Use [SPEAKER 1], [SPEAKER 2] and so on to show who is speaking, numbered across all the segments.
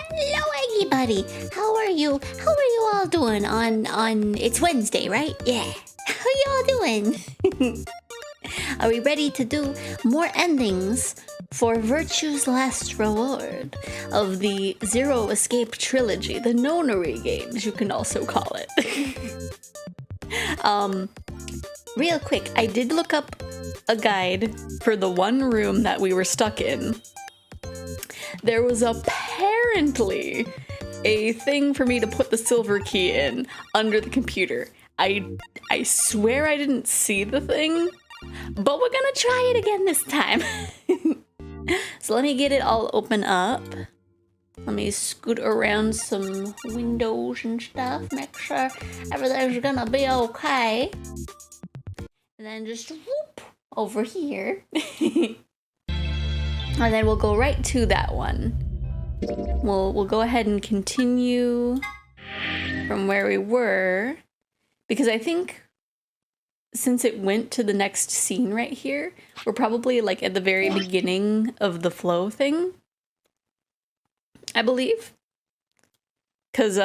[SPEAKER 1] Hello, everybody. How are you? How are you all doing on it's Wednesday, right? Yeah. How you all doing? Are we ready to do more endings for Virtue's Last Reward of the Zero Escape Trilogy, the Nonary games, you can also call it. Real quick, I did look up a guide for the one room that we were stuck in. There was apparently a thing for me to put the silver key in under the computer. I swear I didn't see the thing, but we're gonna try it again this time. So let me get it all open up. Let me scoot around some windows and stuff, make sure everything's gonna be okay. And then just whoop over here. And then we'll go right to that one. We'll go ahead and continue from where we were, because I think since it went to the next scene right here, we're probably like at the very beginning of the flow thing, I believe. Because,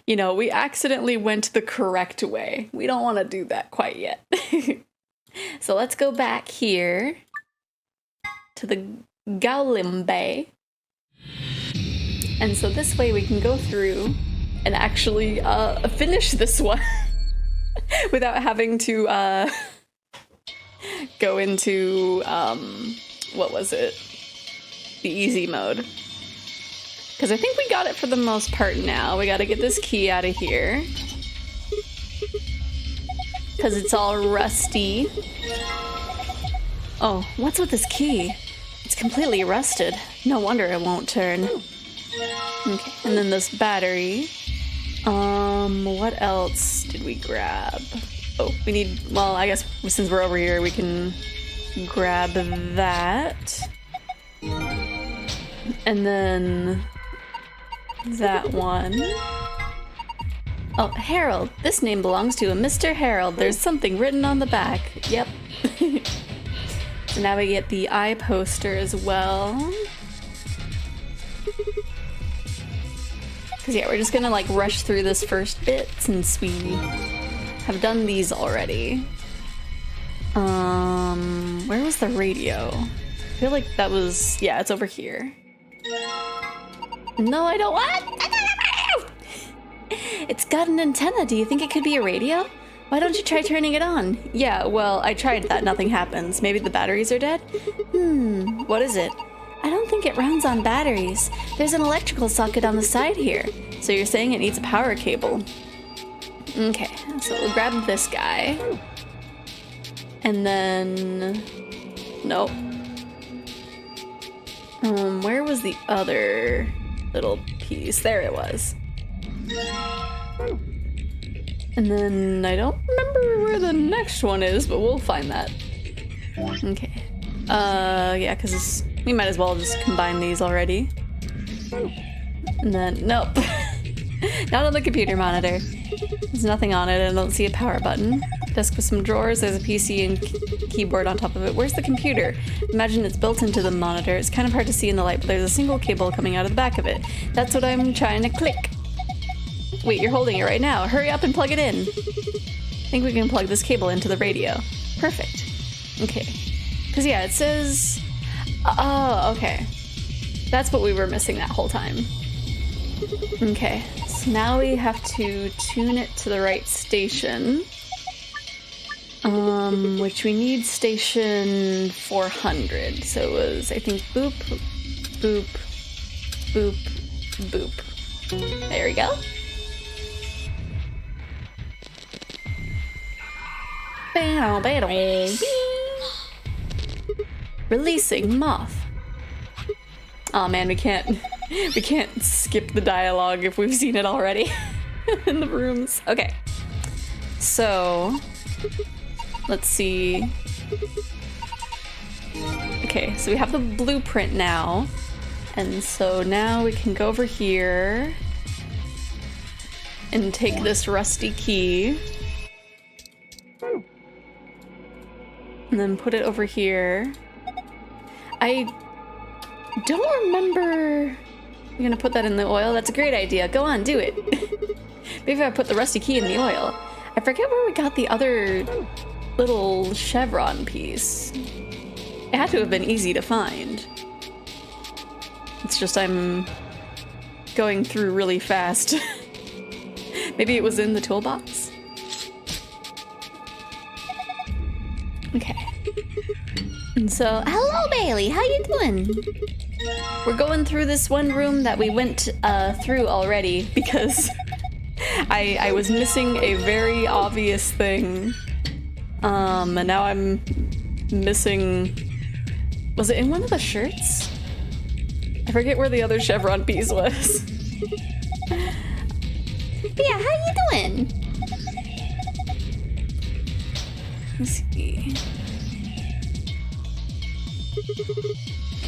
[SPEAKER 1] you know, we accidentally went the correct way. We don't want to do that quite yet. So let's go back here to the Gaulimbe. And so this way we can go through and actually finish this one without having to go into, what was it? The easy mode. Because I think we got it for the most part now. We gotta get this key out of here. Because it's all rusty. Oh, what's with this key? It's completely rusted. No wonder it won't turn. Okay, and then this battery. What else did we grab? Oh, we need, well, I guess since we're over here, we can grab that. And then that one. Oh, Harold. This name belongs to a Mr. Harold. There's something written on the back. Yep. So now we get the eye poster as well. Because yeah, we're just gonna like rush through this first bit since we have done these already. Where was the radio? I feel like that was, yeah, it's over here. No, I don't want. It's got an antenna. Do you think it could be a radio? Why don't you try turning it on? Yeah, well, I tried that. Nothing happens. Maybe the batteries are dead? What is it? I don't think it runs on batteries. There's an electrical socket on the side here. So you're saying it needs a power cable. Okay, so we'll grab this guy. And then... Nope. Where was the other little piece? There it was. And then I don't remember where the next one is, but we'll find that. Okay. Yeah, because we might as well just combine these already. And then, nope. Not on the computer monitor. There's nothing on it. I don't see a power button. Desk with some drawers. There's a PC and keyboard on top of it. Where's the computer? Imagine it's built into the monitor. It's kind of hard to see in the light, but there's a single cable coming out of the back of it. That's what I'm trying to click. Wait, you're holding it right now. Hurry up and plug it in. I think we can plug this cable into the radio. Perfect. Okay. Because yeah, it says... Oh, okay. That's what we were missing that whole time. Okay, so now we have to tune it to the right station. Which we need station 400. So it was, I think, boop, boop, boop, boop. There we go. Releasing moth. Oh man, we can't skip the dialogue if we've seen it already in the rooms. Okay, so let's see. Okay, so we have the blueprint now, and so now we can go over here and take this rusty key and then put it over here. I don't remember. You're gonna put that in the oil? That's a great idea. Go on, do it. Maybe if I put the rusty key in the oil. I forget where we got the other little chevron piece. It had to have been easy to find. It's just I'm going through really fast. Maybe it was in the toolbox? Okay. And so, hello Bailey, how you doing? We're going through this one room that we went through already because I was missing a very obvious thing. And now I'm missing... Was it in one of the shirts? I forget where the other chevron piece was. But yeah, how you doing? Let's see.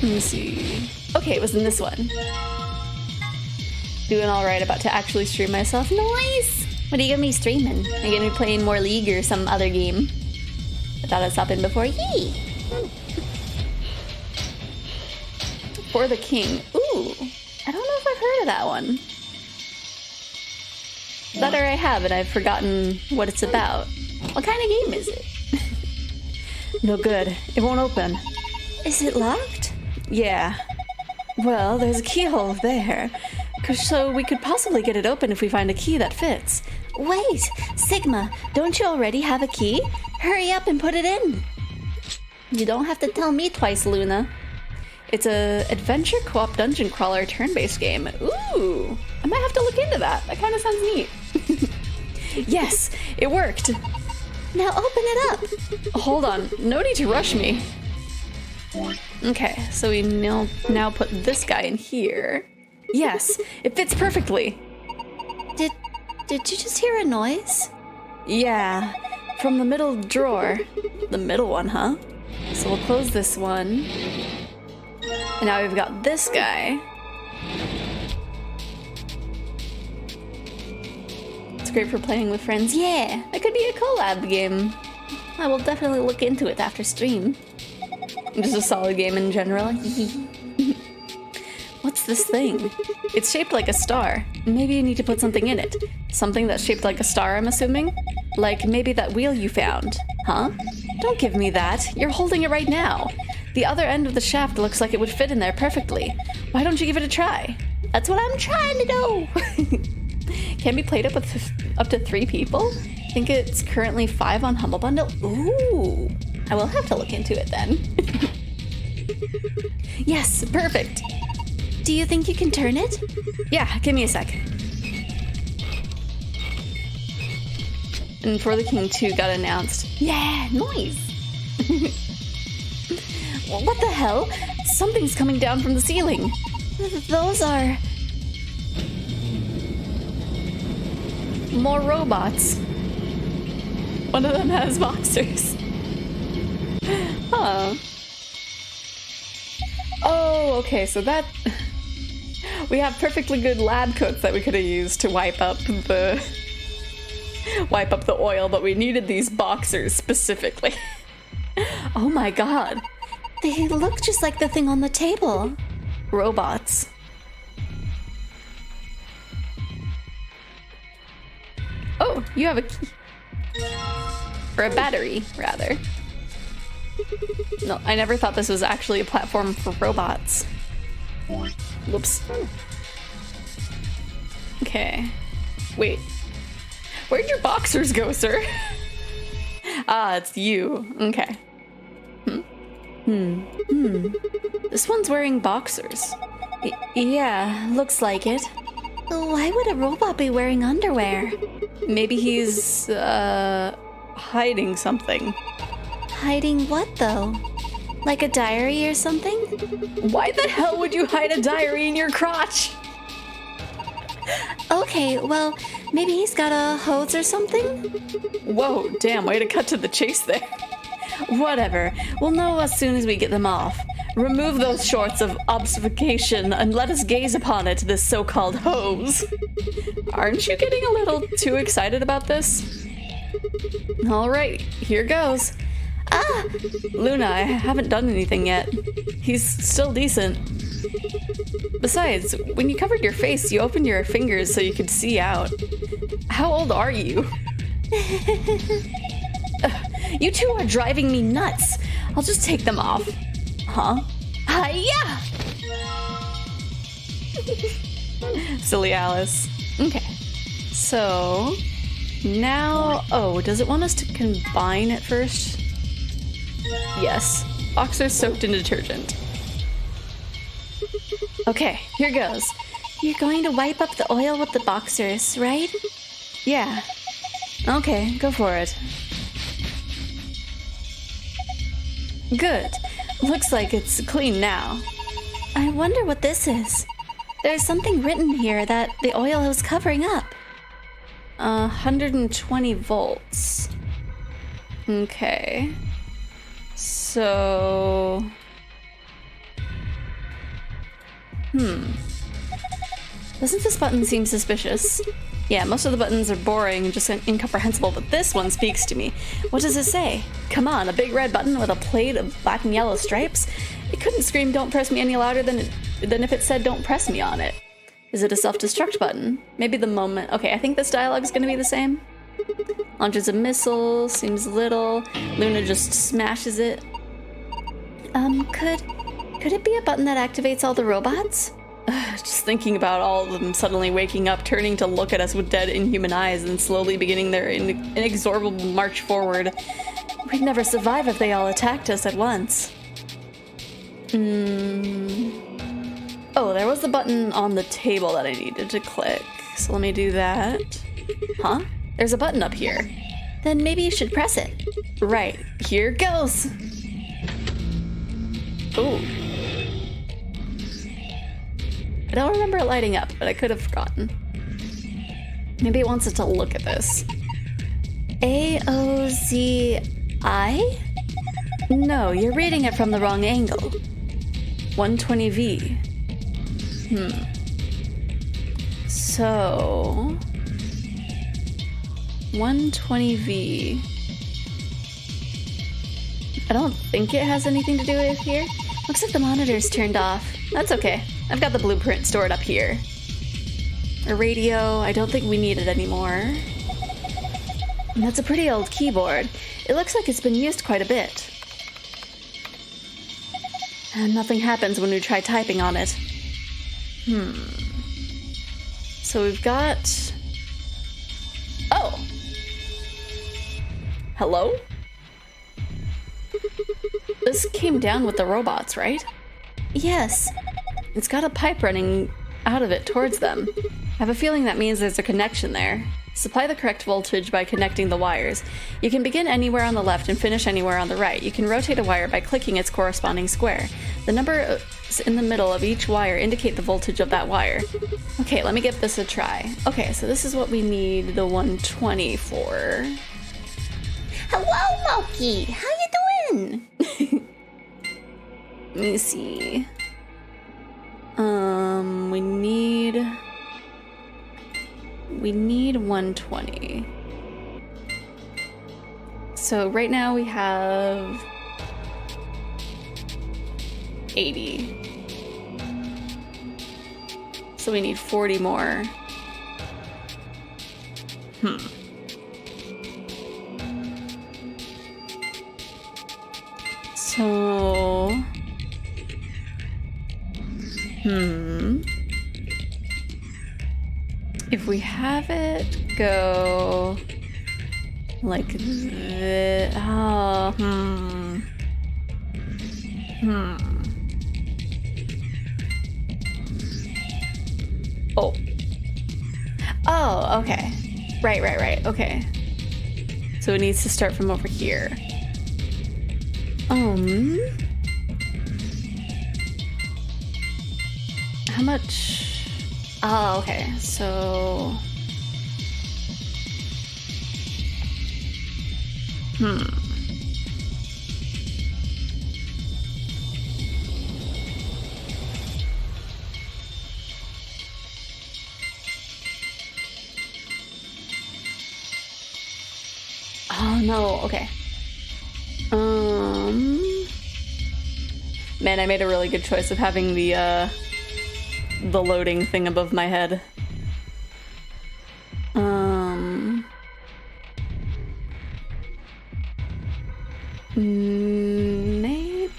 [SPEAKER 1] Let me see. Okay, it was in this one. Doing alright, about to actually stream myself. Nice! What are you gonna be streaming? Are you gonna be playing more League or some other game? I thought I'd stop in before. Yee! For the King. Ooh! I don't know if I've heard of that one. That or I have, and I've forgotten what it's about. What kind of game is it? No good. It won't open. Is it locked? Yeah. Well, there's a keyhole there, so we could possibly get it open if we find a key that fits.
[SPEAKER 2] Wait, Sigma, don't you already have a key? Hurry up and put it in.
[SPEAKER 1] You don't have to tell me twice, Luna. It's a adventure co-op dungeon crawler turn-based game. Ooh, I might have to look into that. That kind of sounds neat. Yes, it worked.
[SPEAKER 2] Now open it up.
[SPEAKER 1] Hold on, no need to rush me. Okay, so we now put this guy in here. Yes, it fits perfectly.
[SPEAKER 2] Did you just hear a noise?
[SPEAKER 1] Yeah, from the middle drawer. The middle one, huh? So we'll close this one. And now we've got this guy. It's great for playing with friends. Yeah, it could be a collab game. I will definitely look into it after stream. Just a solid game in general. What's this thing? It's shaped like a star. Maybe you need to put something in it. Something that's shaped like a star, I'm assuming? Like maybe that wheel you found. Huh? Don't give me that. You're holding it right now. The other end of the shaft looks like it would fit in there perfectly. Why don't you give it a try?
[SPEAKER 2] That's what I'm trying to do.
[SPEAKER 1] Can be played up with up to 3 people? I think it's currently 5 on Humble Bundle. Ooh. I will have to look into it then. Yes, perfect.
[SPEAKER 2] Do you think you can turn it?
[SPEAKER 1] Yeah, give me a sec. And For the King 2 got announced. Yeah, nice. What the hell? Something's coming down from the ceiling.
[SPEAKER 2] Those are...
[SPEAKER 1] more robots. One of them has boxers. Huh. Oh, okay, so that... we have perfectly good lab coats that we could have used to wipe up the oil, but we needed these boxers specifically. Oh my god.
[SPEAKER 2] They look just like the thing on the table.
[SPEAKER 1] Robots. Oh, you have a key. Or a battery, rather. No, I never thought this was actually a platform for robots. Whoops. Okay. Wait. Where'd your boxers go, sir? Ah, it's you. Okay. This one's wearing boxers.
[SPEAKER 2] Yeah, looks like it. Why would a robot be wearing underwear?
[SPEAKER 1] Maybe he's, hiding something.
[SPEAKER 2] Hiding what, though? Like a diary or something?
[SPEAKER 1] Why the hell would you hide a diary in your crotch?
[SPEAKER 2] Okay, well, maybe he's got a hose or something?
[SPEAKER 1] Whoa, damn, way to cut to the chase there. Whatever, we'll know as soon as we get them off. Remove those shorts of obfuscation and let us gaze upon it, this so-called hose. Aren't you getting a little too excited about this? Alright, here goes.
[SPEAKER 2] Ah!
[SPEAKER 1] Luna, I haven't done anything yet. He's still decent. Besides, when you covered your face, you opened your fingers so you could see out. How old are you? You two are driving me nuts. I'll just take them off. Huh? Hiya! Silly Alice. Okay. So, now... oh, does it want us to combine it first? Yes. Boxers soaked in detergent. Okay, here goes.
[SPEAKER 2] You're going to wipe up the oil with the boxers, right?
[SPEAKER 1] Yeah. Okay, go for it. Good. Looks like it's clean now.
[SPEAKER 2] I wonder what this is. There's something written here that the oil is covering up.
[SPEAKER 1] 120 volts. Okay. So... Doesn't this button seem suspicious? Yeah, most of the buttons are boring and just incomprehensible, but this one speaks to me. What does it say? Come on, a big red button with a plate of black and yellow stripes? It couldn't scream "don't press me" any louder than if it said "don't press me" on it. Is it a self-destruct button? Maybe the moment... okay, I think this dialogue is going to be the same. Launches a missile, seems little. Luna just smashes it.
[SPEAKER 2] Could it be a button that activates all the robots?
[SPEAKER 1] Just thinking about all of them suddenly waking up, turning to look at us with dead, inhuman eyes, and slowly beginning their inexorable march forward. We'd never survive if they all attacked us at once. Oh, there was the button on the table that I needed to click. So let me do that. Huh? There's a button up here.
[SPEAKER 2] Then maybe you should press it.
[SPEAKER 1] Right. Here goes. Ooh. I don't remember it lighting up, but I could have forgotten. Maybe it wants us to look at this.
[SPEAKER 2] AOZI?
[SPEAKER 1] No, you're reading it from the wrong angle. 120V. So... 120V. I don't think it has anything to do with here.
[SPEAKER 2] Looks like the monitor's turned off.
[SPEAKER 1] That's okay. I've got the blueprint stored up here. A radio, I don't think we need it anymore. And that's a pretty old keyboard. It looks like it's been used quite a bit. And nothing happens when we try typing on it. So we've got... Oh! Hello? This came down with the robots, right?
[SPEAKER 2] Yes.
[SPEAKER 1] It's got a pipe running out of it towards them. I have a feeling that means there's a connection there. Supply the correct voltage by connecting the wires. You can begin anywhere on the left and finish anywhere on the right. You can rotate a wire by clicking its corresponding square. The numbers in the middle of each wire indicate the voltage of that wire. Okay, let me give this a try. Okay, so this is what we need the 120 for.
[SPEAKER 2] Hello, Moki! How you doing?
[SPEAKER 1] Let me see. We need 120. So right now we have 80. So we need 40 more. So... If we have it go like this, Oh, okay. Right, okay. So it needs to start from over here. How much? Oh, okay, so... Oh, no, okay. Man, I made a really good choice of having the loading thing above my head. Maybe...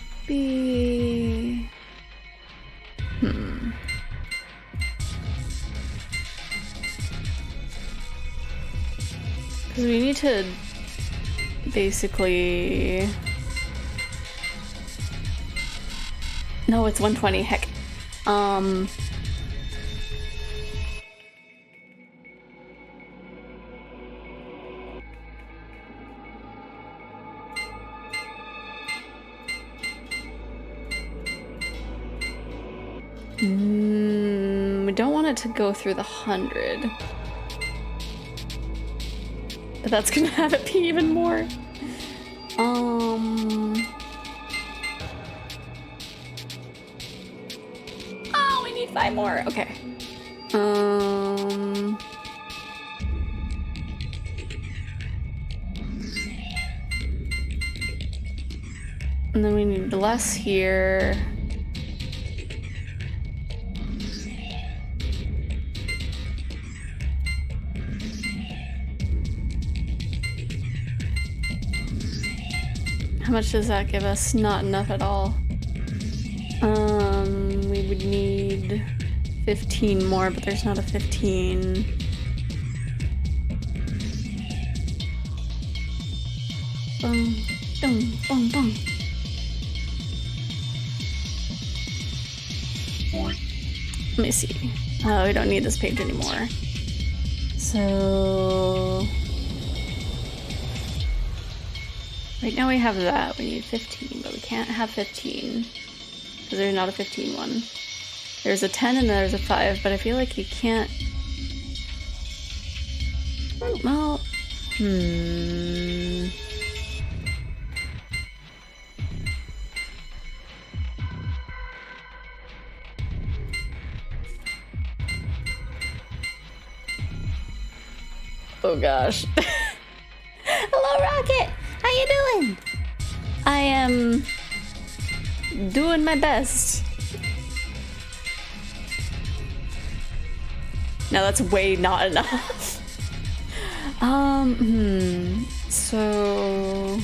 [SPEAKER 1] Because we need to basically... No, it's 120, heck. We don't want it to go through the 100. But that's gonna have it be even more. Oh, we need 5 more. Okay. And then we need less here. How much does that give us? Not enough at all. 15 more, but there's not a 15. Boom, boom, boom, boom. Let me see. Oh, we don't need this page anymore. So... right now we have that. We need 15, but we can't have 15. Because there's not a 15 one. There's a 10 and there's a 5, but I feel like you can't... well... oh gosh.
[SPEAKER 2] Hello, Rocket! How you doing?
[SPEAKER 1] I am... doing my best. No, that's way not enough. So...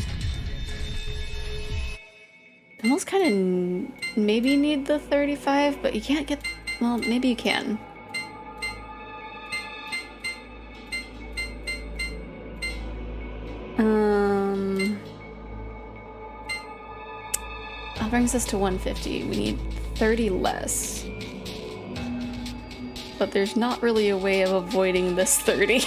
[SPEAKER 1] almost kind of maybe need the 35, but you can't get... well, maybe you can. That brings us to 150. We need 30 less. But there's not really a way of avoiding this 30.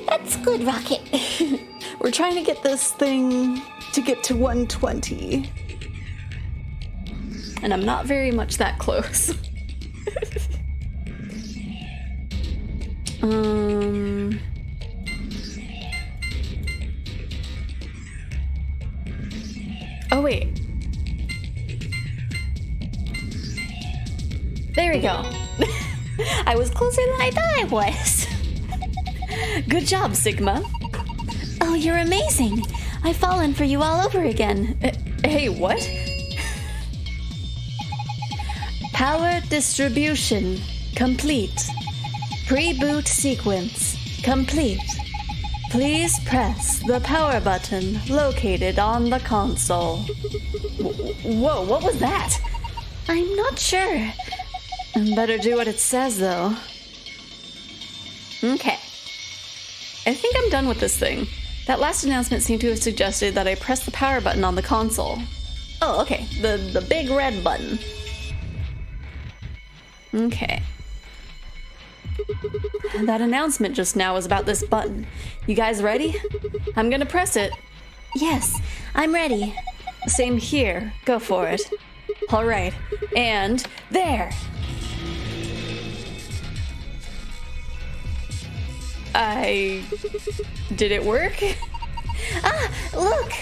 [SPEAKER 2] That's good, Rocket.
[SPEAKER 1] We're trying to get this thing to get to 120. And I'm not very much that close. Oh, wait. There we go. I was closer than I thought I was. Good job, Sigma.
[SPEAKER 2] Oh, you're amazing. I've fallen for you all over again.
[SPEAKER 1] Hey, what?
[SPEAKER 2] Power distribution complete. Pre-boot sequence complete. Please press the power button located on the console.
[SPEAKER 1] Whoa, what was that?
[SPEAKER 2] I'm not sure.
[SPEAKER 1] Better do what it says, though. Okay. I think I'm done with this thing. That last announcement seemed to have suggested that I press the power button on the console. Oh, okay. The big red button. Okay. That announcement just now was about this button. You guys ready? I'm gonna press it.
[SPEAKER 2] Yes, I'm ready.
[SPEAKER 1] Same here. Go for it. All right. And there. Did it work?
[SPEAKER 2] Ah, look!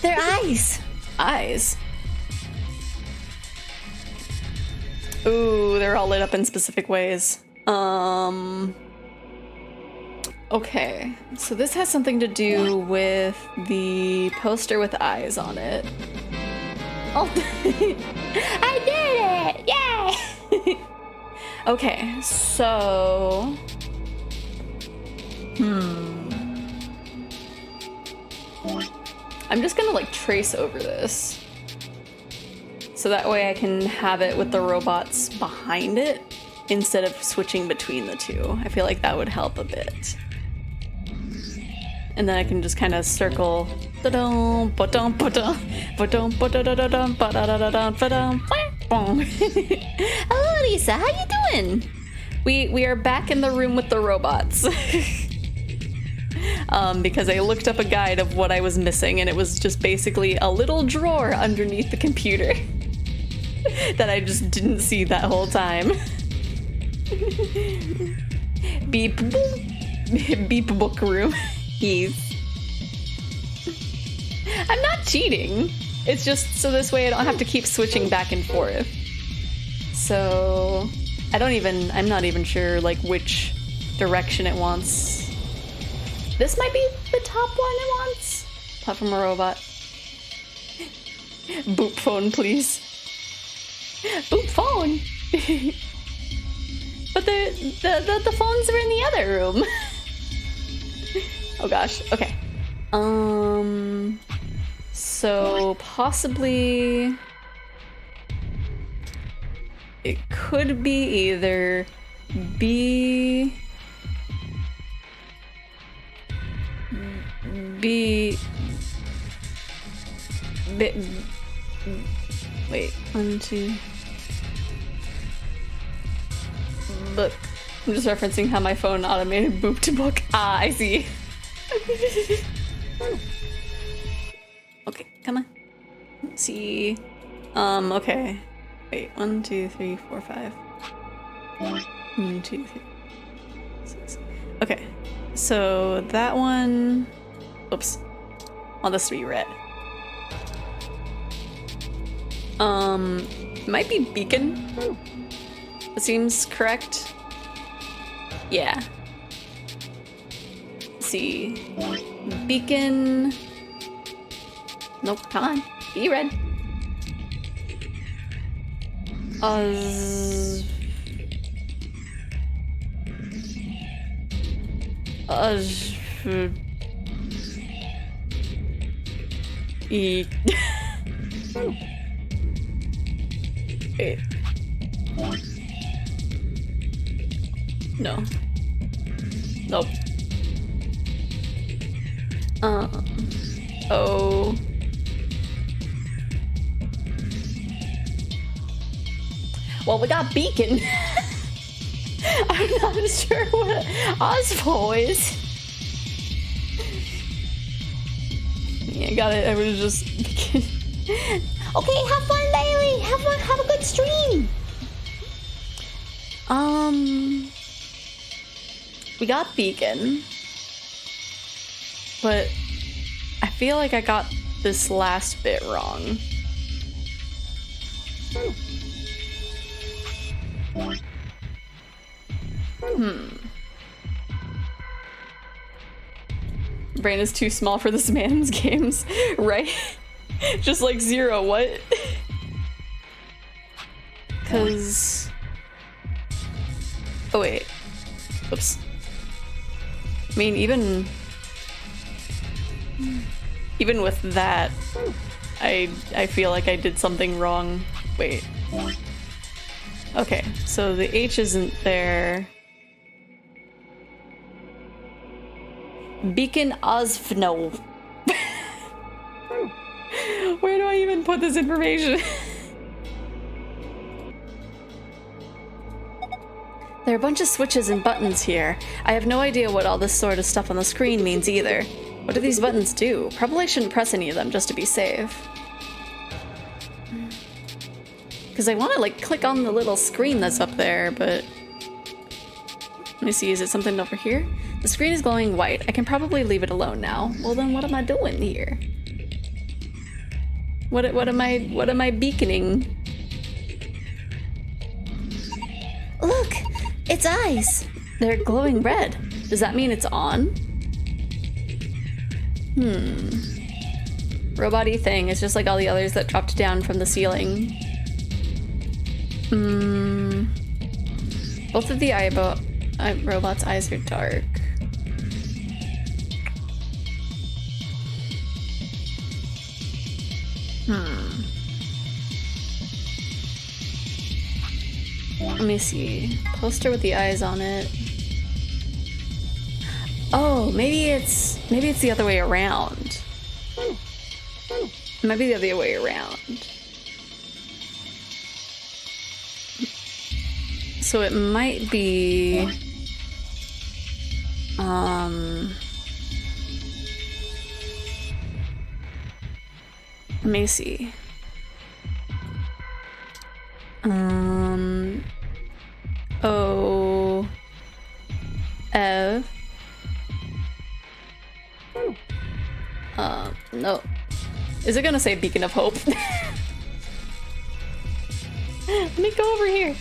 [SPEAKER 2] They're eyes.
[SPEAKER 1] Eyes? Ooh, they're all lit up in specific ways. Okay. So this has something to do with the poster with eyes on it. Oh,
[SPEAKER 2] I did it! Yay!
[SPEAKER 1] Okay, so... I'm just gonna like trace over this. So that way I can have it with the robots behind it instead of switching between the two. I feel like that would help a bit. And then I can just kind of circle. Hello,
[SPEAKER 2] Lisa, how you doing?
[SPEAKER 1] We are back in the room with the robots. Because I looked up a guide of what I was missing, and it was just basically a little drawer underneath the computer that I just didn't see that whole time. Beep boop. Beep book room. Yes. I'm not cheating. It's just so this way I don't have to keep switching back and forth. So I'm not even sure like which direction it wants. This might be the top one it wants. Platform a robot. Boop phone, please. Boop phone. But the phones are in the other room. Oh gosh. Okay. So possibly it could be either B... Wait, 1, 2... Look, I'm just referencing how my phone automated boop to book. Ah, I see. Okay, come on. Let's see. Okay. Wait, 1, 2, 3, 4, 5. 1, 2, 3, 6. Okay, so that one. Oops. Want this to be red. Might be beacon. That seems correct. Yeah. Let's see. Beacon. Nope, come on. Be red. Wait. No. Nope. Oh. Well, we got beacon. I'm not sure what Osvo is. Yeah, got it. I was just.
[SPEAKER 2] Okay, have fun, Bailey. Have a good stream.
[SPEAKER 1] We got beacon, but I feel like I got this last bit wrong. Brain is too small for this man's games, right? Just like Zero, what? Cause... Oh wait. Oops. I mean, even with that, I feel like I did something wrong. Wait. Okay, so the H isn't there. Beacon Osvno. Where do I even put this information? There are a bunch of switches and buttons here. I have no idea what all this sort of stuff on the screen means either. What do these buttons do? Probably shouldn't press any of them just to be safe. Because I want to like click on the little screen that's up there, but... Let me see, is it something over here? The screen is glowing white. I can probably leave it alone now. Well then what am I doing here? What am I beaconing?
[SPEAKER 2] Look! Its eyes!
[SPEAKER 1] They're glowing red. Does that mean it's on? Robot-y thing. It's just like all the others that dropped down from the ceiling. Both of the robot's eyes are dark. Let me see. Poster with the eyes on it. Oh, maybe it's the other way around. Maybe the other way around. So it might be let me see. O F no. Is it gonna say Beacon of Hope? Let me go over here.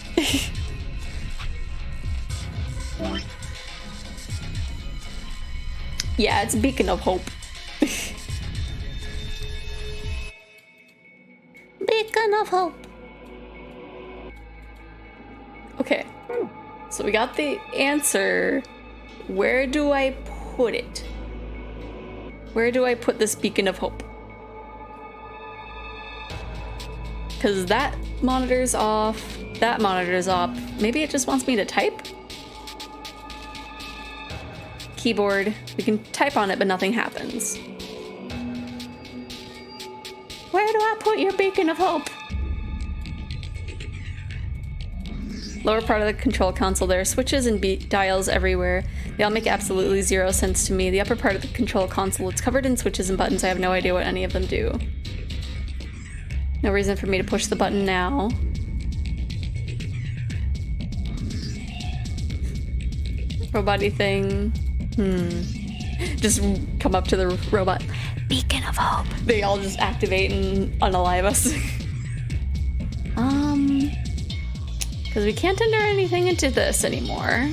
[SPEAKER 1] Yeah, it's Beacon of Hope.
[SPEAKER 2] Beacon of Hope.
[SPEAKER 1] Okay, so we got the answer. Where do I put it? Where do I put this Beacon of Hope? because that monitor's off, that monitor's off. Maybe it just wants me to type? Keyboard. We can type on it, but nothing happens. Where do I put your beacon of hope? Lower part of the control console, there are switches and dials everywhere. They all make absolutely zero sense to me. The upper part of the control console, it's covered in switches and buttons. I have no idea what any of them do. No reason for me to push the button now. Robot-y thing. Just come up to the robot. Beacon of hope. They all just activate and unalive us. Because we can't enter anything into this anymore.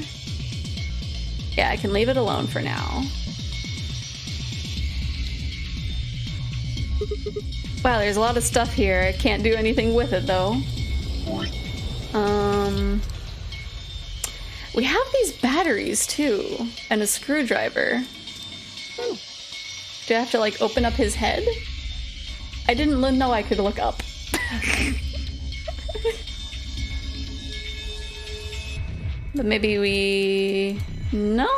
[SPEAKER 1] Yeah, I can leave it alone for now. Wow, there's a lot of stuff here. I can't do anything with it though. We have these batteries too, and a screwdriver. Do I have to like open up his head? I didn't know I could look up. But maybe we... No?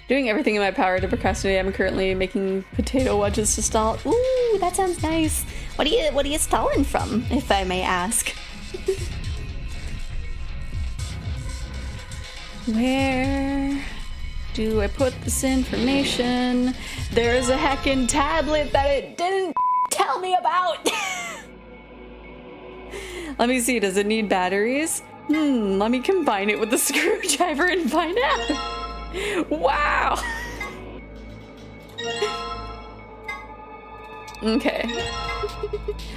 [SPEAKER 1] Doing everything in my power to procrastinate. I'm currently making potato wedges to stall.
[SPEAKER 2] Ooh, that sounds nice. What are you stalling from, if I may ask?
[SPEAKER 1] Where do I put this information? There's a heckin' tablet that it didn't tell me about. Let me see, does it need batteries? Let me combine it with the screwdriver and find out. Wow. Okay.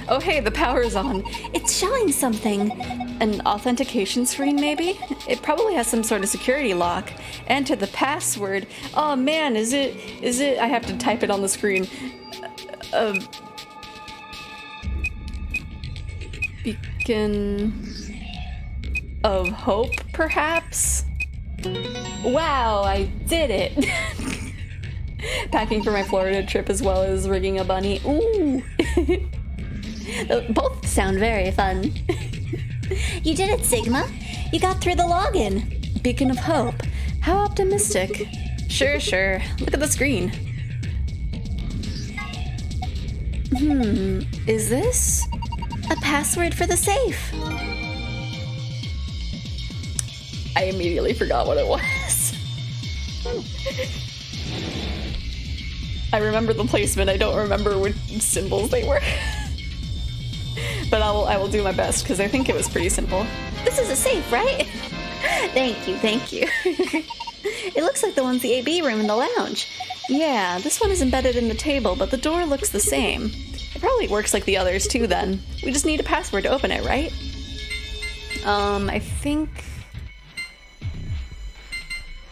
[SPEAKER 1] Oh hey, the power's on.
[SPEAKER 2] It's showing something.
[SPEAKER 1] An authentication screen, maybe? It probably has some sort of security lock. Enter the password. Oh man, is it? I have to type it on the screen. Beacon of hope, perhaps? Wow, I did it! Packing for my Florida trip as well as rigging a bunny. Ooh!
[SPEAKER 2] Both sound very fun. You did it, Sigma. You got through the login.
[SPEAKER 1] Beacon of hope. How optimistic. Sure. Look at the screen. Is this?
[SPEAKER 2] A password for the safe.
[SPEAKER 1] I immediately forgot what it was. I remember the placement, I don't remember which symbols they were. But I will do my best, because I think it was pretty simple.
[SPEAKER 2] This is a safe, right? Thank you. It looks like the one's the AB room in the lounge.
[SPEAKER 1] Yeah, this one is embedded in the table, but the door looks the same. It probably works like the others too then. We just need a password to open it, right? I think...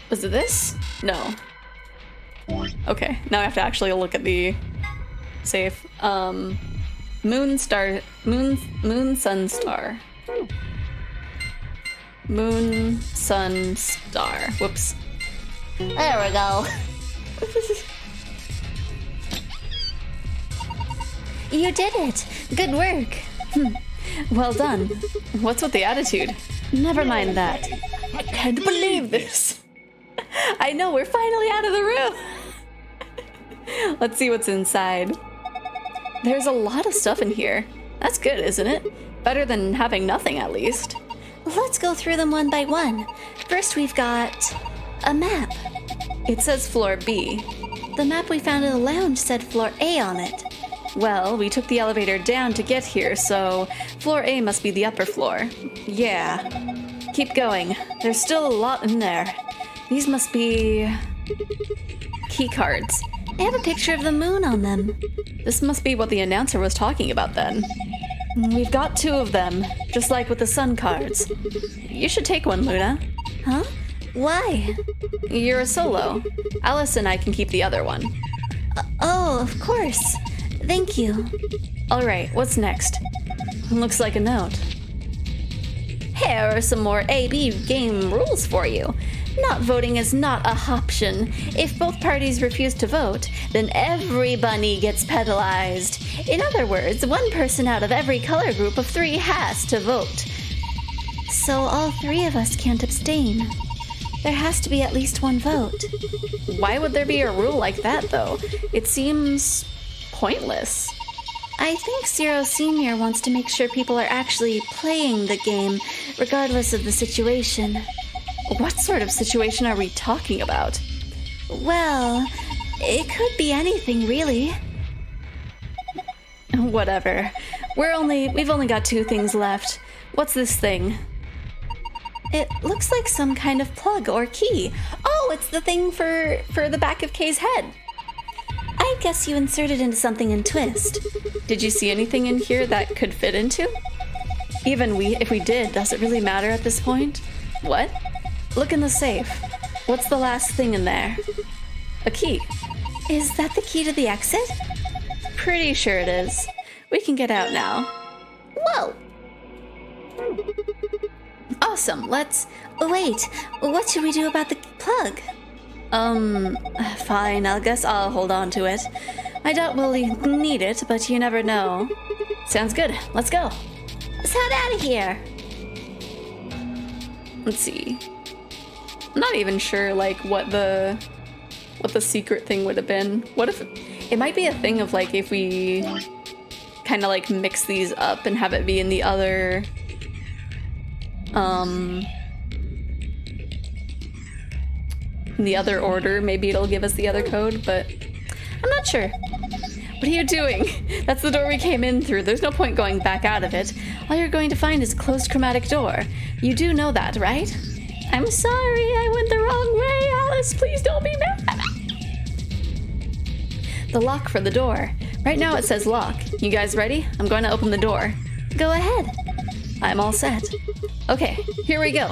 [SPEAKER 1] Was it this? No. Okay, now I have to actually look at the safe. Moon, sun, star. Moon, sun, star. Whoops.
[SPEAKER 2] There we go. You did it. Good work.
[SPEAKER 1] Well done. What's with the attitude?
[SPEAKER 2] Never mind that.
[SPEAKER 1] I can't believe this. I know, we're finally out of the room. Let's see what's inside. There's a lot of stuff in here. That's good, isn't it? Better than having nothing, at least.
[SPEAKER 2] Let's go through them one by one. First, we've got a map.
[SPEAKER 1] It says floor B.
[SPEAKER 2] The map we found in the lounge said floor A on it.
[SPEAKER 1] Well, we took the elevator down to get here, so floor A must be the upper floor. Yeah. Keep going. There's still a lot in there. These must be... key cards.
[SPEAKER 2] I have a picture of the moon on them.
[SPEAKER 1] This must be what the announcer was talking about then. We've got 2 of them, just like with the sun cards. You should take one, Luna.
[SPEAKER 2] Huh? Why?
[SPEAKER 1] You're a solo. Alice and I can keep the other one.
[SPEAKER 2] Oh, of course. Thank you.
[SPEAKER 1] Alright, what's next? Looks like a note.
[SPEAKER 2] Here are some more AB game rules for you. Not voting is not a option. If both parties refuse to vote, then every bunny gets penalized. In other words, one person out of every color group of 3 has to vote. So all 3 of us can't abstain. There has to be at least 1 vote.
[SPEAKER 1] Why would there be a rule like that, though? It seems pointless.
[SPEAKER 2] I think Zero Senior wants to make sure people are actually playing the game, regardless of the situation.
[SPEAKER 1] What sort of situation are we talking about?
[SPEAKER 2] Well, it could be anything, really.
[SPEAKER 1] Whatever. We've only got 2 things left. What's this thing?
[SPEAKER 2] It looks like some kind of plug or key. Oh, it's the thing for the back of Kay's head. I guess you inserted into something in Twist.
[SPEAKER 1] Did you see anything in here that could fit into? If we did, does it really matter at this point? What? Look in the safe. What's the last thing in there? A key.
[SPEAKER 2] Is that the key to the exit?
[SPEAKER 1] Pretty sure it is. We can get out now.
[SPEAKER 2] Whoa!
[SPEAKER 1] Awesome, let's...
[SPEAKER 2] Wait, what should we do about the plug?
[SPEAKER 1] Fine, I guess I'll hold on to it. I doubt we'll need it, but you never know. Sounds good, let's go.
[SPEAKER 2] Let's head out of here.
[SPEAKER 1] Let's see. I'm not even sure, like, what the secret thing would have been. What if... It might be a thing of, like, if we kind of, like, mix these up and have it be in the other... in the other order, maybe it'll give us the other code, but I'm not sure. What are you doing? That's the door we came in through. There's no point going back out of it. All you're going to find is a closed chromatic door. You do know that, right?
[SPEAKER 2] I'm sorry, I went the wrong way, Alice. Please don't be mad.
[SPEAKER 1] The lock for the door. Right now it says lock. You guys ready? I'm going to open the door.
[SPEAKER 2] Go ahead.
[SPEAKER 1] I'm all set. Okay, here we go.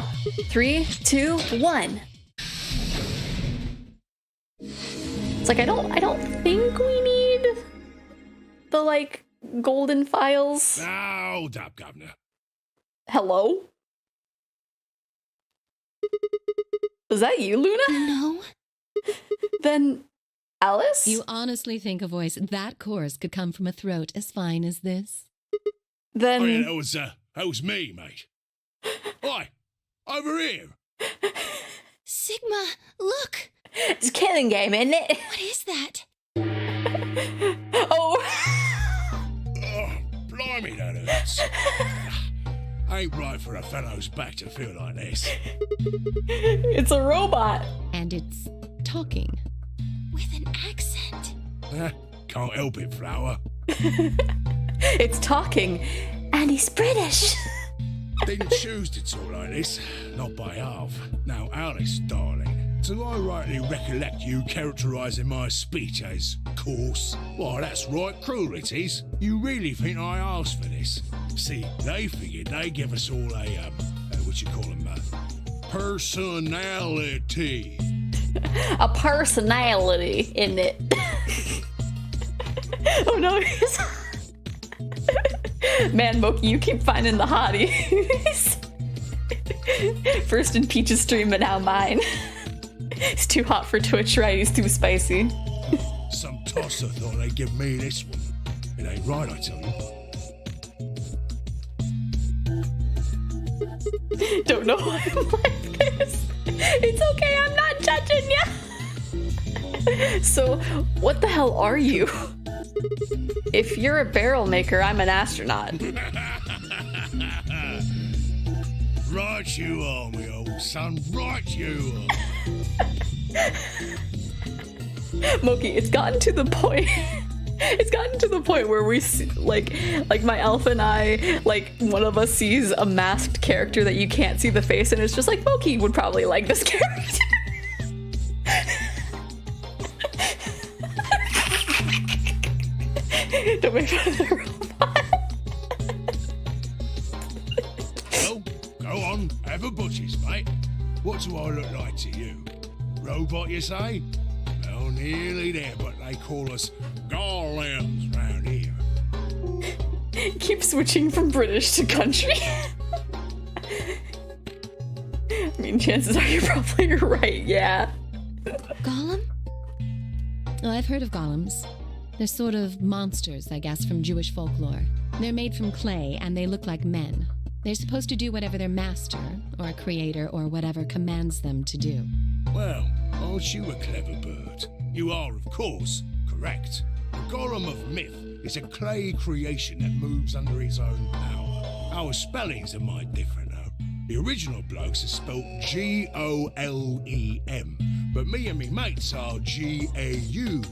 [SPEAKER 1] 3, 2, 1. It's like I don't think we need the like golden files.
[SPEAKER 3] Hold up, Governor.
[SPEAKER 1] Hello? Was that you, Luna?
[SPEAKER 2] No.
[SPEAKER 1] Then Alice?
[SPEAKER 4] You honestly think a voice that coarse could come from a throat as fine as this?
[SPEAKER 1] Then
[SPEAKER 3] Oh yeah, that was me, mate. Oi, over here.
[SPEAKER 2] Sigma, look.
[SPEAKER 1] it's a killing game, isn't it?
[SPEAKER 2] What is that?
[SPEAKER 1] Oh.
[SPEAKER 3] Oh, blimey, that hurts. Ain't right for a fellow's back to feel like this.
[SPEAKER 1] It's a robot.
[SPEAKER 4] And it's talking.
[SPEAKER 2] With an accent.
[SPEAKER 3] Can't help it, Flower.
[SPEAKER 1] It's talking.
[SPEAKER 2] And he's British.
[SPEAKER 3] Didn't choose to talk like this, not by half. Now, Alice, darling, do I rightly recollect you characterising my speech as coarse? Why, that's right cruel, it is. You really think I asked for this? See, they figured they'd give us all a, what you call them, personality.
[SPEAKER 1] A personality in it. Oh no, man, Moki, you keep finding the hotties. First in Peach's stream, but now mine. It's too hot for Twitch, right? He's too spicy.
[SPEAKER 3] Some tosser thought they'd give me this one. It ain't right, I tell you.
[SPEAKER 1] Don't know why I'm like this. It's okay, I'm not judging you. So, what the hell are you? If you're a barrel maker, I'm an astronaut.
[SPEAKER 3] Right you are, me old son. Right you are.
[SPEAKER 1] Moki, it's gotten to the point. It's gotten to the point where we see, like my elf and I, like one of us sees a masked character that you can't see the face, and it's just like Moki would probably like this character. Don't make fun of the robot.
[SPEAKER 3] Well, go on, have a butchers, mate. What do I look like to you? Robot, you say? Well, nearly there, but they call us golems round here.
[SPEAKER 1] Keep switching from British to country. mean, chances are you're probably right, yeah.
[SPEAKER 4] Golem? Oh, I've heard of golems. They're sort of monsters, I guess, from Jewish folklore. They're made from clay, and they look like men. They're supposed to do whatever their master, or creator, or whatever commands them to do.
[SPEAKER 3] Well, aren't you a clever bird? You are, of course, correct. The golem of myth is a clay creation that moves under its own power. Our spellings are might different, though. The original blokes are spelt Golem, but me and me mates are Gaulem.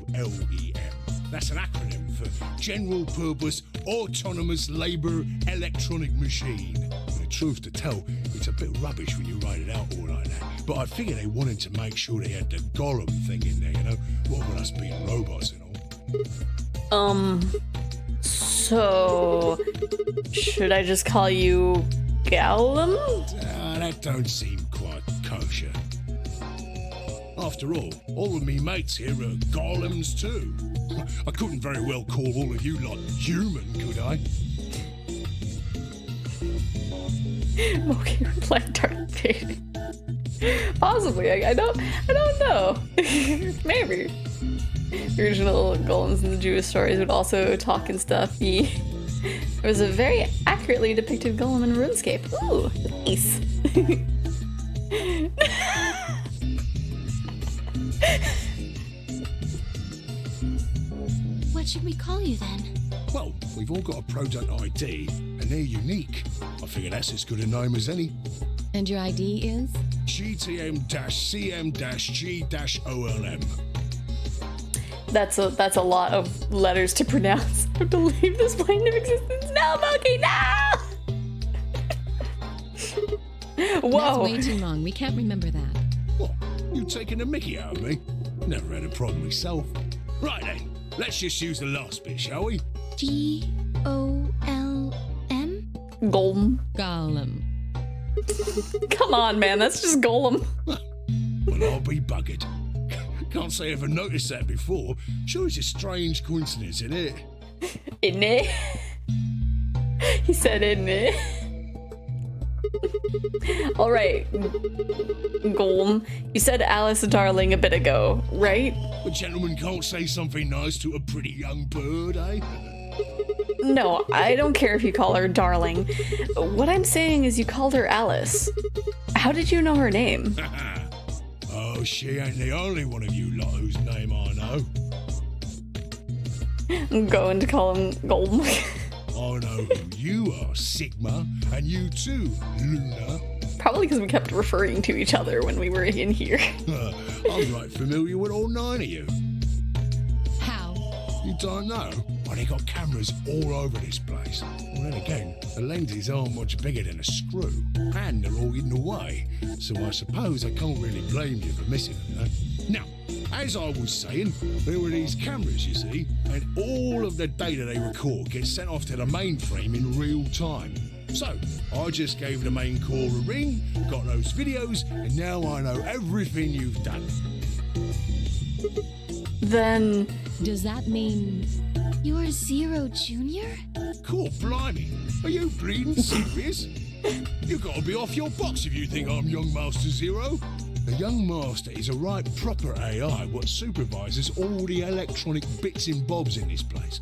[SPEAKER 3] That's an acronym for General Purpose Autonomous Labour Electronic Machine. The truth to tell, it's a bit rubbish when you write it out all like that. But I figure they wanted to make sure they had the golem thing in there, you know? What with us being robots and all.
[SPEAKER 1] So... should I just call you Golem?
[SPEAKER 3] That don't seem quite kosher. After all of me mates here are golems too. I couldn't very well call all of you lot human, could I?
[SPEAKER 1] Okay, replied Darth Vader. Possibly, I don't know. Maybe. The original golems in the Jewish stories would also talk and stuff. There was a very accurately depicted golem in RuneScape. Ooh, nice.
[SPEAKER 2] What should we call you then?
[SPEAKER 3] Well, we've all got a product ID, and they're unique. I figure that's as good a name as any.
[SPEAKER 4] And your ID is?
[SPEAKER 3] GTM-CM-G-OLM.
[SPEAKER 1] That's a lot of letters to pronounce. I have to leave this plane of existence. No, Monkey, no! Whoa.
[SPEAKER 4] That's way too long. We can't remember that.
[SPEAKER 3] What? You taking a mickey out of me? Never had a problem myself. Right then, let's just use the last bit, shall we?
[SPEAKER 2] Golem?
[SPEAKER 1] Golem.
[SPEAKER 4] Golem.
[SPEAKER 1] Come on, man, that's just Golem.
[SPEAKER 3] Well, I'll be buggered. Can't say I ever noticed that before. Sure, it's a strange coincidence, isn't it?
[SPEAKER 1] Isn't it? He said, isn't it? All right, Golem. You said Alice darling a bit ago, right?
[SPEAKER 3] A gentleman can't say something nice to a pretty young bird, eh?
[SPEAKER 1] No, I don't care if you call her darling. What I'm saying is you called her Alice. How did you know her name?
[SPEAKER 3] Oh, she ain't the only one of you lot whose name I know.
[SPEAKER 1] I'm going to call him Golem.
[SPEAKER 3] I know who you are, Sigma, and you too, Luna.
[SPEAKER 1] Probably because we kept referring to each other when we were in here.
[SPEAKER 3] I'm right familiar with all 9 of you.
[SPEAKER 4] How?
[SPEAKER 3] You don't know? Well, they got cameras all over this place. Well, then again, the lenses aren't much bigger than a screw, and they're all hidden away, so I suppose I can't really blame you for missing them, Now, as I was saying, there were these cameras, you see, and all of the data they record gets sent off to the mainframe in real time. So, I just gave the main core a ring, got those videos, and now I know everything you've done.
[SPEAKER 1] Then...
[SPEAKER 4] Does that mean...
[SPEAKER 2] You're Zero Junior?
[SPEAKER 3] Cool, blimey. Are you bleeding serious? You've got to be off your box if you think I'm Young Master Zero. The Young Master is a right proper AI what supervises all the electronic bits and bobs in this place.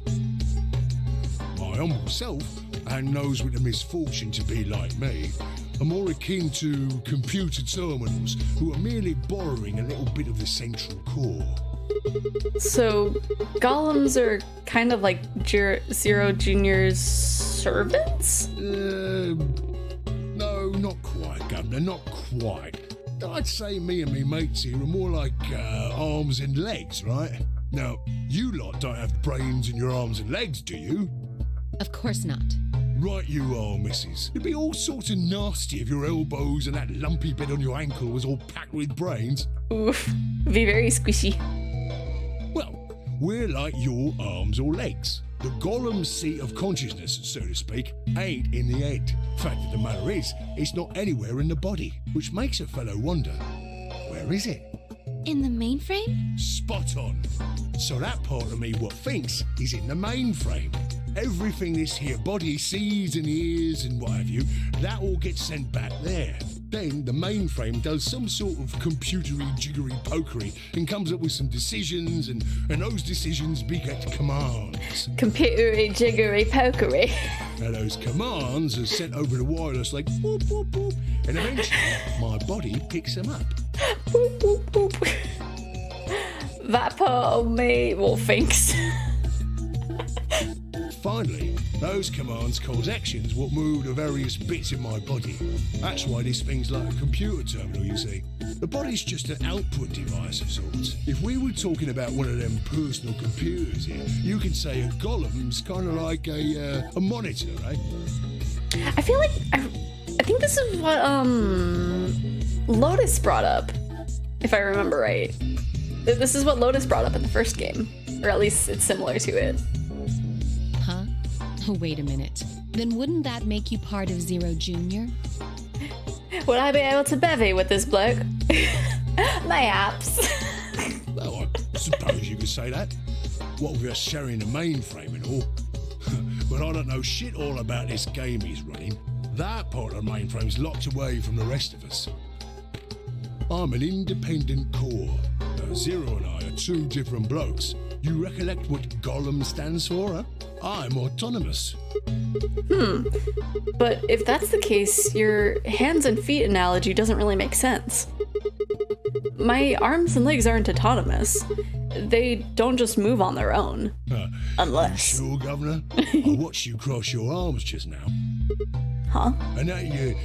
[SPEAKER 3] My humble self, and those with the misfortune to be like me, are more akin to computer terminals who are merely borrowing a little bit of the central core.
[SPEAKER 1] So, golems are kind of like Zero Junior's servants?
[SPEAKER 3] No, not quite, Governor, not quite. I'd say me and me mates here are more like arms and legs, right? Now, you lot don't have brains in your arms and legs, do you?
[SPEAKER 4] Of course not.
[SPEAKER 3] Right you are, missus. It'd be all sorts of nasty if your elbows and that lumpy bit on your ankle was all packed with brains.
[SPEAKER 1] Oof, be very squishy.
[SPEAKER 3] Well, we're like your arms or legs. The golem's seat of consciousness, so to speak, ain't in the head. Fact of the matter is, it's not anywhere in the body, which makes a fellow wonder, where is it?
[SPEAKER 2] In the mainframe?
[SPEAKER 3] Spot on. So that part of me what thinks is in the mainframe. Everything this here body sees and hears and what have you, that all gets sent back there. Then the mainframe does some sort of computery jiggery pokery and comes up with some decisions, and those decisions beget commands.
[SPEAKER 1] Computery jiggery pokery.
[SPEAKER 3] Now those commands are sent over the wireless like boop, boop, boop, and eventually my body picks them up.
[SPEAKER 1] Boop, boop, boop. That part of me, well, thinks.
[SPEAKER 3] Finally, those commands cause actions what move the various bits in my body. That's why this thing's like a computer terminal, you see. The body's just an output device of sorts. If we were talking about one of them personal computers here, you could say a golem's kind of like a monitor, right?
[SPEAKER 1] I feel like, I think this is what, Lotus brought up, if I remember right. This is what Lotus brought up in the first game, or at least it's similar to it.
[SPEAKER 4] Huh? Oh, wait a minute. Then wouldn't that make you part of Zero Junior?
[SPEAKER 1] Would I be able to bevy with this bloke? Mayhaps.
[SPEAKER 3] Well, I suppose you could say that. What with us sharing the mainframe and all. But I don't know shit all about this game he's running. That part of the mainframe's locked away from the rest of us. I'm an independent core. Zero and I are two different blokes. You recollect what Golem stands for, huh? I'm autonomous.
[SPEAKER 1] But if that's the case, your hands and feet analogy doesn't really make sense. My arms and legs aren't autonomous. They don't just move on their own. Unless.
[SPEAKER 3] You sure, Governor? I watched you cross your arms just now.
[SPEAKER 1] Huh?
[SPEAKER 3] And now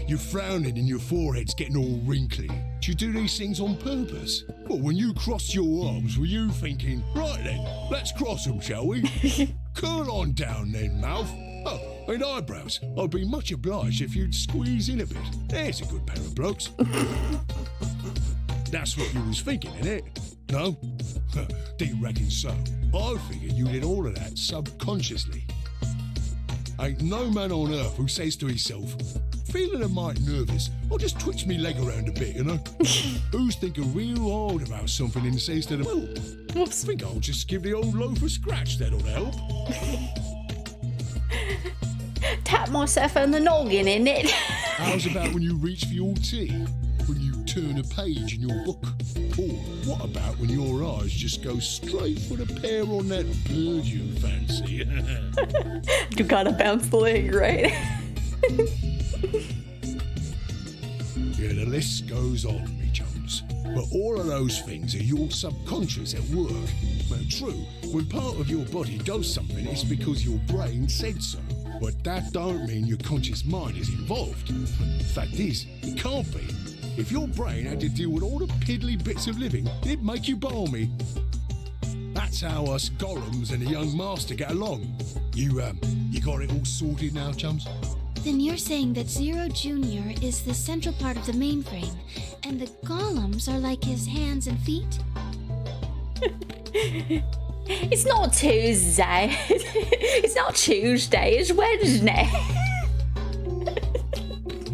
[SPEAKER 3] you're frowning and your forehead's getting all wrinkly. Do you do these things on purpose? Well, when you crossed your arms, were you thinking, right then, let's cross them, shall we? Curl on down then, mouth. Oh, and eyebrows. I'd be much obliged if you'd squeeze in a bit. There's a good pair of blokes. That's what you was thinking, innit? No? Didn't reckon so. I figured you did all of that subconsciously. Ain't no man on earth who says to himself, feeling a mite nervous, I'll just twitch me leg around a bit, you know? Who's thinking real hard about something and says to them, well,
[SPEAKER 1] Whoops.
[SPEAKER 3] I think I'll just give the old loaf a scratch, that'll help.
[SPEAKER 2] Tap myself on the noggin, innit?
[SPEAKER 3] How's about when you reach for your tea? When you turn a page in your book? Or what about when your eyes just go straight for the pear on that bird you fancy?
[SPEAKER 1] You gotta bounce the leg, right?
[SPEAKER 3] Yeah, the list goes on, me chums. But all of those things are your subconscious at work. But true, when part of your body does something, it's because your brain said so. But that don't mean your conscious mind is involved. Fact is, it can't be. If your brain had to deal with all the piddly bits of living, it'd make you balmy. That's how us golems and the young master get along. You got it all sorted now, chums?
[SPEAKER 5] Then you're saying that Zero Junior is the central part of the mainframe, and the golems are like his hands and feet?
[SPEAKER 2] It's not Tuesday. It's not Tuesday, it's Wednesday.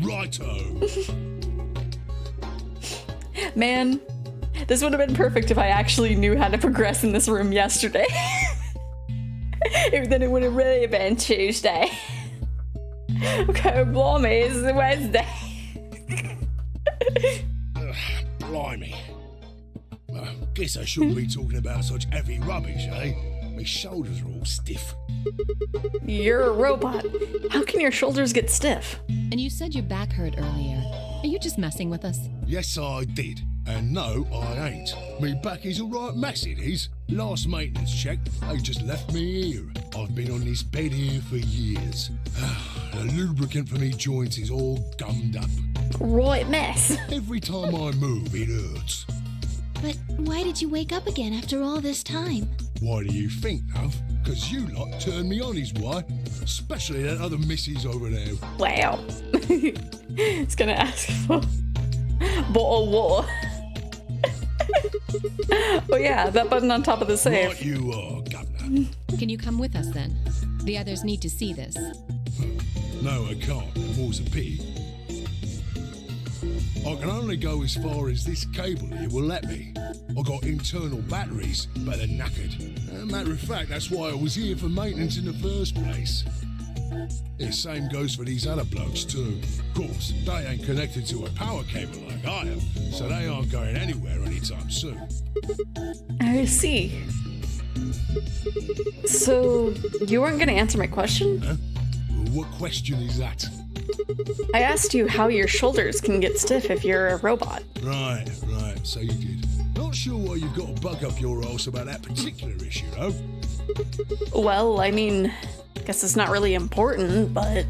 [SPEAKER 3] Righto.
[SPEAKER 1] Man, this would have been perfect if I actually knew how to progress in this room yesterday. Then it would have really been Tuesday. Okay, blimey, it's Wednesday.
[SPEAKER 3] Blimey. Guess I shouldn't be talking about such heavy rubbish, eh? My shoulders are all stiff.
[SPEAKER 1] You're a robot. How can your shoulders get stiff?
[SPEAKER 4] And you said your back hurt earlier. Are you just messing with us?
[SPEAKER 3] Yes, I did. And no, I ain't. Me back is alright mess, it is. Last maintenance check, they just left me here. I've been on this bed here for years. The lubricant for me joints is all gummed up.
[SPEAKER 2] Right mess.
[SPEAKER 3] Every time I move, it hurts.
[SPEAKER 5] But why did you wake up again after all this time?
[SPEAKER 3] Why do you think, love? 'Cause you lot turned me on is why. Especially that other missus over there.
[SPEAKER 1] Wow. It's gonna ask for a bottle of water. Oh yeah, that button on top of the safe.
[SPEAKER 3] Right you are, Governor.
[SPEAKER 4] Can you come with us then? The others need to see this.
[SPEAKER 3] No, I can't. The more's a pity. I can only go as far as this cable here will let me. I got internal batteries, but they're knackered. Matter of fact, that's why I was here for maintenance in the first place. The same goes for these other blokes too. Of course, they ain't connected to a power cable like I am, so they aren't going anywhere anytime soon.
[SPEAKER 1] I see. So, you weren't going to answer my question?
[SPEAKER 3] Huh? Well, what question is that?
[SPEAKER 1] I asked you how your shoulders can get stiff if you're a robot.
[SPEAKER 3] Right, so you did. Not sure why you've got to bug up your arse about that particular issue, though.
[SPEAKER 1] Well, I mean, I guess it's not really important, but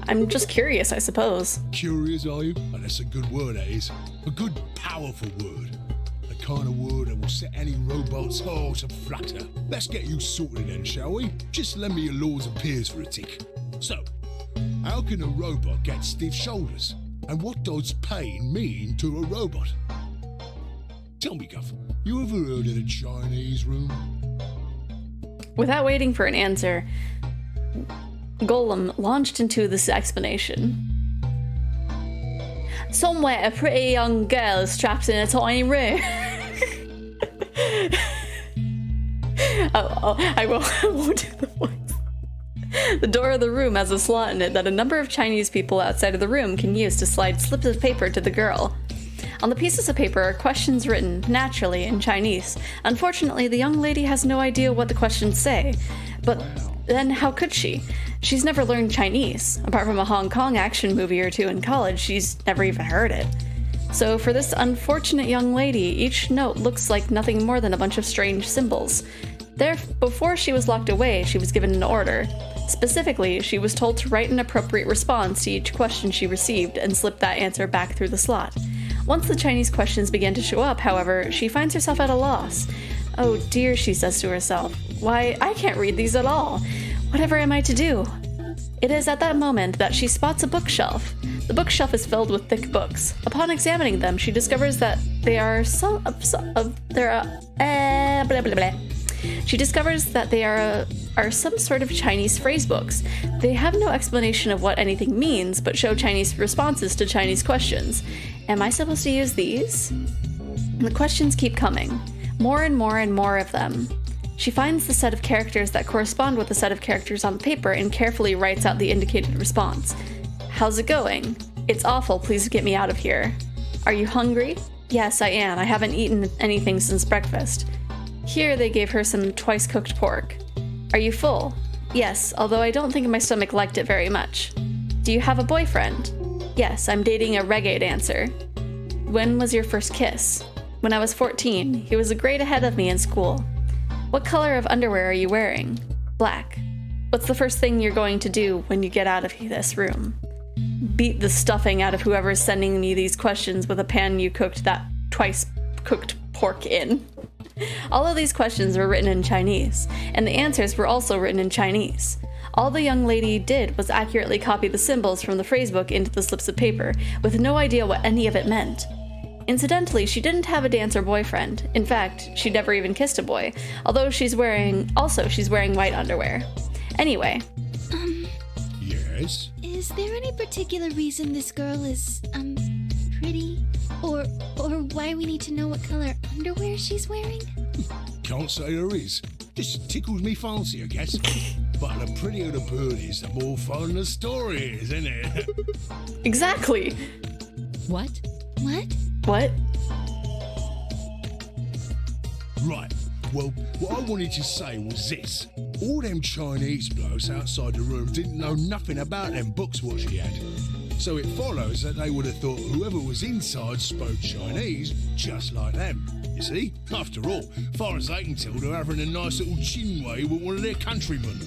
[SPEAKER 1] I'm just curious, I suppose.
[SPEAKER 3] Curious, are you? Oh, that's a good word, that is. A good, powerful word. The kind of word that will set any robot's heart to flutter. Let's get you sorted then, shall we? Just lend me your laws and peers for a tick. So, how can a robot get stiff shoulders? And what does pain mean to a robot? Tell me, Guff, you ever heard of the Chinese room?
[SPEAKER 1] Without waiting for an answer, Golem launched into this explanation. Somewhere a pretty young girl is trapped in a tiny room. I won't do the voice. The door of the room has a slot in it that a number of Chinese people outside of the room can use to slide slips of paper to the girl. On the pieces of paper are questions written, naturally, in Chinese. Unfortunately, the young lady has no idea what the questions say. But then how could she? She's never learned Chinese. Apart from a Hong Kong action movie or two in college, she's never even heard it. So for this unfortunate young lady, each note looks like nothing more than a bunch of strange symbols. Before she was locked away, she was given an order. Specifically, she was told to write an appropriate response to each question she received and slip that answer back through the slot. Once the Chinese questions began to show up, however, she finds herself at a loss. Oh dear, she says to herself. Why, I can't read these at all. Whatever am I to do? It is at that moment that she spots a bookshelf. The bookshelf is filled with thick books. Upon examining them, she discovers that they are some sort of Chinese phrase books. They have no explanation of what anything means, but show Chinese responses to Chinese questions. Am I supposed to use these? The questions keep coming. More and more and more of them. She finds the set of characters that correspond with the set of characters on the paper and carefully writes out the indicated response. How's it going? It's awful, please get me out of here. Are you hungry? Yes, I am. I haven't eaten anything since breakfast. Here they gave her some twice-cooked pork. Are you full? Yes, although I don't think my stomach liked it very much. Do you have a boyfriend? Yes, I'm dating a reggae dancer. When was your first kiss? When I was 14. He was a grade ahead of me in school. What color of underwear are you wearing? Black. What's the first thing you're going to do when you get out of this room? Beat the stuffing out of whoever's sending me these questions with a pan you cooked that twice-cooked pork in. All of these questions were written in Chinese, and the answers were also written in Chinese. All the young lady did was accurately copy the symbols from the phrasebook into the slips of paper, with no idea what any of it meant. Incidentally, she didn't have a dancer boyfriend. In fact, she never even kissed a boy, although she's wearing white underwear. Anyway.
[SPEAKER 3] Yes?
[SPEAKER 5] Is there any particular reason this girl is, pretty? Or why we need to know what color underwear she's wearing?
[SPEAKER 3] Can't say there is. Just tickles me fancy, I guess. But the prettier the bird is, the more fun the story is, isn't it?
[SPEAKER 1] Exactly.
[SPEAKER 4] What?
[SPEAKER 5] What?
[SPEAKER 1] What?
[SPEAKER 3] Right. Well, what I wanted to say was this. All them Chinese blokes outside the room didn't know nothing about them books what she had. So it follows that they would have thought whoever was inside spoke Chinese just like them. You see? After all, far as they can tell, they're having a nice little chinway with one of their countrymen.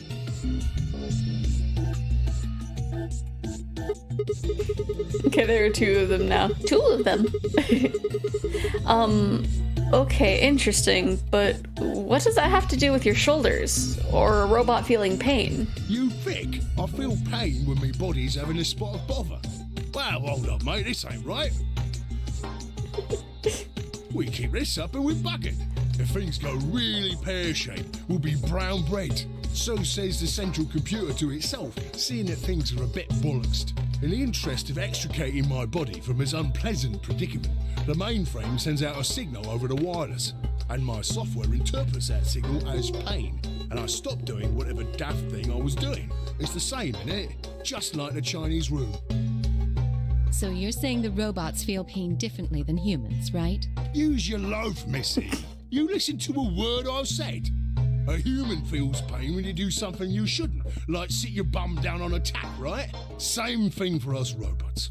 [SPEAKER 1] Okay, there are two of them now. Two of them. Okay, interesting, but what does that have to do with your shoulders? Or a robot feeling pain?
[SPEAKER 3] You think I feel pain when my body's having a spot of bother? Well, hold up, mate, this ain't right. We keep this up and we bucket. If things go really pear-shaped, we'll be brown bread. So says the central computer to itself, seeing that things are a bit bollocksed. In the interest of extricating my body from this unpleasant predicament, the mainframe sends out a signal over the wireless, and my software interprets that signal as pain, and I stopped doing whatever daft thing I was doing. It's the same, innit? Just like the Chinese room.
[SPEAKER 4] So you're saying the robots feel pain differently than humans, right?
[SPEAKER 3] Use your loaf, missy. You listen to a word I've said. A human feels pain when you do something you shouldn't, like sit your bum down on a tack, right? Same thing for us robots.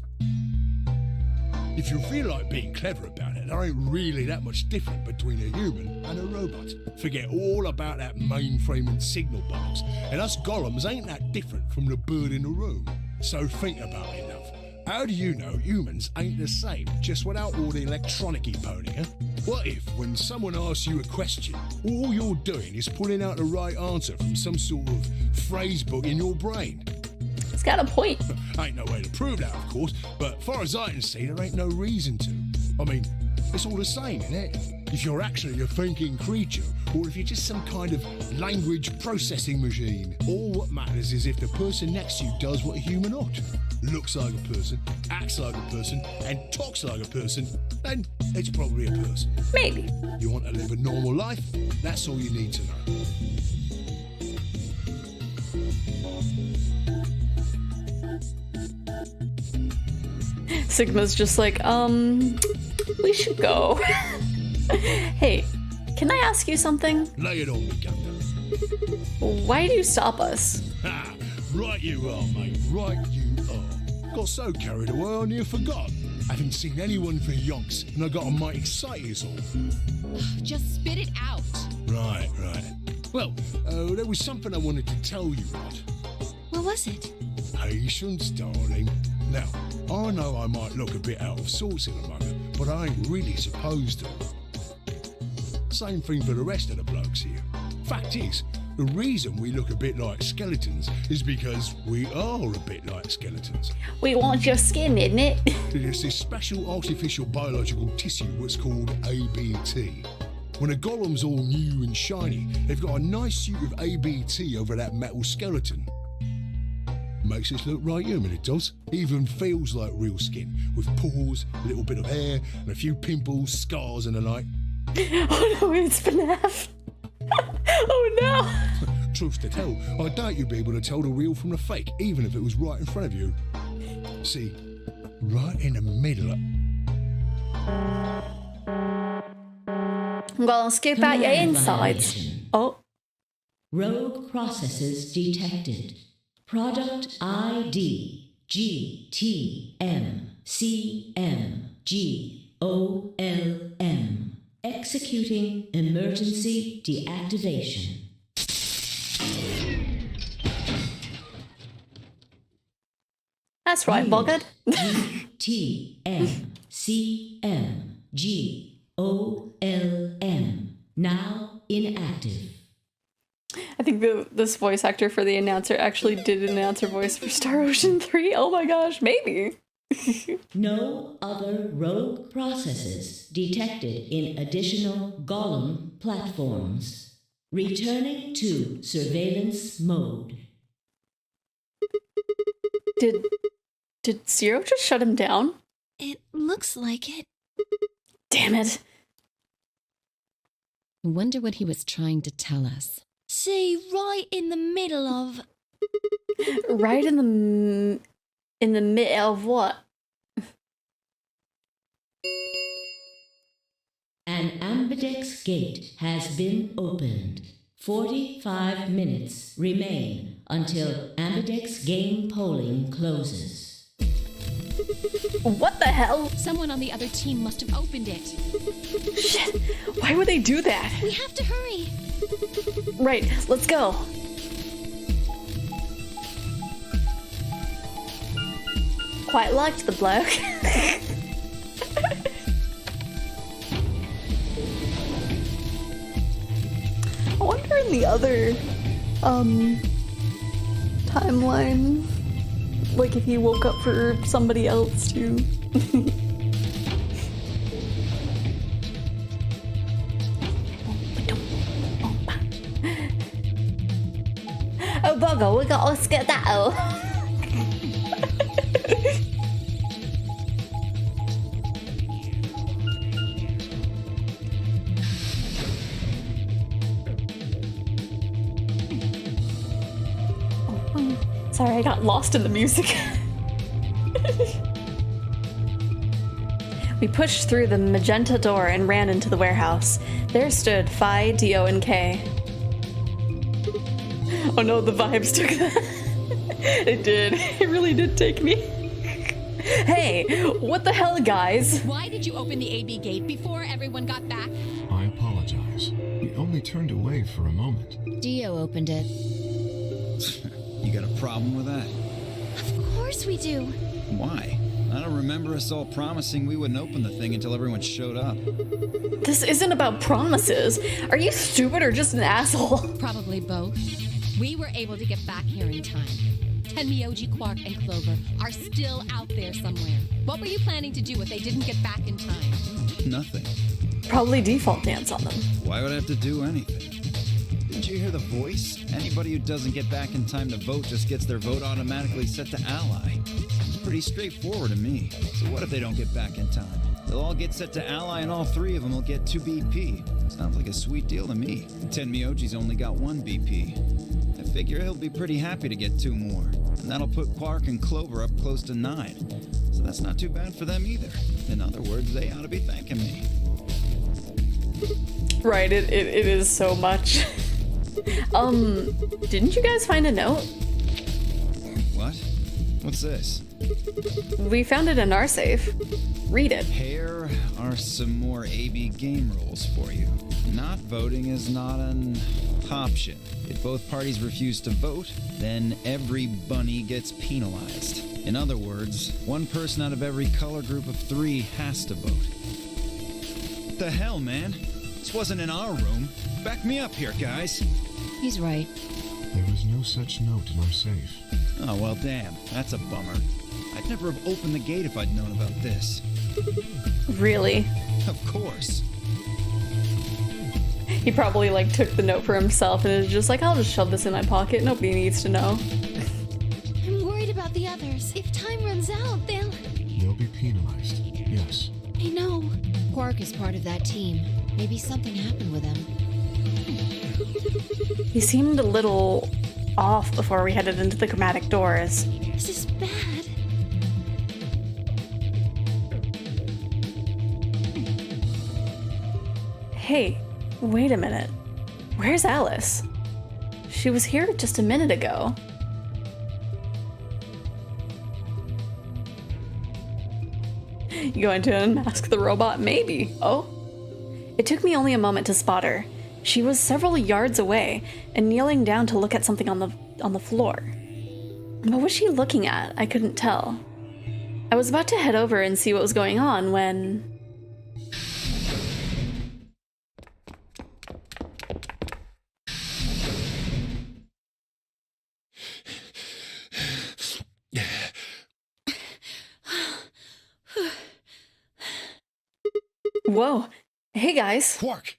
[SPEAKER 3] If you feel like being clever about it, there ain't really that much different between a human and a robot. Forget all about that mainframe and signal box, and us golems ain't that different from the bird in the room. So think about it, love. How do you know humans ain't the same, just without all the electronic-y pony, huh? What if, when someone asks you a question, all you're doing is pulling out the right answer from some sort of phrase book in your brain?
[SPEAKER 1] It's got a point.
[SPEAKER 3] Ain't no way to prove that, of course, but far as I can see, there ain't no reason to. I mean, it's all the same, innit? If you're actually a thinking creature, or if you're just some kind of language processing machine. All what matters is if the person next to you does what a human ought. Looks like a person, acts like a person, and talks like a person, then it's probably a person.
[SPEAKER 1] Maybe.
[SPEAKER 3] You want to live a normal life? That's all you need to know.
[SPEAKER 1] Sigma's just like, we should go. Hey, can I ask you something?
[SPEAKER 3] Lay it on me, Gundam.
[SPEAKER 1] Why do you stop us?
[SPEAKER 3] Ha! Right you are, mate. Right you are. Got so carried away I near forgot. Haven't seen anyone for yonks, and I got a mite excited as all.
[SPEAKER 4] Just spit it out.
[SPEAKER 3] Right. Well, there was something I wanted to tell you, Rod.
[SPEAKER 5] What was it?
[SPEAKER 3] Patience, darling. Now, I know I might look a bit out of sorts in a moment, but I ain't really supposed to. Same thing for the rest of the blokes here. Fact is, the reason we look a bit like skeletons is because we are a bit like skeletons.
[SPEAKER 2] We want your skin, isn't it?
[SPEAKER 3] There's this special artificial biological tissue what's called ABT. When a golem's all new and shiny, they've got a nice suit of ABT over that metal skeleton. Makes us look right human, it does. Even feels like real skin, with pores, a little bit of hair, and a few pimples, scars and the like.
[SPEAKER 1] Oh no, it's FNAF. Oh no.
[SPEAKER 3] Truth to tell, I doubt you'd be able to tell the real from the fake, even if it was right in front of you. See, right in the middle of...
[SPEAKER 2] I'm gonna scoop out your insides.
[SPEAKER 6] Violation.
[SPEAKER 1] Oh,
[SPEAKER 6] Rogue processes detected. Product ID GTMCMGOLM. Executing emergency deactivation.
[SPEAKER 1] that's right, Boggart.
[SPEAKER 6] GTMCMGOLM. Now inactive.
[SPEAKER 1] I think this voice actor for the announcer actually did an announcer voice for Star Ocean 3. Oh my gosh, maybe.
[SPEAKER 6] No other rogue processes detected in additional Golem platforms. Returning to surveillance mode.
[SPEAKER 1] Did Zero just shut him down?
[SPEAKER 5] It looks like it.
[SPEAKER 1] Damn it.
[SPEAKER 4] I wonder what he was trying to tell us.
[SPEAKER 5] See, right in the middle of...
[SPEAKER 1] Right in the middle of what?
[SPEAKER 6] An ambidex gate has been opened. 45 minutes remain until ambidex game polling closes.
[SPEAKER 1] What the hell?
[SPEAKER 4] Someone on the other team must have opened it.
[SPEAKER 1] Shit. Why would they do that?
[SPEAKER 5] We have to hurry.
[SPEAKER 1] Right, let's go. Quite liked the bloke. I wonder in the other timeline, like if he woke up for somebody else too.
[SPEAKER 2] Oh, bugger, we got to skedaddle.
[SPEAKER 1] Sorry, I got lost in the music. We pushed through the magenta door and ran into the warehouse. There stood Phi, Dio, and K. Oh no, the vibes took that. It did. It really did take me. Hey, what the hell, guys?
[SPEAKER 4] Why did you open the AB gate before everyone got back?
[SPEAKER 7] I apologize. We only turned away for a moment.
[SPEAKER 4] Dio opened it.
[SPEAKER 8] You got a problem with that?
[SPEAKER 5] Of course we do.
[SPEAKER 8] Why? I don't remember us all promising we wouldn't open the thing until everyone showed up.
[SPEAKER 1] This isn't about promises. Are you stupid or just an asshole?
[SPEAKER 4] Probably both. We were able to get back here in time. Tenmyoji, Quark, and Clover are still out there somewhere. What were you planning to do if they didn't get back in time?
[SPEAKER 8] Nothing.
[SPEAKER 1] Probably default dance on them.
[SPEAKER 8] Why would I have to do anything? Didn't you hear the voice? Anybody who doesn't get back in time to vote just gets their vote automatically set to ally. It's pretty straightforward to me. So what if they don't get back in time? They'll all get set to ally and all three of them will get 2 BP. Sounds like a sweet deal to me. Tenmyoji's only got 1 BP. I figure he'll be pretty happy to get 2 more. And that'll put Quark and Clover up close to 9. So that's not too bad for them either. In other words, they ought to be thanking me.
[SPEAKER 1] Right, it is so much. Didn't you guys find a note?
[SPEAKER 8] What? What's this?
[SPEAKER 1] We found it in our safe. Read it.
[SPEAKER 8] Here are some more AB game rules for you. Not voting is not an option. If both parties refuse to vote, then every bunny gets penalized. In other words, 1 person out of every color group of 3 has to vote. What the hell, man? This wasn't in our room. Back me up here, guys.
[SPEAKER 4] He's right.
[SPEAKER 7] There was no such note in our safe.
[SPEAKER 8] Oh, well, damn. That's a bummer. I'd never have opened the gate if I'd known about this.
[SPEAKER 1] Really?
[SPEAKER 8] Of course.
[SPEAKER 1] He probably like took the note for himself and is just like, I'll just shove this in my pocket. Nobody needs to know.
[SPEAKER 5] I'm worried about the others. If time runs out, they'll...
[SPEAKER 7] They'll be penalized. Yes.
[SPEAKER 5] I know.
[SPEAKER 4] Quark is part of that team. Maybe something happened with him.
[SPEAKER 1] He seemed a little off before we headed into the chromatic doors.
[SPEAKER 5] This is bad.
[SPEAKER 1] Hey, wait a minute. Where's Alice? She was here just a minute ago. You going to unmask the robot? Maybe. Oh? It took me only a moment to spot her. She was several yards away and kneeling down to look at something on the floor. What was she looking at? I couldn't tell. I was about to head over and see what was going on when... Whoa. Hey, guys.
[SPEAKER 3] Quark!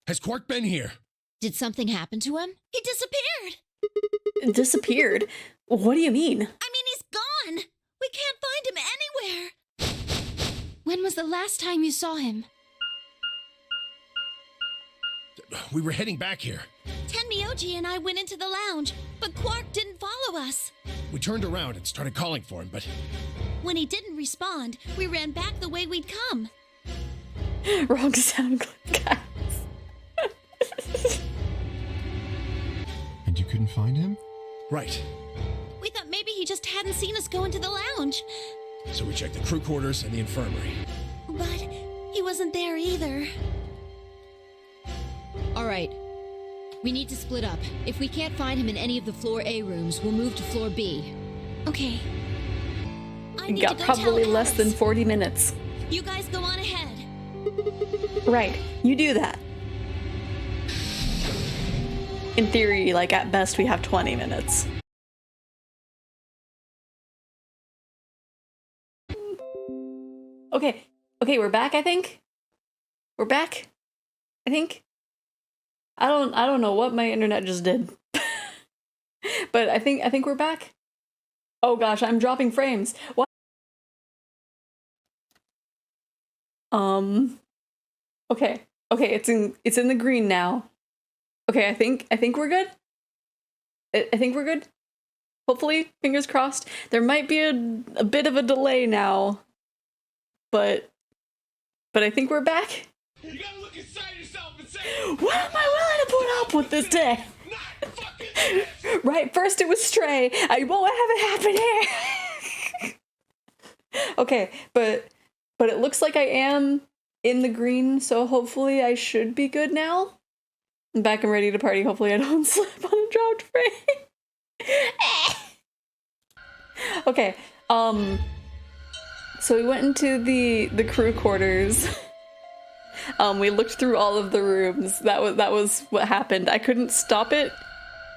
[SPEAKER 3] Has Quark been here?
[SPEAKER 4] Did something happen to him?
[SPEAKER 5] He disappeared.
[SPEAKER 1] Disappeared? What do you mean?
[SPEAKER 5] I mean, he's gone. We can't find him anywhere. When was the last time you saw him?
[SPEAKER 3] We were heading back here.
[SPEAKER 5] Tenmyoji and I went into the lounge, but Quark didn't follow us.
[SPEAKER 3] We turned around and started calling for him, but
[SPEAKER 5] When he didn't respond, we ran back the way we'd come.
[SPEAKER 1] Wrong sound clip, guys.
[SPEAKER 7] And you couldn't find him?
[SPEAKER 3] right.
[SPEAKER 5] We thought maybe he just hadn't seen us go into the lounge.
[SPEAKER 3] So we checked the crew quarters and the infirmary.
[SPEAKER 5] But he wasn't there either.
[SPEAKER 4] All right. We need to split up. If we can't find him in any of the floor A rooms, we'll move to floor B.
[SPEAKER 5] Okay. I
[SPEAKER 1] You
[SPEAKER 5] need
[SPEAKER 1] got
[SPEAKER 5] to go
[SPEAKER 1] probably
[SPEAKER 5] tell
[SPEAKER 1] less than
[SPEAKER 5] Alice.
[SPEAKER 1] 40 minutes.
[SPEAKER 5] You guys go on ahead.
[SPEAKER 1] Right, you do that. In theory, like at best, we have 20 minutes. Okay, we're back, I think. We're back, I think. I don't know what my internet just did. But I think we're back. Oh gosh, I'm dropping frames. What? Okay, it's in the green now. Okay, I think we're good. I think we're good. Hopefully, fingers crossed. There might be a bit of a delay now, but I think we're back.
[SPEAKER 3] You gotta look inside yourself and say,
[SPEAKER 1] What am I willing to put up with this day?
[SPEAKER 3] not fucking this.
[SPEAKER 1] Right, first it was Stray. I won't have it happen here. Okay, but it looks like I am in the green, so hopefully I should be good now. I'm back and ready to party. Hopefully I don't slip on a dropped frame. Okay, so we went into the crew quarters. We looked through all of the rooms. That was what happened. I couldn't stop it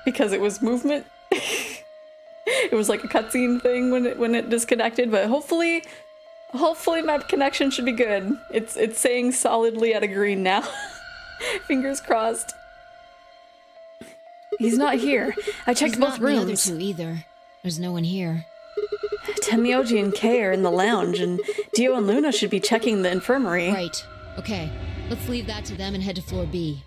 [SPEAKER 1] because it was movement. It was like a cutscene thing when it disconnected, but hopefully my connection should be good. It's saying solidly at a green now. Fingers crossed. He's not here. I checked both rooms.
[SPEAKER 4] He's not the other two either. There's no one here.
[SPEAKER 1] Temioji and Kay are in the lounge, and Dio and Luna should be checking the infirmary.
[SPEAKER 4] Right. Okay. Let's leave that to them and head to floor B.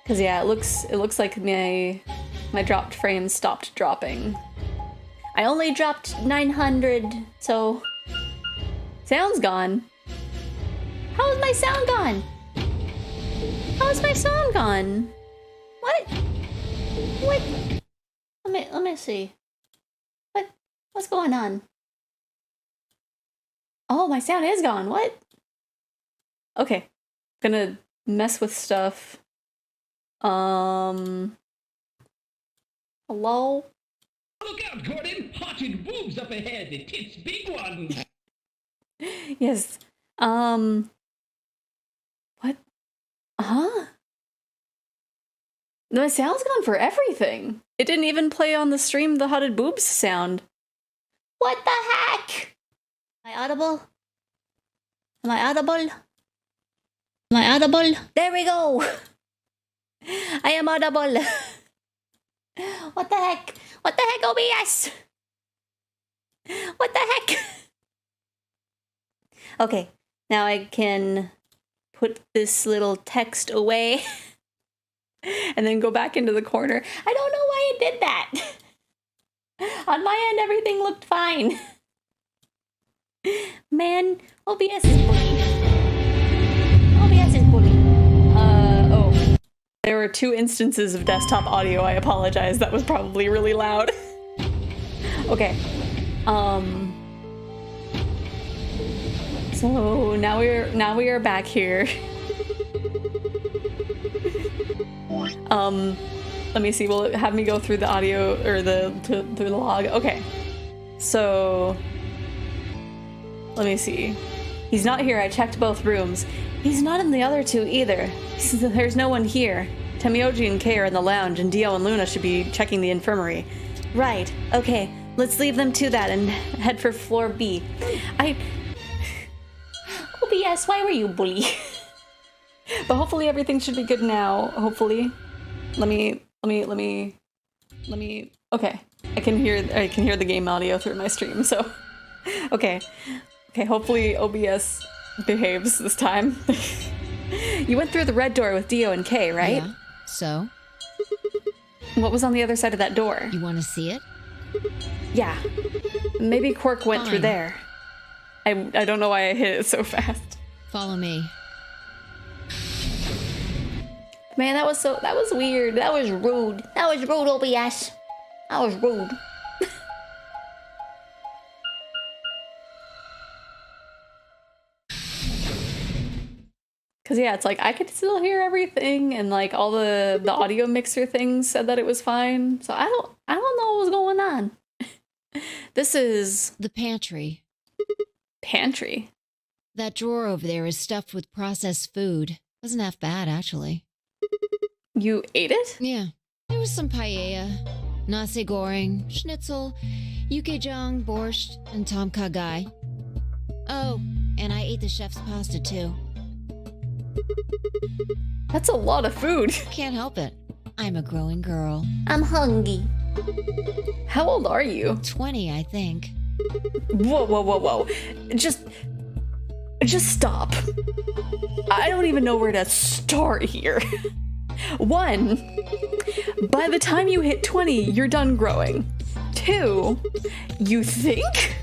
[SPEAKER 1] Cause yeah, it looks like my dropped frame stopped dropping. I only dropped 900, so sound's gone.
[SPEAKER 2] How is my sound gone? How is my sound gone? What? What? Let me see. What's going on? Oh, my sound is gone. What?
[SPEAKER 1] Okay, gonna mess with stuff. Hello?
[SPEAKER 9] Look out, Gordon! Haunted boobs up ahead. It's big one.
[SPEAKER 1] Yes. What? Huh? My sound's gone for everything. It didn't even play on the stream the Haunted Boobs sound.
[SPEAKER 2] What the heck? Am I audible? Am I audible? Am I audible? There we go! I am audible. What the heck? What the heck, OBS? What the heck? Okay, now I can put this little text away and then go back into the corner. I don't know why it did that. On my end, everything looked fine. Man, OBS is bully. OBS is bully.
[SPEAKER 1] Oh. There were 2 instances of desktop audio. I apologize. That was probably really loud. Okay. So now we are back here. Let me see. Will it have me go through the audio or through the log? Okay. So let me see. He's not here. I checked both rooms. He's not in the other 2 either. There's no one here. Temioji and Kay are in the lounge, and Dio and Luna should be checking the infirmary.
[SPEAKER 2] Right. Okay. Let's leave them to that and head for floor B. OBS, why were you bully?
[SPEAKER 1] But hopefully everything should be good now. Hopefully. Let me. Okay. I can hear the game audio through my stream, so. Okay. Hopefully OBS behaves this time. You went through the red door with Dio and Kay, right?
[SPEAKER 4] Yeah. So?
[SPEAKER 1] What was on the other side of that door?
[SPEAKER 4] You want to see it?
[SPEAKER 1] Yeah. Maybe Quirk went through there. I don't know why I hit it so fast.
[SPEAKER 4] Follow me.
[SPEAKER 2] Man, that was weird. That was rude. That was rude, OBS. That was rude.
[SPEAKER 1] Cause yeah, it's like I could still hear everything, and like all the audio mixer things said that it was fine. So I don't know what was going on. This is
[SPEAKER 4] the pantry.
[SPEAKER 1] Pantry.
[SPEAKER 4] That drawer over there is stuffed with processed food. Wasn't half bad, actually.
[SPEAKER 1] You ate it?
[SPEAKER 4] Yeah. There was some paella, nasi goreng, schnitzel, yukejang, borscht, and tom kha gai. Oh, and I ate the chef's pasta too.
[SPEAKER 1] That's a lot of food.
[SPEAKER 4] Can't help it. I'm a growing girl.
[SPEAKER 2] I'm hungry.
[SPEAKER 1] How old are you?
[SPEAKER 4] 20, I think.
[SPEAKER 1] Whoa. Just stop. I don't even know where to start here. 1, by the time you hit 20, you're done growing. 2, you think?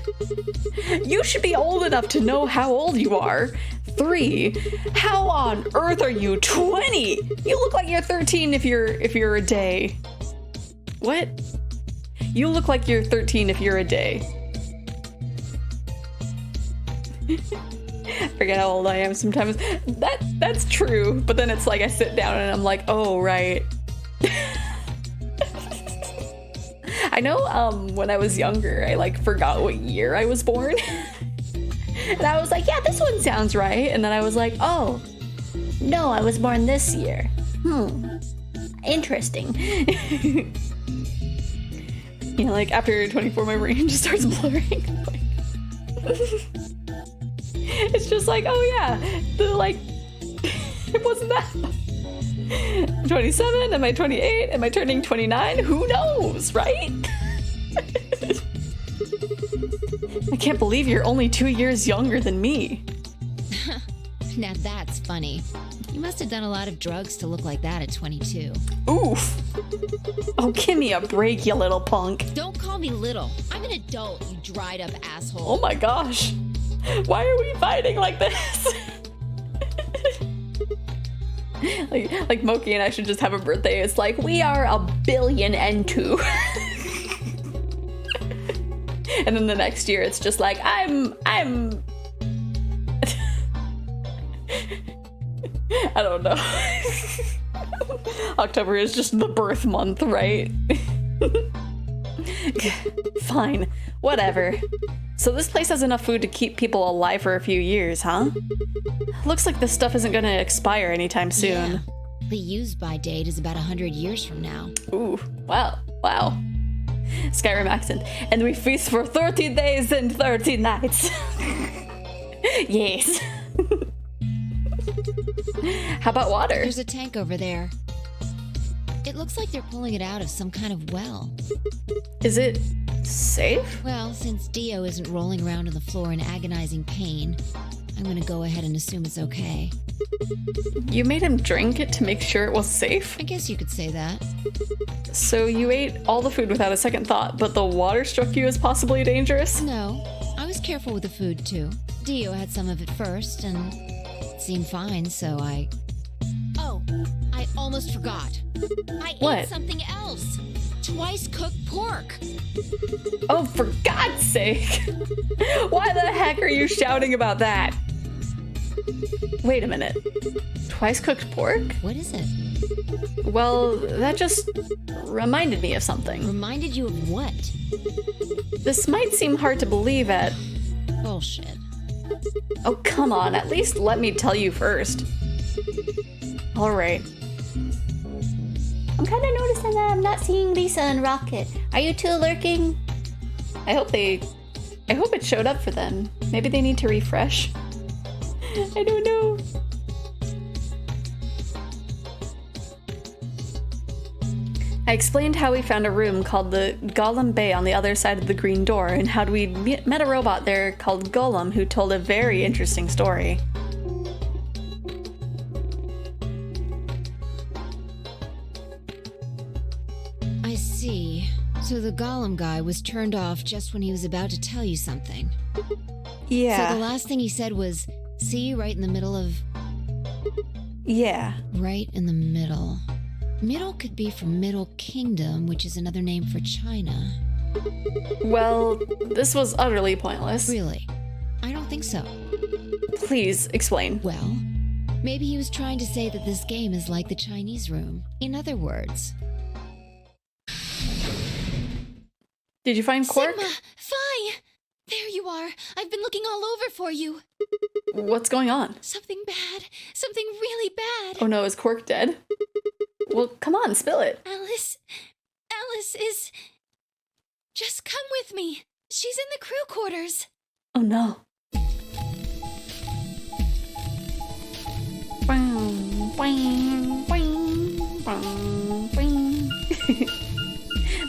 [SPEAKER 1] You should be old enough to know how old you are. 3, how on earth are you 20? You look like you're 13 if you're a day. What? You look like you're 13 if you're a day. Forget how old I am sometimes. That's true, but then it's like I sit down and I'm like, oh right. I know when I was younger, I like forgot what year I was born. And I was like, yeah, this one sounds right. And then I was like, oh,
[SPEAKER 2] No, I was born this year. Interesting.
[SPEAKER 1] you know, like after 24, my brain just starts blurring. It's just like, oh yeah, it wasn't that. 27? Am I 28? Am I turning 29? Who knows, right? I can't believe you're only 2 years younger than me.
[SPEAKER 4] Now that's funny. You must have done a lot of drugs to look like that at 22.
[SPEAKER 1] Oof. Oh, give me a break, you little punk.
[SPEAKER 4] Don't call me little. I'm an adult, you dried up asshole.
[SPEAKER 1] Oh my gosh. Why are we fighting like this? like Moki and I should just have a birthday. It's like, we are 1,000,000,002. And then the next year it's just like, I'm I don't know. October is just the birth month, right? Fine, whatever. So this place has enough food to keep people alive for a few years, huh? Looks like this stuff isn't gonna expire anytime soon.
[SPEAKER 4] Yeah. The use-by date is about 100 years from now.
[SPEAKER 1] Ooh, wow. Skyrim accent. And we feast for 30 days and 30 nights. Yes. How about water?
[SPEAKER 4] There's a tank over there. It looks like they're pulling it out of some kind of well.
[SPEAKER 1] Is it safe?
[SPEAKER 4] Well, since Dio isn't rolling around on the floor in agonizing pain, I'm gonna go ahead and assume it's okay.
[SPEAKER 1] You made him drink it to make sure it was safe?
[SPEAKER 4] I guess you could say that.
[SPEAKER 1] So you ate all the food without a second thought, but the water struck you as possibly dangerous?
[SPEAKER 4] No, I was careful with the food too. Dio had some of it first, and it seemed fine, so I... Oh, I almost forgot. I ate something else. Twice cooked pork.
[SPEAKER 1] Oh, for God's sake! Why the heck are you shouting about that? Wait a minute. Twice cooked pork?
[SPEAKER 4] What is it?
[SPEAKER 1] Well, that just reminded me of something.
[SPEAKER 4] Reminded you of what?
[SPEAKER 1] This might seem hard to believe at...
[SPEAKER 4] Bullshit.
[SPEAKER 1] Oh, come on. At least let me tell you first. Alright.
[SPEAKER 2] I'm kind of noticing that I'm not seeing Lisa and Rocket. Are you two lurking?
[SPEAKER 1] I hope it showed up for them. Maybe they need to refresh. I don't know. I explained how we found a room called the Golem Bay on the other side of the green door, and how we met a robot there called Golem who told a very interesting story.
[SPEAKER 4] I see. So the Golem guy was turned off just when he was about to tell you something.
[SPEAKER 1] Yeah.
[SPEAKER 4] So the last thing he said was, see, right in the middle of...
[SPEAKER 1] Yeah.
[SPEAKER 4] Right in the middle. Middle could be from Middle Kingdom, which is another name for China.
[SPEAKER 1] Well, this was utterly pointless.
[SPEAKER 4] Really? I don't think so.
[SPEAKER 1] Please, explain.
[SPEAKER 4] Well, maybe he was trying to say that this game is like the Chinese room. In other words...
[SPEAKER 1] Did you find Quark?
[SPEAKER 5] Sigma! Phi! There you are! I've been looking all over for you!
[SPEAKER 1] What's going on?
[SPEAKER 5] Something bad! Something really bad!
[SPEAKER 1] Oh no, is Quark dead? Well, come on, spill it.
[SPEAKER 5] Alice is... Just come with me! She's in the crew quarters!
[SPEAKER 1] Oh no.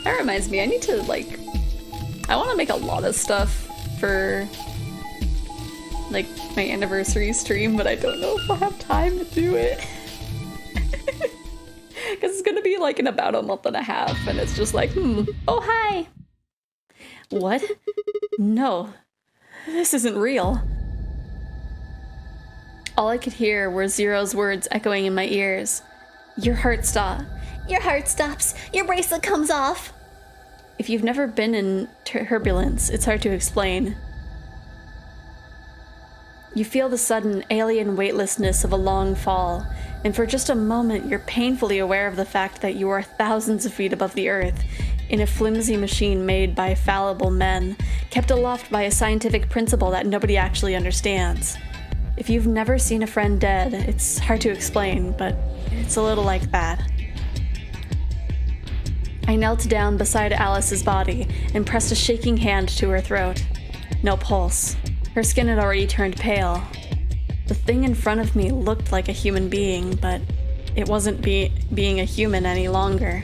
[SPEAKER 1] That reminds me, I need to, like... I want to make a lot of stuff for, like, my anniversary stream, but I don't know if I'll have time to do it. maybe like in about a month and a half, and it's just like, oh, hi. What? No, this isn't real. All I could hear were Zero's words echoing in my ears. Your heart stops.
[SPEAKER 2] Your heart stops. Your bracelet comes off.
[SPEAKER 1] If you've never been in turbulence, it's hard to explain. You feel the sudden alien weightlessness of a long fall, and for just a moment you're painfully aware of the fact that you are thousands of feet above the earth, in a flimsy machine made by fallible men, kept aloft by a scientific principle that nobody actually understands. If you've never seen a friend dead, it's hard to explain, but it's a little like that. I knelt down beside Alice's body and pressed a shaking hand to her throat. No pulse. Her skin had already turned pale. The thing in front of me looked like a human being, but it wasn't being a human any longer.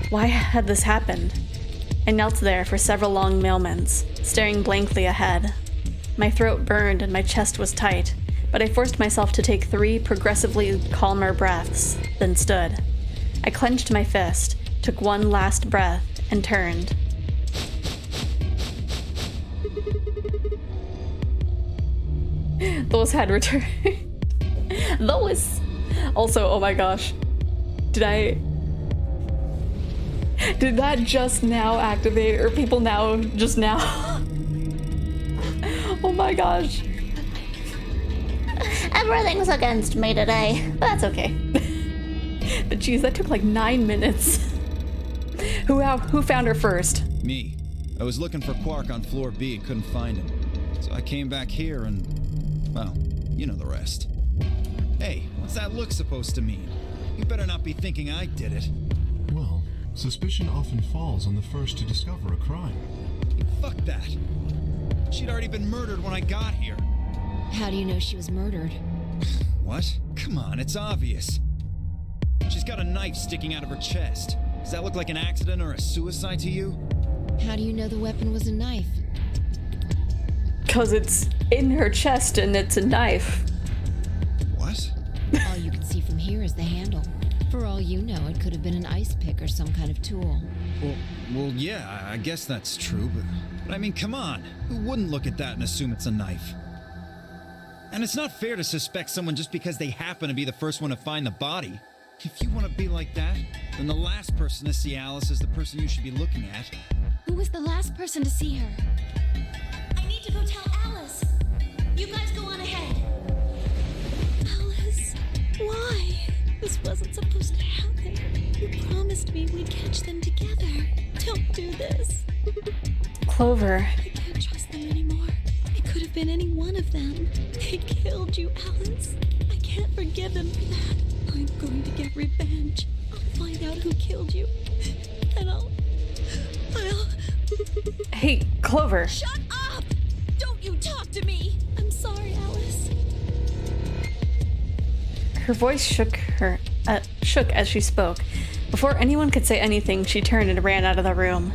[SPEAKER 1] Why had this happened? I knelt there for several long moments, staring blankly ahead. My throat burned and my chest was tight, but I forced myself to take 3 progressively calmer breaths, then stood. I clenched my fist, took one last breath, and turned. Those had returned. Those! Also, oh my gosh. Did that just now activate, or people now, just now? Oh my gosh.
[SPEAKER 2] Everything's against me today.
[SPEAKER 1] But that's okay. But geez, that took like 9 minutes. Who found her first?
[SPEAKER 8] Me. I was looking for Quark on floor B and couldn't find him. So I came back here and, well, you know the rest. Hey, what's that look supposed to mean? You better not be thinking I did it.
[SPEAKER 7] Well, suspicion often falls on the first to discover a crime.
[SPEAKER 8] Fuck that. She'd already been murdered when I got here.
[SPEAKER 4] How do you know she was murdered?
[SPEAKER 8] What? Come on, it's obvious. She's got a knife sticking out of her chest. Does that look like an accident or a suicide to you?
[SPEAKER 4] How do you know the weapon was a knife?
[SPEAKER 1] 'Cause it's in her chest and it's a knife.
[SPEAKER 8] What?
[SPEAKER 4] All you can see from here is the handle. For all you know, it could have been an ice pick or some kind of tool.
[SPEAKER 8] Well, yeah, I guess that's true, but I mean, come on. Who wouldn't look at that and assume it's a knife? And it's not fair to suspect someone just because they happen to be the first one to find the body. If you want to be like that, then the last person to see Alice is the person you should be looking at.
[SPEAKER 5] Who was the last person to see her?
[SPEAKER 2] I need to go tell Alice. You guys go on ahead.
[SPEAKER 5] Alice, why? This wasn't supposed to happen. You promised me we'd catch them together. Don't do this.
[SPEAKER 1] Clover.
[SPEAKER 5] I can't trust them anymore. It could have been any one of them. They killed you, Alice. I can't forgive them for that. I'm going to get revenge. I'll find out who killed you. And I'll...
[SPEAKER 1] Hey, Clover.
[SPEAKER 5] Shut up! Don't you talk to me! I'm sorry, Alice.
[SPEAKER 1] Her voice shook as she spoke. Before anyone could say anything, she turned and ran out of the room.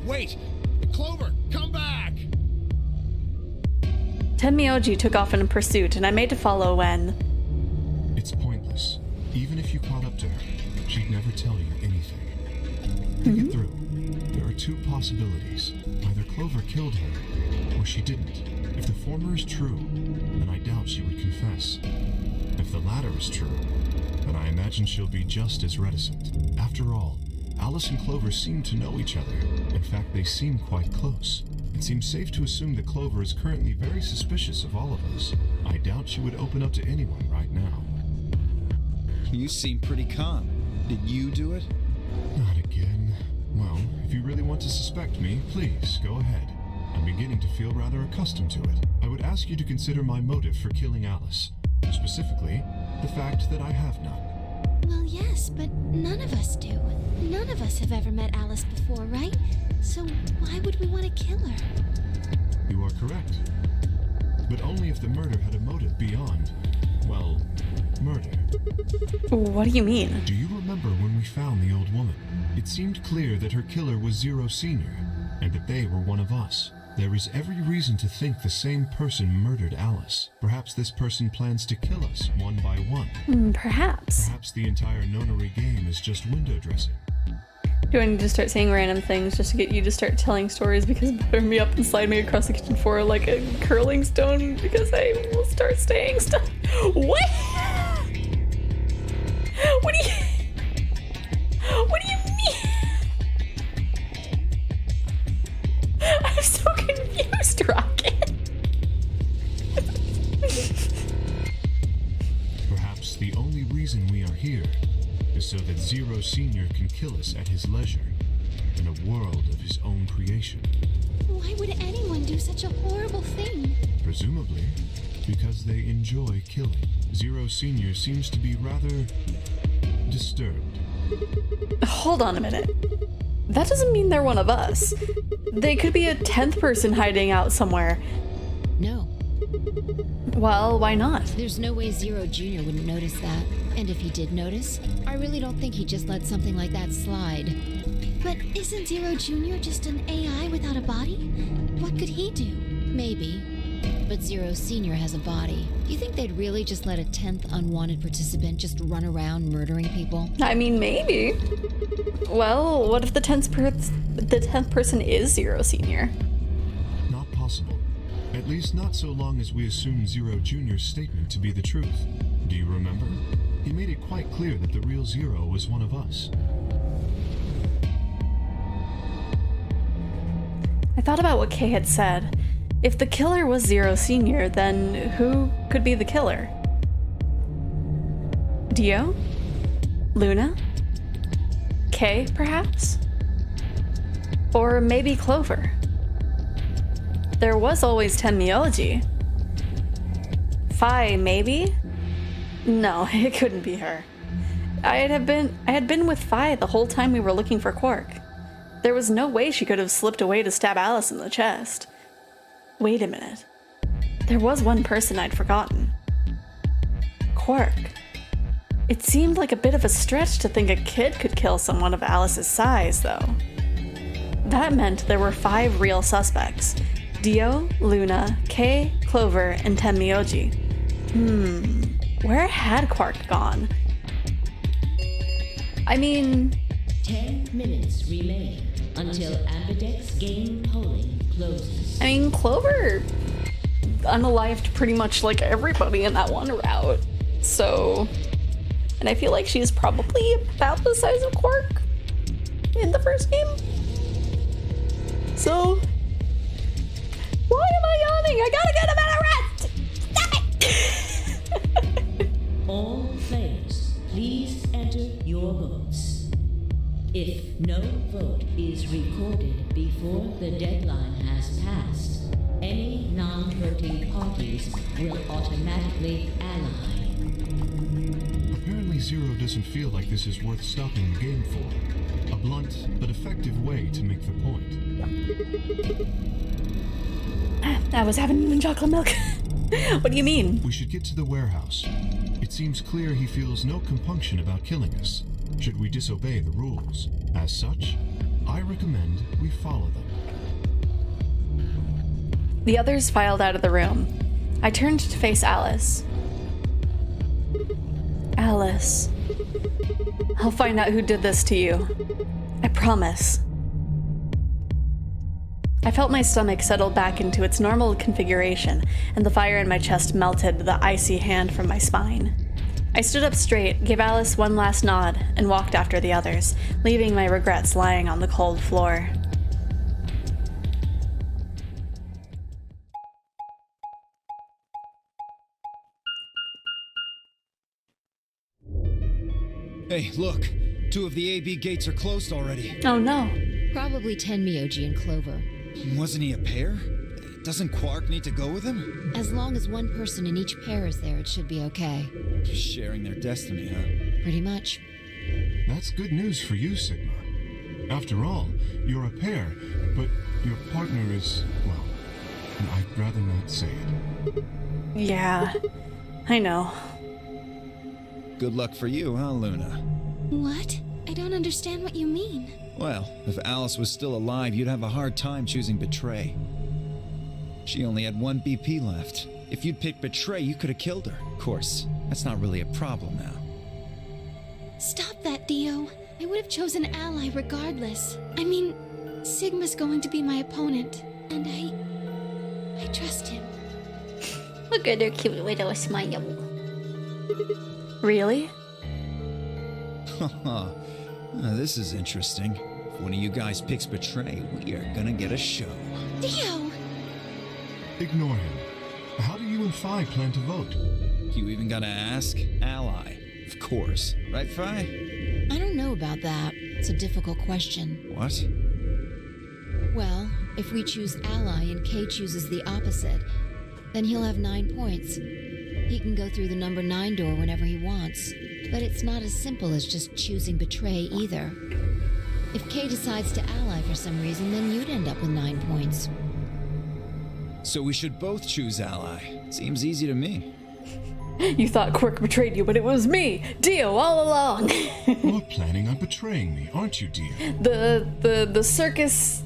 [SPEAKER 3] Wait! Clover, come back!
[SPEAKER 1] Tenmyoji took off in pursuit, and I made to follow when...
[SPEAKER 7] It's pointless. Even if you caught up to her, she'd never tell you anything. Think it through. There are 2 possibilities. Either Clover killed her, or she didn't. If the former is true, then I doubt she would confess. If the latter is true, then I imagine she'll be just as reticent. After all, Alice and Clover seem to know each other. In fact, they seem quite close. It seems safe to assume that Clover is currently very suspicious of all of us. I doubt she would open up to anyone right now.
[SPEAKER 8] You seem pretty calm. Did you do it?
[SPEAKER 7] Not again. Well, if you really want to suspect me, please, go ahead. I'm beginning to feel rather accustomed to it. I would ask you to consider my motive for killing Alice. Specifically, the fact that I have none.
[SPEAKER 5] Well, yes, but none of us do. None of us have ever met Alice before, right? So why would we want to kill her?
[SPEAKER 7] You are correct. But only if the murder had a motive beyond, well, murder.
[SPEAKER 1] What do you mean?
[SPEAKER 7] Do you remember when we found the old woman? It seemed clear that her killer was Zero Sr., and that they were one of us. There is every reason to think the same person murdered Alice. Perhaps this person plans to kill us one by one.
[SPEAKER 1] Perhaps.
[SPEAKER 7] Perhaps the entire nonary game is just window dressing.
[SPEAKER 1] Do I need to start saying random things just to get you to start telling stories because butter me up and slide me across the kitchen floor like a curling stone because I will start saying stuff? What? What do you mean? I'm so confused, Rocket.
[SPEAKER 7] Perhaps the only reason we are here is so that Zero Senior can kill us at his leisure, in a world of his own creation.
[SPEAKER 5] Why would anyone do such a horrible thing?
[SPEAKER 7] Presumably, because they enjoy killing. Zero Senior seems to be rather disturbed.
[SPEAKER 1] Hold on a minute. That doesn't mean they're one of us. They could be a 10th person hiding out somewhere.
[SPEAKER 4] No,
[SPEAKER 1] Well, why not?
[SPEAKER 4] there's no way Zero Jr. wouldn't notice that. And if he did notice, I really don't think he'd just let something like that slide.
[SPEAKER 5] But isn't Zero Jr. just an AI without a body? What could he do?
[SPEAKER 4] Maybe. But Zero Senior has a body. Do you think they'd really just let a 10th unwanted participant just run around murdering people?
[SPEAKER 1] I mean, maybe. Well, what if the 10th person is Zero Senior?
[SPEAKER 7] Not possible. At least not so long as we assume Zero Jr.'s statement to be the truth. Do you remember? He made it quite clear that the real Zero was one of us.
[SPEAKER 1] I thought about what Kay had said. If the killer was Zero Senior, then who could be the killer? Dio? Luna? Kay, perhaps? Or maybe Clover? There was always Tenmyoji. Fi, maybe? No, it couldn't be her. I had been with Fi the whole time we were looking for Quark. There was no way she could have slipped away to stab Alice in the chest. Wait a minute. There was one person I'd forgotten. Quark. It seemed like a bit of a stretch to think a kid could kill someone of Alice's size, though. That meant there were 5 real suspects. Dio, Luna, Kay, Clover, and Tenmyoji. Where had Quark gone? I mean...
[SPEAKER 6] 10 minutes remain until Ambidex game polling closes.
[SPEAKER 1] I mean, Clover unalived pretty much like everybody in that one route. So... And I feel like she's probably about the size of Quark in the first game. So... Why am I yawning? I gotta get a better rest! Stop it!
[SPEAKER 6] All players, please enter your votes. If no vote is recorded before the deadline has passed, any non-voting parties will automatically ally.
[SPEAKER 7] Apparently Zero doesn't feel like this is worth stopping the game for. A blunt but effective way to make the point.
[SPEAKER 1] I was having chocolate milk. What do you mean?
[SPEAKER 7] We should get to the warehouse. It seems clear he feels no compunction about killing us, should we disobey the rules. As such, I recommend we follow them.
[SPEAKER 1] The others filed out of the room. I turned to face Alice. Alice. I'll find out who did this to you. I promise. I felt my stomach settle back into its normal configuration, and the fire in my chest melted the icy hand from my spine. I stood up straight, gave Alice one last nod, and walked after the others, leaving my regrets lying on the cold floor.
[SPEAKER 8] Hey, look. 2 of the AB gates are closed already.
[SPEAKER 1] Oh no.
[SPEAKER 4] Probably Tenmyoji and Clover.
[SPEAKER 8] Wasn't he a pair? Doesn't Quark need to go with him?
[SPEAKER 4] As long as one person in each pair is there, it should be okay.
[SPEAKER 8] Just sharing their destiny, huh?
[SPEAKER 4] Pretty much.
[SPEAKER 7] That's good news for you, Sigma. After all, you're a pair, but your partner is, well, I'd rather not say it.
[SPEAKER 1] Yeah, I know.
[SPEAKER 8] Good luck for you, huh, Luna?
[SPEAKER 5] What? I don't understand what you mean.
[SPEAKER 8] Well, if Alice was still alive, you'd have a hard time choosing betray. She only had 1 BP left. If you'd picked Betray, you could have killed her. Of course, that's not really a problem now.
[SPEAKER 5] Stop that, Dio. I would have chosen Ally regardless. I mean, Sigma's going to be my opponent, and I trust him.
[SPEAKER 2] Look at her cute little smile.
[SPEAKER 1] Really?
[SPEAKER 8] Haha. This is interesting. If one of you guys picks Betray, we are gonna get a show.
[SPEAKER 5] Dio!
[SPEAKER 7] Ignore him. How do you and Phi plan to vote?
[SPEAKER 8] You even gotta ask? Ally. Of course. Right, Phi?
[SPEAKER 4] I don't know about that. It's a difficult question.
[SPEAKER 8] What?
[SPEAKER 4] Well, if we choose ally and Kay chooses the opposite, then he'll have 9 points. He can go through the number 9 door whenever he wants. But it's not as simple as just choosing Betray either. If Kay decides to ally for some reason, then you'd end up with 9 points.
[SPEAKER 8] So we should both choose Ally. Seems easy to me.
[SPEAKER 1] You thought Quirk betrayed you, but it was me, Dio, all along.
[SPEAKER 7] You're planning on betraying me, aren't you, Dio?
[SPEAKER 1] The circus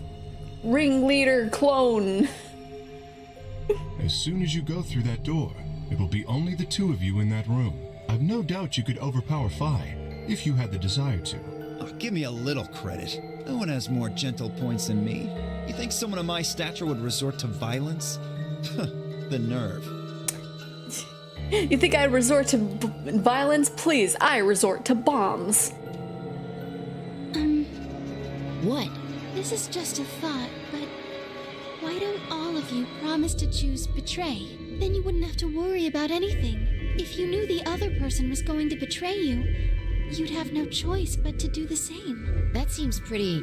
[SPEAKER 1] ringleader clone.
[SPEAKER 7] As soon as you go through that door, it will be only the 2 of you in that room. I've no doubt you could overpower Phi, if you had the desire to.
[SPEAKER 8] Oh, give me a little credit. No one has more gentle points than me. You think someone of my stature would resort to violence? The nerve.
[SPEAKER 1] You think I'd resort to violence? Please, I resort to bombs.
[SPEAKER 4] What?
[SPEAKER 5] This is just a thought, but why don't all of you promise to choose Betray? Then you wouldn't have to worry about anything. If you knew the other person was going to betray you, you'd have no choice but to do the same.
[SPEAKER 4] That seems pretty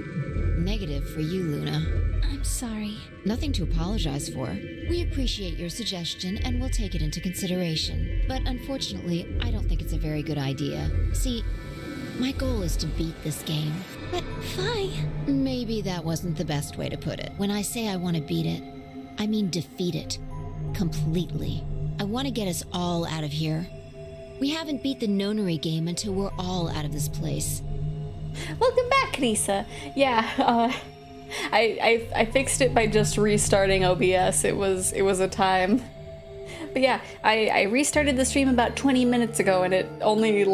[SPEAKER 4] negative for you, Luna.
[SPEAKER 5] I'm sorry.
[SPEAKER 4] Nothing to apologize for. We appreciate your suggestion and we'll take it into consideration. But unfortunately, I don't think it's a very good idea. See, my goal is to beat this game.
[SPEAKER 5] But Phi...
[SPEAKER 4] Maybe that wasn't the best way to put it. When I say I want to beat it, I mean defeat it. Completely. I want to get us all out of here. We haven't beat the nonary game until we're all out of this place.
[SPEAKER 1] Welcome back, Knisa. Yeah, I fixed it by just restarting OBS. It was a time. But yeah, I restarted the stream about 20 minutes ago, and it only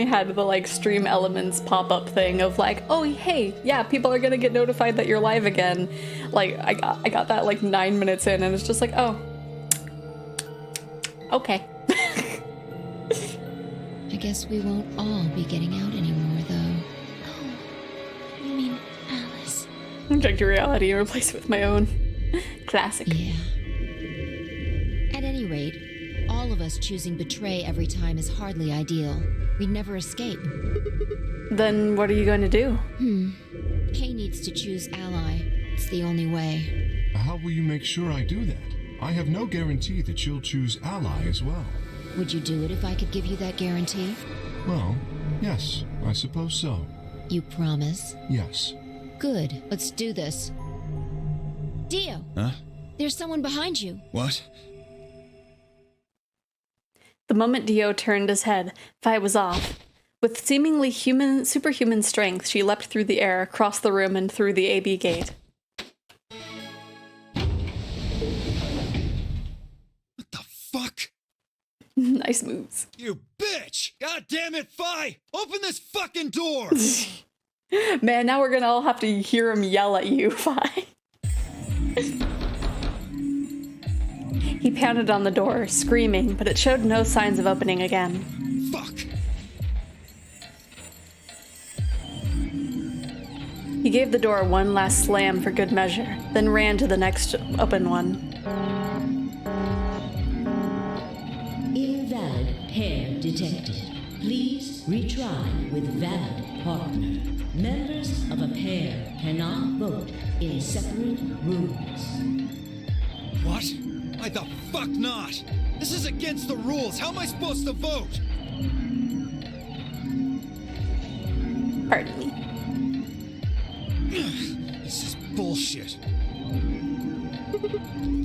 [SPEAKER 1] had the stream elements pop-up thing of oh hey, yeah, people are gonna get notified that you're live again. I got that 9 minutes in, and it's just oh, okay.
[SPEAKER 4] I guess we won't all be getting out anymore, though.
[SPEAKER 5] Oh, you mean Alice?
[SPEAKER 1] Inject your reality and replace it with my own. Classic.
[SPEAKER 4] Yeah. At any rate, all of us choosing Betray every time is hardly ideal. We'd never escape.
[SPEAKER 1] Then what are you going to do?
[SPEAKER 4] Kay needs to choose ally. It's the only way.
[SPEAKER 7] How will you make sure I do that? I have no guarantee that she'll choose ally as well.
[SPEAKER 4] Would you do it if I could give you that guarantee?
[SPEAKER 7] Well, yes, I suppose so.
[SPEAKER 4] You promise?
[SPEAKER 7] Yes.
[SPEAKER 4] Good. Let's do this. Dio!
[SPEAKER 8] Huh?
[SPEAKER 4] There's someone behind you.
[SPEAKER 8] What?
[SPEAKER 1] The moment Dio turned his head, Phi was off. With seemingly superhuman strength, she leapt through the air, across the room, and through the AB gate.
[SPEAKER 8] What the fuck?
[SPEAKER 1] Nice moves.
[SPEAKER 8] You bitch! God damn it, Phi! Open this fucking door!
[SPEAKER 1] Man, now we're gonna all have to hear him yell at you, Phi. He pounded on the door, screaming, but it showed no signs of opening again.
[SPEAKER 8] Fuck!
[SPEAKER 1] He gave the door one last slam for good measure, then ran to the next open one.
[SPEAKER 6] Invalid pair detected. Please retry with valid partner. Members of a pair cannot vote in separate rooms.
[SPEAKER 8] What? Why the fuck not? This is against the rules. How am I supposed to vote?
[SPEAKER 1] Pardon me.
[SPEAKER 8] This is bullshit.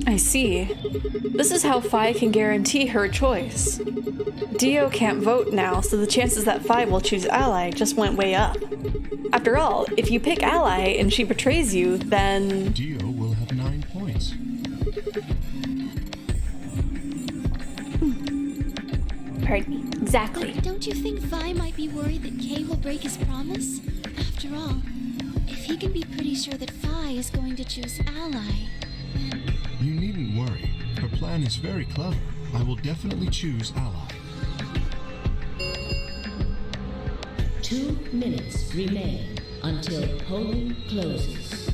[SPEAKER 1] I see. This is how Phi can guarantee her choice. Dio can't vote now, so the chances that Phi will choose ally just went way up. After all, if you pick ally and she betrays you, then...
[SPEAKER 7] Dio will have 9 points.
[SPEAKER 1] heard me. Exactly.
[SPEAKER 5] Don't you think Vi might be worried that Kay will break his promise? After all, if he can be pretty sure that Vi is going to choose Ally, then...
[SPEAKER 7] You needn't worry. Her plan is very clever. I will definitely choose Ally.
[SPEAKER 6] 2 minutes remain until polling closes.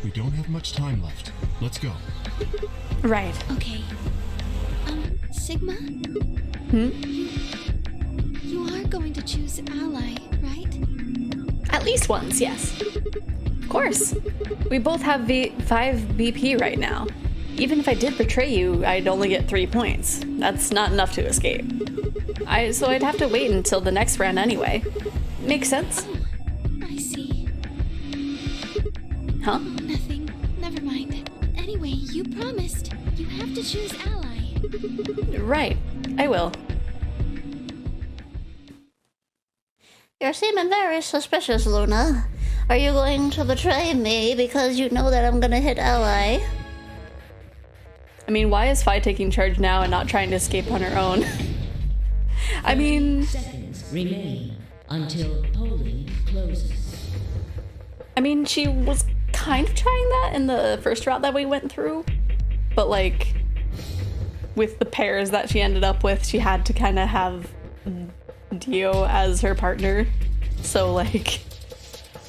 [SPEAKER 7] We don't have much time left. Let's go.
[SPEAKER 1] Right.
[SPEAKER 5] Okay. Sigma? You are going to choose Ally, right?
[SPEAKER 1] At least once, yes. Of course. We both have 5 BP right now. Even if I did betray you, I'd only get 3 points. That's not enough to escape. So I'd have to wait until the next round anyway. Makes sense?
[SPEAKER 5] Oh, I see.
[SPEAKER 1] Huh?
[SPEAKER 5] Nothing. Never mind. Anyway, you promised. You have to choose Ally.
[SPEAKER 1] Right. I will.
[SPEAKER 2] You're seeming very suspicious, Luna. Are you going to betray me because you know that I'm gonna hit Ally?
[SPEAKER 1] I mean, why is Fi taking charge now and not trying to escape on her own? I mean...
[SPEAKER 6] Seconds remain until polling closes.
[SPEAKER 1] I mean, she was kind of trying that in the first route that we went through. But, like, with the pairs that she ended up with, she had to kind of have Dio as her partner. So, like,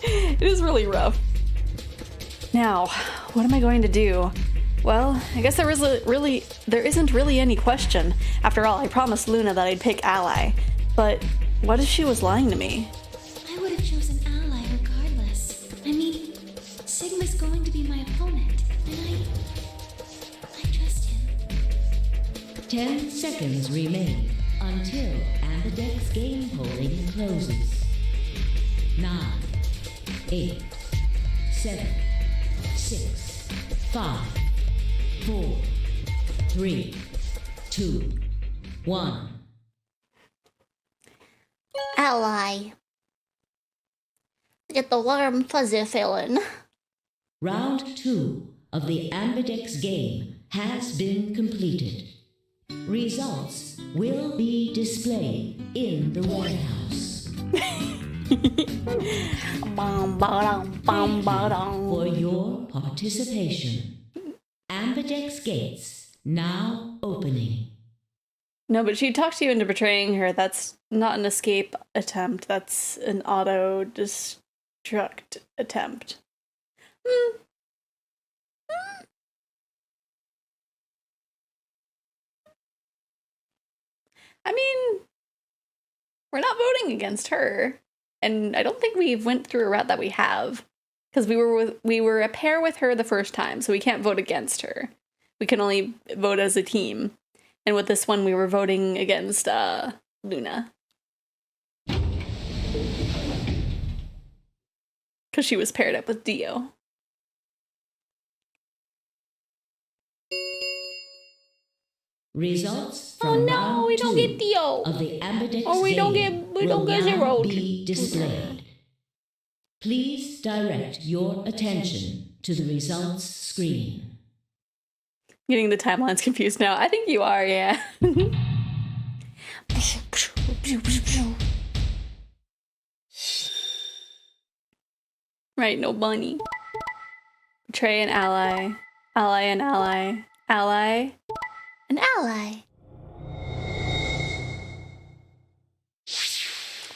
[SPEAKER 1] it is really rough. Now, what am I going to do? Well, I guess there isn't really any question. After all, I promised Luna that I'd pick Ally. But what if she was lying to me?
[SPEAKER 5] I would have chosen Ally regardless. I mean, Sigma's going to be my opponent, and I trust him.
[SPEAKER 6] 10 seconds remain until Ambidex game polling closes. 9, 8, 7, 6, 5, 4, 3, 2, 1.
[SPEAKER 2] Ally. Get the warm, fuzzy feeling.
[SPEAKER 6] Round 2 of the Ambidex game has been completed. Results will be displayed in the warehouse. For your participation. Ambidex gates now opening.
[SPEAKER 1] No, but she talked you into betraying her. That's not an escape attempt. That's an auto-destruct attempt. I mean, we're not voting against her. And I don't think we've went through a route that we have. Because we were a pair with her the first time, so we can't vote against her. We can only vote as a team. And with this one, we were voting against Luna. Because she was paired up with Dio.
[SPEAKER 6] Results from round
[SPEAKER 1] we don't get Dio.
[SPEAKER 6] Of the Ambidex
[SPEAKER 1] Or we don't get
[SPEAKER 6] will now
[SPEAKER 1] zeroed.
[SPEAKER 6] be displayed. Please direct your attention to the results screen.
[SPEAKER 1] Getting the timelines confused now. I think you are, yeah. Right, no bunny. Betray an ally. Ally and ally. Ally.
[SPEAKER 2] An ally.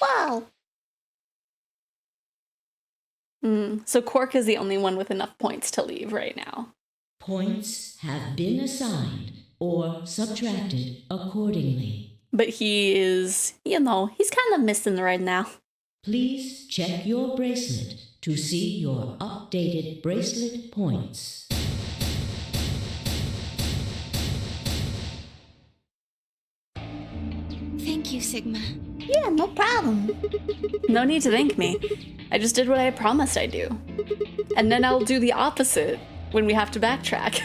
[SPEAKER 2] Wow.
[SPEAKER 1] So Quark is the only one with enough points to leave right now.
[SPEAKER 6] Points have been assigned or subtracted accordingly.
[SPEAKER 1] But he is, he's kind of missing right now.
[SPEAKER 6] Please check your bracelet to see your updated bracelet points.
[SPEAKER 5] Thank you, Sigma.
[SPEAKER 2] Yeah, no problem.
[SPEAKER 1] No need to thank me. I just did what I promised I'd do. And then I'll do the opposite when we have to backtrack.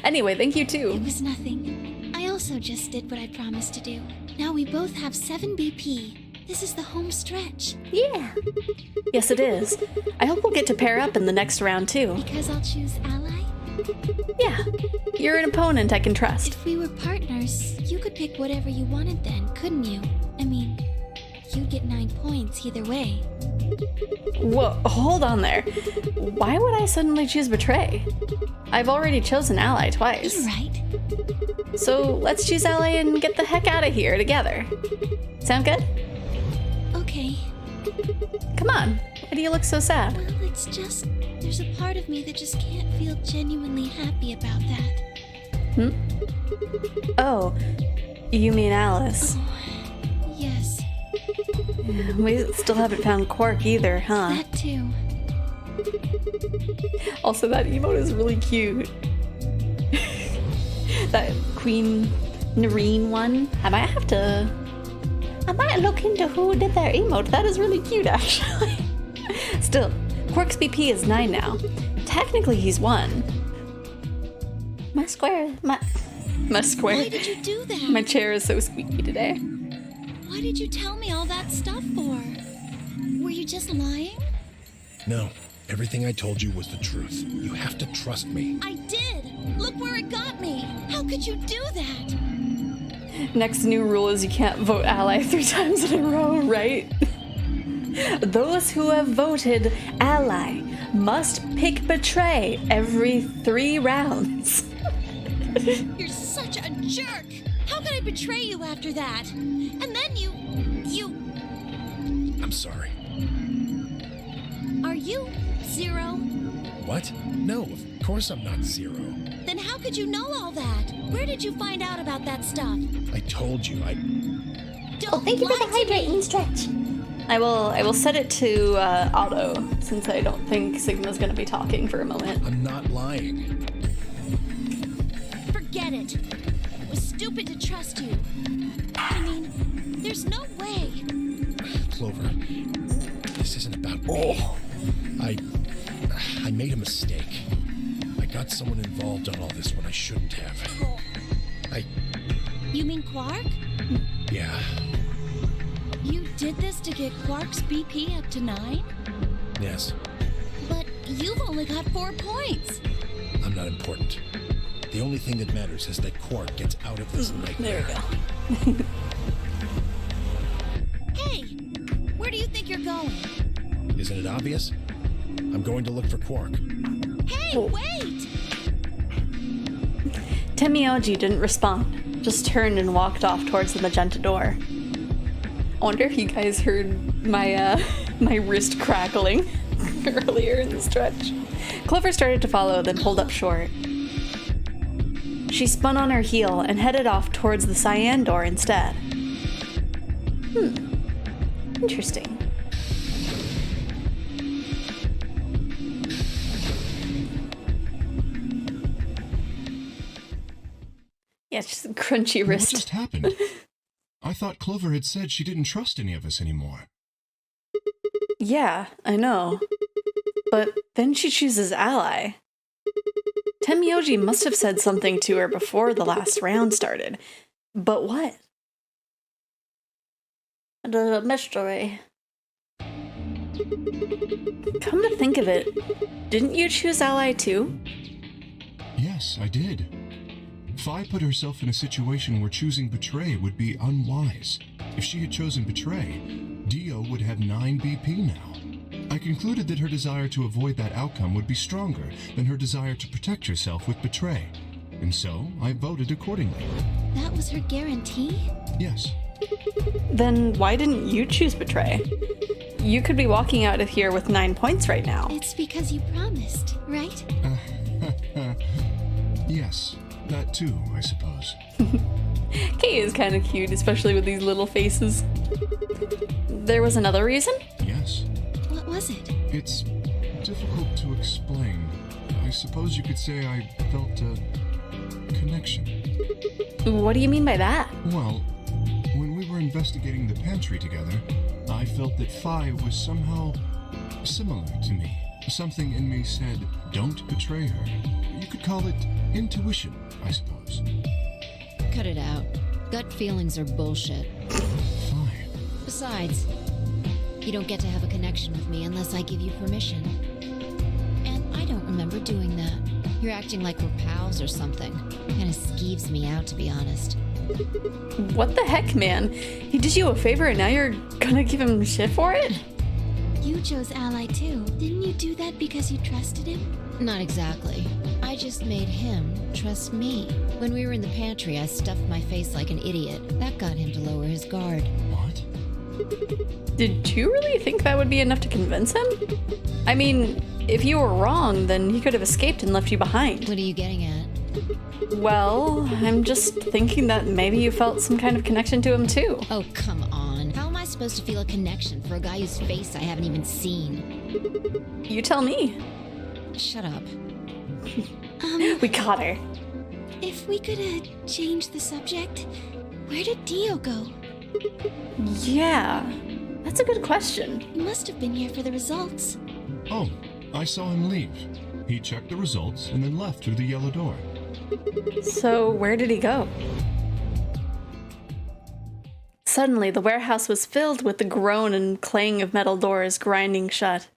[SPEAKER 1] Anyway, thank you too.
[SPEAKER 5] It was nothing. I also just did what I promised to do. Now we both have 7 BP. This is the home stretch.
[SPEAKER 2] Yeah.
[SPEAKER 1] Yes, it is. I hope we'll get to pair up in the next round too.
[SPEAKER 5] Because I'll choose Ally?
[SPEAKER 1] Yeah, you're an opponent I can trust.
[SPEAKER 5] If we were partners, you could pick whatever you wanted then, couldn't you? I mean, you'd get 9 points either way.
[SPEAKER 1] Whoa, hold on there. Why would I suddenly choose Betray? I've already chosen Ally twice.
[SPEAKER 5] You're right.
[SPEAKER 1] So let's choose Ally and get the heck out of here together. Sound good?
[SPEAKER 5] Okay.
[SPEAKER 1] Come on, why do you look so sad?
[SPEAKER 5] Well, it's just, there's a part of me that just can't feel genuinely happy about that.
[SPEAKER 1] Oh, you mean Alice.
[SPEAKER 5] Yes,
[SPEAKER 1] We still haven't found Quark either, huh?
[SPEAKER 5] that too.
[SPEAKER 1] Also, that emote is really cute. That Queen Noreen one. I might look into who did their emote. That is really cute, actually. Still, Quark's BP is 9 now. Technically, he's 1. My square.
[SPEAKER 5] Why did you do that?
[SPEAKER 1] My chair is so squeaky today.
[SPEAKER 5] Why did you tell me all that stuff for? Were you just lying?
[SPEAKER 3] No, everything I told you was the truth. You have to trust me.
[SPEAKER 5] I did! Look where it got me! How could you do that?
[SPEAKER 1] Next new rule is you can't vote Ally 3 times in a row, right? Those who have voted Ally must pick Betray every 3 rounds.
[SPEAKER 5] You're such a jerk! How could I betray you after that? And then you...
[SPEAKER 3] I'm sorry.
[SPEAKER 5] Are you 0?
[SPEAKER 3] What? No, of course I'm not 0.
[SPEAKER 5] Then how could you know all that? Where did you find out about that stuff?
[SPEAKER 3] I told you,
[SPEAKER 5] Don't thank you for the hydrating
[SPEAKER 2] stretch.
[SPEAKER 1] I will set it to auto, since I don't think Sigma's gonna be talking for a moment.
[SPEAKER 3] I'm not lying.
[SPEAKER 5] Forget it. It was stupid to trust you. I mean, there's no way.
[SPEAKER 3] Clover, this isn't about me. I made a mistake. I got someone involved on all this when I shouldn't have.
[SPEAKER 5] You mean Quark?
[SPEAKER 3] Yeah,
[SPEAKER 5] You did this to get Quark's BP up to 9?
[SPEAKER 3] yes,
[SPEAKER 5] But you've only got 4 points.
[SPEAKER 3] I'm not important. The only thing that matters is that Quark gets out of this nightmare.
[SPEAKER 1] There we go.
[SPEAKER 5] Hey, where do you think you're going?
[SPEAKER 3] Isn't it obvious? I'm going to look for Quark.
[SPEAKER 5] Hey, wait!
[SPEAKER 1] Temioji didn't respond, just turned and walked off towards the magenta door. I wonder if you guys heard my my wrist crackling earlier in the stretch. Clover started to follow, then pulled up short. She spun on her heel and headed off towards the cyan door instead. Interesting. Yeah, it's just a crunchy
[SPEAKER 7] What
[SPEAKER 1] wrist.
[SPEAKER 7] just happened? I thought Clover had said she didn't trust any of us anymore.
[SPEAKER 1] Yeah, I know. But then she chooses Ally. Temioji must have said something to her before the last round started. But what?
[SPEAKER 2] The mystery.
[SPEAKER 1] Come to think of it, didn't you choose Ally too?
[SPEAKER 7] Yes, I did. Fi put herself in a situation where choosing Betray would be unwise. If she had chosen Betray, Dio would have 9 BP now. I concluded that her desire to avoid that outcome would be stronger than her desire to protect herself with Betray. And so, I voted accordingly.
[SPEAKER 5] That was her guarantee?
[SPEAKER 7] Yes.
[SPEAKER 1] Then why didn't you choose Betray? You could be walking out of here with 9 points right now.
[SPEAKER 5] It's because you promised, right?
[SPEAKER 7] Yes, that too, I suppose.
[SPEAKER 1] Kay is kind of cute, especially with these little faces. There was another reason?
[SPEAKER 7] Yes.
[SPEAKER 5] What was it?
[SPEAKER 7] It's difficult to explain. I suppose you could say I felt a connection.
[SPEAKER 1] What do you mean by that?
[SPEAKER 7] Well, when we were investigating the pantry together, I felt that Fi was somehow similar to me. Something in me said, don't betray her. You could call it intuition, I suppose.
[SPEAKER 4] Cut it out. Gut feelings are bullshit.
[SPEAKER 7] Fi.
[SPEAKER 4] Besides, you don't get to have a connection with me unless I give you permission. And I don't remember doing that. You're acting like we're pals or something. Kinda skeeves me out, to be honest.
[SPEAKER 1] What the heck, man? He did you a favor and now you're gonna give him shit for it?
[SPEAKER 5] You chose Ally too. Didn't you do that because you trusted him?
[SPEAKER 4] Not exactly. I just made him trust me. When we were in the pantry, I stuffed my face like an idiot. That got him to lower his guard.
[SPEAKER 7] What?
[SPEAKER 1] Did you really think that would be enough to convince him? I mean, if you were wrong, then he could have escaped and left you behind.
[SPEAKER 4] What are you getting at?
[SPEAKER 1] Well, I'm just thinking that maybe you felt some kind of connection to him too.
[SPEAKER 4] Oh, come on. How am I supposed to feel a connection for a guy whose face I haven't even seen?
[SPEAKER 1] You tell me.
[SPEAKER 4] Shut up.
[SPEAKER 1] We caught her.
[SPEAKER 5] If we could change the subject, where did Dio go?
[SPEAKER 1] Yeah, that's a good question.
[SPEAKER 5] He must have been here for the results.
[SPEAKER 7] Oh, I saw him leave. He checked the results and then left through the yellow door.
[SPEAKER 1] So where did he go? Suddenly, the warehouse was filled with the groan and clang of metal doors grinding shut.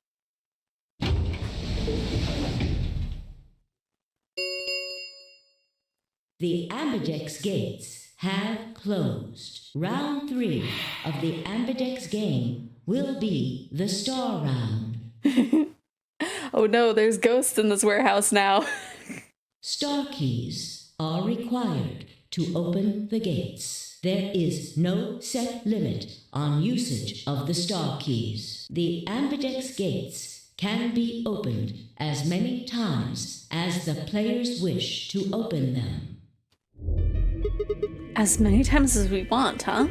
[SPEAKER 6] The Ambidex gates have closed. Round 3 of the Ambidex game will be the Star Round.
[SPEAKER 1] Oh no, there's ghosts in this warehouse now.
[SPEAKER 6] Star keys are required to open the gates. There is no set limit on usage of the star keys. The Ambidex gates can be opened as many times as the players wish to open them.
[SPEAKER 1] As many times as we want, huh?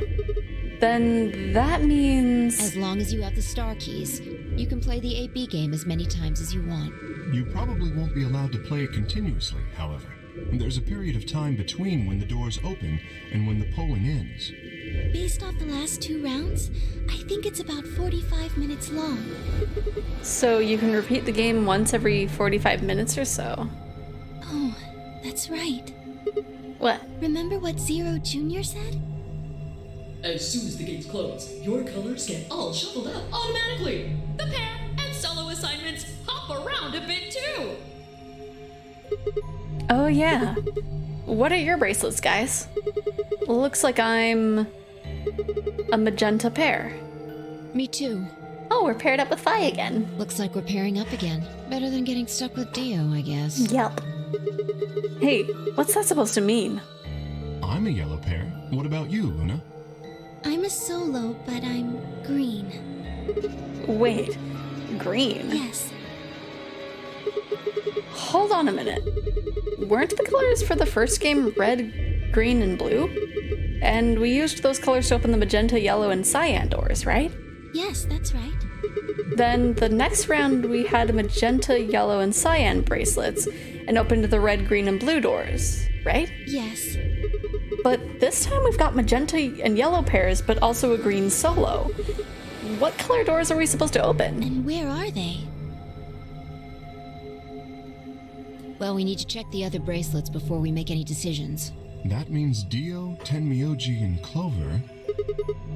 [SPEAKER 1] Then that means...
[SPEAKER 4] As long as you have the star keys, you can play the 8B game as many times as you want.
[SPEAKER 7] You probably won't be allowed to play it continuously, however. There's a period of time between when the doors open and when the polling ends.
[SPEAKER 5] Based off the last 2 rounds, I think it's about 45 minutes long.
[SPEAKER 1] So you can repeat the game once every 45 minutes or so?
[SPEAKER 5] Oh, that's right.
[SPEAKER 1] What?
[SPEAKER 5] Remember what Zero Jr. said?
[SPEAKER 10] As soon as the gates close, your colors get all shuffled up automatically. The pair and solo assignments hop around a bit too.
[SPEAKER 1] Oh yeah. What are your bracelets, guys? Looks like I'm a magenta pair.
[SPEAKER 4] Me too.
[SPEAKER 1] Oh, we're paired up with Fi again.
[SPEAKER 4] Looks like we're pairing up again. Better than getting stuck with Dio, I guess.
[SPEAKER 1] Yep. Hey, what's that supposed to mean?
[SPEAKER 7] I'm a yellow pair. What about you, Luna?
[SPEAKER 5] I'm a solo, but I'm green.
[SPEAKER 1] Wait, green?
[SPEAKER 5] Yes.
[SPEAKER 1] Hold on a minute. Weren't the colors for the first game red, green, and blue? And we used those colors to open the magenta, yellow, and cyan doors, right?
[SPEAKER 5] Yes, that's right.
[SPEAKER 1] Then the next round we had magenta, yellow, and cyan bracelets and opened the red, green, and blue doors, right?
[SPEAKER 5] Yes.
[SPEAKER 1] But this time we've got magenta and yellow pairs, but also a green solo. What color doors are we supposed to open?
[SPEAKER 5] And where are they?
[SPEAKER 4] Well, we need to check the other bracelets before we make any decisions.
[SPEAKER 7] That means Dio, Tenmyoji, and Clover.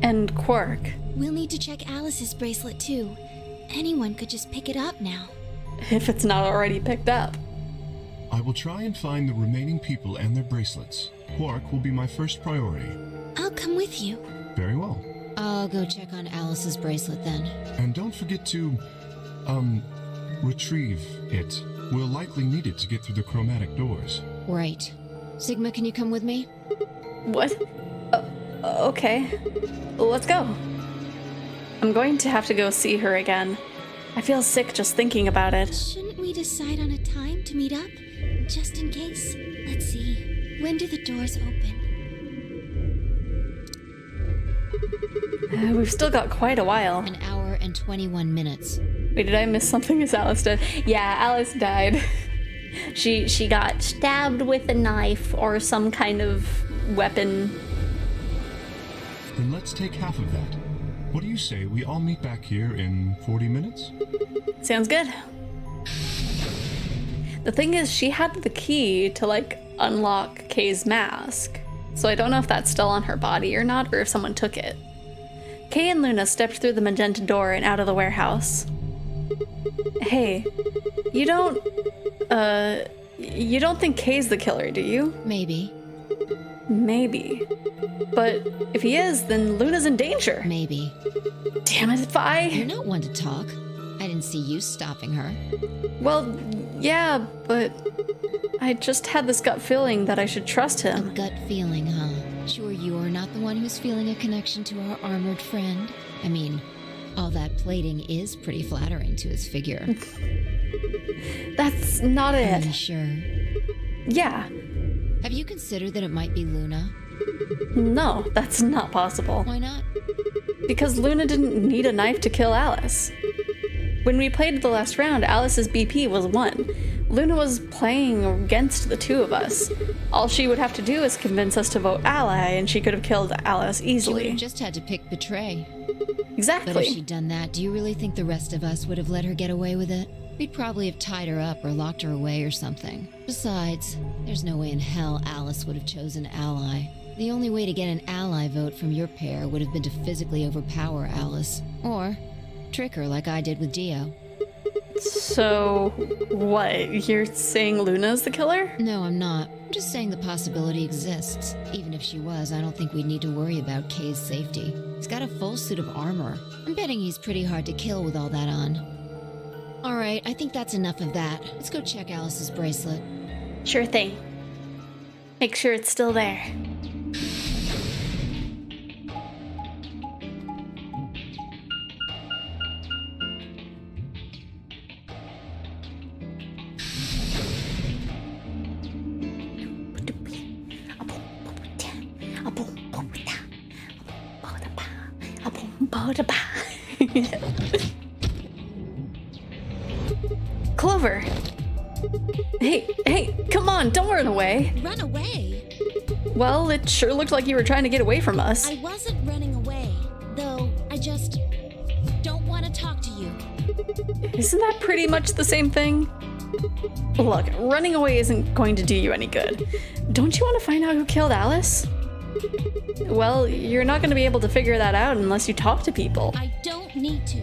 [SPEAKER 1] And Quark.
[SPEAKER 5] We'll need to check Alice's bracelet too. Anyone could just pick it up now.
[SPEAKER 1] If it's not already picked up.
[SPEAKER 7] I will try and find the remaining people and their bracelets. Quark will be my first priority.
[SPEAKER 5] I'll come with you.
[SPEAKER 7] Very well.
[SPEAKER 4] I'll go check on Alice's bracelet then.
[SPEAKER 7] And don't forget to, retrieve it. We'll likely need it to get through the chromatic doors.
[SPEAKER 4] Right. Sigma, can you come with me?
[SPEAKER 1] What? Okay. Let's go. I'm going to have to go see her again. I feel sick just thinking about it.
[SPEAKER 5] Shouldn't we decide on a time to meet up? Just in case. Let's see. When do the doors open?
[SPEAKER 1] We've still got quite a while.
[SPEAKER 4] An hour and 21 minutes.
[SPEAKER 1] Wait, did I miss something? Is Alice dead? Yeah, Alice died. She got stabbed with a knife or some kind of weapon.
[SPEAKER 7] Then let's take half of that. What do you say we all meet back here in 40 minutes?
[SPEAKER 1] Sounds good. The thing is, she had the key to, like, unlock Kay's mask. So I don't know if that's still on her body or not, or if someone took it. Kay and Luna stepped through the magenta door and out of the warehouse. Hey, you don't, You don't think Kay's the killer, do you?
[SPEAKER 4] Maybe.
[SPEAKER 1] Maybe. But if he is, then Luna's in danger.
[SPEAKER 4] Maybe.
[SPEAKER 1] Damn it, Fi.
[SPEAKER 4] You're not one to talk. I didn't see you stopping her.
[SPEAKER 1] Well, yeah, but I just had this gut feeling that I should trust
[SPEAKER 4] A
[SPEAKER 1] him.
[SPEAKER 4] gut feeling, huh? Sure you're not the one who's feeling a connection to our armored friend? I mean, all that plating is pretty flattering to his figure.
[SPEAKER 1] That's not
[SPEAKER 4] Are
[SPEAKER 1] it.
[SPEAKER 4] you sure?
[SPEAKER 1] Yeah.
[SPEAKER 4] Have you considered that it might be Luna?
[SPEAKER 1] No, that's not possible.
[SPEAKER 4] Why not?
[SPEAKER 1] Because Luna didn't need a knife to kill Alice. When we played the last round, Alice's BP was 1. Luna was playing against the two of us. All she would have to do is convince us to vote ally, and she could have killed Alice
[SPEAKER 4] She would
[SPEAKER 1] easily.
[SPEAKER 4] have just had to pick betray.
[SPEAKER 1] Exactly.
[SPEAKER 4] But if she'd done that, do you really think the rest of us would have let her get away with it? We'd probably have tied her up or locked her away or something. Besides, there's no way in hell Alice would have chosen ally. The only way to get an ally vote from your pair would have been to physically overpower Alice. Or trick her like I did with Dio.
[SPEAKER 1] So, what? You're saying Luna's the killer?
[SPEAKER 4] No, I'm not. I'm just saying the possibility exists. Even if she was, I don't think we'd need to worry about Kay's safety. He's got a full suit of armor. I'm betting he's pretty hard to kill with all that on. Alright, I think that's enough of that. Let's go check Alice's bracelet.
[SPEAKER 1] Sure thing. Make sure it's still there. Clover! Hey, come on, don't run away.
[SPEAKER 5] Run away?
[SPEAKER 1] Well, it sure looked like you were trying to get away from us.
[SPEAKER 5] I wasn't running away, though I just don't want to talk to you.
[SPEAKER 1] Isn't that pretty much the same thing? Look, running away isn't going to do you any good. Don't you want to find out who killed Alice? Well, you're not going to be able to figure that out unless you talk to people.
[SPEAKER 5] I don't need to.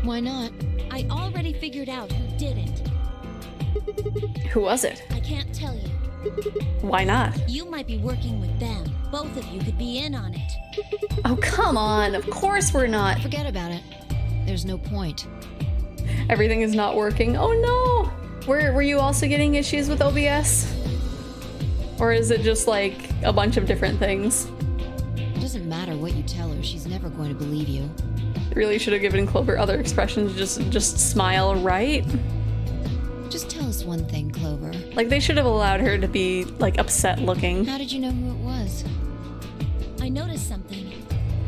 [SPEAKER 4] Why not?
[SPEAKER 5] I already figured out who did it.
[SPEAKER 1] Who was it?
[SPEAKER 5] I can't tell you.
[SPEAKER 1] Why not?
[SPEAKER 5] You might be working with them. Both of you could be in on it.
[SPEAKER 1] Oh, come on. Of course we're not.
[SPEAKER 4] Forget about it. There's no point.
[SPEAKER 1] Everything is not working. Oh no! Were you also getting issues with OBS? Or is it just like a bunch of different things?
[SPEAKER 4] It doesn't matter what you tell her, she's never going to believe you.
[SPEAKER 1] Really should have given Clover other expressions. Just smile, right?
[SPEAKER 4] Just tell us one thing, Clover.
[SPEAKER 1] Like they should have allowed her to be like upset looking.
[SPEAKER 4] How did you know who it was?
[SPEAKER 5] I noticed something.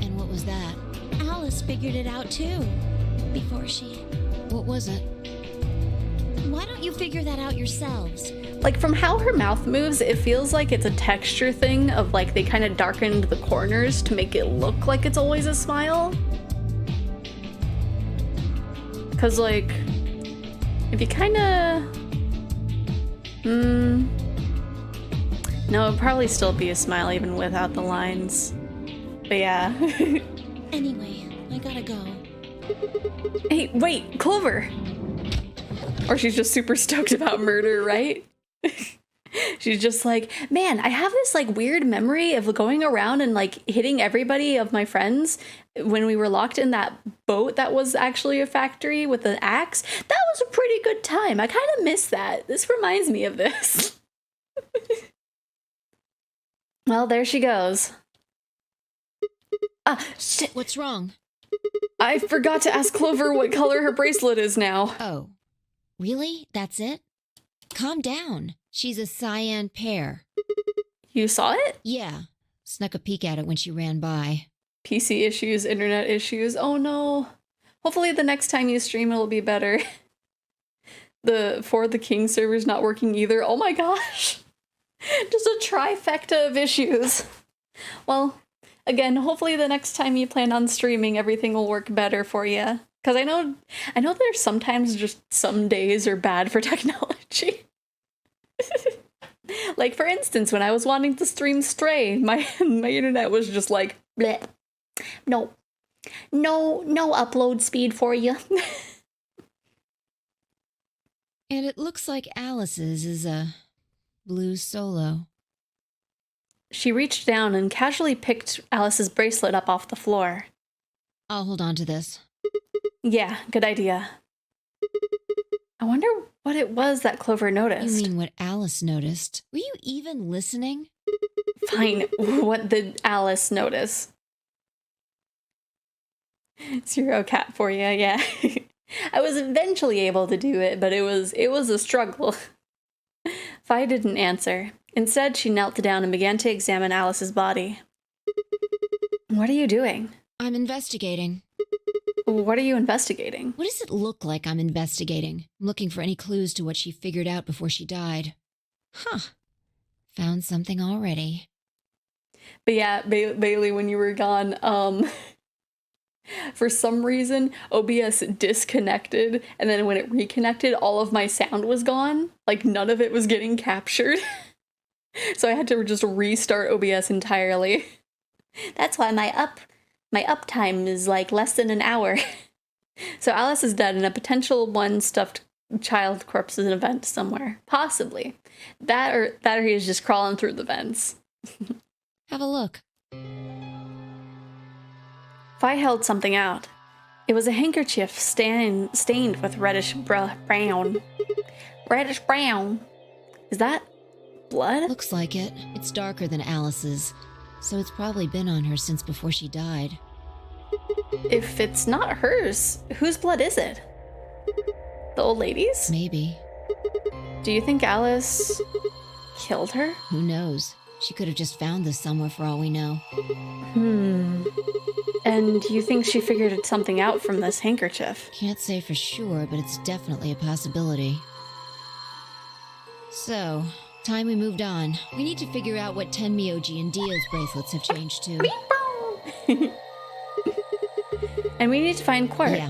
[SPEAKER 4] And what was that?
[SPEAKER 5] Alice figured it out too. Before she...
[SPEAKER 4] What was it?
[SPEAKER 5] Why don't you figure that out yourselves?
[SPEAKER 1] Like from how her mouth moves, it feels like it's a texture thing of like they kind of darkened the corners to make it look like it's always a smile. Cause like, if you kind of, no, it'd probably still be a smile even without the lines. But yeah.
[SPEAKER 5] Anyway, I gotta go.
[SPEAKER 1] Hey, wait, Clover. Or she's just super stoked about murder, right? She's just like, man, I have this like weird memory of going around and like hitting everybody of my friends when we were locked in that boat that was actually a factory with an axe. That was a pretty good time. I kind of miss that. This reminds me of this. Well, there she goes. Ah, shit.
[SPEAKER 4] What's wrong?
[SPEAKER 1] I forgot to ask Clover what color her bracelet is now.
[SPEAKER 4] Oh. Really? That's it? Calm down. She's a cyan pear.
[SPEAKER 1] You saw it?
[SPEAKER 4] Yeah. Snuck a peek at it when she ran by.
[SPEAKER 1] PC issues, internet issues. Oh no. Hopefully the next time you stream it'll be better. The For the King server's not working either. Oh my gosh. Just a trifecta of issues. Well, again, hopefully the next time you plan on streaming everything will work better for you. Because I know there's sometimes just some days are bad for technology. Like for instance, when I was wanting to stream Stray, my internet was just like, bleh. No upload speed for you.
[SPEAKER 4] And it looks like Alice's is a Blue Solo.
[SPEAKER 1] She reached down and casually picked Alice's bracelet up off the floor.
[SPEAKER 4] I'll hold on to this.
[SPEAKER 1] Yeah, good idea. I wonder what it was that Clover noticed.
[SPEAKER 4] You mean what Alice noticed? Were you even listening?
[SPEAKER 1] Fine, what did Alice notice? Zero cat for you, yeah. I was eventually able to do it, but it was a struggle. Fi didn't answer. Instead, she knelt down and began to examine Alice's body. What are you doing?
[SPEAKER 4] I'm investigating.
[SPEAKER 1] What are you investigating?
[SPEAKER 4] What does it look like I'm investigating? I'm looking for any clues to what she figured out before she died. Huh. Found something already.
[SPEAKER 1] But yeah, Bailey, when you were gone, for some reason, OBS disconnected, and then when it reconnected, all of my sound was gone. Like, none of it was getting captured. So I had to just restart OBS entirely. That's why my uptime is like less than an hour. So Alice is dead and a potential one stuffed child corpse is an event somewhere. Possibly. That or he is just crawling through the vents.
[SPEAKER 4] Have a look.
[SPEAKER 1] Fi held something out. It was a handkerchief stained with reddish brown. Reddish brown. Is that blood?
[SPEAKER 4] Looks like it. It's darker than Alice's, so it's probably been on her since before she died.
[SPEAKER 1] If it's not hers, whose blood is it? The old lady's?
[SPEAKER 4] Maybe.
[SPEAKER 1] Do you think Alice killed her?
[SPEAKER 4] Who knows? She could have just found this somewhere for all we know.
[SPEAKER 1] And you think she figured something out from this handkerchief?
[SPEAKER 4] Can't say for sure, but it's definitely a possibility. So, time we moved on. We need to figure out what Tenmyoji and Dio's bracelets have changed to.
[SPEAKER 1] And we need to find Quark.
[SPEAKER 4] Yeah.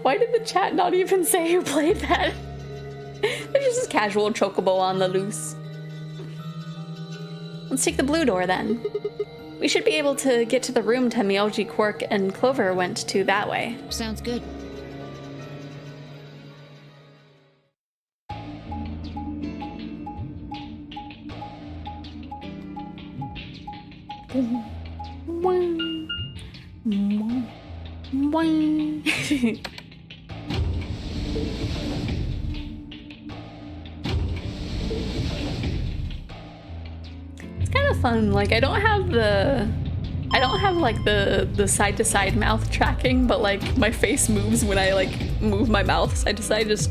[SPEAKER 1] Why did the chat not even say who played that? There's just a casual chocobo on the loose. Let's take the blue door then. We should be able to get to the room Tenmyoji, Quark, and Clover went to that way.
[SPEAKER 4] Sounds good.
[SPEAKER 1] It's kind of fun. Like, I don't have like the side to side mouth tracking, but like my face moves when I like move my mouth side to side. Just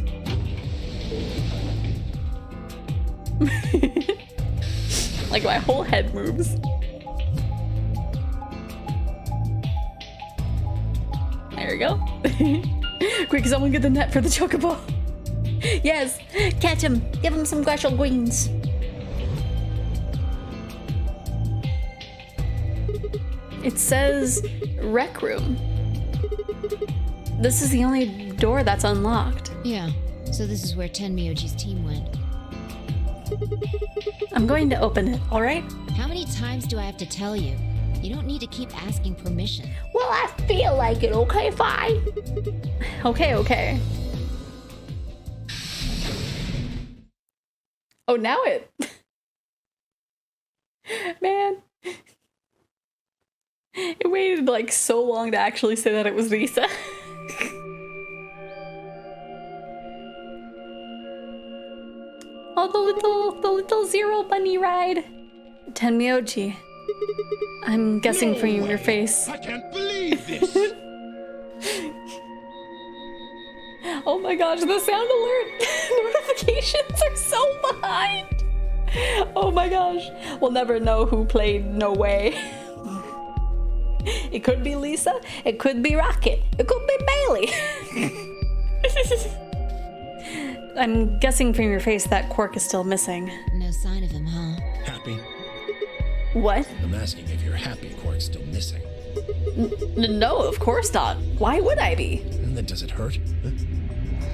[SPEAKER 1] like my whole head moves. There we go. Quick, someone get the net for the chocobo. Yes, catch him. Give him some glacial greens. It says rec room. This is the only door that's unlocked.
[SPEAKER 4] Yeah, so this is where Tenmyoji's team went.
[SPEAKER 1] I'm going to open it, alright?
[SPEAKER 4] How many times do I have to tell you? You don't need to keep asking permission.
[SPEAKER 1] Well, I feel like it, okay, Fi? Okay. Oh, now it... Man. It waited like so long to actually say that it was Lisa. Oh, the little zero bunny ride. Tenmyoji. I'm guessing from your face.
[SPEAKER 3] I can't believe this.
[SPEAKER 1] Oh my gosh, the sound alert notifications are so behind. Oh my gosh. We'll never know who played No Way. It could be Lisa, it could be Rocket, it could be Bailey. I'm guessing from your face that Quark is still missing.
[SPEAKER 4] No sign of him, huh?
[SPEAKER 3] Happy?
[SPEAKER 1] What?
[SPEAKER 3] I'm asking if you're happy Quark's still missing.
[SPEAKER 1] No, of course not. Why would I be?
[SPEAKER 3] And then does it hurt? Huh?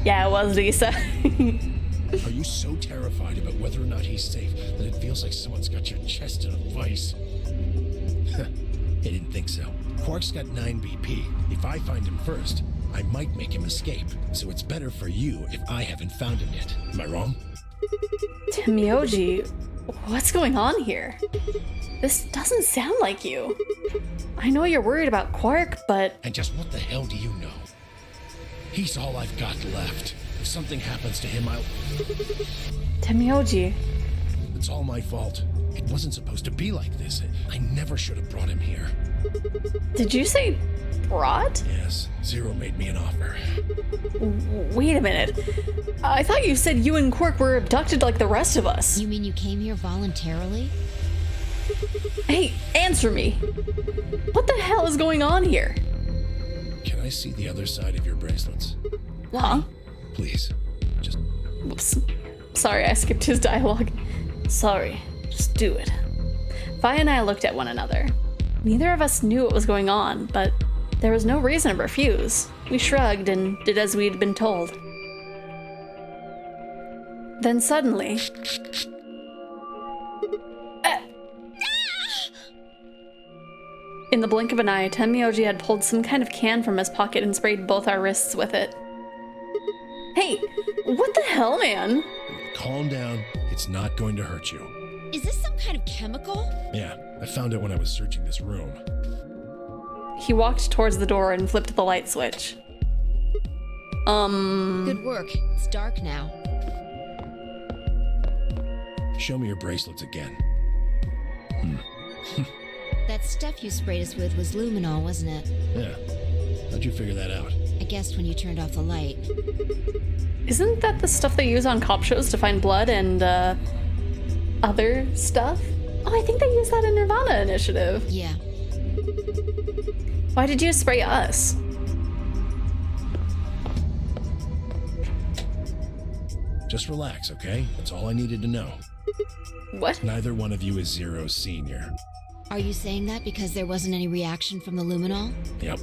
[SPEAKER 1] Yeah, it was Lisa.
[SPEAKER 3] Are you so terrified about whether or not he's safe that it feels like someone's got your chest in a vice? I didn't think so. Quark's got 9 BP. If I find him first, I might make him escape. So it's better for you if I haven't found him yet. Am I wrong?
[SPEAKER 1] Temioji, what's going on here? This doesn't sound like you. I know you're worried about Quark, but...
[SPEAKER 3] And just what the hell do you know? He's all I've got left. If something happens to him, I'll...
[SPEAKER 1] Temioji.
[SPEAKER 3] It's all my fault. It wasn't supposed to be like this. I never should have brought him here.
[SPEAKER 1] Did you say brought?
[SPEAKER 3] Yes, Zero made me an offer.
[SPEAKER 1] Wait a minute. I thought you said you and Quark were abducted like the rest of us.
[SPEAKER 4] You mean you came here voluntarily?
[SPEAKER 1] Hey, answer me. What the hell is going on here?
[SPEAKER 3] Can I see the other side of your bracelets?
[SPEAKER 1] Huh?
[SPEAKER 3] Please. Just...
[SPEAKER 1] Whoops. Sorry, I skipped his dialogue. Sorry. Just do it. Vi and I looked at one another. Neither of us knew what was going on, but there was no reason to refuse. We shrugged and did as we'd been told. Then suddenly... In the blink of an eye, Temioji had pulled some kind of can from his pocket and sprayed both our wrists with it. Hey, what the hell, man?
[SPEAKER 3] Calm down. It's not going to hurt you.
[SPEAKER 4] Is this some kind of chemical?
[SPEAKER 3] Yeah, I found it when I was searching this room.
[SPEAKER 1] He walked towards the door and flipped the light switch.
[SPEAKER 4] Good work. It's dark now.
[SPEAKER 3] Show me your bracelets again.
[SPEAKER 4] That stuff you sprayed us with was luminol, wasn't it?
[SPEAKER 3] Yeah. How'd you figure that out?
[SPEAKER 4] I guessed when you turned off the light.
[SPEAKER 1] Isn't that the stuff they use on cop shows to find blood and, other stuff? Oh, I think they use that in Nirvana Initiative.
[SPEAKER 4] Yeah.
[SPEAKER 1] Why did you spray us?
[SPEAKER 3] Just relax, okay? That's all I needed to know.
[SPEAKER 1] What?
[SPEAKER 3] Neither one of you is Zero's senior.
[SPEAKER 4] Are you saying that because there wasn't any reaction from the luminol?
[SPEAKER 3] Yep.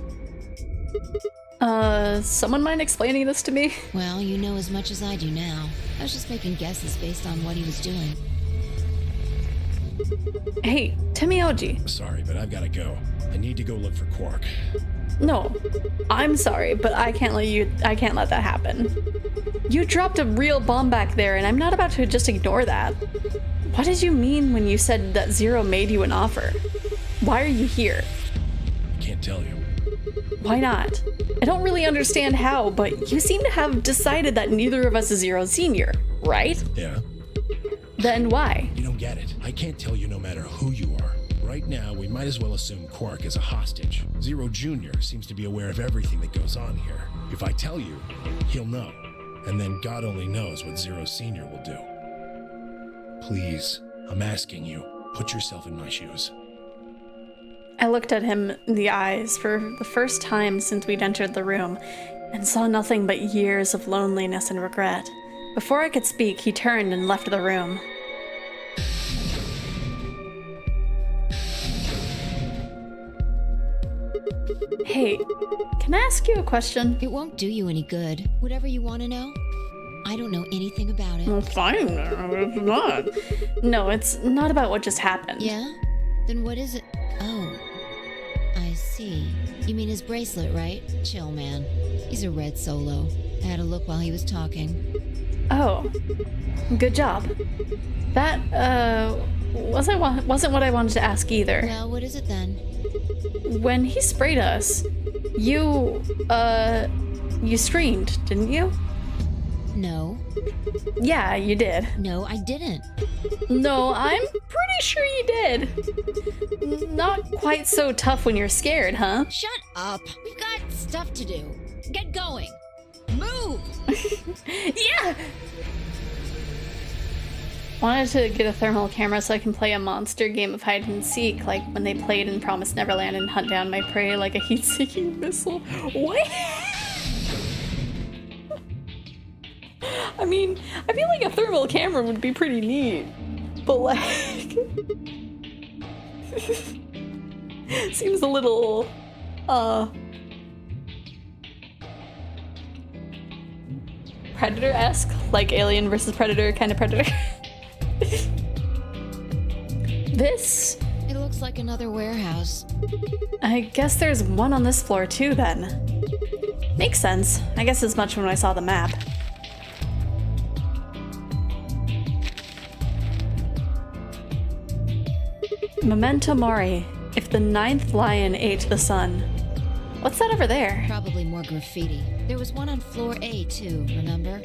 [SPEAKER 1] Someone mind explaining this to me?
[SPEAKER 4] Well, you know as much as I do now. I was just making guesses based on what he was doing.
[SPEAKER 1] Hey, Temioji.
[SPEAKER 3] Sorry, but I've got to go. I need to go look for Quark.
[SPEAKER 1] No, I'm sorry, but I can't let that happen. You dropped a real bomb back there, and I'm not about to just ignore that. What did you mean when you said that Zero made you an offer? Why are you here?
[SPEAKER 3] I can't tell you.
[SPEAKER 1] Why not? I don't really understand how, but you seem to have decided that neither of us is Zero Senior, right?
[SPEAKER 3] Yeah.
[SPEAKER 1] Then why?
[SPEAKER 3] You don't get it. I can't tell you no matter who you are. Right now, we might as well assume Quark is a hostage. Zero Jr. seems to be aware of everything that goes on here. If I tell you, he'll know. And then God only knows what Zero Sr. will do. Please, I'm asking you, put yourself in my shoes.
[SPEAKER 1] I looked at him in the eyes for the first time since we'd entered the room and saw nothing but years of loneliness and regret. Before I could speak, he turned and left the room. Hey, can I ask you a question?
[SPEAKER 4] It won't do you any good. Whatever you want to know, I don't know anything about it.
[SPEAKER 1] Well, fine, it's not. No, it's not about what just happened.
[SPEAKER 4] Yeah? Then what is it? Oh, I see. You mean his bracelet, right? Chill, man. He's a red solo. I had a look while he was talking.
[SPEAKER 1] Oh, good job. That, wasn't what I wanted to ask either.
[SPEAKER 4] Well, what is it then?
[SPEAKER 1] When he sprayed us, you screamed, didn't you?
[SPEAKER 4] No.
[SPEAKER 1] Yeah, you did.
[SPEAKER 4] No, I didn't.
[SPEAKER 1] No, I'm pretty sure you did. Not quite so tough when you're scared, huh?
[SPEAKER 4] Shut up. We've got stuff to do. Get going. Move!
[SPEAKER 1] Yeah! Wanted to get a thermal camera so I can play a monster game of hide and seek, like when they played in Promised Neverland and hunt down my prey like a heat-seeking missile. What? I mean, I feel like a thermal camera would be pretty neat, but like... seems a little, Predator-esque, like Alien versus Predator kind of Predator. This?
[SPEAKER 4] It looks like another warehouse.
[SPEAKER 1] I guess there's one on this floor too, then. Makes sense. I guess as much when I saw the map. Memento Mori. If the 9th lion ate the sun. What's that over there?
[SPEAKER 4] Probably more graffiti. There was one on floor A too, remember?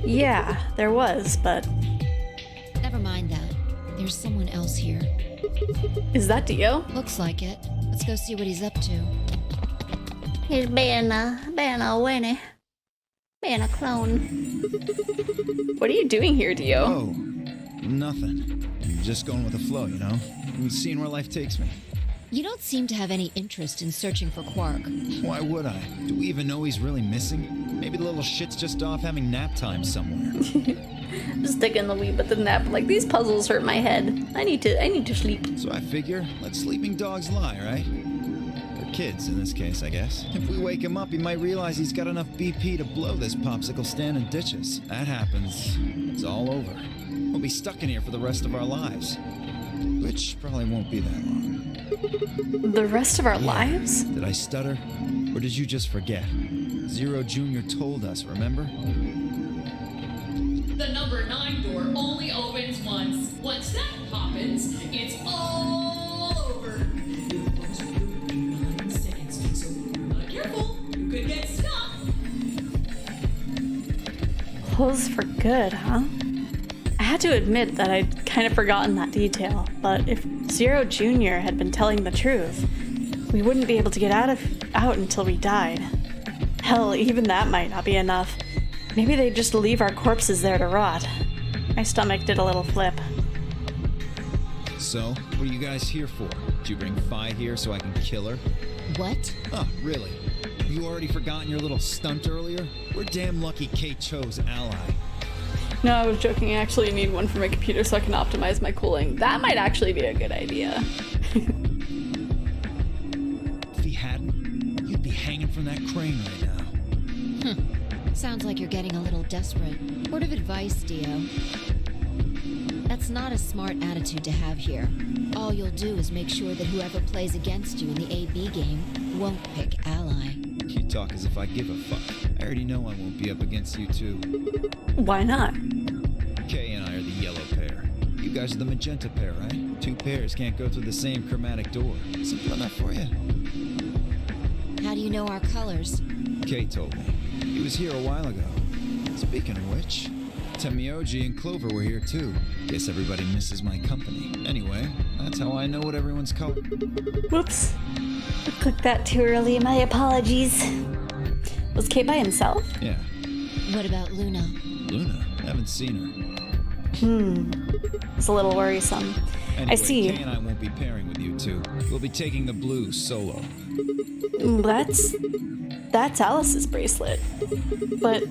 [SPEAKER 1] Yeah, there was, but
[SPEAKER 4] Never mind that. There's someone else here.
[SPEAKER 1] is that Dio?
[SPEAKER 4] Looks like it. Let's go see what he's up to.
[SPEAKER 2] He's being a Winnie. Being a clone.
[SPEAKER 1] What are you doing here, Dio?
[SPEAKER 8] Oh, nothing. I'm just going with the flow, you know? I'm seeing where life takes me.
[SPEAKER 4] You don't seem to have any interest in searching for Quark.
[SPEAKER 8] Why would I? Do we even know he's really missing? Maybe the little shit's just off having nap time somewhere.
[SPEAKER 1] Just taking the wee bit of nap. Like, these puzzles hurt my head. I need to sleep.
[SPEAKER 8] So I figure, let sleeping dogs lie, right? Or kids, in this case, I guess. If we wake him up, he might realize he's got enough BP to blow this popsicle stand and ditch us. That happens, it's all over. We'll be stuck in here for the rest of our lives. Which probably won't be that long.
[SPEAKER 1] The rest of our lives?
[SPEAKER 8] Did I stutter? Or did you just forget? Zero Jr. told us, remember?
[SPEAKER 10] The number 9 door only opens once. Once that happens, it's all over. It closes in 9 seconds, so if you're not careful, you could get stuck.
[SPEAKER 1] Close for good, huh? I had to admit that I'd kind of forgotten that detail, but if Zero Jr. had been telling the truth, we wouldn't be able to get out until we died. Hell, even that might not be enough. Maybe they'd just leave our corpses there to rot. My stomach did a little flip.
[SPEAKER 8] So, what are you guys here for? Did you bring Fi here so I can kill her?
[SPEAKER 4] What?
[SPEAKER 8] Oh, really? Have you already forgotten your little stunt earlier? We're damn lucky Kate chose ally.
[SPEAKER 1] No, I was joking. I actually need one for my computer so I can optimize my cooling. That might actually be a good idea.
[SPEAKER 8] If he hadn't, you'd be hanging from that crane right now.
[SPEAKER 4] Sounds like you're getting a little desperate. Word of advice, Dio. That's not a smart attitude to have here. All you'll do is make sure that whoever plays against you in the AB game won't pick ally.
[SPEAKER 8] You talk as if I give a fuck. I already know I won't be up against you two.
[SPEAKER 1] Why not?
[SPEAKER 8] Kay and I are the yellow pair. You guys are the magenta pair, right? Two pairs can't go through the same chromatic door. Simple enough for you.
[SPEAKER 4] How do you know our colors?
[SPEAKER 8] Kay told me. He was here a while ago. Speaking of which, Temioji and Clover were here too. Guess everybody misses my company. Anyway, that's how I know what everyone's color.
[SPEAKER 1] Whoops. I clicked that too early. My apologies. Was Kay by himself?
[SPEAKER 8] Yeah.
[SPEAKER 4] What about Luna?
[SPEAKER 8] Luna? Haven't seen her.
[SPEAKER 1] It's a little worrisome.
[SPEAKER 8] Anyway,
[SPEAKER 1] I see.
[SPEAKER 8] Kay and I won't be pairing with you two. We'll be taking the blue solo.
[SPEAKER 1] That's Alice's bracelet. But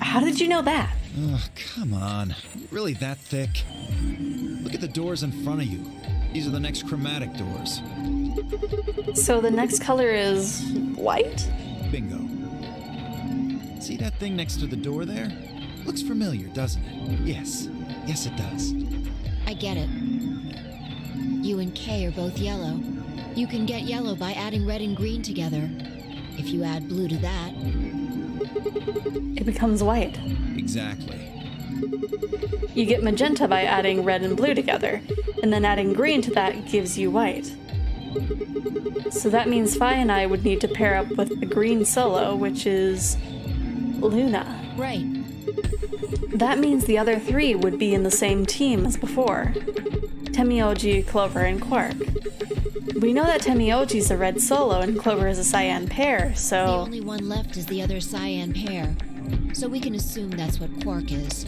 [SPEAKER 1] how did you know that?
[SPEAKER 8] Ugh, come on. Really that thick? Look at the doors in front of you. These are the next chromatic doors.
[SPEAKER 1] So the next color is white?
[SPEAKER 8] Bingo. See that thing next to the door there? Looks familiar, doesn't it? Yes. Yes, it does.
[SPEAKER 4] I get it. You and Kay are both yellow. You can get yellow by adding red and green together. If you add blue to that,
[SPEAKER 1] It becomes white.
[SPEAKER 8] Exactly.
[SPEAKER 1] You get magenta by adding red and blue together, and then adding green to that gives you white. So that means Fi and I would need to pair up with the green solo, which is Luna.
[SPEAKER 4] right.
[SPEAKER 1] That means the other three would be in the same team as before. Temioji, Clover, and Quark. We know that Temioji's a red solo and Clover is a cyan pair,
[SPEAKER 4] The
[SPEAKER 1] so...
[SPEAKER 4] only one left is the other cyan pair. So we can assume that's what Quark is.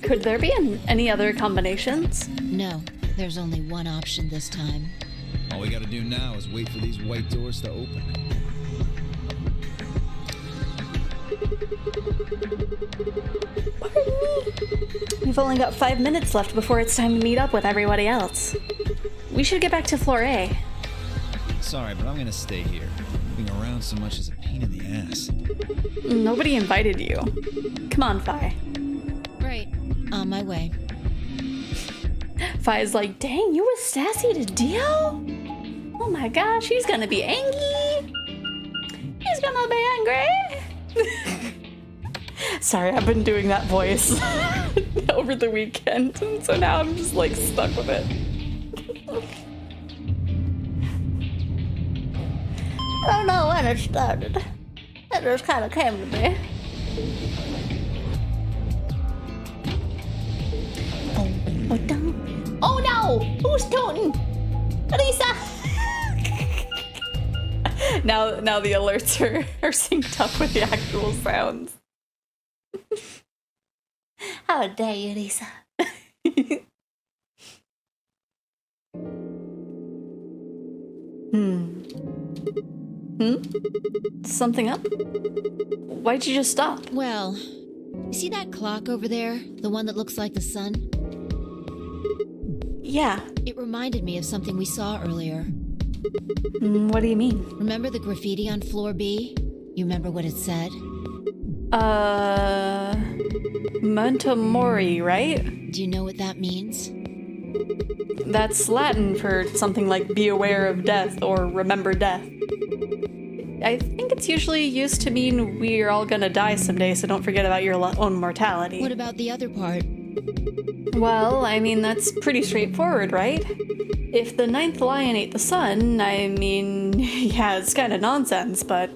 [SPEAKER 1] Could there be any other combinations?
[SPEAKER 4] No, there's only one option this time.
[SPEAKER 8] All we gotta do now is wait for these white doors to open.
[SPEAKER 1] We've only got 5 minutes left before it's time to meet up with everybody else. We should get back to floor A.
[SPEAKER 8] Sorry, but I'm gonna stay here. Moving around so much is a pain in the ass.
[SPEAKER 1] Nobody invited you. Come on, Fi.
[SPEAKER 4] Right. On my way.
[SPEAKER 1] Fi's like, dang, you were sassy to Dio? Oh my gosh, he's gonna be angry. He's gonna be angry. Sorry, I've been doing that voice. over the weekend, and so now I'm just like stuck with it.
[SPEAKER 2] I don't know when it started. It just kind of came to me. Oh no! Who's tooting? Lisa!
[SPEAKER 1] Now the alerts are synced up with the actual sounds.
[SPEAKER 2] How dare you, Lisa?
[SPEAKER 1] Something up? Why'd you just stop?
[SPEAKER 4] Well, you see that clock over there? The one that looks like the sun?
[SPEAKER 1] Yeah.
[SPEAKER 4] It reminded me of something we saw earlier.
[SPEAKER 1] What do you mean?
[SPEAKER 4] Remember the graffiti on floor B? You remember what it said?
[SPEAKER 1] Memento Mori, right?
[SPEAKER 4] Do you know what that means?
[SPEAKER 1] That's Latin for something like be aware of death or remember death. I think it's usually used to mean we're all gonna die someday, so don't forget about your own mortality.
[SPEAKER 4] What about the other part?
[SPEAKER 1] Well, I mean, that's pretty straightforward, right? If the ninth lion ate the sun, I mean, yeah, it's kind of nonsense, but...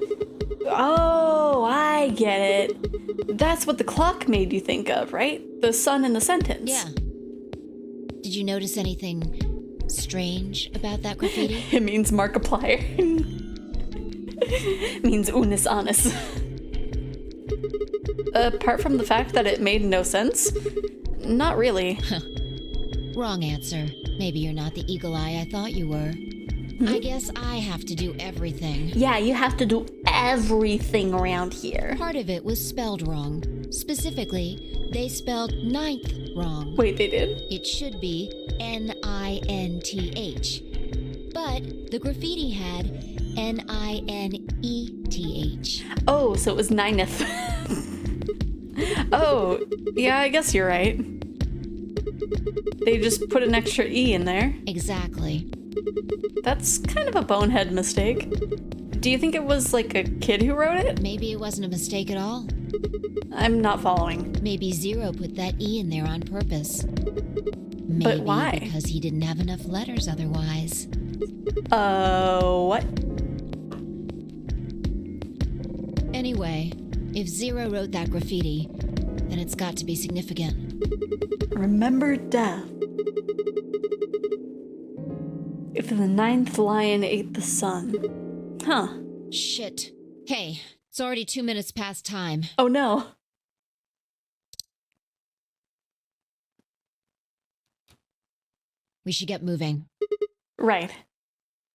[SPEAKER 1] Oh, I get it. That's what the clock made you think of, right? The sun in the sentence.
[SPEAKER 4] Yeah. Did you notice anything strange about that graffiti?
[SPEAKER 1] It means Markiplier. Means unus annus. Apart from the fact that it made no sense, not really.
[SPEAKER 4] Wrong answer. Maybe you're not the eagle eye I thought you were. I guess I have to do everything.
[SPEAKER 2] Yeah, you have to do everything around here.
[SPEAKER 4] Part of it was spelled wrong. Specifically, they spelled ninth wrong.
[SPEAKER 1] Wait, they did?
[SPEAKER 4] It should be Ninth. But the graffiti had Nineth.
[SPEAKER 1] Oh, so it was nineth. Oh, yeah, I guess you're right. They just put an extra E in there.
[SPEAKER 4] Exactly.
[SPEAKER 1] That's kind of a bonehead mistake. Do you think it was like a kid who wrote it?
[SPEAKER 4] Maybe it wasn't a mistake at all.
[SPEAKER 1] I'm not following.
[SPEAKER 4] Maybe Zero put that E in there on purpose. Maybe
[SPEAKER 1] But why?
[SPEAKER 4] Because he didn't have enough letters otherwise.
[SPEAKER 1] What?
[SPEAKER 4] Anyway, if Zero wrote that graffiti, then it's got to be significant.
[SPEAKER 1] Remember death. If the ninth lion ate the sun. Huh.
[SPEAKER 4] Shit. Hey, it's already 2 minutes past time.
[SPEAKER 1] Oh no.
[SPEAKER 4] We should get moving.
[SPEAKER 1] Right.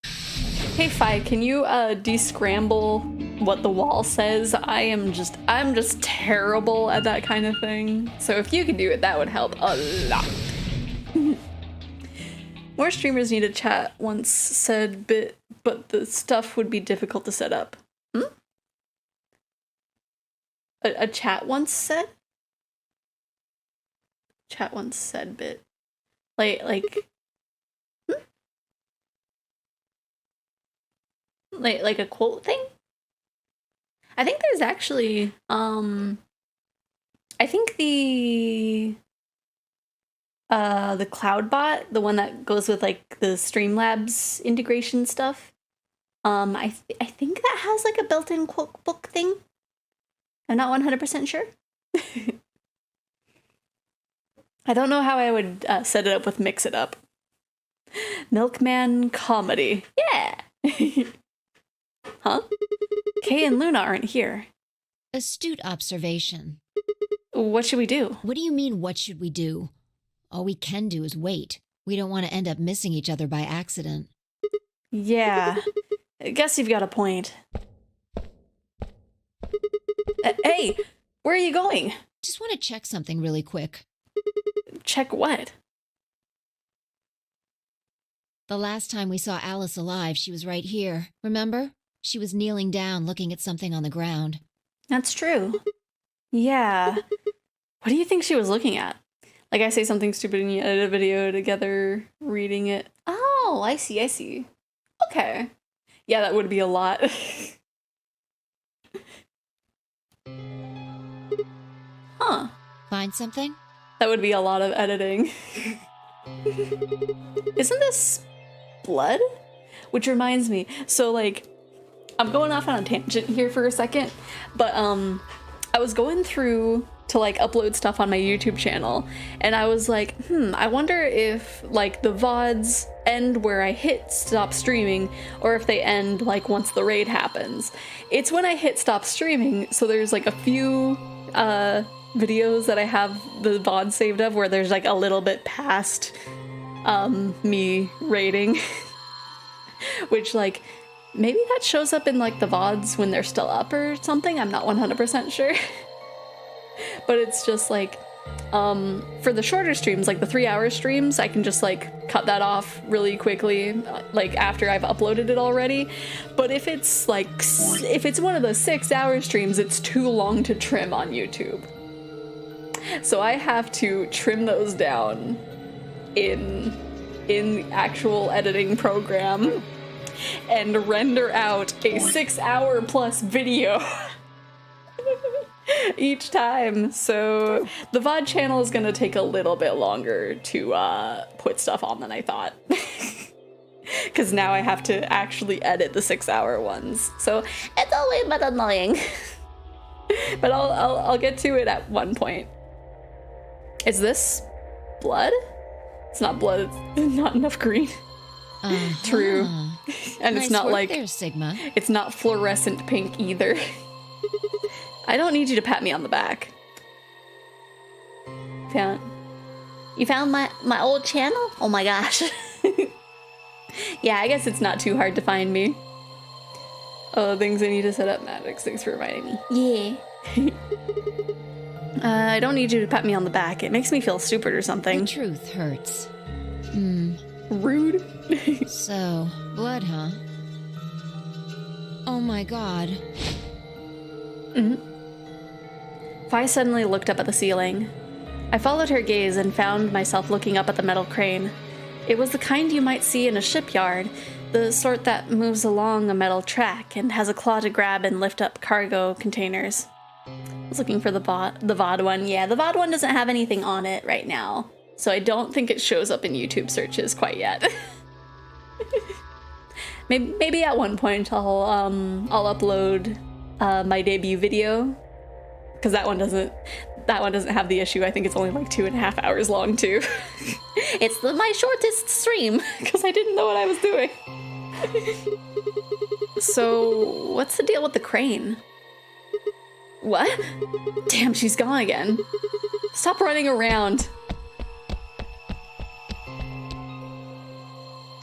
[SPEAKER 1] Hey Fi, can you descramble what the wall says? I'm just terrible at that kind of thing. So if you could do it, that would help a lot. More streamers need a chat once said but the stuff would be difficult to set up. A chat once said? Chat once said bit. Like a quote thing? I think there's actually I think the Cloudbot, the one that goes with like the Streamlabs integration stuff, I think that has like a built-in quote book thing. I'm not 100% sure. I don't know how I would set it up with Mix It Up. Milkman comedy. Yeah. Huh? Kay and Luna aren't here.
[SPEAKER 4] Astute observation.
[SPEAKER 1] What should we do?
[SPEAKER 4] What do you mean, what should we do? All we can do is wait. We don't want to end up missing each other by accident.
[SPEAKER 1] Yeah. I guess you've got a point. Hey, where are you going?
[SPEAKER 4] Just want to check something really quick.
[SPEAKER 1] Check what?
[SPEAKER 4] The last time we saw Alice alive, she was right here. Remember? She was kneeling down, looking at something on the ground.
[SPEAKER 1] That's true. Yeah. What do you think she was looking at? Like I say something stupid and you edit a video together, reading it. Oh, I see. Okay. Yeah, that would be a lot.
[SPEAKER 2] Huh.
[SPEAKER 4] Find something?
[SPEAKER 1] That would be a lot of editing. Isn't this blood? Which reminds me, so like, I'm going off on a tangent here for a second, but I was going through to like upload stuff on my YouTube channel, and I was like, I wonder if like the VODs end where I hit stop streaming, or if they end like once the raid happens. It's when I hit stop streaming, so there's like a few videos that I have the VOD saved of where there's like a little bit past me raiding, which like maybe that shows up in like the VODs when they're still up or something. I'm not 100% sure. But it's just like, for the shorter streams, like the 3-hour streams, I can just like cut that off really quickly, like after I've uploaded it already. But if it's like, if it's one of the 6-hour streams, it's too long to trim on YouTube. So I have to trim those down in the actual editing program and render out a 6-hour plus video each time. So the VOD channel is gonna take a little bit longer to put stuff on than I thought. Because now I have to actually edit the 6-hour ones. So it's a little bit annoying. But I'll get to it at one point. Is this blood? It's not blood, it's not enough green. True. And
[SPEAKER 4] Nice
[SPEAKER 1] it's not
[SPEAKER 4] work
[SPEAKER 1] like
[SPEAKER 4] there, Sigma.
[SPEAKER 1] It's not fluorescent pink either. I don't need you to pat me on the back.
[SPEAKER 2] You found my old channel? Oh my gosh.
[SPEAKER 1] Yeah, I guess it's not too hard to find me. Oh, things I need to set up, Maddox. Thanks for reminding me.
[SPEAKER 2] Yeah.
[SPEAKER 1] I don't need you to pat me on the back. It makes me feel stupid or
[SPEAKER 4] The
[SPEAKER 1] something.
[SPEAKER 4] truth hurts.
[SPEAKER 1] Rude.
[SPEAKER 4] So, blood, huh? Oh my god.
[SPEAKER 1] Fi suddenly looked up at the ceiling. I followed her gaze and found myself looking up at the metal crane. It was the kind you might see in a shipyard, the sort that moves along a metal track and has a claw to grab and lift up cargo containers. I was looking for the VOD one. Yeah, the VOD one doesn't have anything on it right now, so I don't think it shows up in YouTube searches quite yet. Maybe at one point I'll upload my debut video, because that one doesn't have the issue. I think it's only like 2.5 hours long too.
[SPEAKER 2] It's my shortest stream.
[SPEAKER 1] Because I didn't know what I was doing. So, what's the deal with the crane? What? Damn, she's gone again. Stop running around.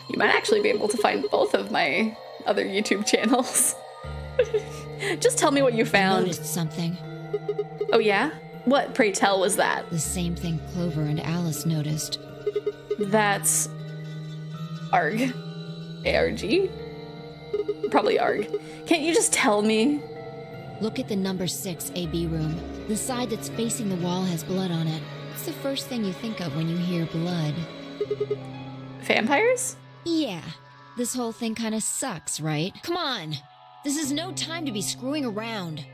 [SPEAKER 1] You might actually be able to find both of my other YouTube channels. Just tell me what you
[SPEAKER 4] I
[SPEAKER 1] found.
[SPEAKER 4] noticed something.
[SPEAKER 1] Oh yeah? What, pray tell, was that?
[SPEAKER 4] The same thing Clover and Alice noticed.
[SPEAKER 1] That's ARG. ARG? Probably ARG. Can't you just tell me?
[SPEAKER 4] Look at the number 6 AB room. The side that's facing the wall has blood on it. It's the first thing you think of when you hear blood.
[SPEAKER 1] Vampires?
[SPEAKER 4] Yeah. This whole thing kind of sucks, right? Come on! This is no time to be screwing around.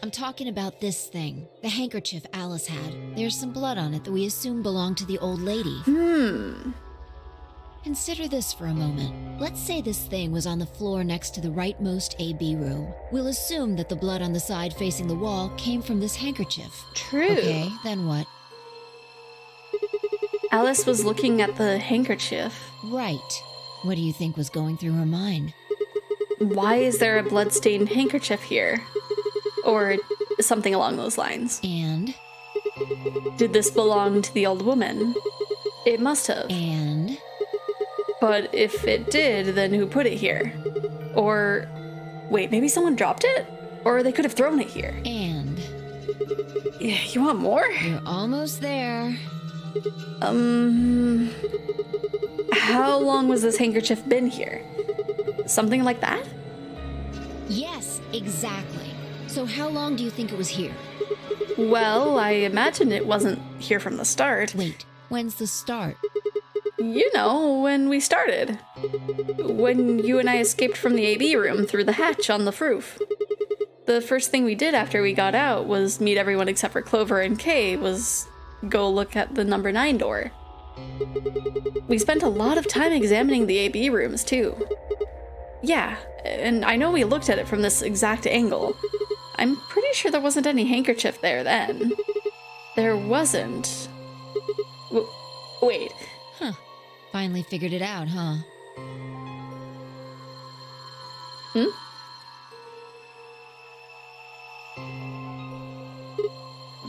[SPEAKER 4] I'm talking about this thing. The handkerchief Alice had. There's some blood on it that we assume belonged to the old lady. Consider this for a moment. Let's say this thing was on the floor next to the rightmost AB room. We'll assume that the blood on the side facing the wall came from this handkerchief.
[SPEAKER 1] True.
[SPEAKER 4] Okay, then what?
[SPEAKER 1] Alice was looking at the handkerchief.
[SPEAKER 4] Right. What do you think was going through her mind?
[SPEAKER 1] Why is there a blood-stained handkerchief here? Or something along those lines.
[SPEAKER 4] And?
[SPEAKER 1] Did this belong to the old woman? It must have.
[SPEAKER 4] And?
[SPEAKER 1] But if it did, then who put it here? Or, wait, maybe someone dropped it? Or they could have thrown it here.
[SPEAKER 4] And?
[SPEAKER 1] Yeah, you want more?
[SPEAKER 4] You're almost there.
[SPEAKER 1] How long was this handkerchief been here? Something like that?
[SPEAKER 4] Yes, exactly. So how long do you think it was here?
[SPEAKER 1] Well, I imagine it wasn't here from the start.
[SPEAKER 4] Wait, when's the start?
[SPEAKER 1] You know, when we started. When you and I escaped from the AB room through the hatch on the roof. The first thing we did after we got out was meet everyone except for Clover and Kay was go look at the number 9 door. We spent a lot of time examining the AB rooms, too. Yeah, and I know we looked at it from this exact angle. I'm pretty sure there wasn't any handkerchief there then. There wasn't. Wait.
[SPEAKER 4] Huh. Finally figured it out, huh?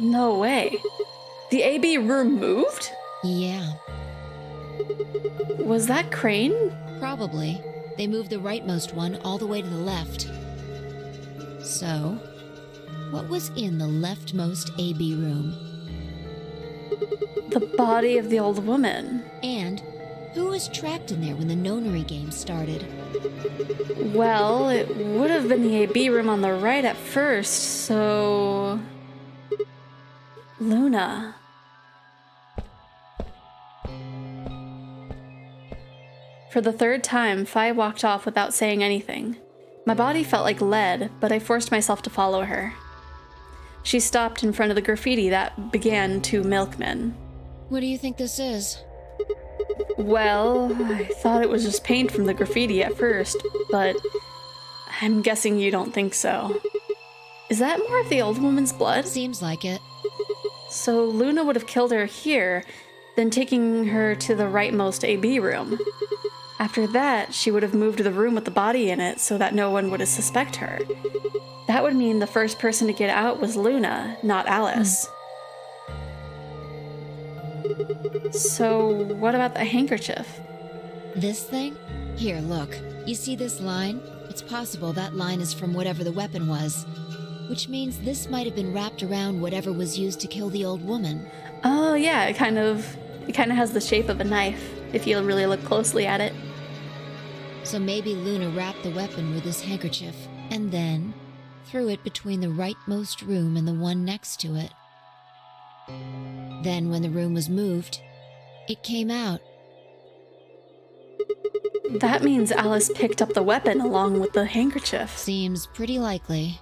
[SPEAKER 1] No way. The AB room moved?
[SPEAKER 4] Yeah,
[SPEAKER 1] Was that Crane?
[SPEAKER 4] probably. They moved the rightmost one all the way to the left. So, what was in the leftmost AB room?
[SPEAKER 1] The body of the old woman.
[SPEAKER 4] And who was trapped in there when the nonary game started?
[SPEAKER 1] Well, it would have been the AB room on the right at first, so... Luna. For the third time, Fi walked off without saying anything. My body felt like lead, but I forced myself to follow her. She stopped in front of the graffiti that began "To Milkmen."
[SPEAKER 4] What do you think this is?
[SPEAKER 1] Well, I thought it was just paint from the graffiti at first, but I'm guessing you don't think so. Is that more of the old woman's blood?
[SPEAKER 4] Seems like it.
[SPEAKER 1] So Luna would have killed her here, then taking her to the rightmost AB room. After that, she would have moved to the room with the body in it so that no one would suspect her. That would mean the first person to get out was Luna, not Alice. So what about the handkerchief?
[SPEAKER 4] This thing? Here, look. You see this line? It's possible that line is from whatever the weapon was. Which means this might have been wrapped around whatever was used to kill the old woman.
[SPEAKER 1] Oh yeah, it kind of has the shape of a knife, if you really look closely at it.
[SPEAKER 4] So maybe Luna wrapped the weapon with this handkerchief, and then threw it between the rightmost room and the one next to it. Then when the room was moved, it came out.
[SPEAKER 1] That means Alice picked up the weapon along with the handkerchief.
[SPEAKER 4] Seems pretty likely.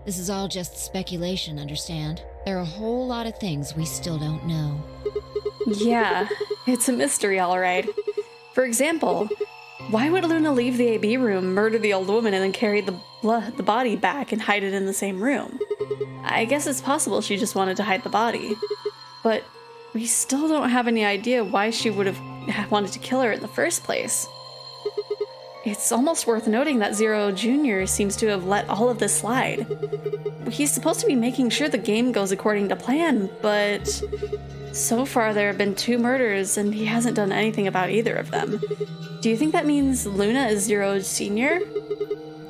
[SPEAKER 4] This is all just speculation, understand? There are a whole lot of things we still don't know.
[SPEAKER 1] Yeah, it's a mystery, all right. For example, why would Luna leave the AB room, murder the old woman, and then carry the body back and hide it in the same room? I guess it's possible she just wanted to hide the body. But we still don't have any idea why she would have wanted to kill her in the first place. It's almost worth noting that Zero Jr. seems to have let all of this slide. He's supposed to be making sure the game goes according to plan, but so far there have been 2 murders and he hasn't done anything about either of them. Do you think that means Luna is Zero Sr.?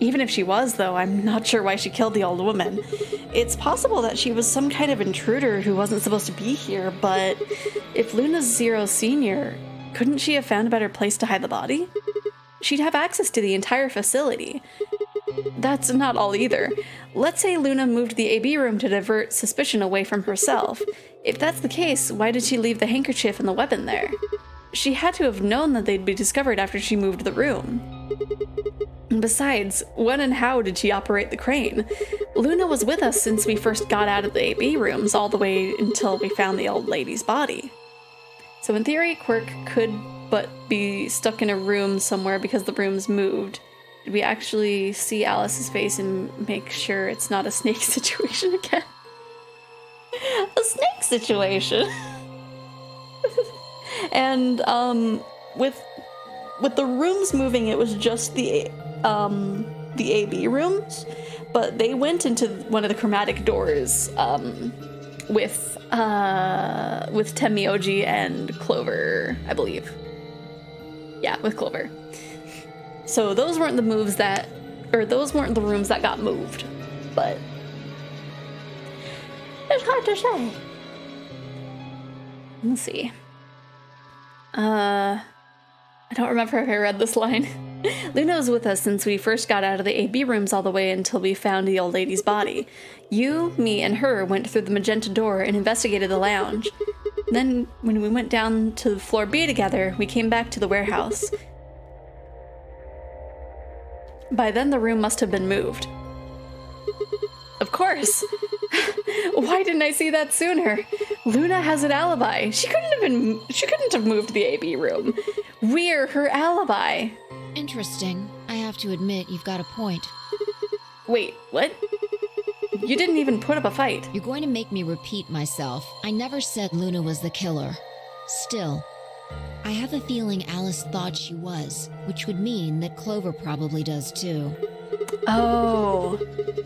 [SPEAKER 1] Even if she was, though, I'm not sure why she killed the old woman. It's possible that she was some kind of intruder who wasn't supposed to be here, but if Luna's Zero Sr., couldn't she have found a better place to hide the body? She'd have access to the entire facility. That's not all either. Let's say Luna moved the AB room to divert suspicion away from herself. If that's the case, why did she leave the handkerchief and the weapon there? She had to have known that they'd be discovered after she moved the room. Besides, when and how did she operate the crane? Luna was with us since we first got out of the AB rooms all the way until we found the old lady's body. So in theory, Quirk could but be stuck in a room somewhere because the room's moved. Did we actually see Alice's face and make sure it's not a snake situation again? A snake situation! And with the rooms moving, it was just the AB rooms, but they went into one of the chromatic doors with Tenmyoji and Clover, I believe. Yeah, with Clover. So those weren't the rooms that got moved, but it's hard to say. Let's see. I don't remember if I read this line. Luna was with us since we first got out of the AB rooms all the way until we found the old lady's body. You, me, and her went through the magenta door and investigated the lounge. Then, when we went down to floor B together, we came back to the warehouse. By then, the room must have been moved. Of course. Why didn't I see that sooner? Luna has an alibi. She couldn't have moved to the AB room. We're her alibi.
[SPEAKER 4] Interesting. I have to admit, you've got a point.
[SPEAKER 1] Wait, what? You didn't even put up a fight.
[SPEAKER 4] You're going to make me repeat myself. I never said Luna was the killer. Still, I have a feeling Alice thought she was, which would mean that Clover probably does too.
[SPEAKER 1] Oh,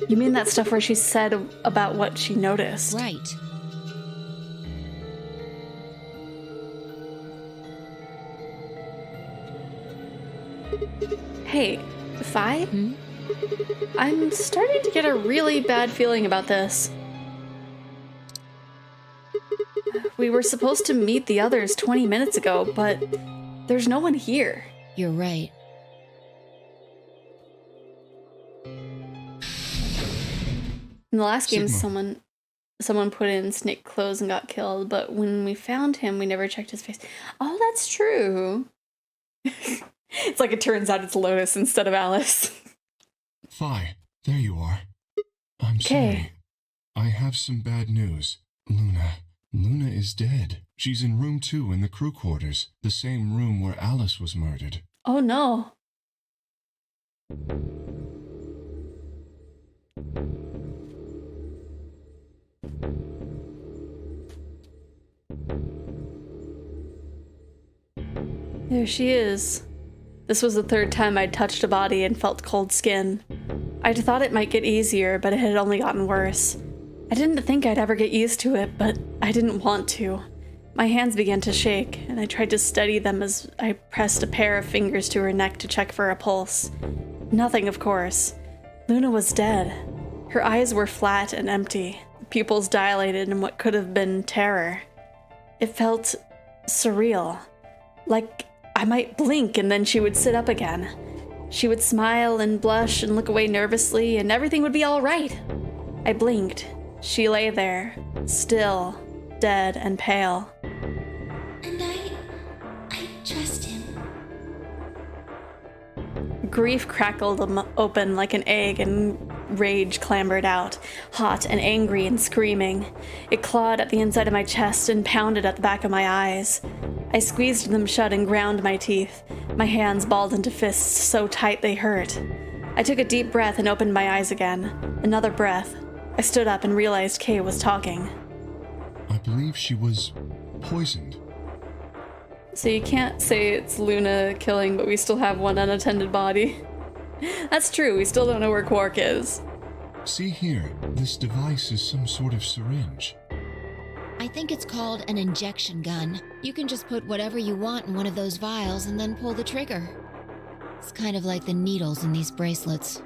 [SPEAKER 1] you mean that stuff where she said about what she noticed?
[SPEAKER 4] Right.
[SPEAKER 1] Hey, Fi? I'm starting to get a really bad feeling about this. We were supposed to meet the others 20 minutes ago, but there's no one here.
[SPEAKER 4] You're right.
[SPEAKER 1] In the last game,
[SPEAKER 7] Sigma.
[SPEAKER 1] someone put in snake clothes and got killed, but when we found him, we never checked his face. Oh, that's true. It's like it turns out it's Lotus instead of Alice.
[SPEAKER 7] Phi, there you are. I'm
[SPEAKER 1] Okay.
[SPEAKER 7] sorry. I have some bad news. Luna is dead. She's in room 2 in the crew quarters, the same room where Alice was murdered.
[SPEAKER 1] Oh no. There she is. This was the third time I'd touched a body and felt cold skin. I'd thought it might get easier, but it had only gotten worse. I didn't think I'd ever get used to it, but I didn't want to. My hands began to shake, and I tried to steady them as I pressed a pair of fingers to her neck to check for a pulse. Nothing, of course. Luna was dead. Her eyes were flat and empty, pupils dilated in what could have been terror. It felt surreal, like I might blink and then she would sit up again. She would smile and blush and look away nervously, and everything would be all right. I blinked. She lay there, still, dead and pale.
[SPEAKER 5] And I trust him.
[SPEAKER 1] Grief crackled open like an egg, and rage clambered out, hot and angry and screaming. It clawed at the inside of my chest and pounded at the back of my eyes. I squeezed them shut and ground my teeth. My hands balled into fists so tight they hurt. I took a deep breath and opened my eyes again. Another breath. I stood up and realized Kay was talking.
[SPEAKER 7] I believe she was poisoned.
[SPEAKER 1] So you can't say it's Luna killing, but we still have one unattended body. That's true, we still don't know where Quark is.
[SPEAKER 7] See here, this device is some sort of syringe.
[SPEAKER 4] I think it's called an injection gun. You can just put whatever you want in one of those vials and then pull the trigger. It's kind of like the needles in these bracelets.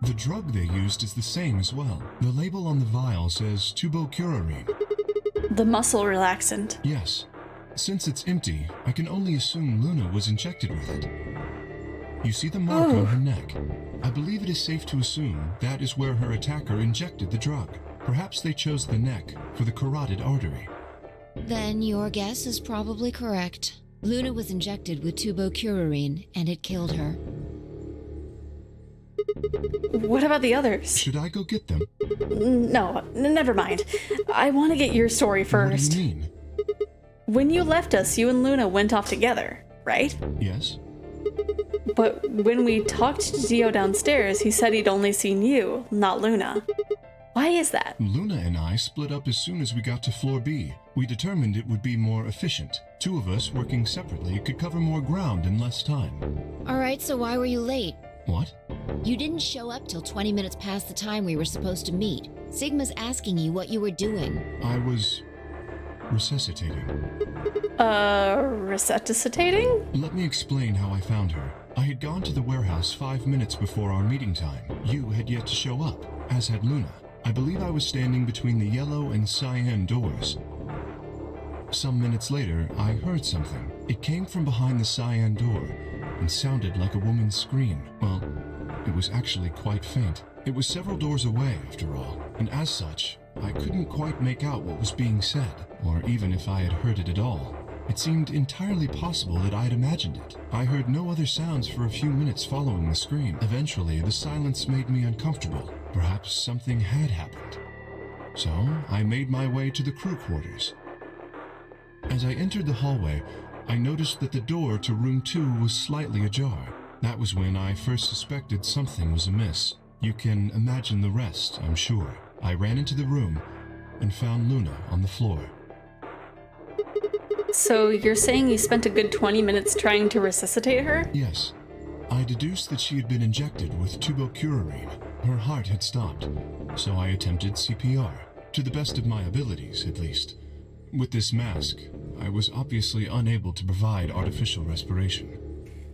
[SPEAKER 7] The drug they used is the same as well. The label on the vial says tubocurarine.
[SPEAKER 1] The muscle relaxant.
[SPEAKER 7] Yes. Since it's empty, I can only assume Luna was injected with it. You see the mark on her neck? I believe it is safe to assume that is where her attacker injected the drug. Perhaps they chose the neck for the carotid artery.
[SPEAKER 4] Then your guess is probably correct. Luna was injected with tubocurarine, and it killed her.
[SPEAKER 1] What about the others?
[SPEAKER 7] Should I go get them?
[SPEAKER 1] No, never mind. I want to get your story first.
[SPEAKER 7] What do you mean?
[SPEAKER 1] When you left us, you and Luna went off together, right?
[SPEAKER 7] Yes.
[SPEAKER 1] But when we talked to Dio downstairs, he said he'd only seen you, not Luna. Why is that?
[SPEAKER 7] Luna and I split up as soon as we got to floor B. We determined it would be more efficient. Two of us working separately could cover more ground in less time.
[SPEAKER 4] Alright, so why were you late?
[SPEAKER 7] What?
[SPEAKER 4] You didn't show up till 20 minutes past the time we were supposed to meet. Sigma's asking you what you were doing.
[SPEAKER 7] I was resuscitating.
[SPEAKER 1] Resuscitating?
[SPEAKER 7] Let me explain how I found her. I had gone to the warehouse 5 minutes before our meeting time. You had yet to show up, as had Luna. I believe I was standing between the yellow and cyan doors. Some minutes later, I heard something. It came from behind the cyan door and sounded like a woman's scream. Well, it was actually quite faint. It was several doors away, after all, and as such, I couldn't quite make out what was being said, or even if I had heard it at all. It seemed entirely possible that I had imagined it. I heard no other sounds for a few minutes following the scream. Eventually, the silence made me uncomfortable. Perhaps something had happened. So I made my way to the crew quarters. As I entered the hallway, I noticed that the door to room 2 was slightly ajar. That was when I first suspected something was amiss. You can imagine the rest, I'm sure. I ran into the room and found Luna on the floor.
[SPEAKER 1] So you're saying you spent a good 20 minutes trying to resuscitate her?
[SPEAKER 7] Yes. I deduced that she had been injected with tubocurarine. Her heart had stopped, so I attempted CPR, to the best of my abilities, at least. With this mask, I was obviously unable to provide artificial respiration.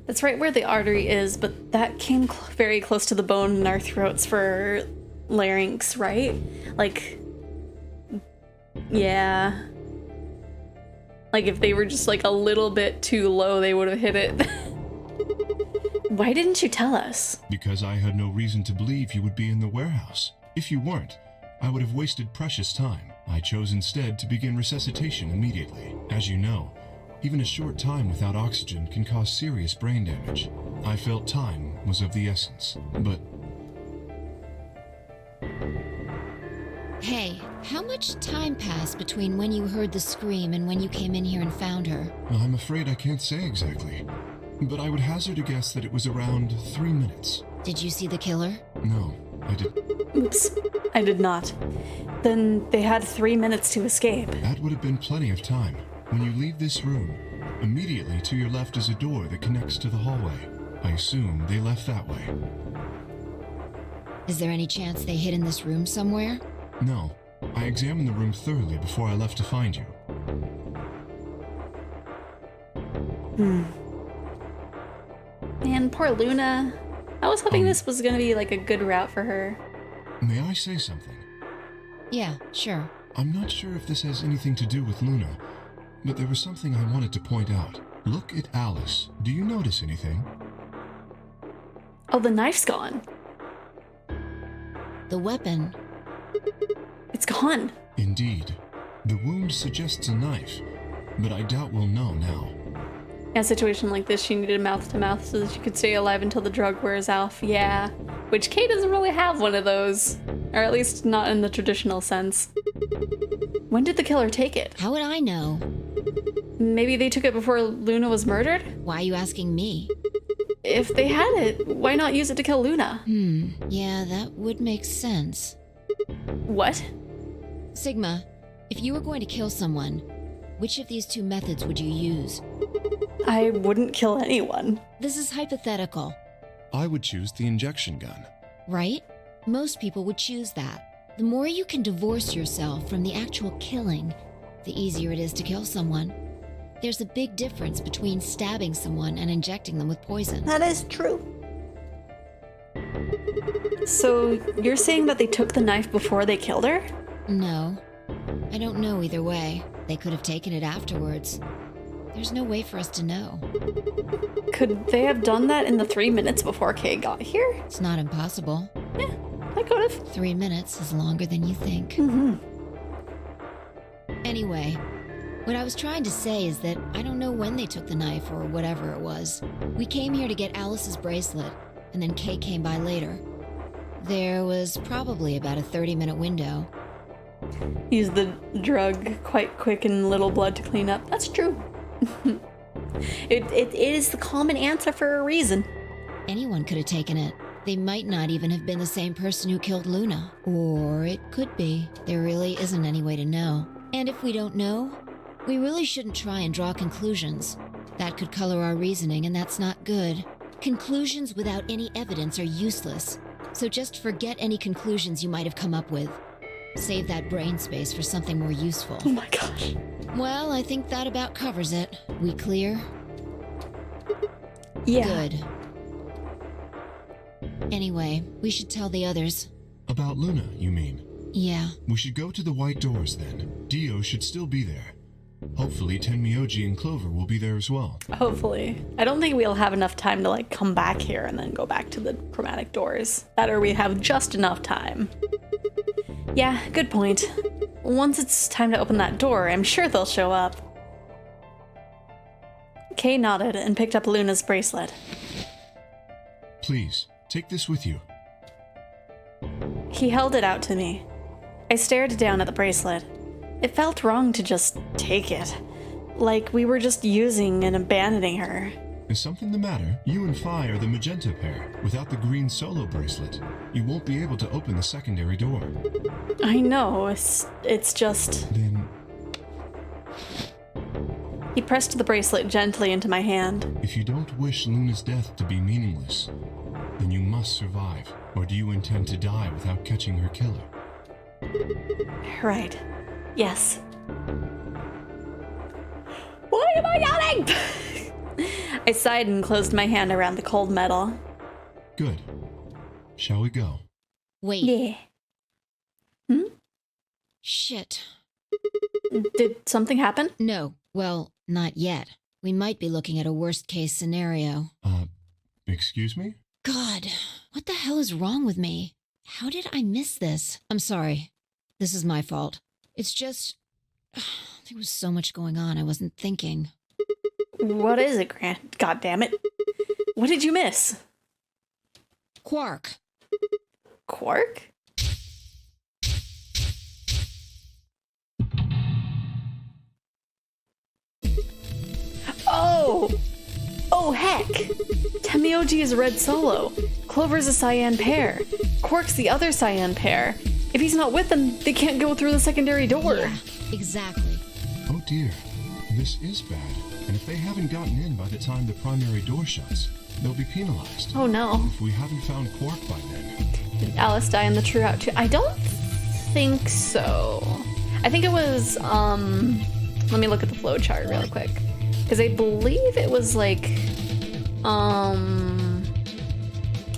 [SPEAKER 1] That's right where the artery is, but that came very close to the bone in our throats for larynx, right? Like, yeah. Like if they were just like a little bit too low, they would have hit it. Why didn't you tell us?
[SPEAKER 7] Because I had no reason to believe you would be in the warehouse. If you weren't, I would have wasted precious time. I chose instead to begin resuscitation immediately. As you know, even a short time without oxygen can cause serious brain damage. I felt time was of the essence, but...
[SPEAKER 4] Hey, how much time passed between when you heard the scream and when you came in here and found her?
[SPEAKER 7] I'm afraid I can't say exactly, but I would hazard a guess that it was around 3 minutes.
[SPEAKER 4] Did you see the killer?
[SPEAKER 7] No, I didn't.
[SPEAKER 1] Oops, I did not. Then they had 3 minutes to escape.
[SPEAKER 7] That would have been plenty of time. When you leave this room, immediately to your left is a door that connects to the hallway. I assume they left that way.
[SPEAKER 4] Is there any chance they hid in this room somewhere?
[SPEAKER 7] No, I examined the room thoroughly before I left to find you.
[SPEAKER 1] Man, poor Luna. I was hoping this was gonna be like a good route for her.
[SPEAKER 7] May I say something?
[SPEAKER 4] Yeah, sure.
[SPEAKER 7] I'm not sure if this has anything to do with Luna, but there was something I wanted to point out. Look at Alice. Do you notice anything?
[SPEAKER 1] Oh, the knife's gone.
[SPEAKER 4] The weapon.
[SPEAKER 1] It's gone.
[SPEAKER 7] Indeed. The wound suggests a knife, but I doubt we'll know now.
[SPEAKER 1] In a situation like this, she needed mouth-to-mouth so that she could stay alive until the drug wears off. Yeah. Which Kay doesn't really have one of those. Or at least not in the traditional sense. When did the killer take it?
[SPEAKER 4] How would I know?
[SPEAKER 1] Maybe they took it before Luna was murdered?
[SPEAKER 4] Why are you asking me?
[SPEAKER 1] If they had it, why not use it to kill Luna?
[SPEAKER 4] Yeah, that would make sense.
[SPEAKER 1] What?
[SPEAKER 4] Sigma, if you were going to kill someone, which of these two methods would you use?
[SPEAKER 1] I wouldn't kill anyone.
[SPEAKER 4] This is hypothetical.
[SPEAKER 7] I would choose the injection gun.
[SPEAKER 4] Right? Most people would choose that. The more you can divorce yourself from the actual killing, the easier it is to kill someone. There's a big difference between stabbing someone and injecting them with poison.
[SPEAKER 1] That is true. So, you're saying that they took the knife before they killed her?
[SPEAKER 4] No. I don't know either way. They could have taken it afterwards. There's no way for us to know.
[SPEAKER 1] Could they have done that in the 3 minutes before Kay got here?
[SPEAKER 4] It's not impossible.
[SPEAKER 1] Yeah, I could have.
[SPEAKER 4] 3 minutes is longer than you think. Anyway, what I was trying to say is that I don't know when they took the knife or whatever it was. We came here to get Alice's bracelet, and then Kay came by later. There was probably about a 30-minute window.
[SPEAKER 1] Use the drug quite quick and little blood to clean up. That's true. It is the common answer for a reason.
[SPEAKER 4] Anyone could have taken it. They might not even have been the same person who killed Luna. Or it could be. There really isn't any way to know. And if we don't know, we really shouldn't try and draw conclusions. That could color our reasoning, and that's not good. Conclusions without any evidence are useless. So just forget any conclusions you might have come up with. Save that brain space for something more useful.
[SPEAKER 1] Oh my gosh.
[SPEAKER 4] Well, I think that about covers it. We clear?
[SPEAKER 1] Yeah.
[SPEAKER 4] Good. Anyway, we should tell the others.
[SPEAKER 7] About Luna, you mean?
[SPEAKER 4] Yeah.
[SPEAKER 7] We should go to the white doors then. Dio should still be there. Hopefully Tenmyoji and Clover will be there as well.
[SPEAKER 1] Hopefully. I don't think we'll have enough time to like come back here and then go back to the chromatic doors. That or we have just enough time. Yeah, good point. Once it's time to open that door, I'm sure they'll show up. Kay nodded and picked up Luna's bracelet.
[SPEAKER 7] Please, take this with you.
[SPEAKER 1] He held it out to me. I stared down at the bracelet. It felt wrong to just take it. Like we were just using and abandoning her.
[SPEAKER 7] Is something the matter? You and Phi are the magenta pair. Without the green solo bracelet, you won't be able to open the secondary door.
[SPEAKER 1] I know, it's just...
[SPEAKER 7] Then...
[SPEAKER 1] He pressed the bracelet gently into my hand.
[SPEAKER 7] If you don't wish Luna's death to be meaningless, then you must survive. Or do you intend to die without catching her killer?
[SPEAKER 1] Right. Yes. Why am I yelling? I sighed and closed my hand around the cold metal.
[SPEAKER 7] Good. Shall we go?
[SPEAKER 4] Wait.
[SPEAKER 1] Yeah. Hmm?
[SPEAKER 4] Shit.
[SPEAKER 1] Did something happen?
[SPEAKER 4] No. Well, not yet. We might be looking at a worst-case scenario.
[SPEAKER 7] Excuse me?
[SPEAKER 4] God, what the hell is wrong with me? How did I miss this? I'm sorry. This is my fault. It's just... there was so much going on, I wasn't thinking.
[SPEAKER 1] What is it, Grant? God damn it. What did you miss?
[SPEAKER 4] Quark.
[SPEAKER 1] Quark? Oh, heck! Temioji is red solo. Clover's a cyan pair. Quark's the other cyan pair. If he's not with them, they can't go through the secondary door.
[SPEAKER 4] Yeah, exactly.
[SPEAKER 7] Oh dear, this is bad. And if they haven't gotten in by the time the primary door shuts, they'll be penalized.
[SPEAKER 1] Oh no.
[SPEAKER 7] If we haven't found Quark by then.
[SPEAKER 1] Did Alice die in the true out too? I don't think so. I think it was, let me look at the flow chart real quick. Because I believe it was like,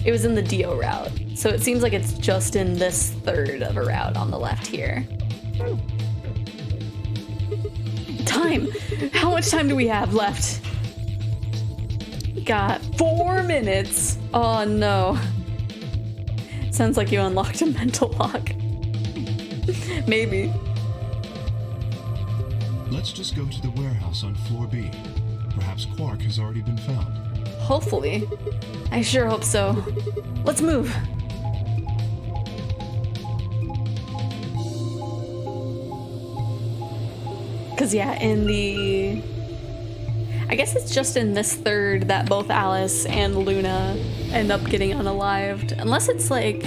[SPEAKER 1] it was in the Dio route. So it seems like it's just in this third of a route on the left here. Time! How much time do we have left? Got 4 minutes. Oh no. Sounds like you unlocked a mental lock. Maybe.
[SPEAKER 7] Let's just go to the warehouse on floor B. Perhaps Quark has already been found.
[SPEAKER 1] Hopefully. I sure hope so. Let's move. Cause yeah, in the... I guess it's just in this third that both Alice and Luna end up getting unalived. Unless it's like...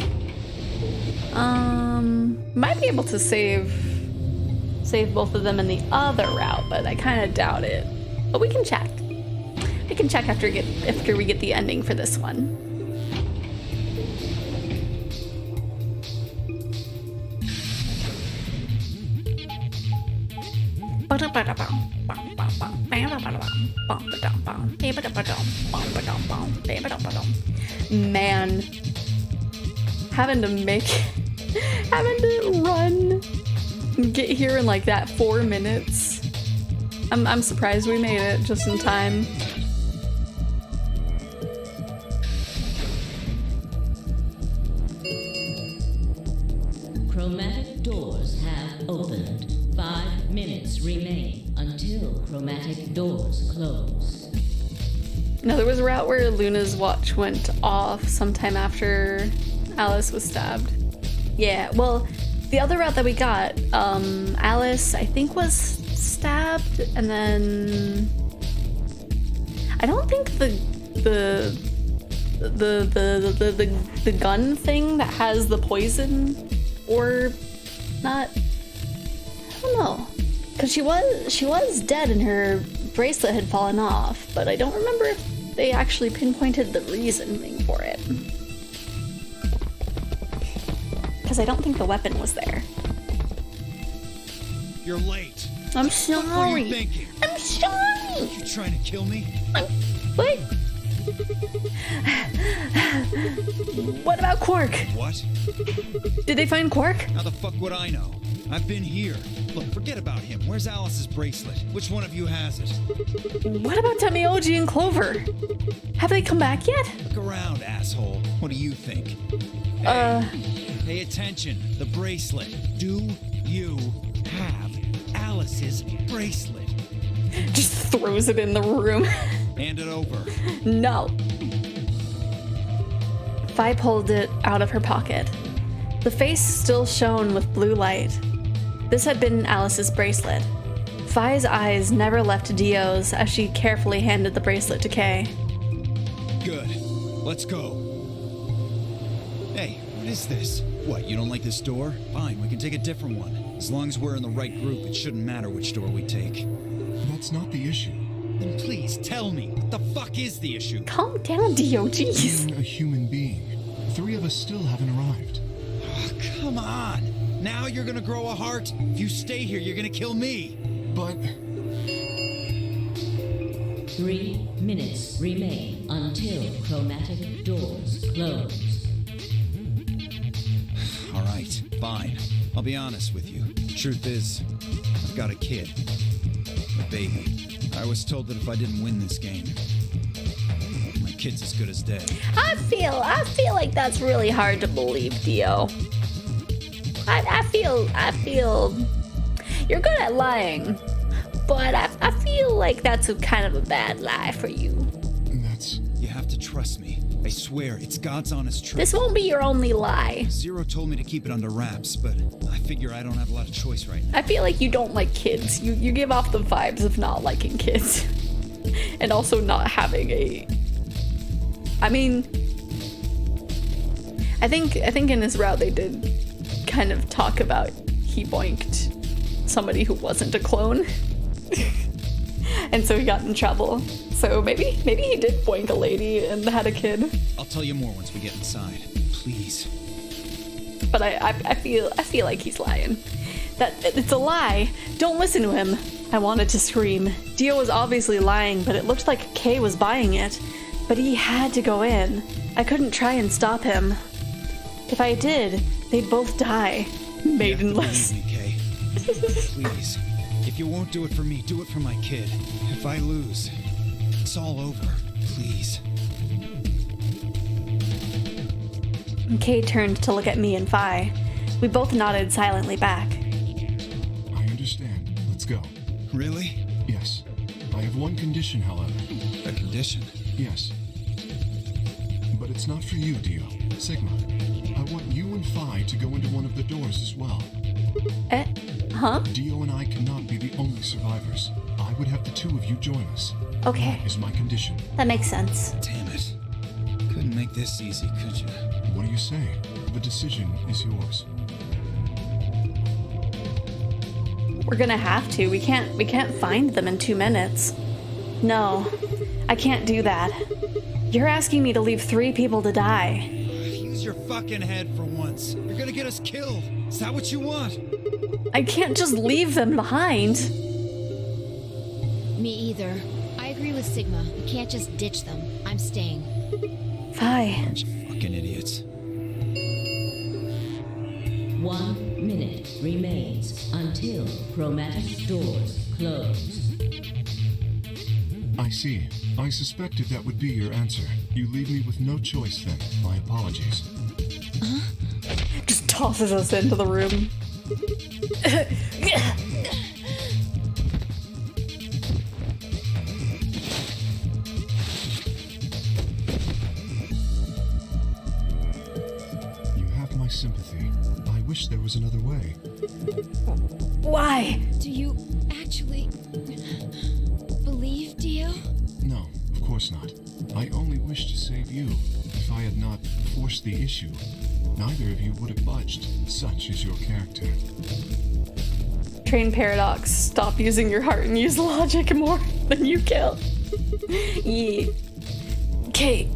[SPEAKER 1] might be able to save both of them in the other route, but I kind of doubt it. But we can check. We can check after we get the ending for this one. Man, having to run and get here in like that 4 minutes. I'm surprised we made it just in time.
[SPEAKER 6] Chromatic doors have opened. 5 minutes remain until chromatic doors close.
[SPEAKER 1] No, there was a route where Luna's watch went off sometime after Alice was stabbed. Yeah, well, the other route that we got, Alice, I think, was stabbed, and then I don't think the gun thing that has the poison, or not. I don't know, because she was dead and her bracelet had fallen off, but I don't remember if they actually pinpointed the reasoning for it. Because I don't think the weapon was there.
[SPEAKER 8] You're late.
[SPEAKER 1] I'm sorry.
[SPEAKER 8] What were you thinking?
[SPEAKER 1] I'm sorry.
[SPEAKER 8] You trying to kill me?
[SPEAKER 1] What? What about Quark?
[SPEAKER 8] What?
[SPEAKER 1] Did they find Quark?
[SPEAKER 8] How the fuck would I know? I've been here. Look, forget about him. Where's Alice's bracelet? Which one of you has it?
[SPEAKER 1] What about Temioji and Clover? Have they come back yet?
[SPEAKER 8] Look around, asshole. What do you think? Hey, pay attention. The bracelet. Do you have Alice's bracelet?
[SPEAKER 1] Just throws it in the room.
[SPEAKER 8] Hand it over.
[SPEAKER 1] No. Vi pulled it out of her pocket. The face still shone with blue light. This had been Alice's bracelet. Fi's eyes never left Dio's as she carefully handed the bracelet to Kay.
[SPEAKER 8] Good. Let's go. Hey, what is this? What, you don't like this door? Fine, we can take a different one. As long as we're in the right group, it shouldn't matter which door we take.
[SPEAKER 7] That's not the issue.
[SPEAKER 8] Then please tell me, what the fuck is the issue?
[SPEAKER 1] Calm down, Dio, jeez.
[SPEAKER 7] Being a human being. 3 of us still haven't arrived.
[SPEAKER 8] Oh, come on. Now you're gonna grow a heart? If you stay here, you're gonna kill me.
[SPEAKER 7] But
[SPEAKER 6] 3 minutes remain until chromatic doors close.
[SPEAKER 8] All right, fine. I'll be honest with you. Truth is, I've got a kid. A baby. I was told that if I didn't win this game, my kid's as good as dead.
[SPEAKER 1] I feel like that's really hard to believe, Dio. I feel you're good at lying, but I feel like that's kind of a bad lie for you.
[SPEAKER 8] You have to trust me. I swear, it's God's honest truth.
[SPEAKER 1] This won't be your only lie.
[SPEAKER 8] Zero told me to keep it under wraps, but I figure I don't have a lot of choice right now.
[SPEAKER 1] I feel like you don't like kids. You give off the vibes of not liking kids. And also not having a... I mean... I think in this route they did kind of talk about he boinked somebody who wasn't a clone. And so he got in trouble. So maybe he did boink a lady and had a kid.
[SPEAKER 8] I'll tell you more once we get inside. Please.
[SPEAKER 1] But I feel like he's lying. That it's a lie. Don't listen to him. I wanted to scream. Dio was obviously lying, but it looked like Kay was buying it. But he had to go in. I couldn't try and stop him. If I did, they'd both die. Maidenless.
[SPEAKER 8] Believe me, Kay. Please. If you won't do it for me, do it for my kid. If I lose, it's all over. Please.
[SPEAKER 1] Kay turned to look at me and Fi. We both nodded silently back.
[SPEAKER 7] I understand. Let's go.
[SPEAKER 8] Really?
[SPEAKER 7] Yes. I have one condition, however.
[SPEAKER 8] A condition?
[SPEAKER 7] Yes. But it's not for you, Dio. Sigma. I want you and Fi to go into one of the doors as well.
[SPEAKER 1] Huh?
[SPEAKER 7] Dio and I cannot be the only survivors. I would have the 2 of you join us.
[SPEAKER 1] Okay.
[SPEAKER 7] That is my condition.
[SPEAKER 1] That makes sense.
[SPEAKER 8] Damn it. Couldn't make this easy, could you?
[SPEAKER 7] What do you say? The decision is yours.
[SPEAKER 1] We're gonna have to. We can't find them in 2 minutes. No, I can't do that. You're asking me to leave 3 people to die.
[SPEAKER 8] Use your fucking head for once. You're gonna get us killed. Is that what you want?
[SPEAKER 1] I can't just leave them behind.
[SPEAKER 4] Me either. I agree with Sigma. We can't just ditch them. I'm staying.
[SPEAKER 1] Fi.
[SPEAKER 8] Bunch of fucking idiots.
[SPEAKER 6] 1 minute remains until chromatic doors close.
[SPEAKER 7] I see. I suspected that would be your answer. You leave me with no choice then. My apologies.
[SPEAKER 1] Just tosses us into the room.
[SPEAKER 7] You have my sympathy. I wish there was another way.
[SPEAKER 1] Why?
[SPEAKER 5] Do you actually believe, Dio?
[SPEAKER 7] No, of course not. I only wish to save you. If I had not forced the issue, neither of you would have budged. Such is your character.
[SPEAKER 1] Train paradox. Stop using your heart and use logic more than you kill. Yeah. Kate,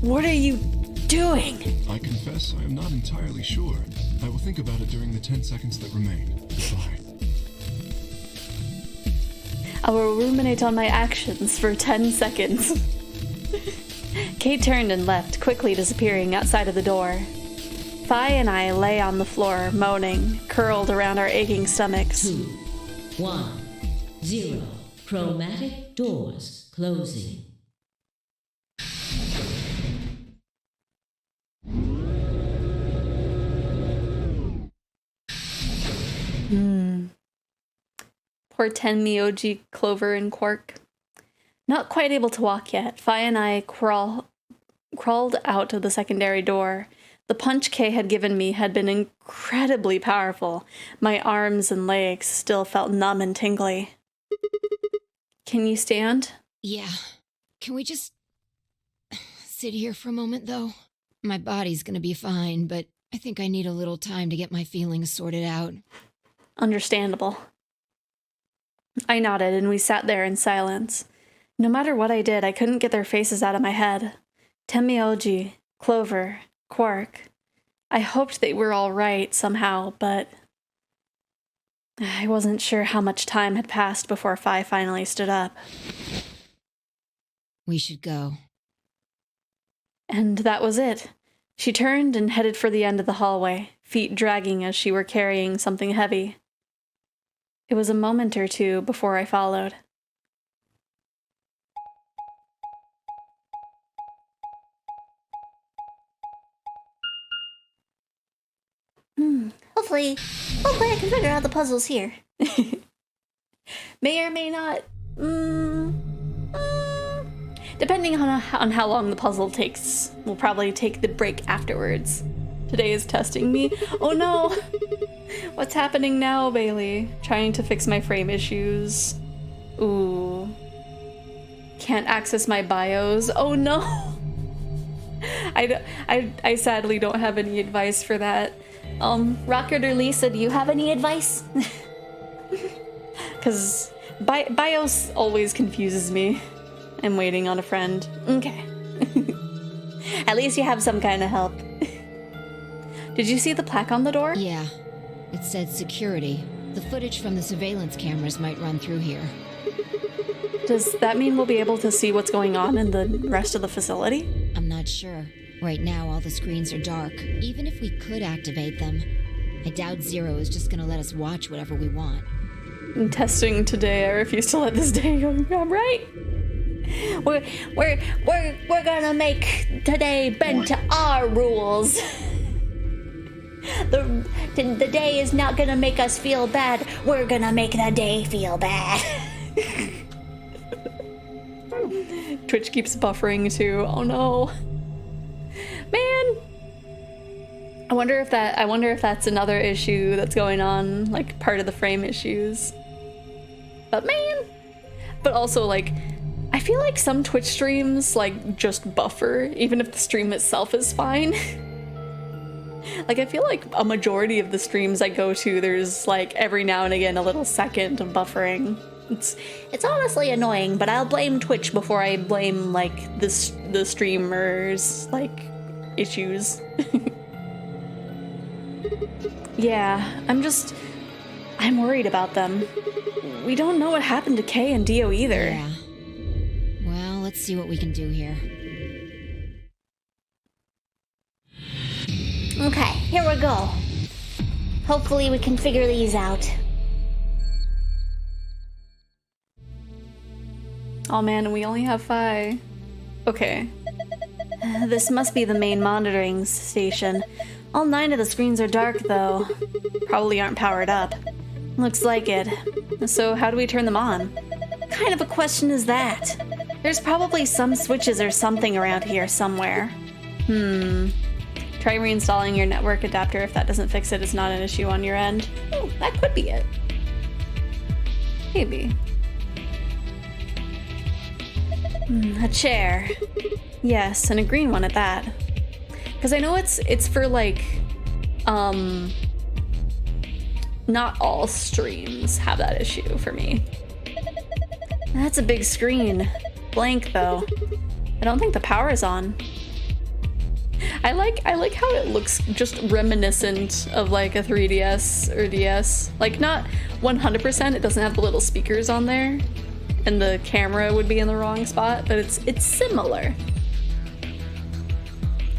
[SPEAKER 1] what are you doing?
[SPEAKER 7] I confess I am not entirely sure. I will think about it during the 10 seconds that remain. Bye.
[SPEAKER 1] I will ruminate on my actions for 10 seconds. Kate turned and left, quickly disappearing outside of the door. Fi and I lay on the floor, moaning, curled around our aching stomachs.
[SPEAKER 6] 2, 1, 0. Chromatic doors closing.
[SPEAKER 1] Poor Tenmyoji, Clover, and Quark. Not quite able to walk yet, Fi and I crawled out of the secondary door. The punch Kay had given me had been incredibly powerful. My arms and legs still felt numb and tingly. Can you stand?
[SPEAKER 4] Yeah. Can we just sit here for a moment, though? My body's gonna be fine, but I think I need a little time to get my feelings sorted out.
[SPEAKER 1] Understandable. I nodded and we sat there in silence. No matter what I did, I couldn't get their faces out of my head. Temioji, Clover, Quark. I hoped they were all right somehow, but I wasn't sure how much time had passed before Fi finally stood up.
[SPEAKER 4] We should go.
[SPEAKER 1] And that was it. She turned and headed for the end of the hallway, feet dragging as she were carrying something heavy. It was a moment or two before I followed.
[SPEAKER 2] Hopefully I can figure out the puzzles here.
[SPEAKER 1] May or may not. Depending on how long the puzzle takes, we'll probably take the break afterwards. Today is testing me. Oh no! What's happening now, Bailey? Trying to fix my frame issues. Ooh. Can't access my bios. Oh no! I sadly don't have any advice for that. Rocket or Lisa, do you have any advice? Because BIOS always confuses me. I'm waiting on a friend. Okay. At least you have some kind of help. Did you see the plaque on the door?
[SPEAKER 4] Yeah. It said security. The footage from the surveillance cameras might run through here.
[SPEAKER 1] Does that mean we'll be able to see what's going on in the rest of the facility?
[SPEAKER 4] I'm not sure. Right now, all the screens are dark. Even if we could activate them, I doubt Zero is just gonna let us watch whatever we want.
[SPEAKER 1] I'm testing today. I refuse to let this day go. I'm right.
[SPEAKER 2] We're gonna make today bend to our rules. The day is not gonna make us feel bad. We're gonna make the day feel bad.
[SPEAKER 1] Twitch keeps buffering too. Oh no. Man. I wonder if that's another issue that's going on, like part of the frame issues. But also like I feel like some Twitch streams like just buffer even if the stream itself is fine. Like I feel like a majority of the streams I go to, there's like every now and again a little second of buffering.
[SPEAKER 2] It's honestly annoying, but I'll blame Twitch before I blame like the
[SPEAKER 1] streamers like issues. Yeah, I'm worried about them. We don't know what happened to Kay and Dio either.
[SPEAKER 4] Yeah. Well, let's see what we can do here.
[SPEAKER 2] Okay, here we go. Hopefully we can figure these out.
[SPEAKER 1] Oh man, we only have 5. Okay. This must be the main monitoring station. All 9 of the screens are dark though. Probably aren't powered up. Looks like it. So how do we turn them on? What kind of a question is that? There's probably some switches or something around here somewhere. Try reinstalling your network adapter. If that doesn't fix it, it's not an issue on your end. Oh, that could be it. Maybe. A chair. Yes, and a green one at that. Because I know it's for like, not all streams have that issue for me. That's a big screen. Blank though. I don't think the power is on. I like how it looks just reminiscent of like a 3DS or DS. Like not 100%, it doesn't have the little speakers on there. And the camera would be in the wrong spot, but it's similar.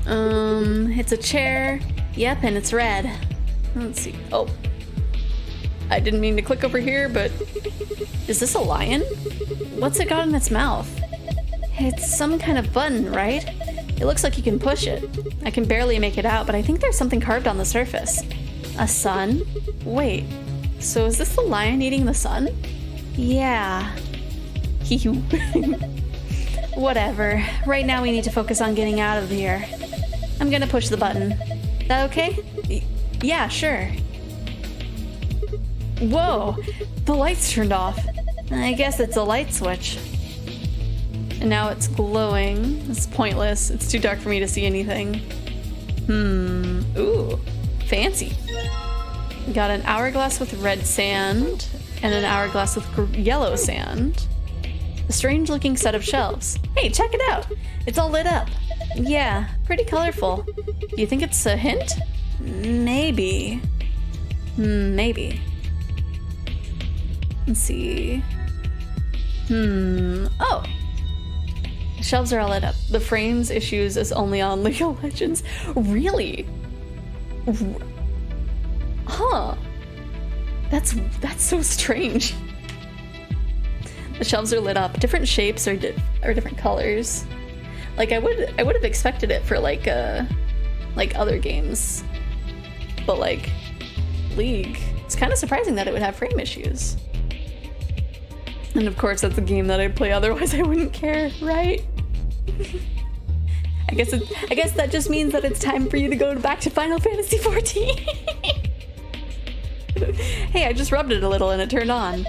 [SPEAKER 1] It's a chair. Yep, and it's red. Let's see. Oh. I didn't mean to click over here, but is this a lion? What's it got in its mouth? It's some kind of button, right? It looks like you can push it. I can barely make it out, but I think there's something carved on the surface. A sun? Wait, so is this the lion eating the sun? Yeah. Whatever. Right now we need to focus on getting out of here. I'm gonna push the button. That okay? Yeah, sure. Whoa, the lights turned off.
[SPEAKER 2] I guess it's a light switch.
[SPEAKER 1] And now it's glowing. It's pointless. It's too dark for me to see anything. Ooh, fancy. We got an hourglass with red sand and an hourglass with yellow sand. A strange looking set of shelves. Hey, check it out. It's all lit up. Yeah, pretty colorful. Do you think it's a hint? Maybe. Maybe. Let's see. Oh. The shelves are all lit up. The frames issues is only on League of Legends. Really? Huh. That's so strange. The shelves are lit up. Different shapes or different colors. Like I would have expected it for like other games. But like League, it's kind of surprising that it would have frame issues. And of course that's a game that I'd play, otherwise I wouldn't care, right? I guess that just means that it's time for you to go back to Final Fantasy XIV. Hey, I just rubbed it a little and it turned on.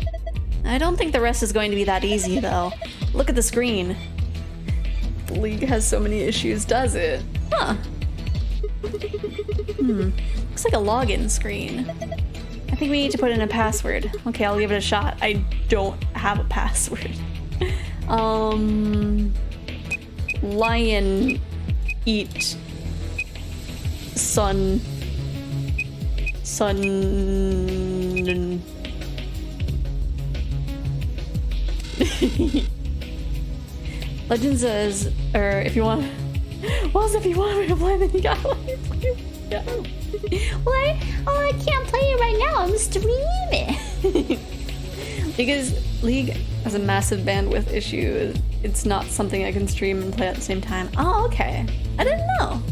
[SPEAKER 1] I don't think the rest is going to be that easy though. Look at the screen. League has so many issues, does it? Huh. Looks like a login screen. I think we need to put in a password. Okay, I'll give it a shot. I don't have a password. Lion eat sun Legends says, or if you want, well, if you want me to play, then you gotta let me play.
[SPEAKER 2] What? Oh, I can't play it right now. I'm streaming.
[SPEAKER 1] Because League has a massive bandwidth issue. It's not something I can stream and play at the same time. Oh, okay. I didn't know.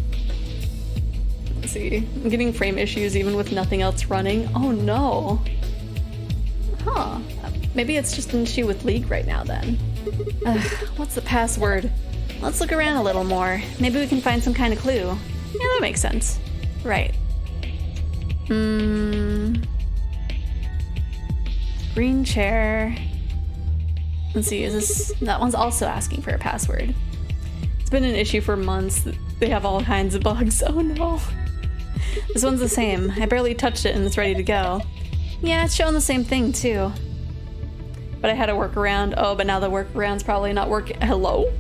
[SPEAKER 1] Let's see. I'm getting frame issues even with nothing else running. Oh no. Huh. Maybe it's just an issue with League right now then. What's the password? Let's look around a little more. Maybe we can find some kind of clue. Yeah, that makes sense. Right. Green chair. Let's see, is this... That one's also asking for a password. It's been an issue for months. They have all kinds of bugs. Oh no. This one's the same. I barely touched it and it's ready to go. Yeah, it's showing the same thing too. But I had a workaround. Oh, but now the workaround's probably not working. Hello?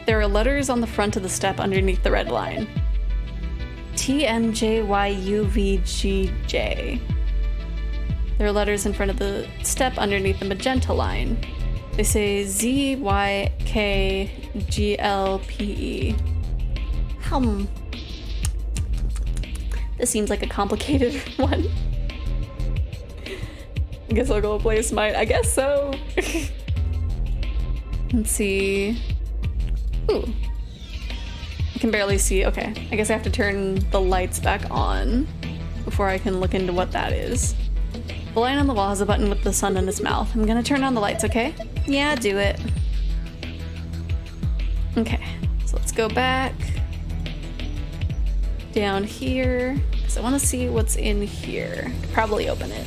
[SPEAKER 1] There are letters on the front of the step underneath the red line. TMJYUVGJ. There are letters in front of the step underneath the magenta line. They say ZYKGLPE. This seems like a complicated one. I guess I'll go play Smite. I guess so. Let's see. Ooh. I can barely see. Okay. I guess I have to turn the lights back on before I can look into what that is. The light on the wall has a button with the sun in its mouth. I'm gonna turn on the lights, okay? Yeah, do it. Okay. So let's go back down here because I want to see what's in here. Could probably open it.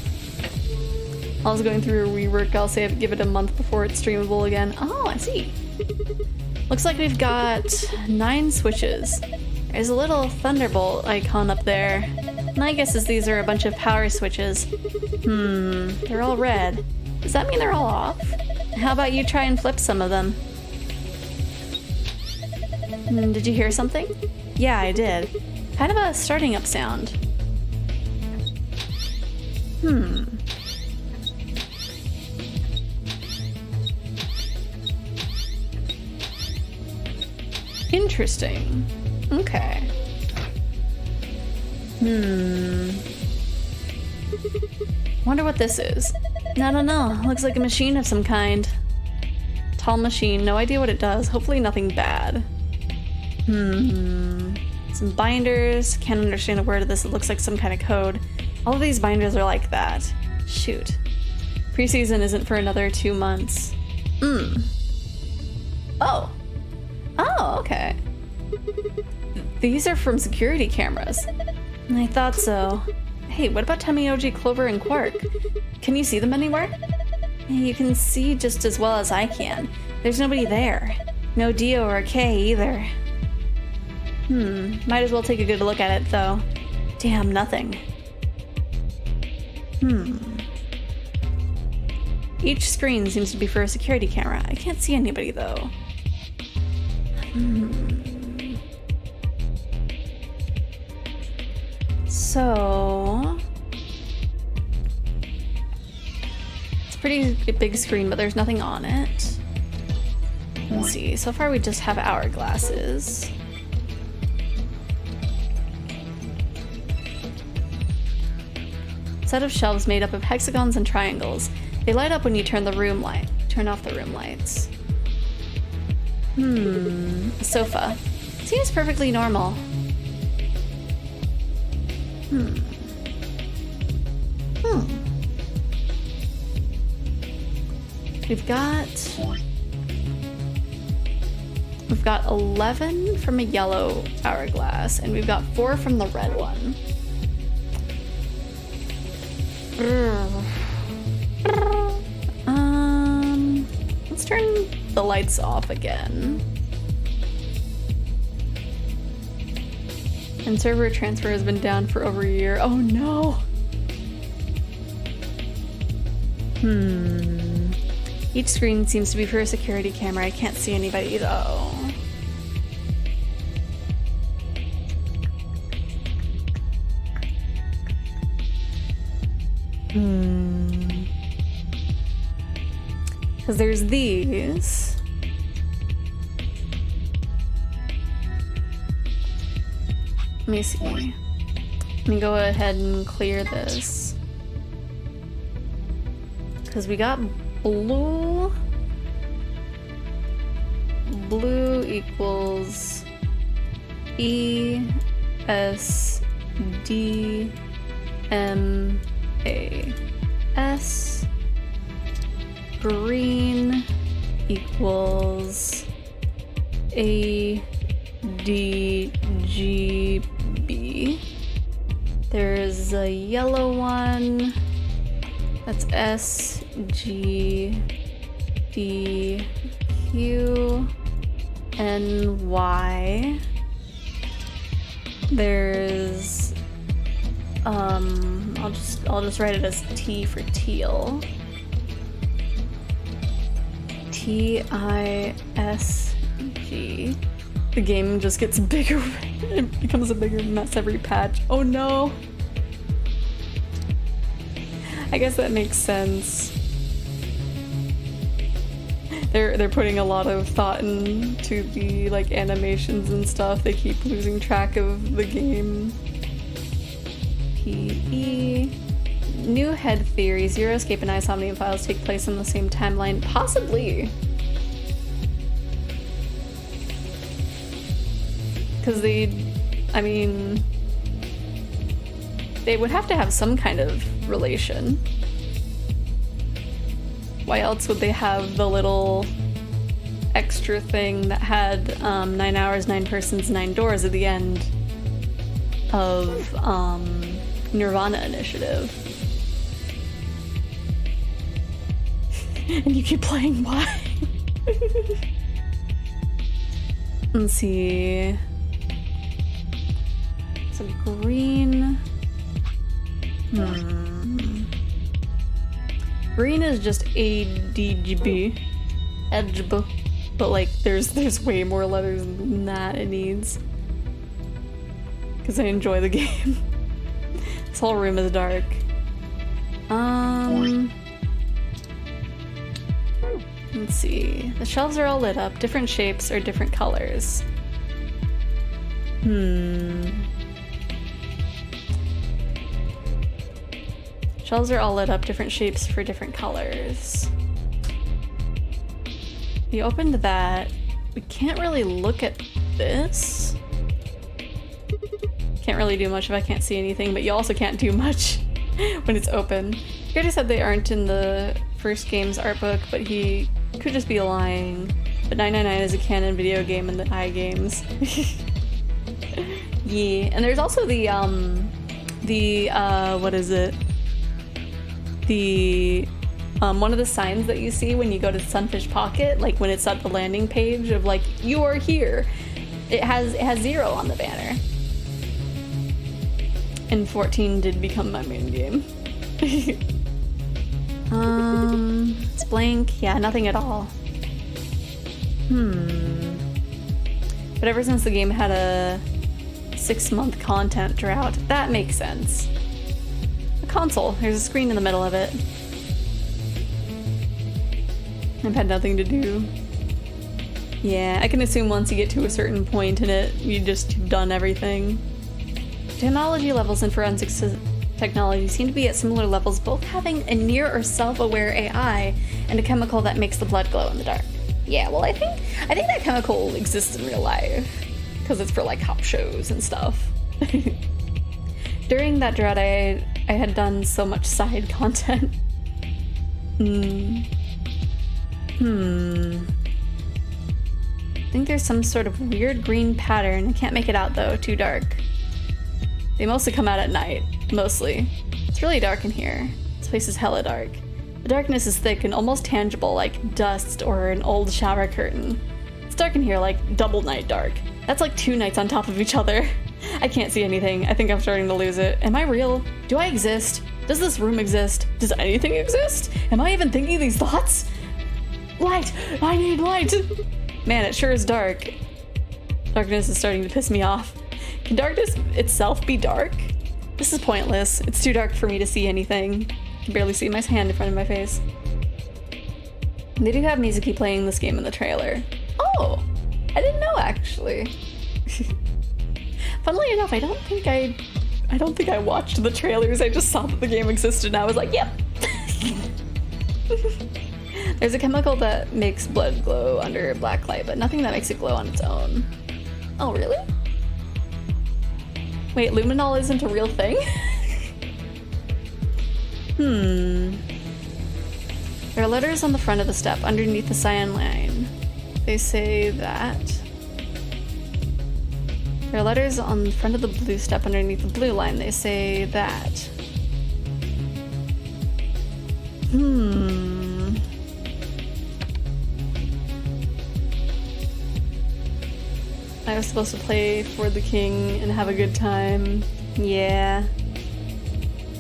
[SPEAKER 1] I was going through a rework. I'll say give it a month before it's streamable again. Oh, I see. Looks like we've got 9 switches. There's a little thunderbolt icon up there. My guess is these are a bunch of power switches. They're all red. Does that mean they're all off? How about you try and flip some of them? Did you hear something? Yeah, I did. Kind of a starting up sound. Interesting. Okay. Wonder what this is. I don't know. Looks like a machine of some kind. Tall machine. No idea what it does. Hopefully nothing bad. Some binders. Can't understand a word of this. It looks like some kind of code. All of these binders are like that. Shoot. Preseason isn't for another 2 months. Oh. Oh, okay. These are from security cameras.
[SPEAKER 2] I thought so.
[SPEAKER 1] Hey, what about Tamioji, Clover, and Quark? Can you see them anywhere?
[SPEAKER 2] You can see just as well as I can. There's nobody there. No Dio or Kay either.
[SPEAKER 1] Might as well take a good look at it, though.
[SPEAKER 2] Damn, nothing.
[SPEAKER 1] Each screen seems to be for a security camera. I can't see anybody, though. So... it's a pretty big screen, but there's nothing on it. Let's see. So far, we just have hourglasses. Set of shelves made up of hexagons and triangles. They light up when you turn off the room lights. A sofa. Seems perfectly normal. We've got 11 from a yellow hourglass, and we've got 4 from the red one. Let's turn the lights off again. And server transfer has been down for over a year. Oh no! Each screen seems to be for a security camera. I can't see anybody though. Because there's these. Let me see. Let me go ahead and clear this. Because we got blue. Blue equals E S D M A S. Green equals A D G B. There's a yellow one. That's S G D Q N Y. There's I'll just write it as T for teal. T-I-S-G. The game just gets bigger. It becomes a bigger mess every patch. Oh no! I guess that makes sense. They're putting a lot of thought into the like animations and stuff. They keep losing track of the game. P-E. New head theory. Zero Escape and Insomnium files take place in the same timeline. Possibly. Because they would have to have some kind of relation. Why else would they have the little extra thing that had 9 hours, 9 persons, 9 doors at the end of Nirvana Initiative? And you keep playing why? Let's see. Some green. Green is just ADGB. Edgb. But like there's way more letters than that it needs. Because I enjoy the game. This whole room is dark. Let's see. The shelves are all lit up, different shapes or different colors. Shelves are all lit up, different shapes for different colors. We opened that. We can't really look at this. Can't really do much if I can't see anything, but you also can't do much when it's open. He already said they aren't in the first game's art book, but he could just be lying. But 999 is a canon video game in the iGames. Yeah, and there's also the what is it? The one of the signs that you see when you go to Sunfish Pocket, like when it's at the landing page of like, you are here. It has 0 on the banner. And 14 did become my main game. It's blank. Yeah, nothing at all. But ever since the game had a 6-month content drought, that makes sense. A console. There's a screen in the middle of it. I've had nothing to do. Yeah, I can assume once you get to a certain point in it, you've done everything. Technology levels in forensics technology seem to be at similar levels, both having a near or self-aware AI and a chemical that makes the blood glow in the dark. Yeah, well, I think that chemical exists in real life, because it's for like cop shows and stuff. During that drought, I had done so much side content. I think there's some sort of weird green pattern. I can't make it out though, too dark. They mostly come out at night, mostly. It's really dark in here. This place is hella dark. The darkness is thick and almost tangible, like dust or an old shower curtain. It's dark in here, like double night dark. That's like 2 nights on top of each other. I can't see anything. I think I'm starting to lose it. Am I real? Do I exist? Does this room exist? Does anything exist? Am I even thinking these thoughts? Light! I need light! Man, it sure is dark. Darkness is starting to piss me off. Can darkness itself be dark? This is pointless. It's too dark for me to see anything. I can barely see my hand in front of my face. They do have Mizuki playing this game in the trailer. Oh! I didn't know, actually. Funnily enough, I don't think I watched the trailers. I just saw that the game existed and I was like, yep! There's a chemical that makes blood glow under black light, but nothing that makes it glow on its own. Oh, really? Wait, luminol isn't a real thing? There are letters on the front of the step underneath the cyan line. They say that. There are letters on the front of the blue step underneath the blue line. They say that. I was supposed to play for the king and have a good time. Yeah.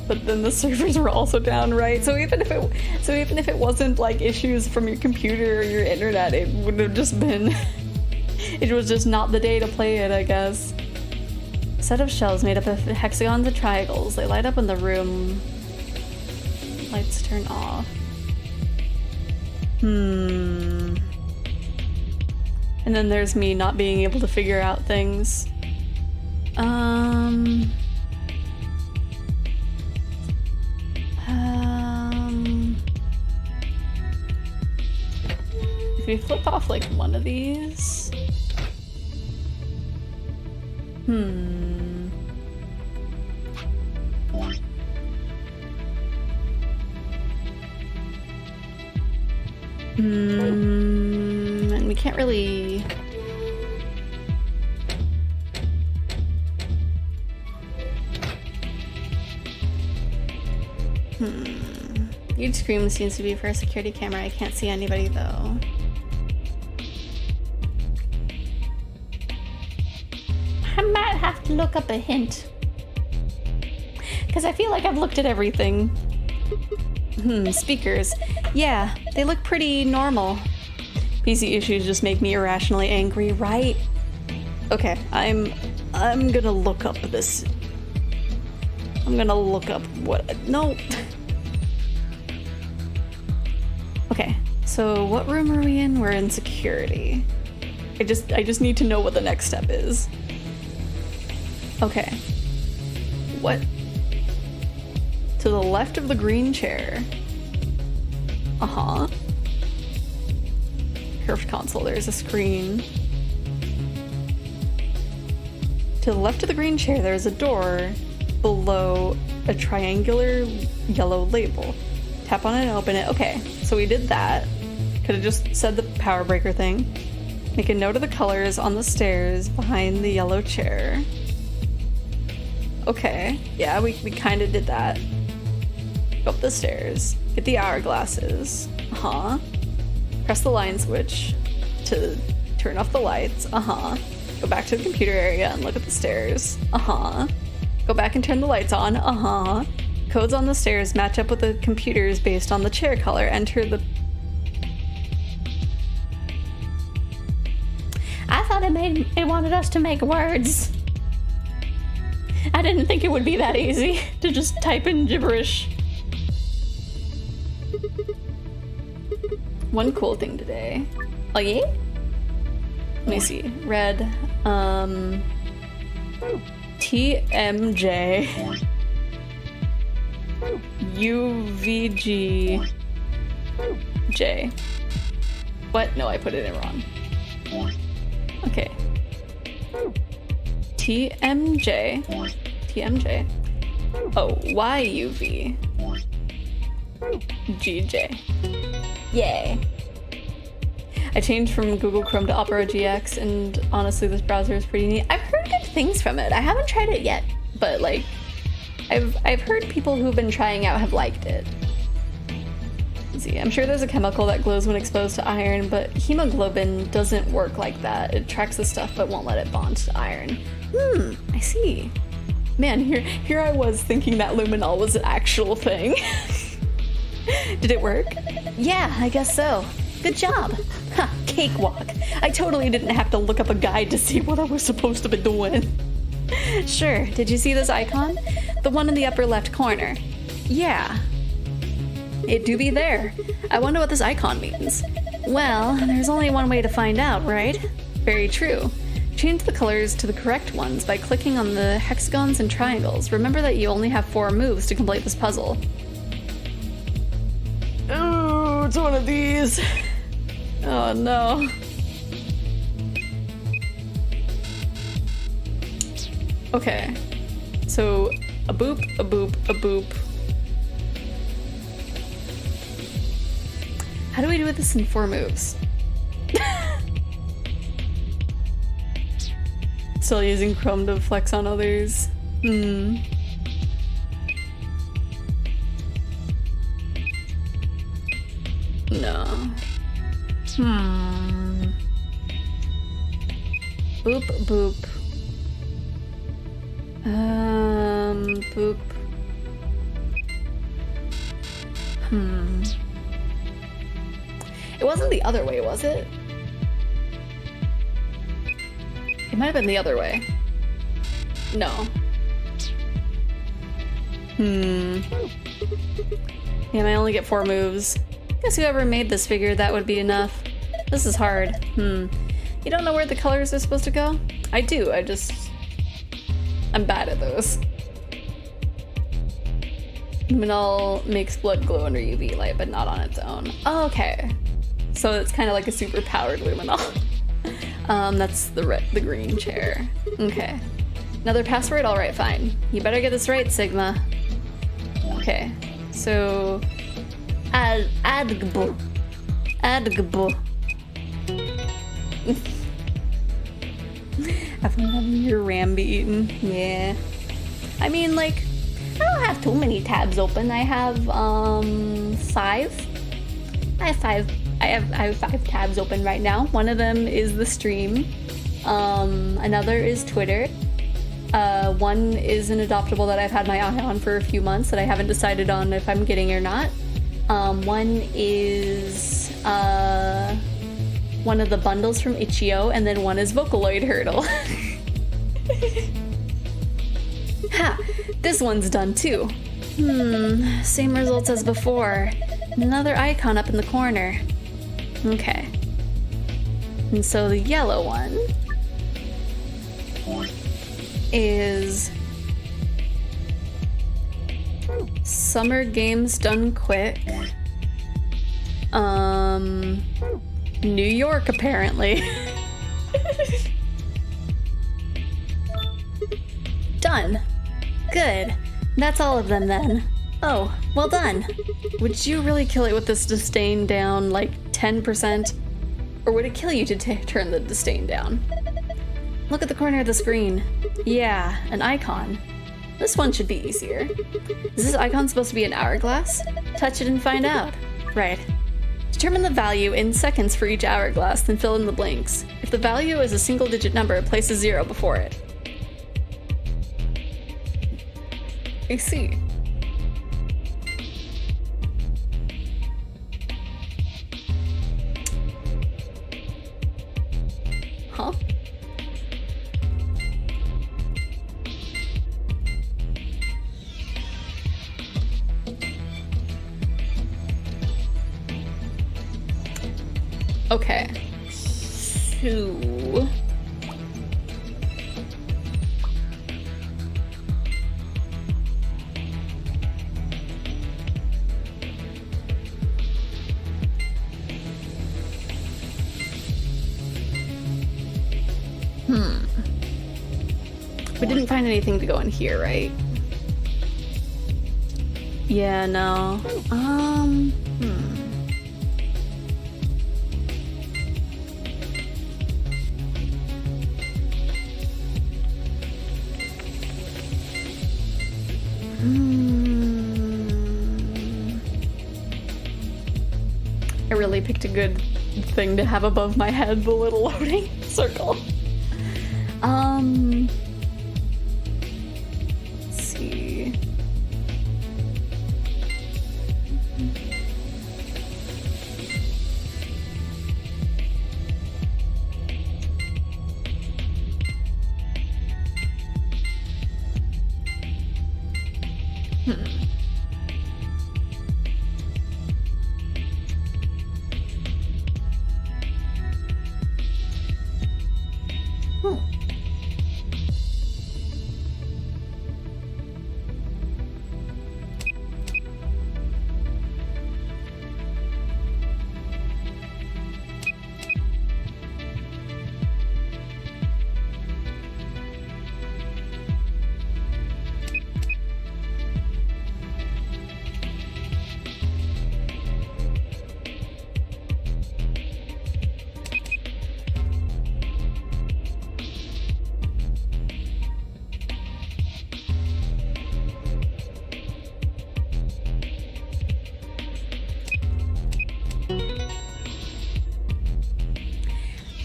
[SPEAKER 1] But then the servers were also down, right? So even if it wasn't like issues from your computer or your internet, it would have just been it was just not the day to play it, I guess. A set of shells made up of hexagons and triangles. They light up when the room lights turn off. And then there's me not being able to figure out things. If we flip off like one of these. And we can't really. You'd scream seems to be for a security camera. I can't see anybody though. I might have to look up a hint. Because I feel like I've looked at everything. Speakers. Yeah, they look pretty normal. PC issues just make me irrationally angry, right? Okay, I'm gonna look up this. I'm gonna look up what. No. Okay, so what room are we in? We're in security. I just need to know what the next step is. Okay. What? To the left of the green chair. Uh-huh. Curved console, there's a screen. To the left of the green chair, there's a door below a triangular yellow label. Tap on it and open it. Okay, so we did that. Could have just said the power breaker thing. Make a note of the colors on the stairs behind the yellow chair. Okay. Yeah, we kind of did that. Go up the stairs. Get the hourglasses. Uh-huh. Press the line switch to turn off the lights. Uh-huh. Go back to the computer area and look at the stairs. Uh-huh. Go back and turn the lights on. Uh-huh. Codes on the stairs match up with the computers based on the chair color. Enter the...
[SPEAKER 2] I thought it wanted us to make words. I didn't think it would be that easy to just type in gibberish.
[SPEAKER 1] One cool thing today. Oh, yeah? Let me see. Red. TMJ. UVGJ. What? No, I put it in wrong. Okay. TMJ. Oh, YUV. GJ. Yay. I changed from Google Chrome to Opera GX, and honestly, this browser is pretty neat. I've heard good things from it. I haven't tried it yet, but like, I've heard people who've been trying out have liked it. Let's see, I'm sure there's a chemical that glows when exposed to iron, but hemoglobin doesn't work like that. It tracks the stuff but won't let it bond to iron. I see. Man, here I was thinking that luminol was an actual thing. Did it work?
[SPEAKER 2] Yeah, I guess so. Good job.
[SPEAKER 1] Ha, cakewalk. I totally didn't have to look up a guide to see what I was supposed to be doing.
[SPEAKER 2] Sure, did you see this icon?
[SPEAKER 1] The one in the upper left corner. Yeah. It do be there. I wonder what this icon means.
[SPEAKER 2] Well, there's only one way to find out, right?
[SPEAKER 1] Very true. Change the colors to the correct ones by clicking on the hexagons and triangles. Remember that you only have 4 moves to complete this puzzle. Oh, it's one of these. Oh no. Okay. So, a boop, a boop, a boop. How do we do this in 4 moves? Still using Chrome to flex on others. No. Boop, boop. Boop. It wasn't the other way, was it? It might have been the other way. No. Damn, I only get 4 moves. Guess whoever made this figured that would be enough. This is hard. You don't know where the colors are supposed to go? I do, I'm bad at those. Luminol makes blood glow under UV light, but not on its own. Oh, okay. So it's kind of like a super powered luminol. That's the green chair. Okay. Another password? Alright, fine. You better get this right, Sigma. Okay. So... Adgbo. After having your ram be eaten. Yeah. I mean, like, I don't have too many tabs open. I have, 5. I have 5 tabs open right now. One of them is the stream. Another is Twitter. One is an adoptable that I've had my eye on for a few months that I haven't decided on if I'm getting or not. One is one of the bundles from Itch.io, and then one is Vocaloid Hurdle. Ha! This one's done too. Same results as before. Another icon up in the corner. Okay. And so the yellow one is Summer Games Done Quick. New York, apparently. Done. Good. That's all of them then. Oh, well done. Would you really kill it with this disdain down like 10%? Or would it kill you to turn the disdain down? Look at the corner of the screen. Yeah, an icon. This one should be easier. Is this icon supposed to be an hourglass? Touch it and find out. Right. Determine the value in seconds for each hourglass, then fill in the blanks. If the value is a single-digit number, place a 0 before it. I see. Huh? Okay. So... We didn't find anything to go in here, right? Yeah, no. I really picked a good thing to have above my head, the little loading circle. Let's see.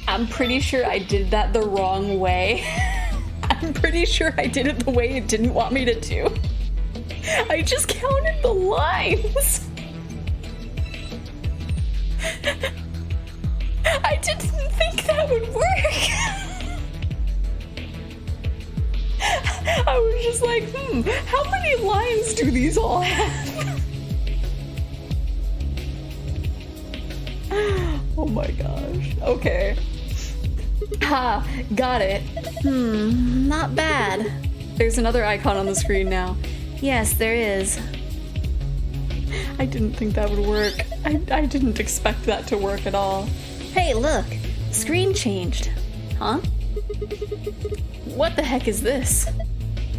[SPEAKER 1] I'm pretty sure I did that the wrong way. I'm pretty sure I did it the way it didn't want me to do. I just counted the lines. I didn't think that would work. I was just like, how many lines do these all have? Oh my gosh. Okay. Ha, got it.
[SPEAKER 2] Not bad.
[SPEAKER 1] There's another icon on the screen now.
[SPEAKER 2] Yes, there is.
[SPEAKER 1] I didn't think that would work. I didn't expect that to work at all.
[SPEAKER 2] Hey, look. Screen changed.
[SPEAKER 1] Huh? What the heck is this?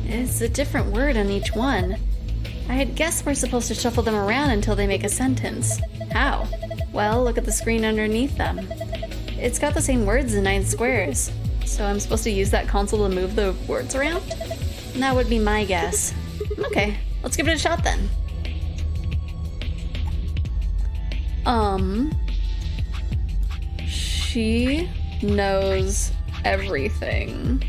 [SPEAKER 2] It's a different word on each one. I'd guess we're supposed to shuffle them around until they make a sentence.
[SPEAKER 1] How?
[SPEAKER 2] Well, look at the screen underneath them. It's got the same words in 9 squares.
[SPEAKER 1] So I'm supposed to use that console to move the words around?
[SPEAKER 2] That would be my guess.
[SPEAKER 1] Okay, let's give it a shot then. She knows everything.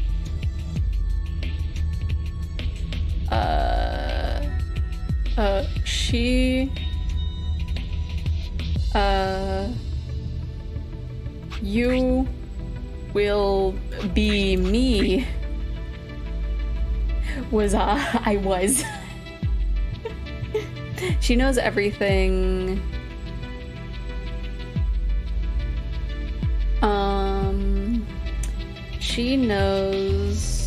[SPEAKER 1] You will be me. I was. She knows everything. She knows.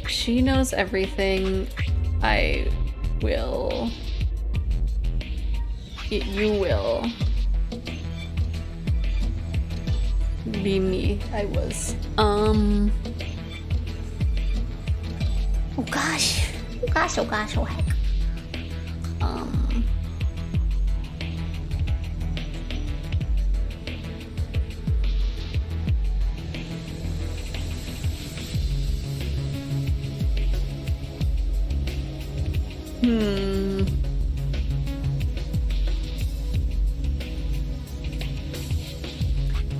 [SPEAKER 1] She knows everything. I will. You will be me. I was.
[SPEAKER 2] Oh gosh. Oh gosh, oh heck.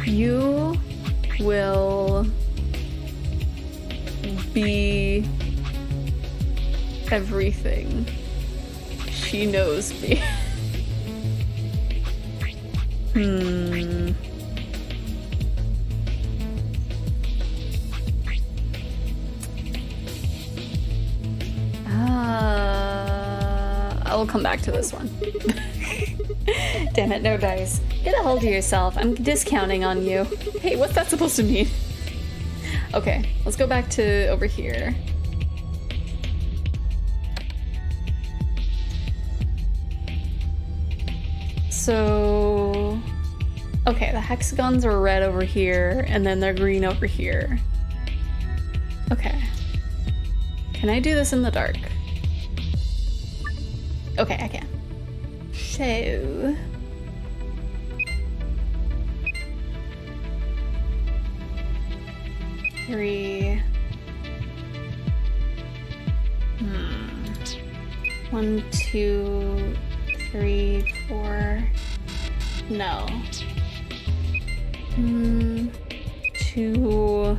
[SPEAKER 1] You will be everything. She knows me. I will come back to this one. Damn it, no dice. Get a hold of yourself. I'm discounting on you. Hey, what's that supposed to mean? Okay, let's go back to over here. So... okay, the hexagons are red over here, and then they're green over here. Okay. Can I do this in the dark? Okay, I can. So... three... 1, 2, 3, 4... no. 2...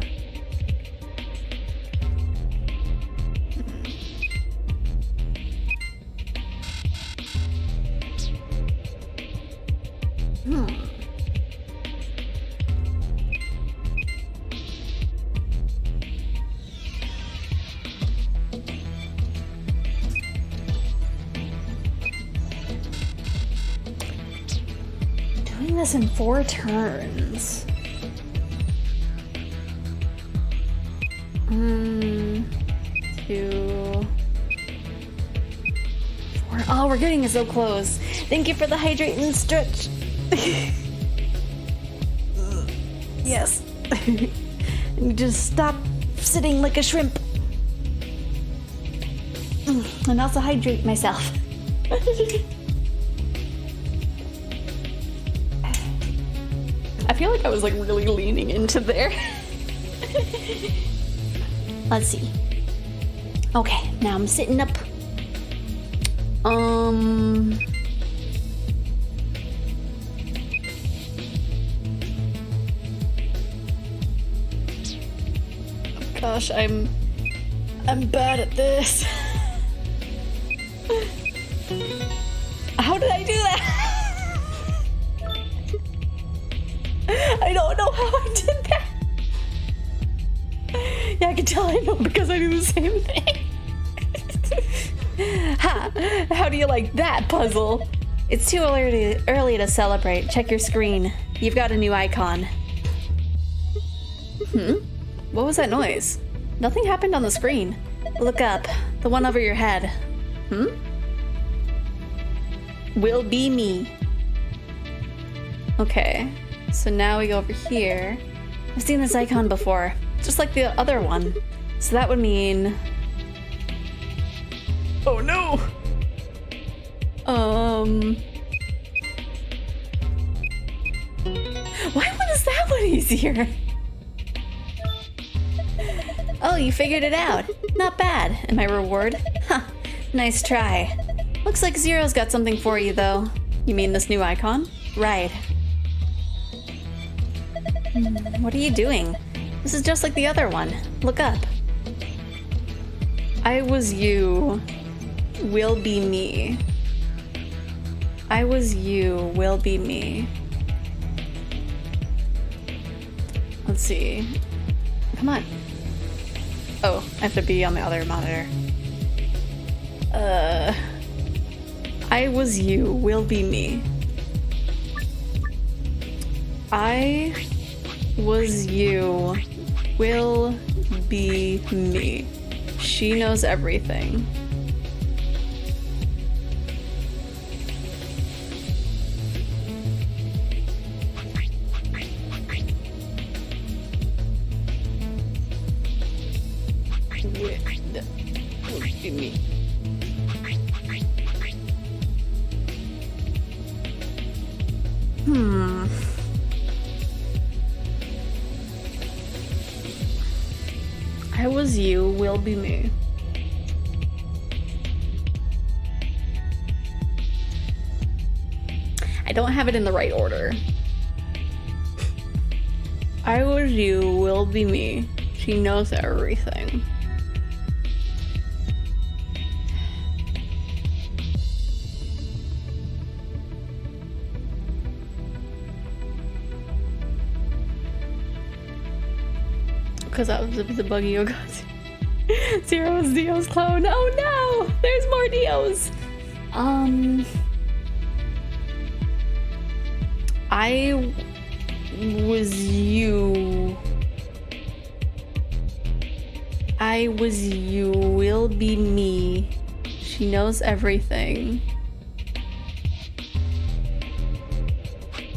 [SPEAKER 1] Doing this in 4 turns. 2... 4... oh, we're getting so close. Thank you for the hydrate and stretch. Yes. And just stop sitting like a shrimp. And also hydrate myself. I feel like I was like really leaning into there. Let's see. Okay, now I'm sitting up. Gosh, I'm bad at this. How did I do that? I don't know how I did that. Yeah, I can tell I know because I do the same thing. Ha! How do you like that puzzle? It's too early to celebrate. Check your screen. You've got a new icon. What was that noise? Nothing happened on the screen. Look up. The one over your head. Will be me. Okay. So now we go over here. I've seen this icon before. Just like the other one. So that would mean... oh no! Why was that one easier? Oh, you figured it out. Not bad. And my reward? Huh. Nice try. Looks like Zero's got something for you, though. You mean this new icon? Right. What are you doing? This is just like the other one. Look up. I was you. Will be me. I was you. Will be me. Let's see. Come on. Oh, I have to be on the other monitor. I was you, will be me. I was you, will be me. She knows everything. Me. I was you, will be me. I don't have it in the right order. I was you, will be me. She knows everything. Because that was the buggy. Oh god. Zero is Dio's clone. Oh no! There's more Dios! I was you. I was you, will be me. She knows everything.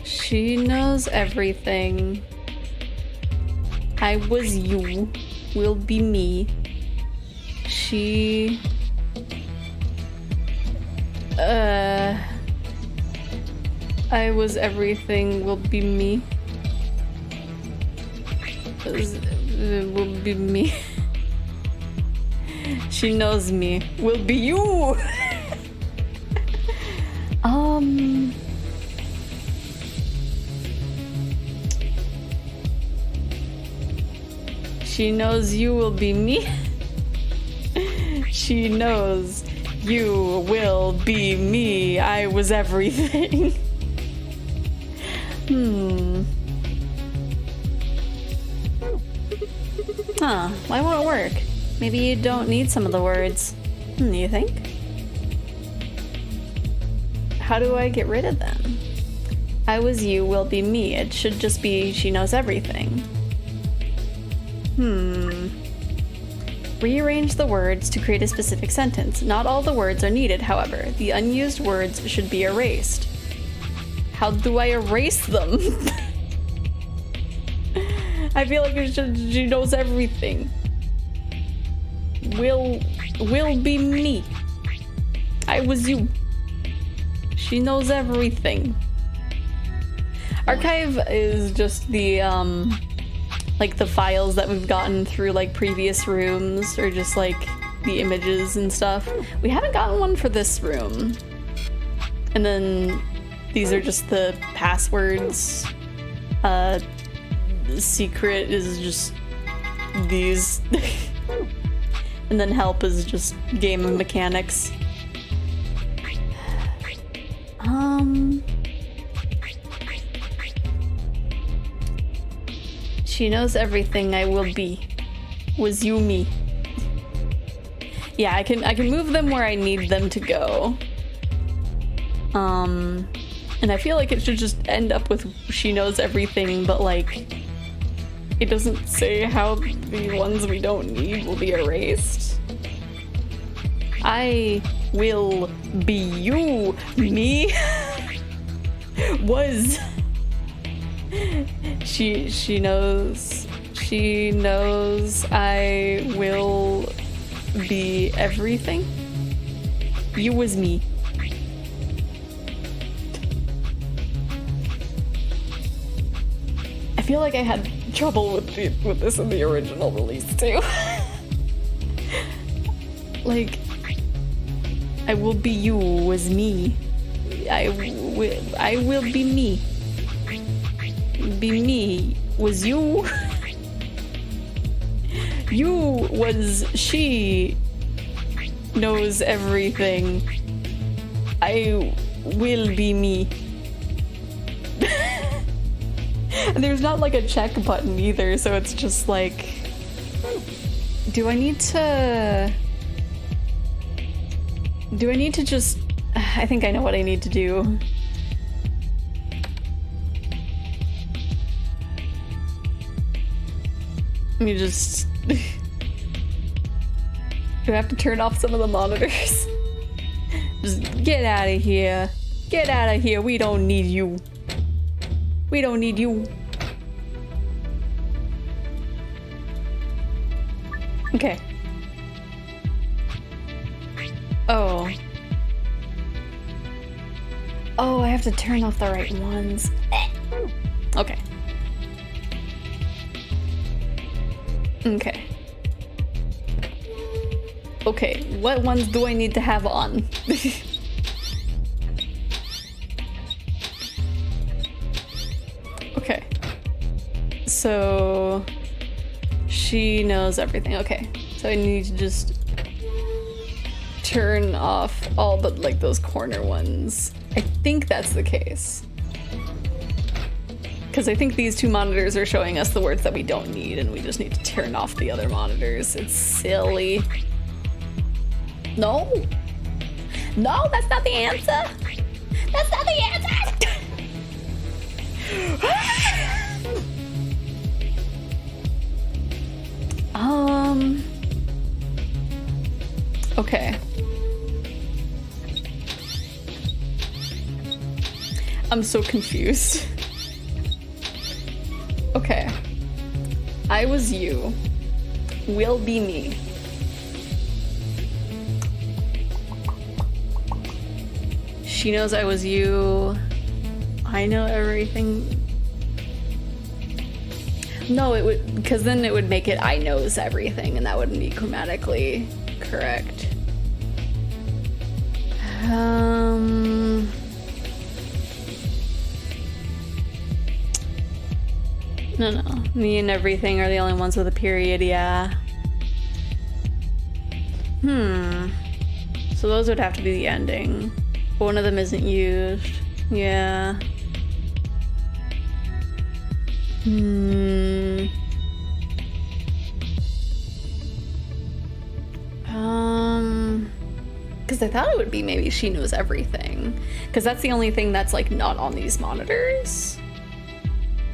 [SPEAKER 1] She knows everything. I was you, will be me. She... I was everything, will be me. Will be me. She knows me, will be you! She knows you will be me. She knows you will be me. I was everything. Huh, why won't it work? Maybe you don't need some of the words. You think? How do I get rid of them? I was you, will be me. It should just be she knows everything. Rearrange the words to create a specific sentence. Not all the words are needed, however. The unused words should be erased. How do I erase them? I feel like she knows everything. Will be me. I was you. She knows everything. Archive is just the like the files that we've gotten through like previous rooms, or just like the images and stuff. We haven't gotten one for this room. And then these are just the passwords. Secret is just these. And then help is just game mechanics. She knows everything, I will be. Was you me? Yeah, I can move them where I need them to go. And I feel like it should just end up with she knows everything, but like it doesn't say how the ones we don't need will be erased. I will be you, me. Was. She knows I will be everything. You was me. I feel like I had trouble with this in the original release too. Like, I will be you was me. I will be me. Be me was you. You was she knows everything. I will be me. And there's not like a check button either, so it's just like, do I need to just, I think I know what I need to do. Let me just... Do I have to turn off some of the monitors? Just get out of here. Get out of here. We don't need you. We don't need you. Okay. Oh. Oh, I have to turn off the right ones. Okay. Okay. Okay, what ones do I need to have on? So she knows everything. Okay, so I need to just turn off all but like those corner ones. I think that's the case. Because I think these two monitors are showing us the words that we don't need, and we just need to turn off the other monitors. It's silly. No. No, that's not the answer. That's not the answer. Okay. I'm so confused. Okay. I was you. Will be me. She knows I was you. I know everything. No, it would, because then it would make it I knows everything, and that wouldn't be grammatically correct. No. Me and everything are the only ones with a period, yeah. So those would have to be the ending. But one of them isn't used. Yeah. Because I thought it would be maybe she knows everything. Because that's the only thing that's like not on these monitors.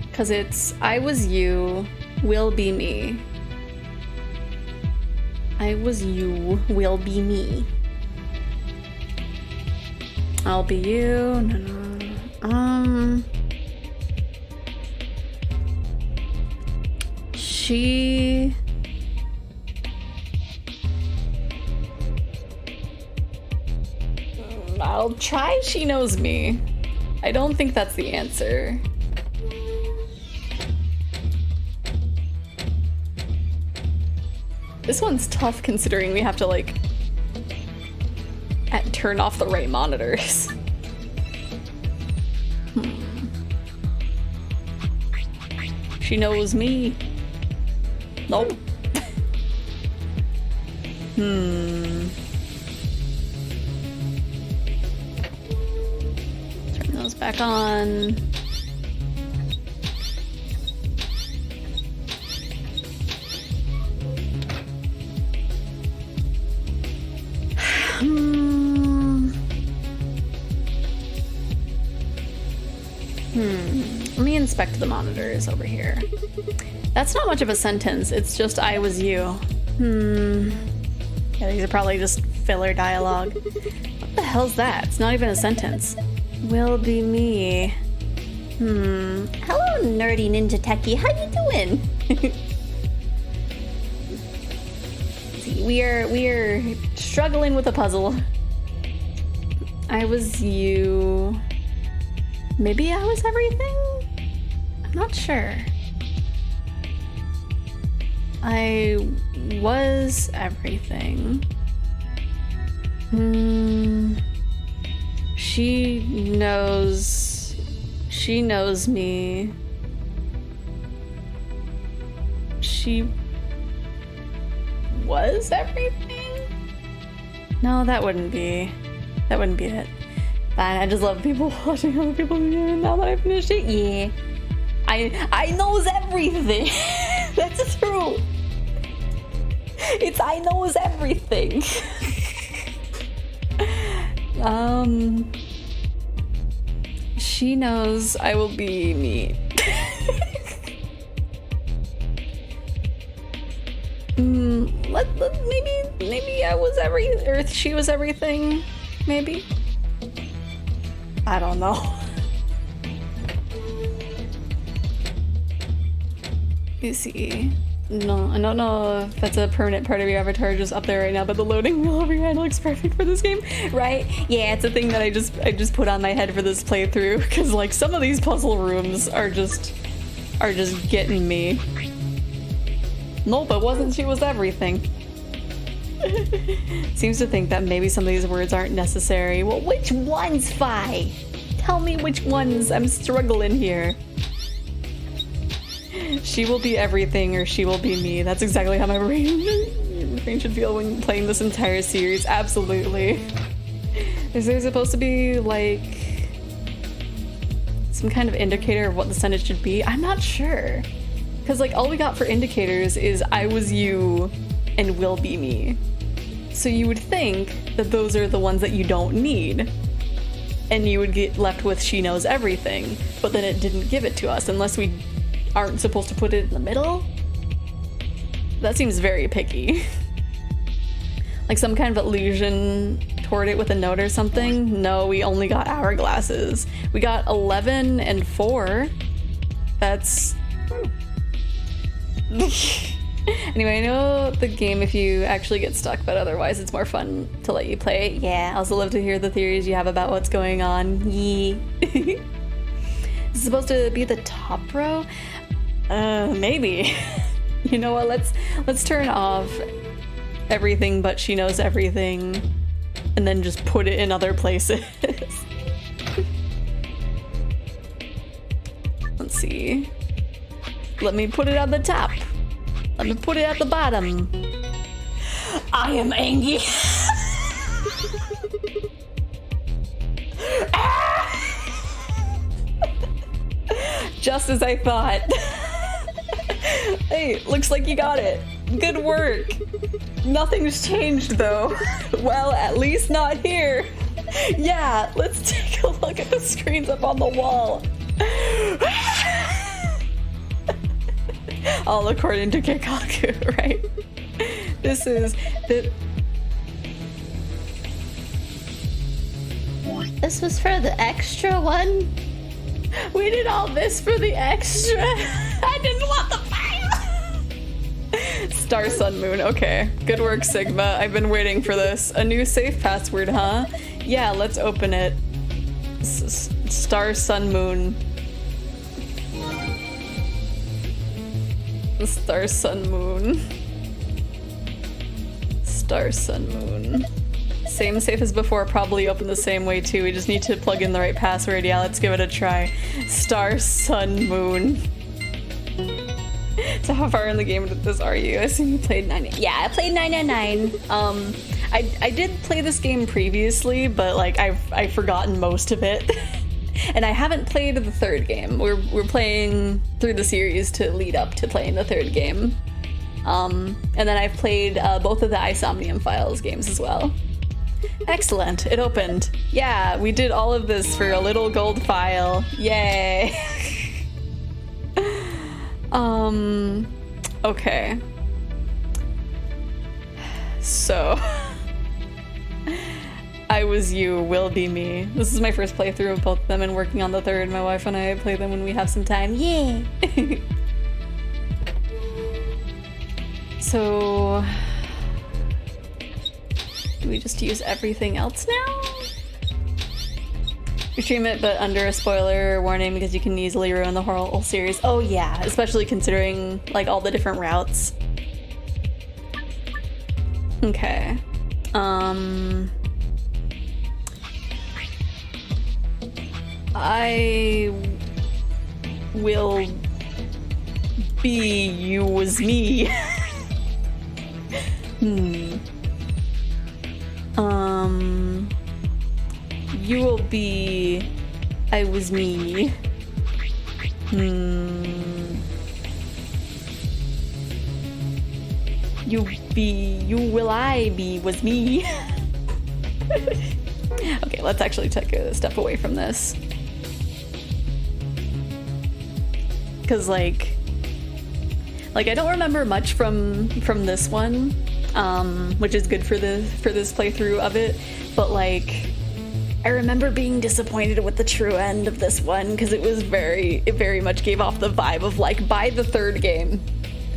[SPEAKER 1] Because it's I was you, will be me. I was you, will be me. I'll be you. No. She. I'll try she knows me. I don't think that's the answer. This one's tough considering we have to like turn off the right monitors. She knows me. Nope. Turn those back on. Let me inspect the monitors over here. That's not much of a sentence. It's just I was you. Yeah, these are probably just filler dialogue. What the hell's that? It's not even a sentence. Will be me.
[SPEAKER 2] Hello, nerdy ninja techie. How you doing?
[SPEAKER 1] See, we are struggling with a puzzle. I was you. Maybe I was everything? I'm not sure. I was everything. She knows me. She was everything? No, that wouldn't be it. Fine, I just love people watching other people now that I finished it. Yeah. I knows everything. That's true. It's I knows everything. She knows I will be me. Maybe I was or she was everything. Maybe. I don't know. You see. No, I don't know if that's a permanent part of your avatar just up there right now, but the loading wheel over your head looks perfect for this game, right? Yeah, it's a thing that I just put on my head for this playthrough, because like some of these puzzle rooms are just getting me. Nope, it wasn't she was everything. Seems to think that maybe some of these words aren't necessary. Well, which ones, Fi? Tell me which ones. I'm struggling here. She will be everything or she will be me. That's exactly how my brain should feel when playing this entire series. Absolutely. Is there supposed to be like some kind of indicator of what the sentence should be? I'm not sure. Because like all we got for indicators is I was you and will be me. So you would think that those are the ones that you don't need. And you would get left with she knows everything. But then it didn't give it to us unless we aren't supposed to put it in the middle? That seems very picky. Like some kind of allusion toward it with a note or something? No, we only got hourglasses. We got 11 and 4. That's... Anyway, I know the game if you actually get stuck, but otherwise it's more fun to let you play it. Yeah, I also love to hear the theories you have about what's going on. Yee. Is it supposed to be the top row? Maybe. You know what, let's turn off everything but she knows everything and then just put it in other places. Let's see. Let me put it at the top. Let me put it at the bottom. I am angry. Just as I thought. Hey, looks like you got it. Good work. Nothing's changed though. Well, at least not here. Yeah, let's take a look at the screens up on the wall. All according to Kikaku, right? This is the...
[SPEAKER 2] This was for the extra one?
[SPEAKER 1] We did all this for the extra. I didn't want the file. Star Sun Moon. Okay. Good work, Sigma. I've been waiting for this. A new safe password, huh? Yeah, let's open it. Star Sun Moon. Star Sun Moon. Star Sun Moon. Same safe as before, probably open the same way too. We just need to plug in the right password. Yeah, let's give it a try. Star Sun Moon. So how far in the game with this are you? I assume you played 9. Yeah, I played 999. I did play this game previously, but like I've forgotten most of it. And I haven't played the third game. We're playing through the series to lead up to playing the third game. And then I've played both of the Isomnium Files games as well. Excellent, it opened. Yeah, we did all of this for a little gold file. Yay. Okay. So, I was you, will be me. This is my first playthrough of both of them and working on the third. My wife and I play them when we have some time. Yay! So, do we just use everything else now? We stream it, but under a spoiler warning because you can easily ruin the whole series. Oh yeah, especially considering like all the different routes. Okay. I will be you was me. You will be I was me. You will I be was me. Okay, let's actually take a step away from this. Cause like I don't remember much from this one, which is good for this playthrough of it, but like I remember being disappointed with the true end of this one because it very much gave off the vibe of like buy the third game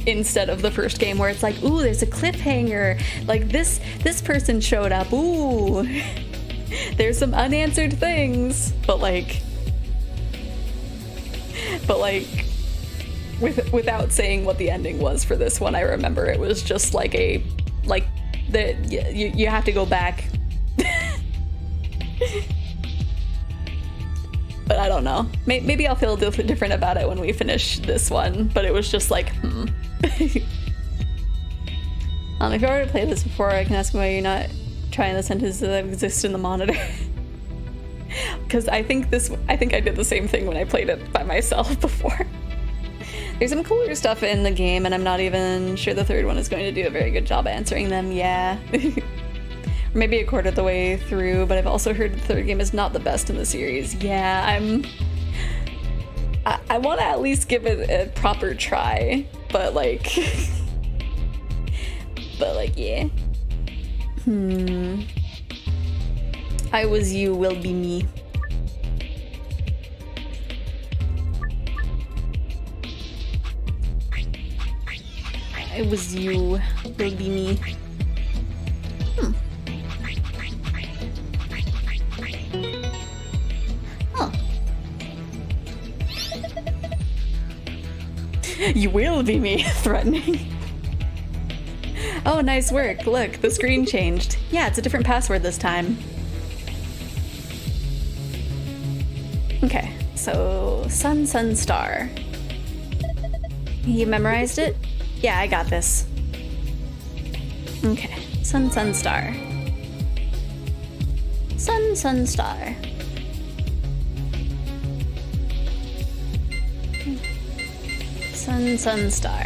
[SPEAKER 1] instead of the first game where it's like, ooh, there's a cliffhanger, like this person showed up, ooh, there's some unanswered things, but like without saying what the ending was for this one, I remember it was just like you have to go back. But I don't know. Maybe I'll feel different about it when we finish this one. But it was just like, If you already played this before, I can ask why you're not trying the sentences that exist in the monitor. Because I think I did the same thing when I played it by myself before. There's some cooler stuff in the game, and I'm not even sure the third one is going to do a very good job answering them. Yeah. Or maybe a quarter of the way through, but I've also heard the third game is not the best in the series. Yeah, I want to at least give it a proper try, but like, yeah. I was you, will be me. I was you, will be me. Huh. You will be me, threatening. Oh, nice work. Look, the screen changed. Yeah, it's a different password this time. Okay, so sun, sun, star. You memorized it? Yeah, I got this. Okay, sun, sun, star. Sun, sun, star. Sun, sun, star.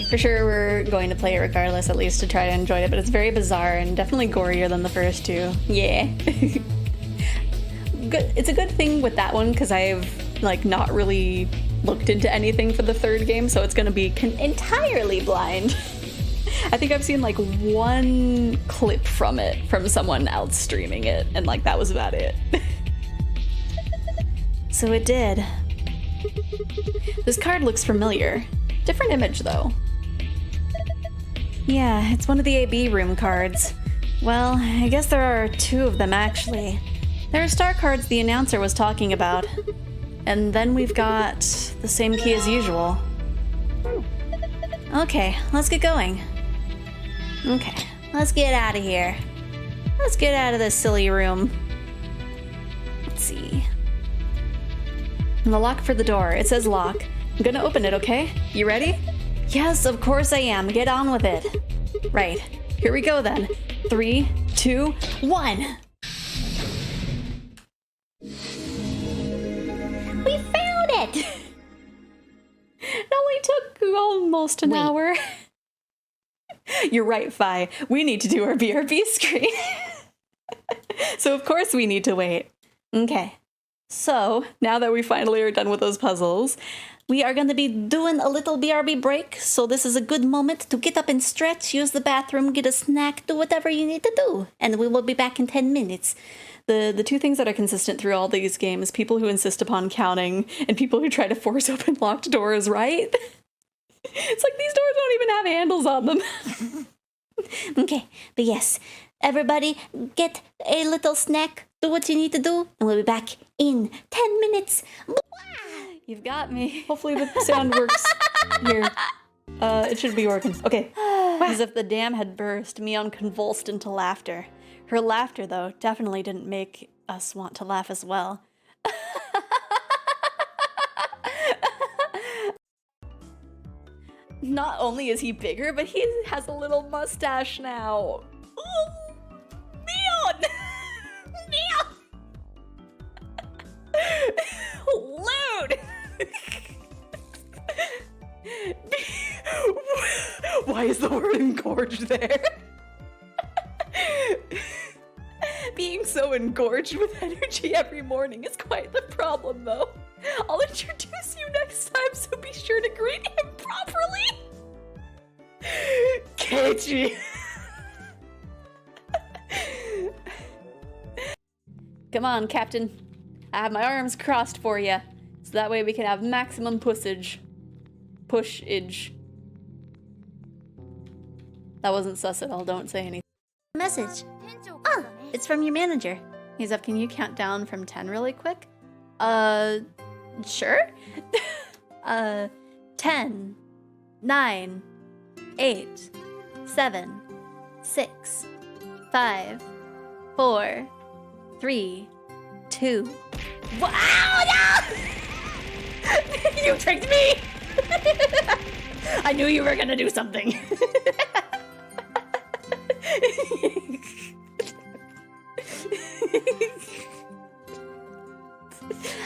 [SPEAKER 1] For sure we're going to play it regardless, at least to try to enjoy it, but it's very bizarre and definitely gorier than the first two. Yeah. Good. It's a good thing with that one because I've like not really looked into anything for the third game, so it's going to be entirely blind. I think I've seen like one clip from it from someone else streaming it, and like that was about it. So it did. This card looks familiar. Different image though. Yeah, it's one of the AB room cards. Well, I guess there are two of them actually. There are star cards the announcer was talking about. And then we've got the same key as usual. Okay, let's get going. Okay, let's get out of here. Let's get out of this silly room. Let's see. And the lock for the door. It says lock. I'm gonna open it, okay? You ready? Yes, of course I am. Get on with it. Right. Here we go then. 3, 2, 1. We found it! It only took almost an hour. You're right, Fi. We need to do our BRB screen. So of course we need to wait. Okay. So, now that we finally are done with those puzzles, we are going to be doing a little BRB break, so this is a good moment to get up and stretch, use the bathroom, get a snack, do whatever you need to do, and we will be back in 10 minutes. The two things that are consistent through all these games, people who insist upon counting, and people who try to force open locked doors, right? It's like these doors don't even have handles on them. Okay, but yes, everybody get a little snack, do what you need to do, and we'll be back in 10 minutes. You've got me. Hopefully the sound works here. It should be working. Okay. As if the dam had burst, Mion convulsed into laughter. Her laughter, though, definitely didn't make us want to laugh as well. Not only is he bigger, but he has a little mustache now. Ooh, Mion! Mion! Lewd! Why is the word engorged there? Being so engorged with energy every morning is quite the problem, though. I'll introduce you next time, so be sure to greet him properly. Keiichi. Come on, Captain. I have my arms crossed for you, so that way we can have maximum pushage. Pushage. That wasn't sus at all, don't say anything. Message. Oh, it's from your manager. He's up, can you count down from 10 really quick? Sure? 10, 9, 8, 7, 6, 5, 4, 3, 2. Wow! No! You tricked me! I knew you were gonna do something.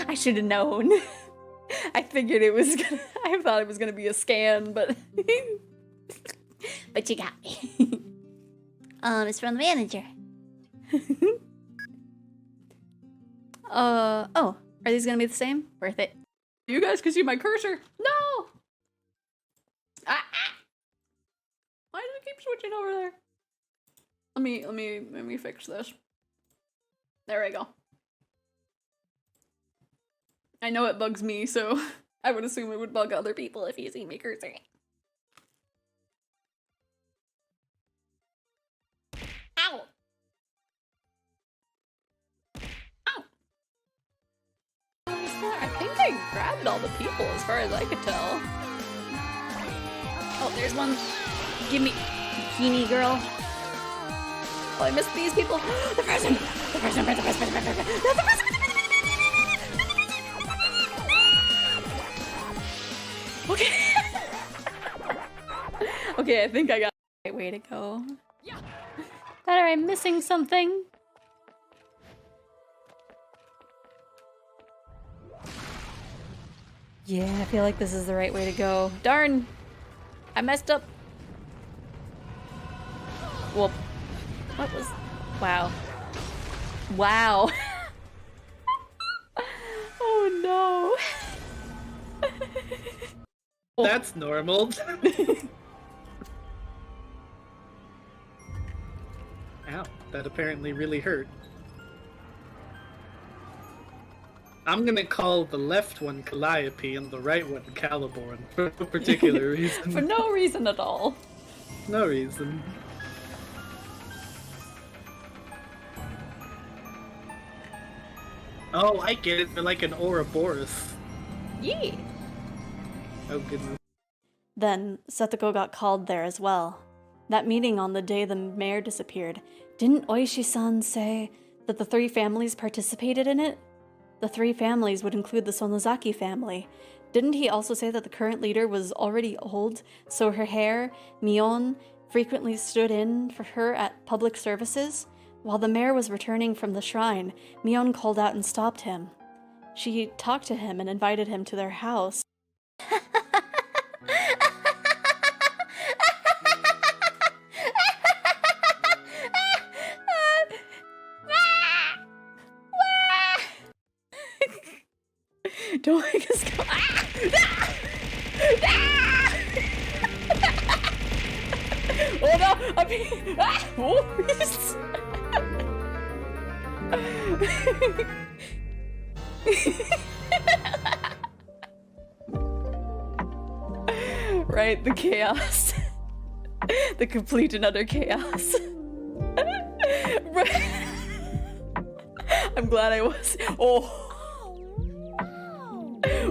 [SPEAKER 1] I should have known. I figured it was gonna, I thought it was gonna be a scan, but but you got me.
[SPEAKER 2] It's from the manager.
[SPEAKER 1] Oh, are these gonna be the same? Worth it. You guys can see my cursor. No! Why does it keep switching over there? Let me fix this. There we go. I know it bugs me, so I would assume it would bug other people if you see my cursor. Ow! Ow! I think I grabbed all the people as far as I could tell. Oh, there's one. Give me, bikini girl. Oh, I missed these people. The person! The person! The person! The person! The person! Okay. Okay, I think I got the right way to go. But am I missing something? Yeah, I feel like this is the right way to go. Darn! I messed up. Well, what was... Wow. Wow. Oh no.
[SPEAKER 11] That's normal. Ow, that apparently really hurt. I'm gonna call the left one Calliope and the right one Caliborn for no particular reason.
[SPEAKER 1] For no reason at all.
[SPEAKER 11] No reason. Oh, I get it. They're like an Ouroboros.
[SPEAKER 1] Yeah.
[SPEAKER 11] Oh, goodness.
[SPEAKER 1] Then Setsuko got called there as well. That meeting on the day the mayor disappeared. Didn't Oishi-san say that the 3 families participated in it? The 3 families would include the Sonozaki family. Didn't he also say that the current leader was already old, so her heir, Mion, frequently stood in for her at public services? While the mayor was returning from the shrine, Mion called out and stopped him. She talked to him and invited him to their house. Don't make us go. Oh no! I'm being. Oh, yes. Right, the chaos. The complete and utter chaos. Right. I'm glad I was. Oh.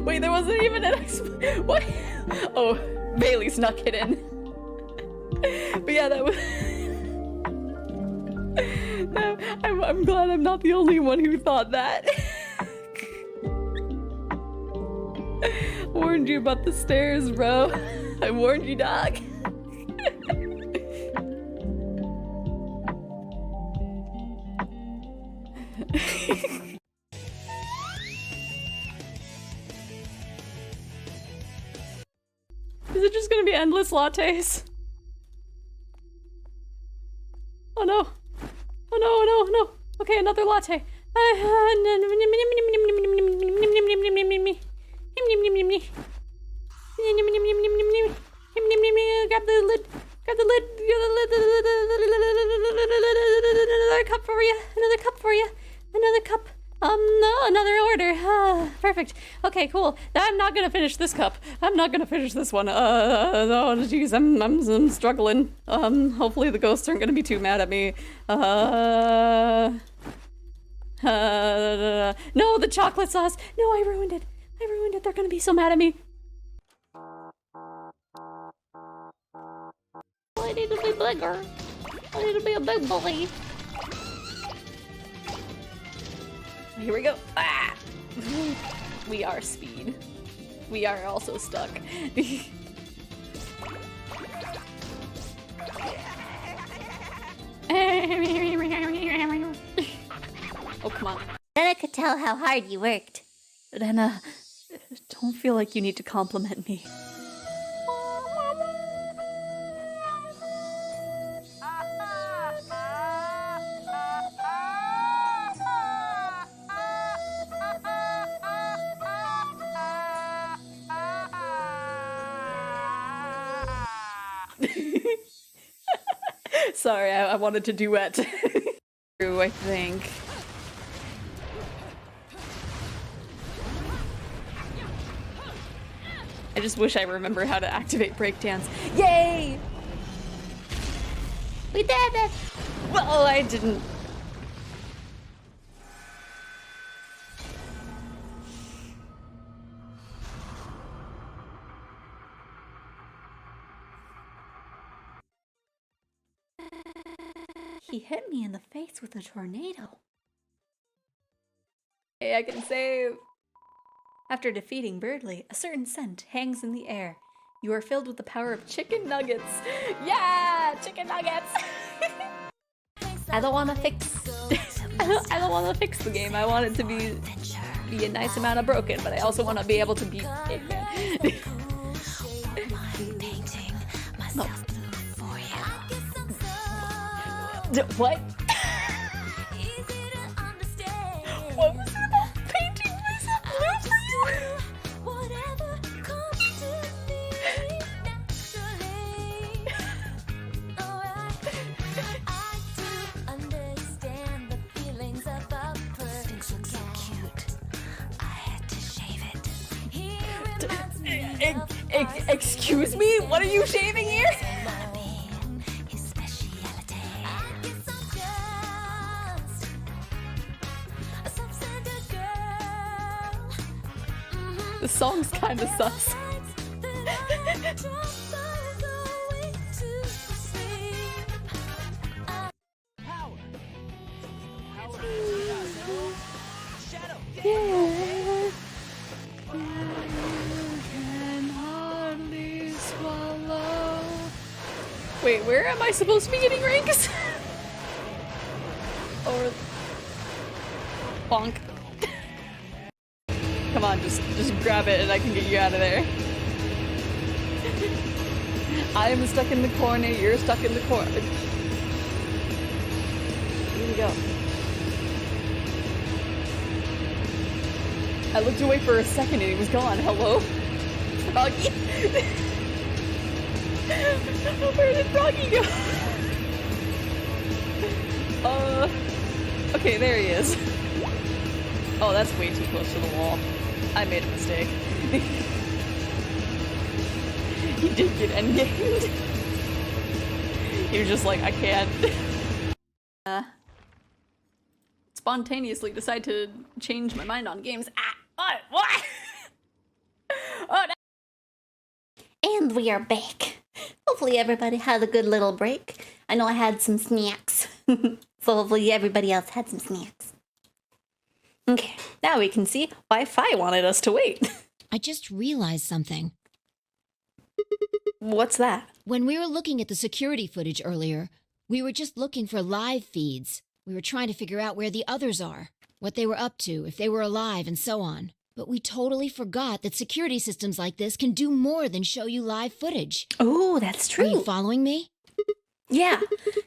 [SPEAKER 1] Wait, there wasn't even an what? Oh, Bailey snuck it in. But yeah, that was... I'm glad I'm not the only one who thought that. Warned you about the stairs, bro. I warned you, dog. Is it just gonna be endless lattes? Oh no. Oh no, oh no, oh no. Okay, another latte. Grab the lid. Grab the lid. Another cup for you. Another cup for you. Another cup. No, another order. Perfect. Okay, cool. I'm not gonna finish this cup. I'm not gonna finish this one. Oh, jeez, I'm struggling. Hopefully the ghosts aren't gonna be too mad at me. No, the chocolate sauce. No, I ruined it. I ruined it. They're gonna be so mad at me.
[SPEAKER 2] I need to be bigger. I need to be a big boy.
[SPEAKER 1] Here we go. Ah! We are speed. We are also stuck. Oh, come on.
[SPEAKER 2] Then I could tell how hard you worked.
[SPEAKER 1] Rena, don't feel like you need to compliment me. Sorry, I wanted to duet. I think. I just wish I remember how to activate breakdance. Yay!
[SPEAKER 2] We did it!
[SPEAKER 1] Well, I didn't.
[SPEAKER 2] He hit me in the face with a tornado.
[SPEAKER 1] Hey, I can save. After defeating Birdly, a certain scent hangs in the air. You are filled with the power of chicken nuggets. Yeah, chicken nuggets. I don't want to fix. I don't want to fix the game. I want it to be a nice amount of broken, but I also want to be able to beat Eggman. No. What? What was it about painting myself blue for you? Excuse me? What are you shaving here? The song's kinda sus. Wait, where am I supposed to be getting ranks? Or bonk. Come on, just grab it and I can get you out of there. I am stuck in the corner, you're stuck in the corner. Here we go. I looked away for a second and he was gone. Hello? Froggy? Where did Froggy go? Okay, there he is. Oh, that's way too close to the wall. I made a mistake. He did get endgamed. He was just like, I can't. Spontaneously decide to change my mind on games. Ah! What? Oh, no.
[SPEAKER 2] And we are back. Hopefully everybody had a good little break. I know I had some snacks. So hopefully everybody else had some snacks.
[SPEAKER 1] Okay, now we can see why Fi wanted us to wait.
[SPEAKER 4] I just realized something.
[SPEAKER 1] What's that?
[SPEAKER 4] When we were looking at the security footage earlier, we were just looking for live feeds. We were trying to figure out where the others are, what they were up to, if they were alive, and so on. But we totally forgot that security systems like this can do more than show you live footage.
[SPEAKER 1] Oh, that's true.
[SPEAKER 4] Are you following me?
[SPEAKER 1] Yeah.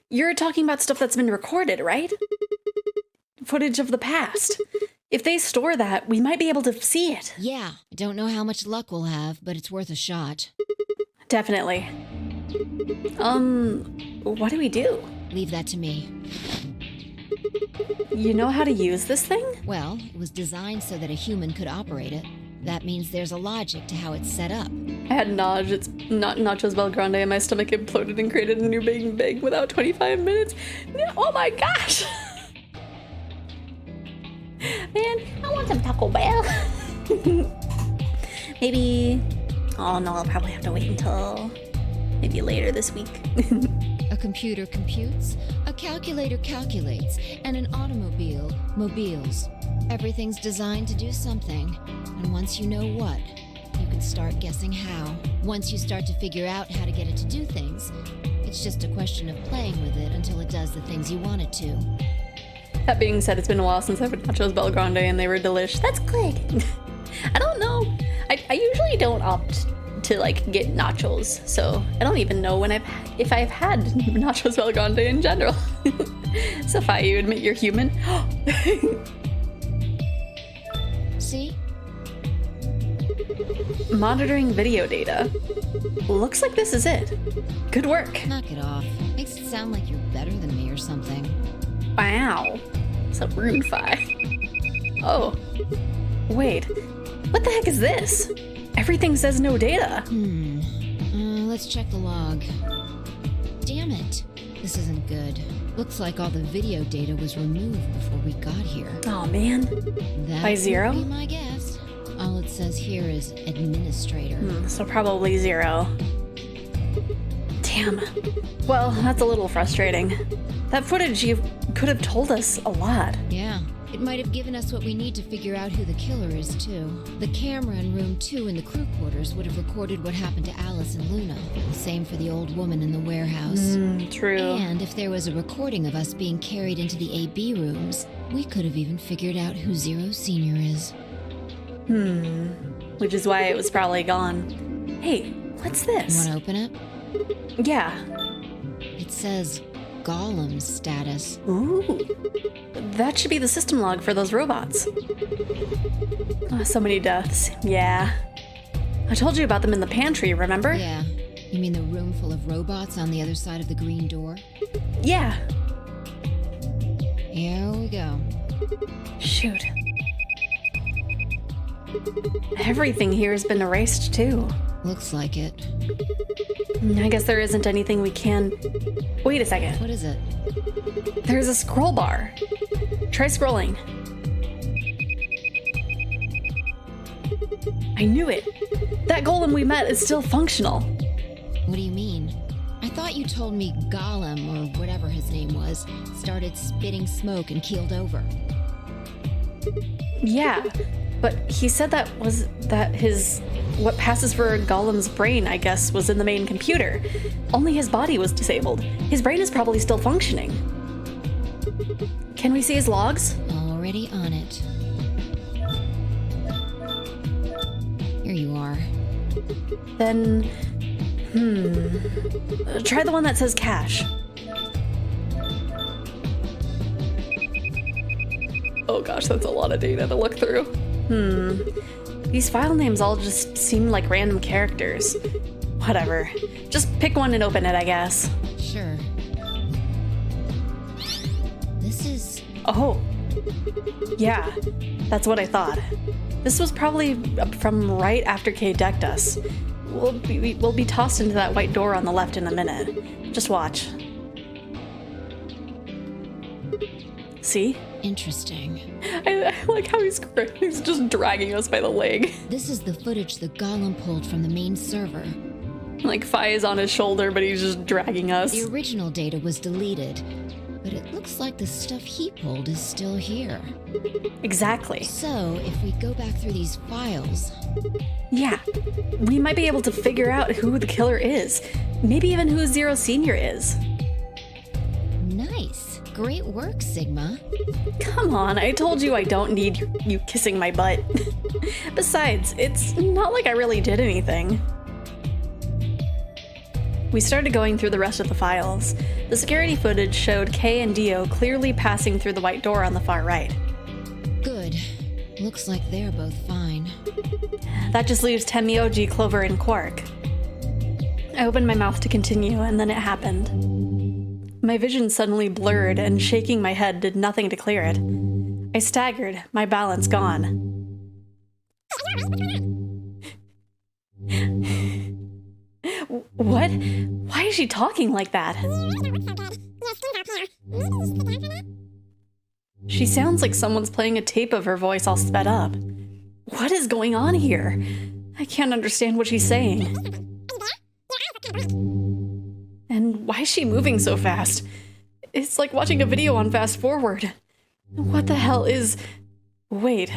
[SPEAKER 1] You're talking about stuff that's been recorded, right? Footage of the past. If they store that, we might be able to see it.
[SPEAKER 4] Yeah. I don't know how much luck we'll have, but it's worth a shot.
[SPEAKER 1] Definitely. What do we do?
[SPEAKER 4] Leave that to me.
[SPEAKER 1] You know how to use this thing?
[SPEAKER 4] Well, it was designed so that a human could operate it. That means there's a logic to how it's set up.
[SPEAKER 1] I had it's not nachos Belgrande and my stomach imploded and created a new Big Bang without 25 minutes. Oh my gosh! Man, I want some Taco Bell. Maybe... Oh no, I'll probably have to wait until maybe later this week.
[SPEAKER 4] A computer computes, a calculator calculates, and an automobile mobiles.
[SPEAKER 5] Everything's designed to do something, and once you know what, you can start guessing how. Once you start to figure out how to get it to do things, it's just a question of playing with it until it does the things you want it to.
[SPEAKER 1] That being said, it's been a while since I've had nachos Bel Grande and they were delish. That's click. I don't know. I usually don't opt to like get nachos, so I don't even know if I've had nachos Bel Grande in general. Sophia, you admit you're human?
[SPEAKER 5] See?
[SPEAKER 1] Monitoring video data. Looks like this is it. Good work.
[SPEAKER 5] Knock it off. Makes it sound like you're better than me or something.
[SPEAKER 1] Wow. So rude, Fi. Oh. Wait. What the heck is this? Everything says no data.
[SPEAKER 5] Let's check the log. Damn it. This isn't good. Looks like all the video data was removed before we got here.
[SPEAKER 1] Oh man.
[SPEAKER 5] That
[SPEAKER 1] By zero?
[SPEAKER 5] would be my guess. All it says here is administrator.
[SPEAKER 1] So probably 0. Damn. Well, that's a little frustrating. That footage, you could have told us a lot.
[SPEAKER 5] Yeah. It might have given us what we need to figure out who the killer is, too. The camera in room 2 in the crew quarters would have recorded what happened to Alice and Luna. Same for the old woman in the warehouse.
[SPEAKER 1] True.
[SPEAKER 5] And if there was a recording of us being carried into the AB rooms, we could have even figured out who Zero Senior is.
[SPEAKER 1] Which is why it was probably gone. Hey, what's this?
[SPEAKER 5] Want to open it?
[SPEAKER 1] Yeah.
[SPEAKER 5] It says Golem's status.
[SPEAKER 1] Ooh. That should be the system log for those robots. Oh, so many deaths. Yeah. I told you about them in the pantry, remember?
[SPEAKER 5] Yeah. You mean the room full of robots on the other side of the green door?
[SPEAKER 1] Yeah.
[SPEAKER 5] Here we go.
[SPEAKER 1] Shoot. Everything here has been erased, too.
[SPEAKER 5] Looks like it.
[SPEAKER 1] I guess there isn't anything we can... Wait a second.
[SPEAKER 5] What is it?
[SPEAKER 1] There's a scroll bar. Try scrolling. I knew it. That golem we met is still functional.
[SPEAKER 5] What do you mean? I thought you told me Golem, or whatever his name was, started spitting smoke and keeled over.
[SPEAKER 1] Yeah, but he said what passes for a golem's brain, I guess, was in the main computer. Only his body was disabled. His brain is probably still functioning. Can we see his logs?
[SPEAKER 5] Already on it. Here you are.
[SPEAKER 1] Then, try the one that says cache. Oh gosh, that's a lot of data to look through. These file names all just seem like random characters. Whatever. Just pick one and open it, I guess.
[SPEAKER 5] Sure. This is...
[SPEAKER 1] Oh. Yeah, that's what I thought. This was probably from right after Kay decked us. We'll be tossed into that white door on the left in a minute. Just watch. See?
[SPEAKER 5] Interesting.
[SPEAKER 1] I like how he's just dragging us by the leg.
[SPEAKER 5] This is the footage the Golem pulled from the main server.
[SPEAKER 1] Like, Fi is on his shoulder, but he's just dragging us.
[SPEAKER 5] The original data was deleted, but it looks like the stuff he pulled is still here.
[SPEAKER 1] Exactly.
[SPEAKER 5] So, if we go back through these files...
[SPEAKER 1] Yeah, we might be able to figure out who the killer is. Maybe even who Zero Senior is.
[SPEAKER 5] Nice. Great work, Sigma.
[SPEAKER 1] Come on, I told you I don't need you kissing my butt. Besides, it's not like I really did anything. We started going through the rest of the files. The security footage showed Kay and Dio clearly passing through the white door on the far right.
[SPEAKER 5] Good. Looks like they're both fine.
[SPEAKER 1] That just leaves Temioji, Clover, and Quark. I opened my mouth to continue, and then it happened. My vision suddenly blurred, and shaking my head did nothing to clear it. I staggered, my balance gone. What? Why is she talking like that? She sounds like someone's playing a tape of her voice all sped up. What is going on here? I can't understand what she's saying. And why is she moving so fast? It's like watching a video on fast forward. What the hell is... Wait,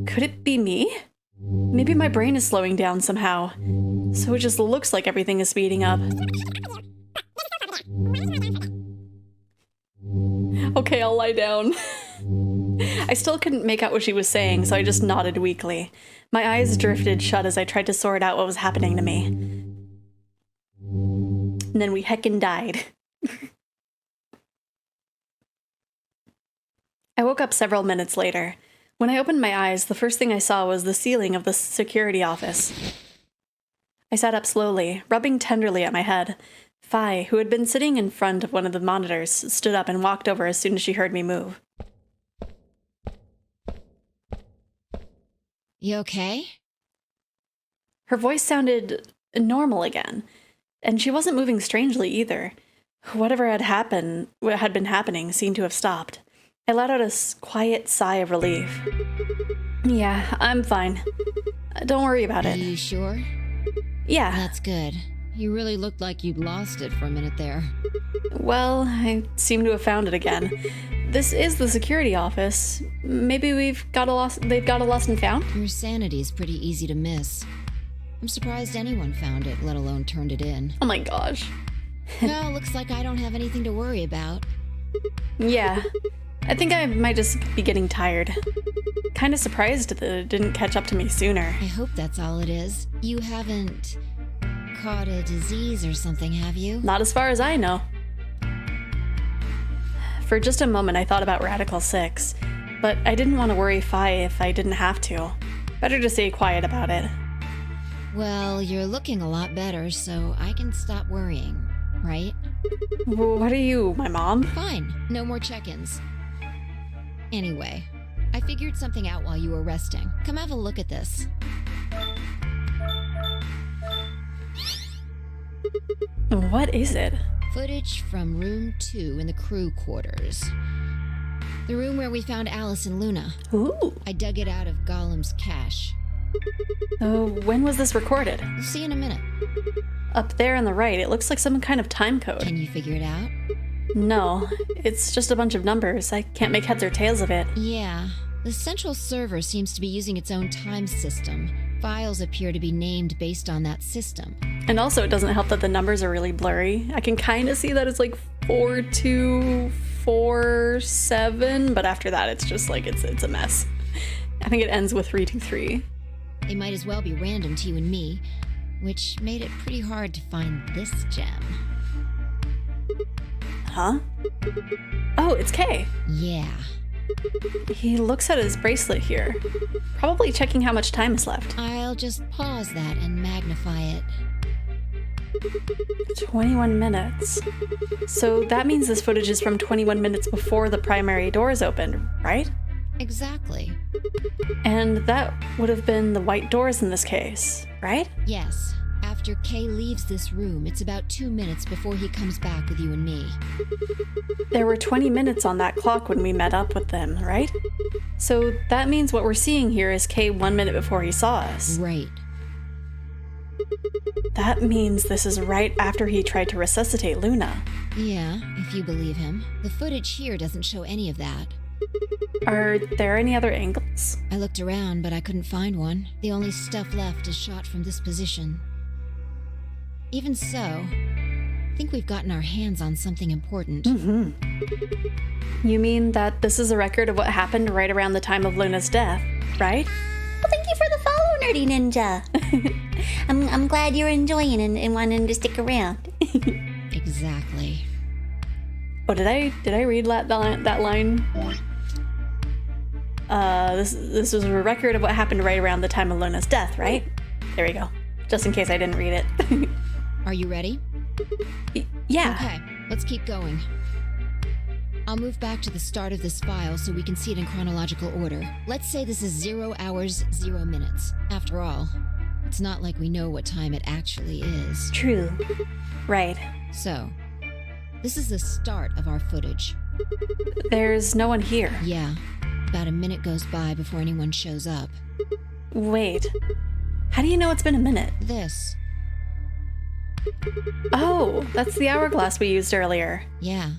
[SPEAKER 1] could it be me? Maybe my brain is slowing down somehow, so it just looks like everything is speeding up. Okay, I'll lie down. I still couldn't make out what she was saying, so I just nodded weakly. My eyes drifted shut as I tried to sort out what was happening to me. And then we heckin' died. I woke up several minutes later. When I opened my eyes, the first thing I saw was the ceiling of the security office. I sat up slowly, rubbing tenderly at my head. Fi, who had been sitting in front of one of the monitors, stood up and walked over as soon as she heard me move.
[SPEAKER 4] You okay?
[SPEAKER 1] Her voice sounded normal again, and she wasn't moving strangely either. Whatever had been happening seemed to have stopped. I let out a quiet sigh of relief. Yeah, I'm fine. Don't worry about it.
[SPEAKER 4] Are you sure?
[SPEAKER 1] Yeah.
[SPEAKER 4] That's good. You really looked like you'd lost it for a minute there.
[SPEAKER 1] Well, I seem to have found it again. This is the security office. Maybe they've got a lost and found?
[SPEAKER 4] Your sanity's pretty easy to miss. I'm surprised anyone found it, let alone turned it in.
[SPEAKER 1] Oh my gosh.
[SPEAKER 4] Well, looks like I don't have anything to worry about.
[SPEAKER 1] Yeah. I think I might just be getting tired. Kinda surprised that it didn't catch up to me sooner.
[SPEAKER 4] I hope that's all it is. You haven't caught a disease or something, have you?
[SPEAKER 1] Not as far as I know. For just a moment, I thought about Radical 6, but I didn't want to worry Fi if I didn't have to. Better to stay quiet about it.
[SPEAKER 4] Well, you're looking a lot better, so I can stop worrying, right?
[SPEAKER 1] What are you, my mom?
[SPEAKER 4] Fine, no more check-ins. Anyway, I figured something out while you were resting. Come have a look at this.
[SPEAKER 1] What is it?
[SPEAKER 4] Footage from room 2 in the crew quarters. The room where we found Alice and Luna.
[SPEAKER 1] Ooh.
[SPEAKER 4] I dug it out of Gollum's cache.
[SPEAKER 1] Oh, when was this recorded?
[SPEAKER 4] You'll see in a minute.
[SPEAKER 1] Up there on the right, it looks like some kind of time code.
[SPEAKER 4] Can you figure it out?
[SPEAKER 1] No, it's just a bunch of numbers. I can't make heads or tails of it.
[SPEAKER 4] Yeah. The central server seems to be using its own time system. Files appear to be named based on that system.
[SPEAKER 1] And also, it doesn't help that the numbers are really blurry. I can kind of see that it's like 4247, but after that, it's just like, it's a mess. I think it ends with 323.
[SPEAKER 4] They might as well be random to you and me, which made it pretty hard to find this gem.
[SPEAKER 1] Huh? Oh, it's Kay.
[SPEAKER 4] Yeah.
[SPEAKER 1] He looks at his bracelet here, probably checking how much time is left.
[SPEAKER 4] I'll just pause that and magnify it.
[SPEAKER 1] 21 minutes. So that means this footage is from 21 minutes before the primary doors opened, right?
[SPEAKER 4] Exactly.
[SPEAKER 1] And that would have been the white doors in this case, right?
[SPEAKER 4] Yes. After Kay leaves this room, it's about 2 minutes before he comes back with you and me.
[SPEAKER 1] There were 20 minutes on that clock when we met up with them, right? So that means what we're seeing here is Kay 1 minute before he saw us.
[SPEAKER 4] Right.
[SPEAKER 1] That means this is right after he tried to resuscitate Luna.
[SPEAKER 4] Yeah, if you believe him. The footage here doesn't show any of that.
[SPEAKER 1] Are there any other angles?
[SPEAKER 4] I looked around, but I couldn't find one. The only stuff left is shot from this position. Even so, I think we've gotten our hands on something important.
[SPEAKER 1] Mm-hmm. You mean that this is a record of what happened right around the time of Luna's death, right?
[SPEAKER 2] Well, thank you for the follow, Nerdy Ninja. I'm glad you're enjoying and wanting to stick around.
[SPEAKER 4] Exactly.
[SPEAKER 1] Oh, did I read that line? This was a record of what happened right around the time of Luna's death, right? There we go. Just in case I didn't read it.
[SPEAKER 4] Are you ready?
[SPEAKER 1] Yeah.
[SPEAKER 4] Okay, let's keep going. I'll move back to the start of this file so we can see it in chronological order. Let's say this is 0 hours, 0 minutes. After all, it's not like we know what time it actually is.
[SPEAKER 1] True. Right.
[SPEAKER 4] So, this is the start of our footage.
[SPEAKER 1] There's no one here.
[SPEAKER 4] Yeah. About a minute goes by before anyone shows up.
[SPEAKER 1] Wait. How do you know it's been a minute?
[SPEAKER 4] This.
[SPEAKER 1] Oh, that's the hourglass we used earlier.
[SPEAKER 4] Yeah.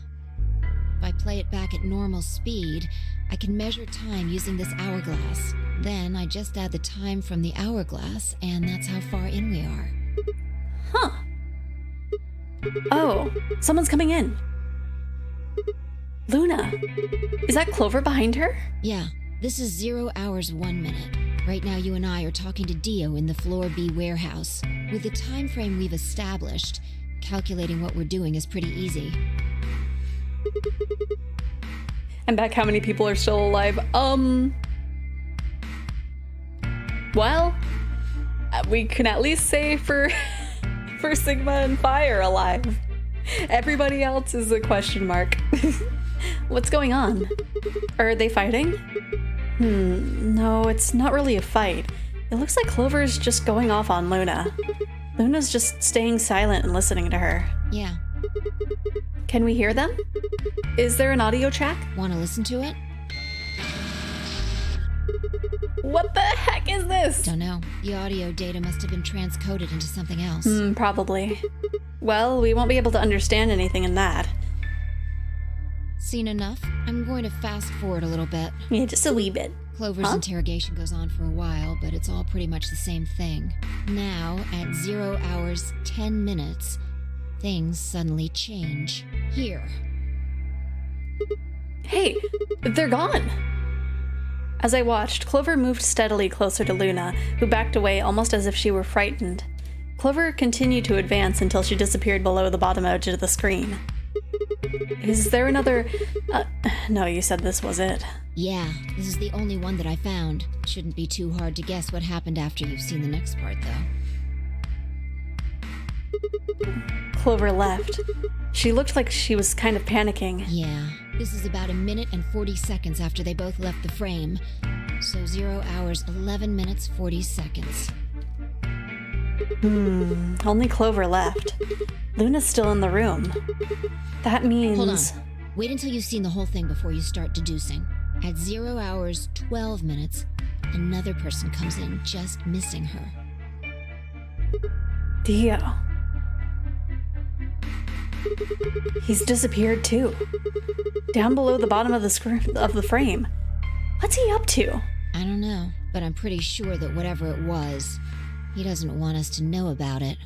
[SPEAKER 4] If I play it back at normal speed, I can measure time using this hourglass. Then I just add the time from the hourglass, and that's how far in we are.
[SPEAKER 1] Huh. Oh, someone's coming in. Luna. Is that Clover behind her?
[SPEAKER 4] Yeah, this is 0 hours 1 minute. Right now you and I are talking to Dio in the Floor B warehouse. With the time frame we've established, calculating what we're doing is pretty easy.
[SPEAKER 1] And back how many people are still alive? Well, we can at least say for Sigma and Phi are alive. Everybody else is a question mark. What's going on? Are they fighting? No, it's not really a fight. It looks like Clover's just going off on Luna. Luna's just staying silent and listening to her.
[SPEAKER 4] Yeah.
[SPEAKER 1] Can we hear them? Is there an audio track?
[SPEAKER 4] Want to listen to it?
[SPEAKER 1] What the heck is this?
[SPEAKER 4] Don't know. The audio data must have been transcoded into something else.
[SPEAKER 1] Probably. Well, we won't be able to understand anything in that.
[SPEAKER 4] Seen enough? I'm going to fast forward a little bit.
[SPEAKER 1] Yeah, just a wee bit.
[SPEAKER 4] Clover's interrogation goes on for a while, but it's all pretty much the same thing. Now, at 0 hours 10 minutes, things suddenly change. Here.
[SPEAKER 1] Hey, they're gone! As I watched, Clover moved steadily closer to Luna, who backed away almost as if she were frightened. Clover continued to advance until she disappeared below the bottom edge of the screen. Is there another... no, you said this was it.
[SPEAKER 4] Yeah, this is the only one that I found. Shouldn't be too hard to guess what happened after you've seen the next part, though.
[SPEAKER 1] Clover left. She looked like she was kind of panicking.
[SPEAKER 4] Yeah, this is about 1 minute and 40 seconds after they both left the frame. So 0 hours 11 minutes 40 seconds.
[SPEAKER 1] Only Clover left. Luna's still in the room. That means...
[SPEAKER 4] Hold on. Wait until you've seen the whole thing before you start deducing. At 0 hours 12 minutes, another person comes in just missing her.
[SPEAKER 1] Dio. He's disappeared too. Down below the bottom of the frame. What's he up to?
[SPEAKER 4] I don't know, but I'm pretty sure that whatever it was, he doesn't want us to know about it.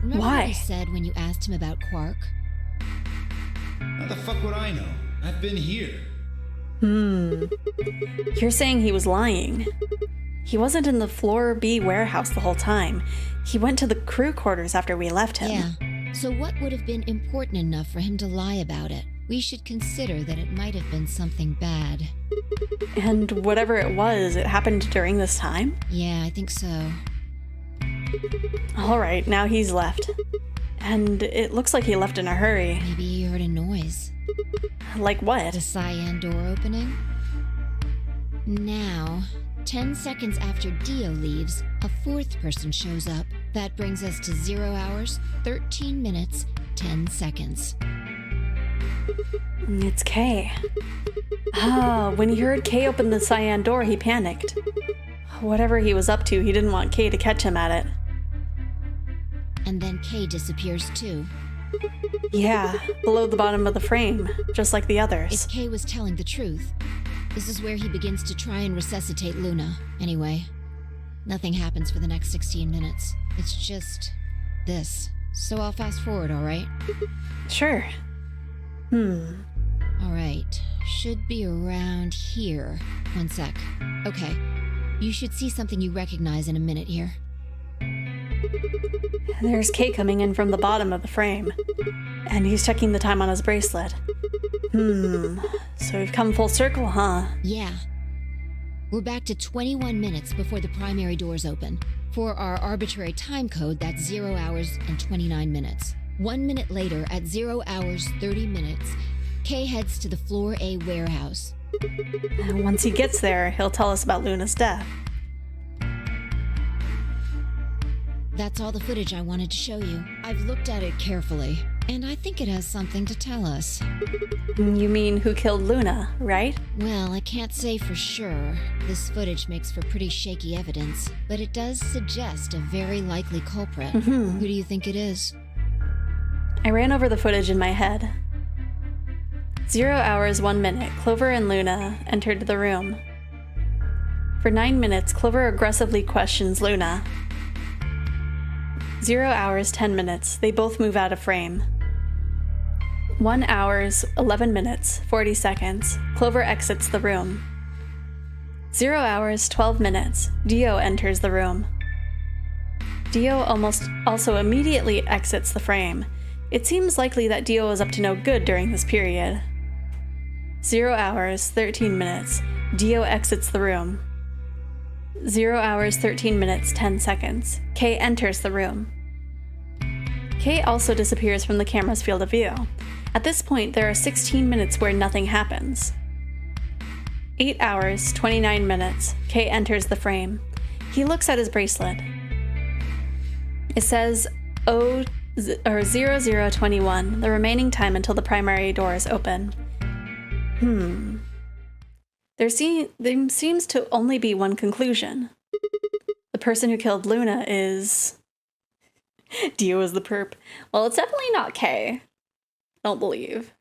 [SPEAKER 4] Remember
[SPEAKER 1] Why?
[SPEAKER 4] what he said when you asked him about Quark?
[SPEAKER 8] How the fuck would I know? I've been here.
[SPEAKER 1] You're saying he was lying. He wasn't in the Floor B warehouse the whole time. He went to the crew quarters after we left him.
[SPEAKER 4] Yeah. So what would have been important enough for him to lie about it? We should consider that it might have been something bad.
[SPEAKER 1] And whatever it was, it happened during this time?
[SPEAKER 4] Yeah, I think so.
[SPEAKER 1] Alright, now he's left. And it looks like he left in a hurry.
[SPEAKER 4] Maybe he heard a noise.
[SPEAKER 1] Like what?
[SPEAKER 4] The cyan door opening? Now, 10 seconds after Dio leaves, a fourth person shows up. That brings us to 0 hours, 13 minutes, 10 seconds.
[SPEAKER 1] It's Kay. When he heard Kay open the cyan door, he panicked. Whatever he was up to, he didn't want Kay to catch him at it.
[SPEAKER 4] And then Kay disappears too.
[SPEAKER 1] Yeah, below the bottom of the frame, just like the others.
[SPEAKER 4] If Kay was telling the truth, this is where he begins to try and resuscitate Luna. Anyway, nothing happens for the next 16 minutes. It's just this. So I'll fast forward, alright?
[SPEAKER 1] Sure.
[SPEAKER 4] Alright, should be around here. 1 sec. Okay, you should see something you recognize in a minute here.
[SPEAKER 1] There's Kay coming in from the bottom of the frame. And he's checking the time on his bracelet. So we've come full circle, huh?
[SPEAKER 4] Yeah. We're back to 21 minutes before the primary doors open. For our arbitrary time code, that's 0 hours and 29 minutes. 1 minute later, at 0 hours 30 minutes, Kay heads to the Floor A warehouse.
[SPEAKER 1] And once he gets there, he'll tell us about Luna's death.
[SPEAKER 4] That's all the footage I wanted to show you. I've looked at it carefully, and I think it has something to tell us.
[SPEAKER 1] You mean who killed Luna, right?
[SPEAKER 4] Well, I can't say for sure. This footage makes for pretty shaky evidence, but it does suggest a very likely culprit. Who do you think it is?
[SPEAKER 1] I ran over the footage in my head. 0 hours, 1 minute. Clover and Luna entered the room. For 9 minutes, Clover aggressively questions Luna. 0 hours, 10 minutes. They both move out of frame. 1 hours, 11 minutes, 40 seconds. Clover exits the room. 0 hours, 12 minutes. Dio enters the room. Dio also immediately exits the frame. It seems likely that Dio was up to no good during this period. 0 hours, 13 minutes. Dio exits the room. 0 hours, 13 minutes, 10 seconds. Kay enters the room. Kay also disappears from the camera's field of view. At this point, there are 16 minutes where nothing happens. 8 hours, 29 minutes. Kay enters the frame. He looks at his bracelet. It says 0021, the remaining time until the primary door is open. There seems to only be one conclusion. The person who killed Luna is... Dio is the perp. Well, it's definitely not Kay. Don't believe.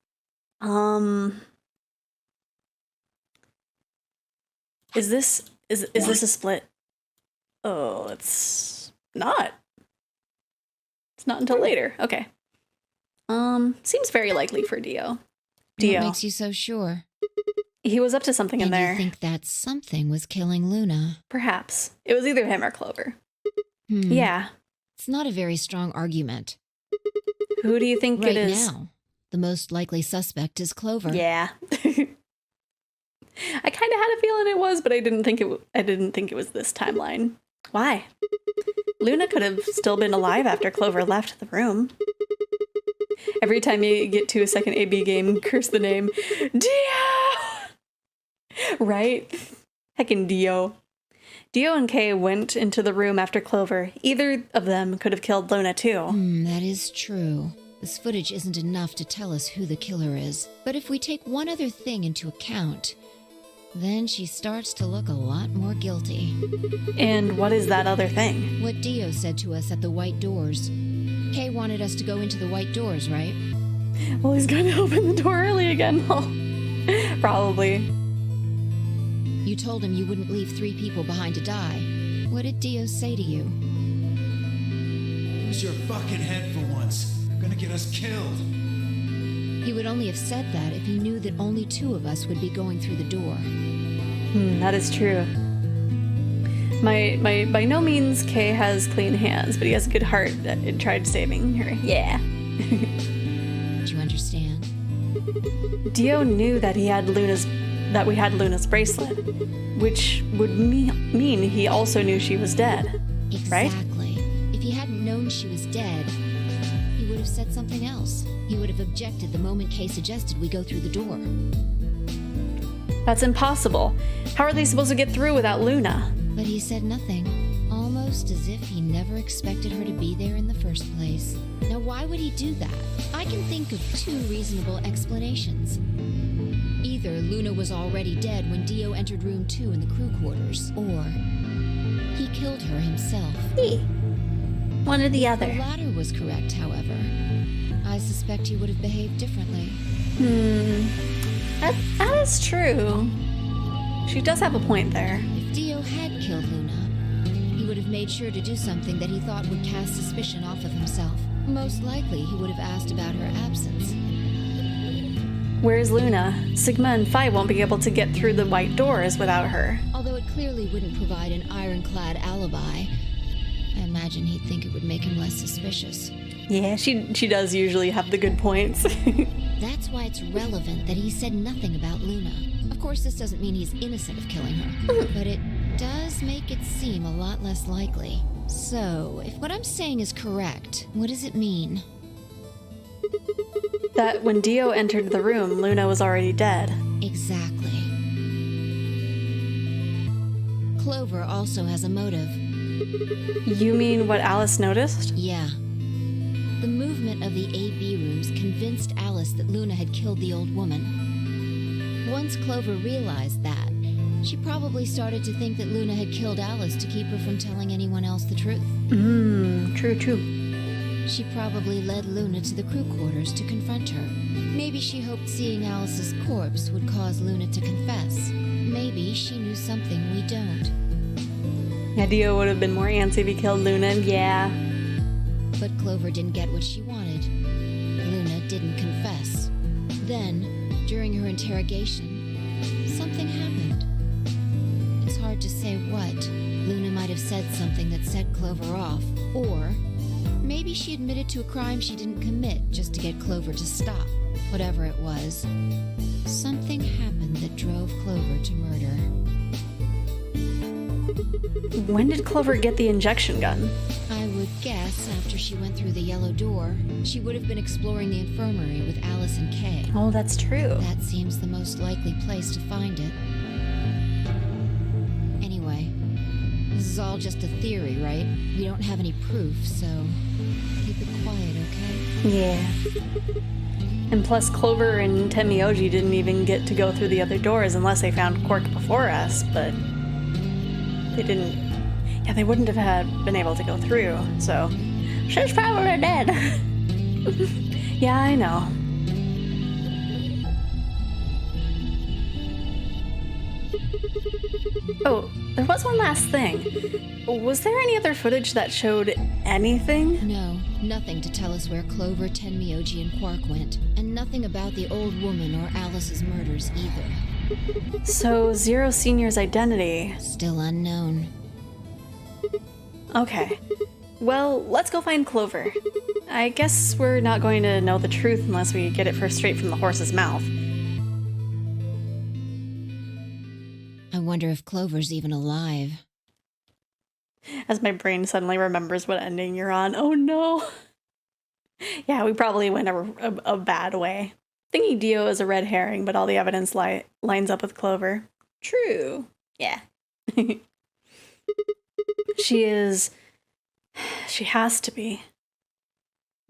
[SPEAKER 1] Is this a split? Oh, it's not. It's not until later. Okay. Seems very likely for Dio.
[SPEAKER 4] What makes you so sure?
[SPEAKER 1] He was up to something in there.
[SPEAKER 4] You think that something was killing Luna?
[SPEAKER 1] Perhaps. It was either him or Clover. Yeah.
[SPEAKER 4] It's not a very strong argument.
[SPEAKER 1] Who do you think it is?
[SPEAKER 4] Right now, the most likely suspect is Clover.
[SPEAKER 1] Yeah. I kind of had a feeling it was, but I didn't think it was this timeline. Why? Luna could have still been alive after Clover left the room. Every time you get to a second AB game, curse the name Dio! Right? Heckin' Dio. Dio and Kay went into the room after Clover. Either of them could have killed Luna too.
[SPEAKER 4] That is true. This footage isn't enough to tell us who the killer is. But if we take one other thing into account, then she starts to look a lot more guilty.
[SPEAKER 1] And what is that other thing?
[SPEAKER 4] What Dio said to us at the White Doors. Kay wanted us to go into the White Doors, right?
[SPEAKER 1] Well, he's gonna open the door early again. Probably.
[SPEAKER 4] You told him you wouldn't leave 3 people behind to die. What did Dio say to you?
[SPEAKER 8] Use your fucking head for once. You're gonna get us killed.
[SPEAKER 4] He would only have said that if he knew that only 2 of us would be going through the door.
[SPEAKER 1] That is true. By no means Kay has clean hands, but he has a good heart that it tried saving her. Yeah.
[SPEAKER 4] Do you understand?
[SPEAKER 1] Dio knew that we had Luna's bracelet, which would mean he also knew she was dead.
[SPEAKER 4] Exactly.
[SPEAKER 1] Right?
[SPEAKER 4] If he hadn't known she was dead, he would have said something else. He would have objected the moment Kay suggested we go through the door.
[SPEAKER 1] That's impossible. How are they supposed to get through without Luna?
[SPEAKER 4] But he said nothing, almost as if he never expected her to be there in the first place. Now, why would he do that? I can think of 2 reasonable explanations. Either Luna was already dead when Dio entered room 2 in the crew quarters, or he killed her himself.
[SPEAKER 1] One or the other.
[SPEAKER 4] The latter was correct, however. I suspect he would have behaved differently.
[SPEAKER 1] That is true. She does have a point there.
[SPEAKER 4] If Dio had killed Luna, he would have made sure to do something that he thought would cast suspicion off of himself. Most likely, he would have asked about her absence.
[SPEAKER 1] Where's Luna? Sigma and Phi won't be able to get through the White Doors without her.
[SPEAKER 4] Although it clearly wouldn't provide an ironclad alibi, I imagine he'd think it would make him less suspicious.
[SPEAKER 1] Yeah, she does usually have the good points.
[SPEAKER 4] That's why it's relevant that he said nothing about Luna. Of course, this doesn't mean he's innocent of killing her, but it does make it seem a lot less likely. So, if what I'm saying is correct, what does it mean?
[SPEAKER 1] That when Dio entered the room, Luna was already dead.
[SPEAKER 4] Exactly. Clover also has a motive.
[SPEAKER 1] You mean what Alice noticed?
[SPEAKER 4] Yeah. The movement of the AB rooms convinced Alice that Luna had killed the old woman. Once Clover realized that, she probably started to think that Luna had killed Alice to keep her from telling anyone else the truth.
[SPEAKER 1] True.
[SPEAKER 5] She probably led Luna to the crew quarters to confront her. Maybe she hoped seeing Alice's corpse would cause Luna to confess. Maybe she knew something we don't.
[SPEAKER 1] Dio would have been more antsy if he killed Luna, yeah.
[SPEAKER 5] But Clover didn't get what she wanted. Luna didn't confess. Then, during her interrogation, something happened. It's hard to say what. Luna might have said something that set Clover off, or maybe she admitted to a crime she didn't commit just to get Clover to stop. Whatever it was, something happened that drove Clover to murder.
[SPEAKER 1] When did Clover get the injection gun?
[SPEAKER 5] I would guess after she went through the yellow door, she would have been exploring the infirmary with Alice and Kay.
[SPEAKER 1] Oh, that's true.
[SPEAKER 5] That seems the most likely place to find it. Anyway, this is all just a theory, right? We don't have any proof, so keep it quiet, okay?
[SPEAKER 1] Yeah. And plus, Clover and Tenmyoji didn't even get to go through the other doors unless they found Quark before us, but they didn't. Yeah, they wouldn't have been able to go through, so she's probably dead. Yeah, I know. Oh, there was one last thing. Was there any other footage that showed anything?
[SPEAKER 5] No, nothing to tell us where Clover, Tenmyoji, and Quark went, and nothing about the old woman or Alice's murders either.
[SPEAKER 1] So, Zero Senior's identity...
[SPEAKER 5] still unknown.
[SPEAKER 1] Okay. Well, let's go find Clover. I guess we're not going to know the truth unless we get it first straight from the horse's mouth.
[SPEAKER 5] I wonder if Clover's even alive.
[SPEAKER 1] As my brain suddenly remembers what ending you're on. Oh no! Yeah, we probably went a bad way. Thinking Dio is a red herring, but all the evidence lines up with Clover. True. Yeah. She is... She has to be.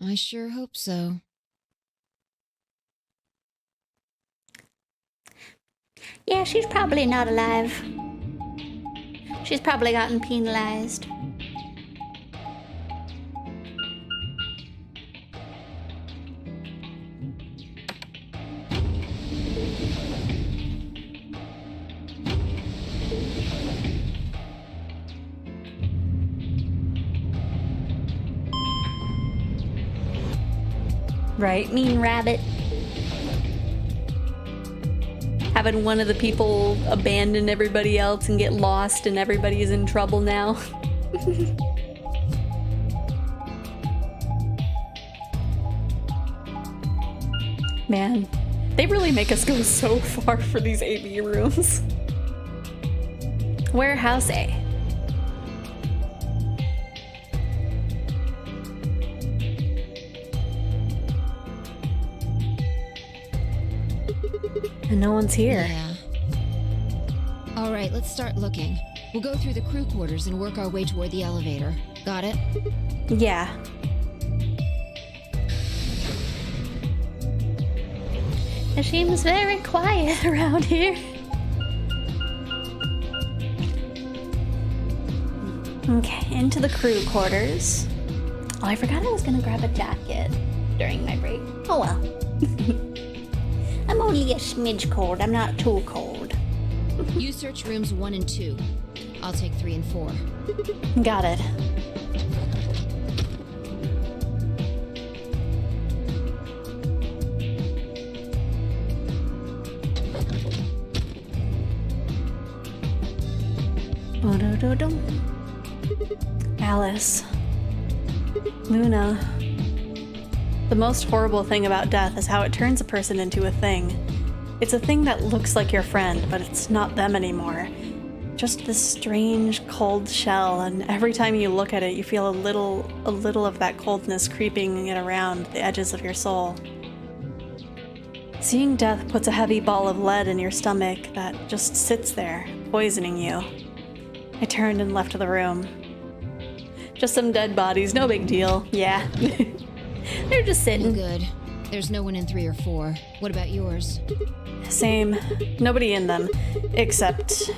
[SPEAKER 5] I sure hope so.
[SPEAKER 2] Yeah, she's probably not alive. She's probably gotten penalized.
[SPEAKER 1] Right?
[SPEAKER 2] Mean rabbit.
[SPEAKER 1] Having one of the people abandon everybody else and get lost and everybody is in trouble now. Man, they really make us go so far for these AV rooms. Warehouse A. And no one's here.
[SPEAKER 5] Yeah. All right, let's start looking. We'll go through the crew quarters and work our way toward the elevator. Got it?
[SPEAKER 1] Yeah.
[SPEAKER 2] It seems very quiet around here.
[SPEAKER 1] Okay, into the crew quarters. Oh, I forgot I was gonna grab a jacket during my break. Oh well.
[SPEAKER 2] I'm only a smidge cold. I'm not too cold.
[SPEAKER 5] You search rooms 1 and 2. I'll take 3 and 4.
[SPEAKER 1] Got it. Alice. Luna. The most horrible thing about death is how it turns a person into a thing. It's a thing that looks like your friend, but it's not them anymore. Just this strange, cold shell, and every time you look at it, you feel a little of that coldness creeping it around the edges of your soul. Seeing death puts a heavy ball of lead in your stomach that just sits there, poisoning you. I turned and left the room. Just some dead bodies, no big deal. Yeah. They're just sitting.
[SPEAKER 5] Good. There's no one in 3 or 4. What about yours?
[SPEAKER 1] Same. Nobody in them. Except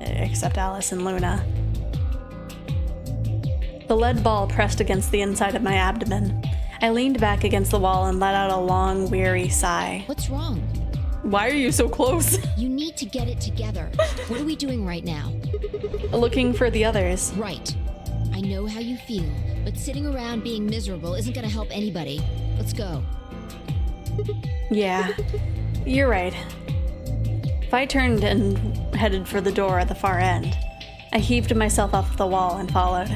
[SPEAKER 1] Alice and Luna. The lead ball pressed against the inside of my abdomen. I leaned back against the wall and let out a long, weary sigh.
[SPEAKER 4] What's wrong?
[SPEAKER 1] Why are you so close?
[SPEAKER 4] You need to get it together. What are we doing right now?
[SPEAKER 1] Looking for the others.
[SPEAKER 4] Right. I know how you feel, but sitting around being miserable isn't gonna help anybody. Let's go.
[SPEAKER 1] Yeah, you're right. I turned and headed for the door at the far end. I heaved myself off the wall and followed.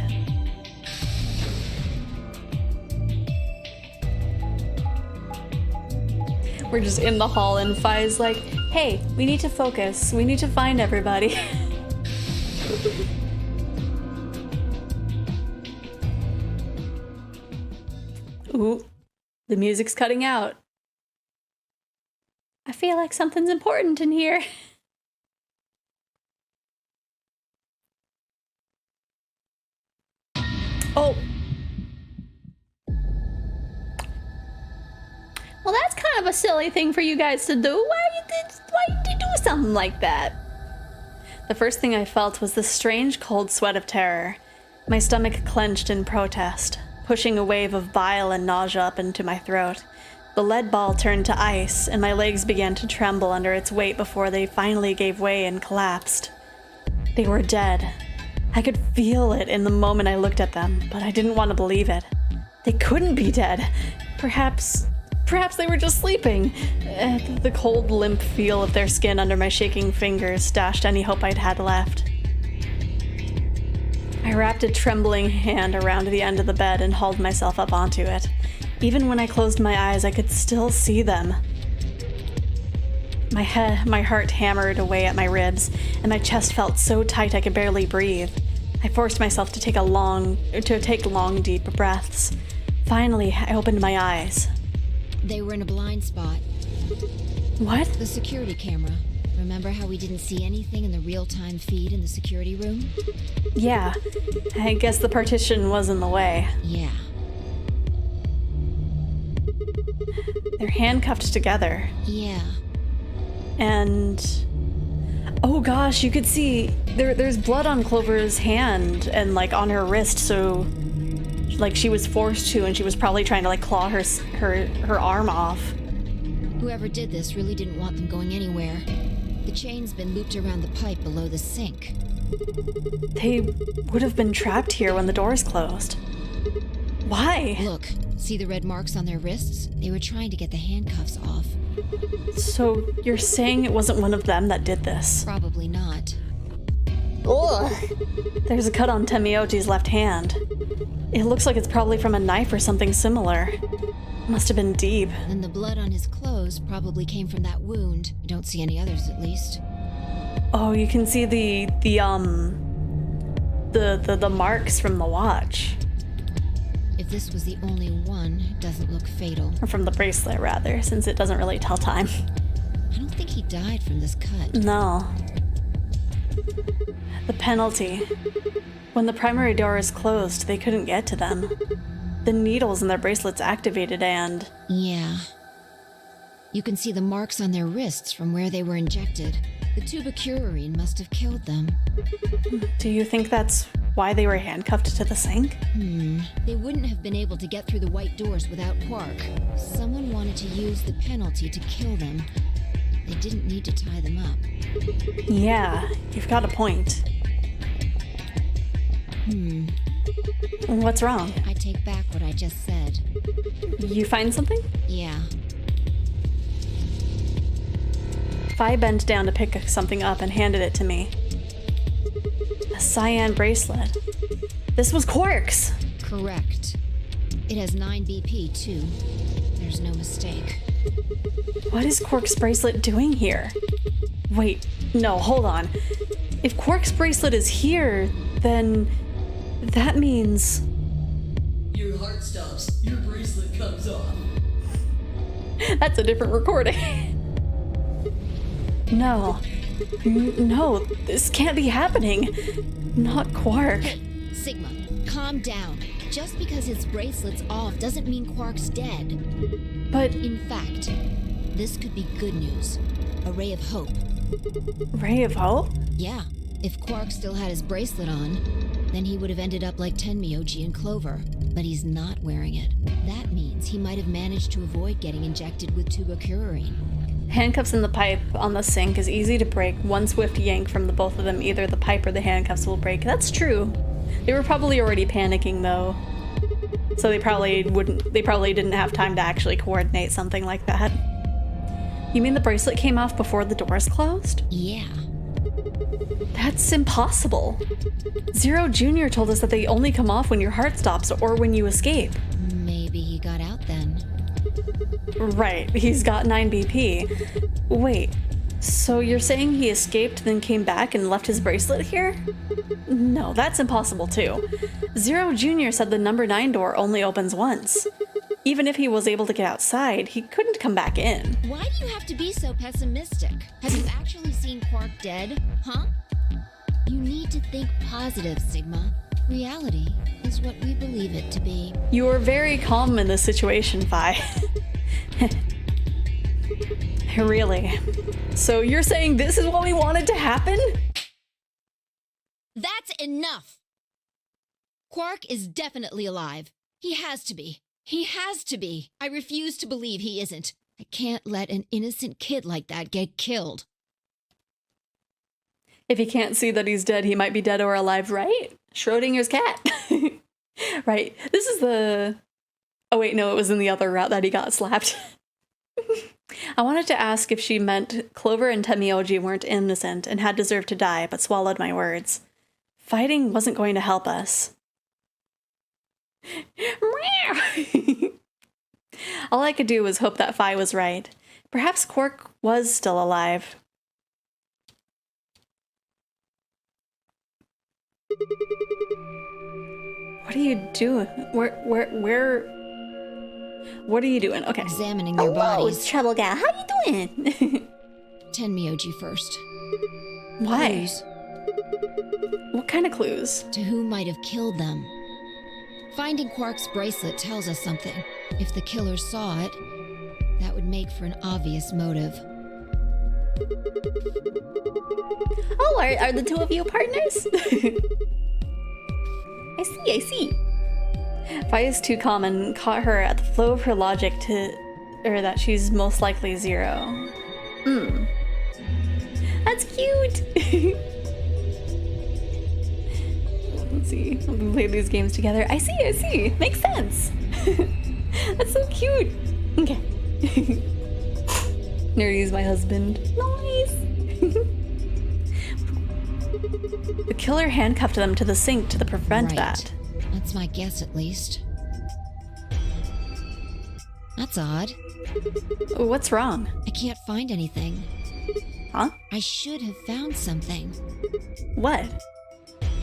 [SPEAKER 1] We're just in the hall and Fi's like, hey, we need to focus. We need to find everybody. Ooh, the music's cutting out. I feel like something's important in here. Oh. Well, that's kind of a silly thing for you guys to do. Why did you do something like that? The first thing I felt was the strange cold sweat of terror. My stomach clenched in protest, pushing a wave of bile and nausea up into my throat. The lead ball turned to ice, and my legs began to tremble under its weight before they finally gave way and collapsed. They were dead. I could feel it in the moment I looked at them, but I didn't want to believe it. They couldn't be dead. Perhaps they were just sleeping. The cold, limp feel of their skin under my shaking fingers dashed any hope I'd had left. I wrapped a trembling hand around the end of the bed and hauled myself up onto it. Even when I closed my eyes, I could still see them. My heart hammered away at my ribs, and my chest felt so tight I could barely breathe. I forced myself to take long, deep breaths. Finally, I opened my eyes.
[SPEAKER 4] They were in a blind spot.
[SPEAKER 1] What?
[SPEAKER 4] The security camera. Remember how we didn't see anything in the real-time feed in the security room?
[SPEAKER 1] Yeah. I guess the partition was in the way.
[SPEAKER 4] Yeah.
[SPEAKER 1] They're handcuffed together.
[SPEAKER 4] Yeah.
[SPEAKER 1] And... oh gosh, you could see there's blood on Clover's hand and like on her wrist, so like she was forced to, and she was probably trying to like claw her arm off.
[SPEAKER 4] Whoever did this really didn't want them going anywhere. The chain's been looped around the pipe below the sink.
[SPEAKER 1] They would have been trapped here when the doors closed. Why?
[SPEAKER 4] Look, see the red marks on their wrists? They were trying to get the handcuffs off.
[SPEAKER 1] So you're saying it wasn't one of them that did this?
[SPEAKER 4] Probably not.
[SPEAKER 1] Ugh. There's a cut on Temioti's left hand. It looks like it's probably from a knife or something similar. Must have been deep.
[SPEAKER 4] And the blood on his clothes probably came from that wound. I don't see any others, at least.
[SPEAKER 1] Oh, you can see the marks from the watch.
[SPEAKER 4] If this was the only one, it doesn't look fatal.
[SPEAKER 1] Or from the bracelet, rather, since it doesn't really tell time.
[SPEAKER 4] I don't think he died from this cut.
[SPEAKER 1] No. The penalty. When the primary door is closed, they couldn't get to them. The needles in their bracelets activated and...
[SPEAKER 4] yeah. You can see the marks on their wrists from where they were injected. The tubocurarine must have killed them.
[SPEAKER 1] Do you think that's why they were handcuffed to the sink?
[SPEAKER 4] They wouldn't have been able to get through the white doors without Quark. Someone wanted to use the penalty to kill them. They didn't need to tie them up.
[SPEAKER 1] Yeah, you've got a point. What's wrong?
[SPEAKER 4] I take back what I just said.
[SPEAKER 1] You find something?
[SPEAKER 4] Yeah.
[SPEAKER 1] Fi bent down to pick something up and handed it to me. A cyan bracelet. This was Quark's!
[SPEAKER 4] Correct. It has 9 BP, too. There's no mistake.
[SPEAKER 1] What is Quark's bracelet doing here? Wait, no, hold on. If Quark's bracelet is here, then that means...
[SPEAKER 10] Your heart stops, your bracelet comes off.
[SPEAKER 1] That's a different recording. No, this can't be happening. Not Quark.
[SPEAKER 4] Hey, Sigma, calm down. Just because his bracelet's off doesn't mean Quark's dead.
[SPEAKER 1] But...
[SPEAKER 4] in fact, this could be good news. A ray of hope.
[SPEAKER 1] Ray of hope?
[SPEAKER 4] Yeah. If Quark still had his bracelet on,
[SPEAKER 5] Then he would have ended up like Tenmyoji and Clover, but he's not wearing it. That means he might have managed to avoid getting injected with tubocurarine.
[SPEAKER 1] Handcuffs in the pipe on the sink is easy to break. One swift yank from the both of them, either the pipe or the handcuffs will break. That's true. They were probably already panicking though. So they probably didn't have time to actually coordinate something like that. You mean the bracelet came off before the doors closed?
[SPEAKER 5] Yeah.
[SPEAKER 1] That's impossible. Zero Jr. told us that they only come off when your heart stops or when you escape.
[SPEAKER 5] Maybe he got out then.
[SPEAKER 1] Right, he's got 9 BP. Wait, so you're saying he escaped, then came back and left his bracelet here? No, that's impossible too. Zero Jr. said the number 9 door only opens once. Even if he was able to get outside, he couldn't come back in.
[SPEAKER 5] Why do you have to be so pessimistic? Have you actually seen Quark dead, huh? You need to think positive, Sigma. Reality is what we believe it to be.
[SPEAKER 1] You were very calm in this situation, Vi. Really? So you're saying this is what we wanted to happen?
[SPEAKER 5] That's enough! Quark is definitely alive. He has to be. He has to be. I refuse to believe he isn't. I can't let an innocent kid like that get killed.
[SPEAKER 1] If he can't see that he's dead, he might be dead or alive, right? Schrodinger's cat. Right. This is the... Oh wait, no, it was in the other route that he got slapped. I wanted to ask if she meant Clover and Tenmyoji weren't innocent and had deserved to die, but swallowed my words. Fighting wasn't going to help us. All I could do was hope that Fi was right. Perhaps Quark was still alive. What are you doing? What are you doing? Okay.
[SPEAKER 5] Examining their bodies.
[SPEAKER 2] Trouble gal. How you doing?
[SPEAKER 5] Tenmyoji first.
[SPEAKER 1] Why?
[SPEAKER 5] Clues.
[SPEAKER 1] What kind of clues?
[SPEAKER 5] To who might have killed them. Finding Quark's bracelet tells us something. If the killer saw it, that would make for an obvious motive.
[SPEAKER 2] Oh, are the two of you partners? I see.
[SPEAKER 1] Fi is too calm and caught her at the flow of her logic that she's most likely Zero.
[SPEAKER 2] That's cute.
[SPEAKER 1] Let's see. We play these games together. I see. Makes sense. That's so cute. Okay. Nerdy's my husband.
[SPEAKER 2] Nice.
[SPEAKER 1] The killer handcuffed them to the sink to prevent that.
[SPEAKER 5] That's my guess, at least. That's odd.
[SPEAKER 1] What's wrong?
[SPEAKER 5] I can't find anything.
[SPEAKER 1] Huh?
[SPEAKER 5] I should have found something.
[SPEAKER 1] What?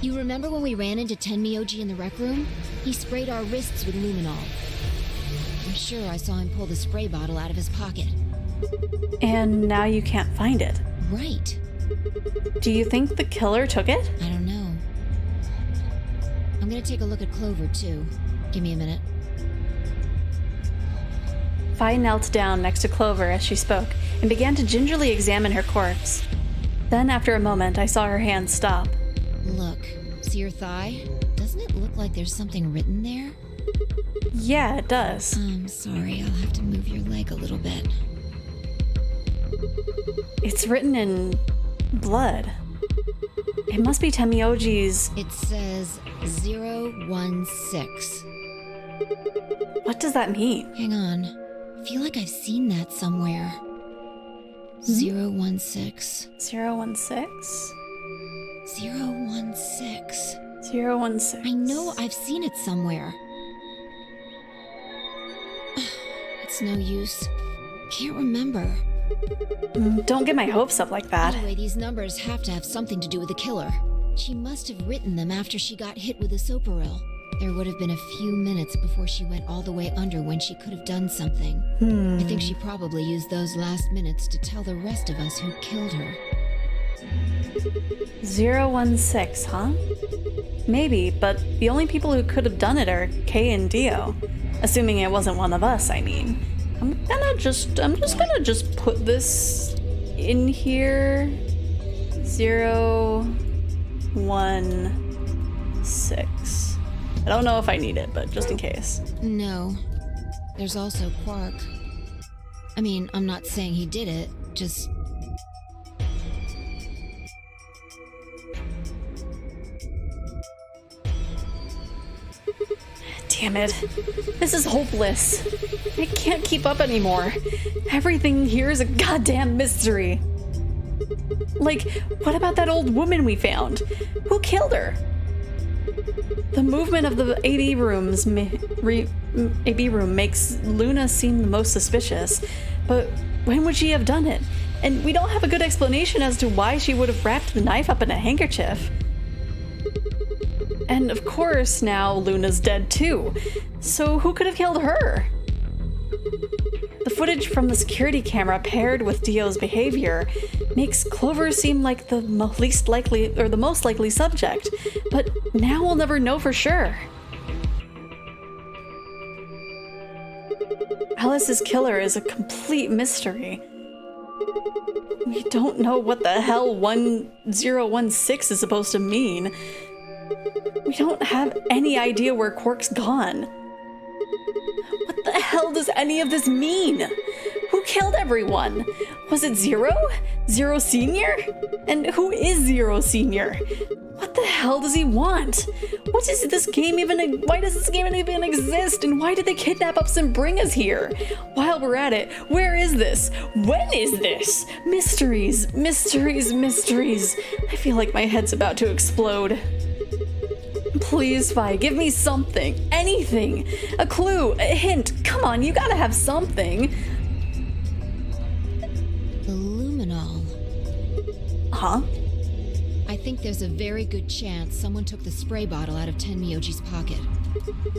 [SPEAKER 5] You remember when we ran into Tenmyoji in the rec room? He sprayed our wrists with luminol. I'm sure I saw him pull the spray bottle out of his pocket.
[SPEAKER 1] And now you can't find it.
[SPEAKER 5] Right.
[SPEAKER 1] Do you think the killer took it?
[SPEAKER 5] I don't know. I'm gonna take a look at Clover, too. Give me a minute.
[SPEAKER 1] Fi knelt down next to Clover as she spoke and began to gingerly examine her corpse. Then, after a moment, I saw her hand stop.
[SPEAKER 5] Look, see your thigh? Doesn't it look like there's something written there?
[SPEAKER 1] Yeah, it does.
[SPEAKER 5] I'm sorry, I'll have to move your leg a little bit.
[SPEAKER 1] It's written in blood. It must be Tenmyoji's.
[SPEAKER 5] It says 016.
[SPEAKER 1] What does that mean?
[SPEAKER 5] Hang on. I feel like I've seen that somewhere. 016.
[SPEAKER 1] 016?
[SPEAKER 5] 016.
[SPEAKER 1] 016.
[SPEAKER 5] I know I've seen it somewhere. It's no use. Can't remember.
[SPEAKER 1] Don't get my hopes up like that.
[SPEAKER 5] Anyway, these numbers have to have something to do with the killer. She must have written them after she got hit with a soparil. There would have been a few minutes before she went all the way under when she could have done something. I think she probably used those last minutes to tell the rest of us who killed her.
[SPEAKER 1] 016, huh? Maybe, but the only people who could have done it are Kay and Dio. Assuming it wasn't one of us, I mean. I'm just gonna put this in here. 016. 6. I don't know if I need it, but just in case.
[SPEAKER 5] No. There's also Quark. I mean, I'm not saying he did it, just...
[SPEAKER 1] Damn it. This is hopeless. I can't keep up anymore. Everything here is a goddamn mystery. Like, what about that old woman we found? Who killed her? The movement of the AB room makes Luna seem the most suspicious, but when would she have done it? And we don't have a good explanation as to why she would have wrapped the knife up in a handkerchief. And of course, now Luna's dead too. So who could have killed her? The footage from the security camera paired with Dio's behavior makes Clover seem like the least likely or the most likely subject, but now we'll never know for sure. Alice's killer is a complete mystery. We don't know what the hell 1016 is supposed to mean. We don't have any idea where Quark's gone. What the hell does any of this mean? Who killed everyone? Was it Zero? Zero Senior? And who is Zero Senior? What the hell does he want? What is this game even? Why does this game even exist? And why did they kidnap us and bring us here? While we're at it, where is this? When is this? Mysteries, mysteries, mysteries. I feel like my head's about to explode. Please, Vi, give me something. Anything. A clue, a hint. Come on, you gotta have something.
[SPEAKER 5] The luminol.
[SPEAKER 1] Huh?
[SPEAKER 5] I think there's a very good chance someone took the spray bottle out of Tenmyoji's pocket.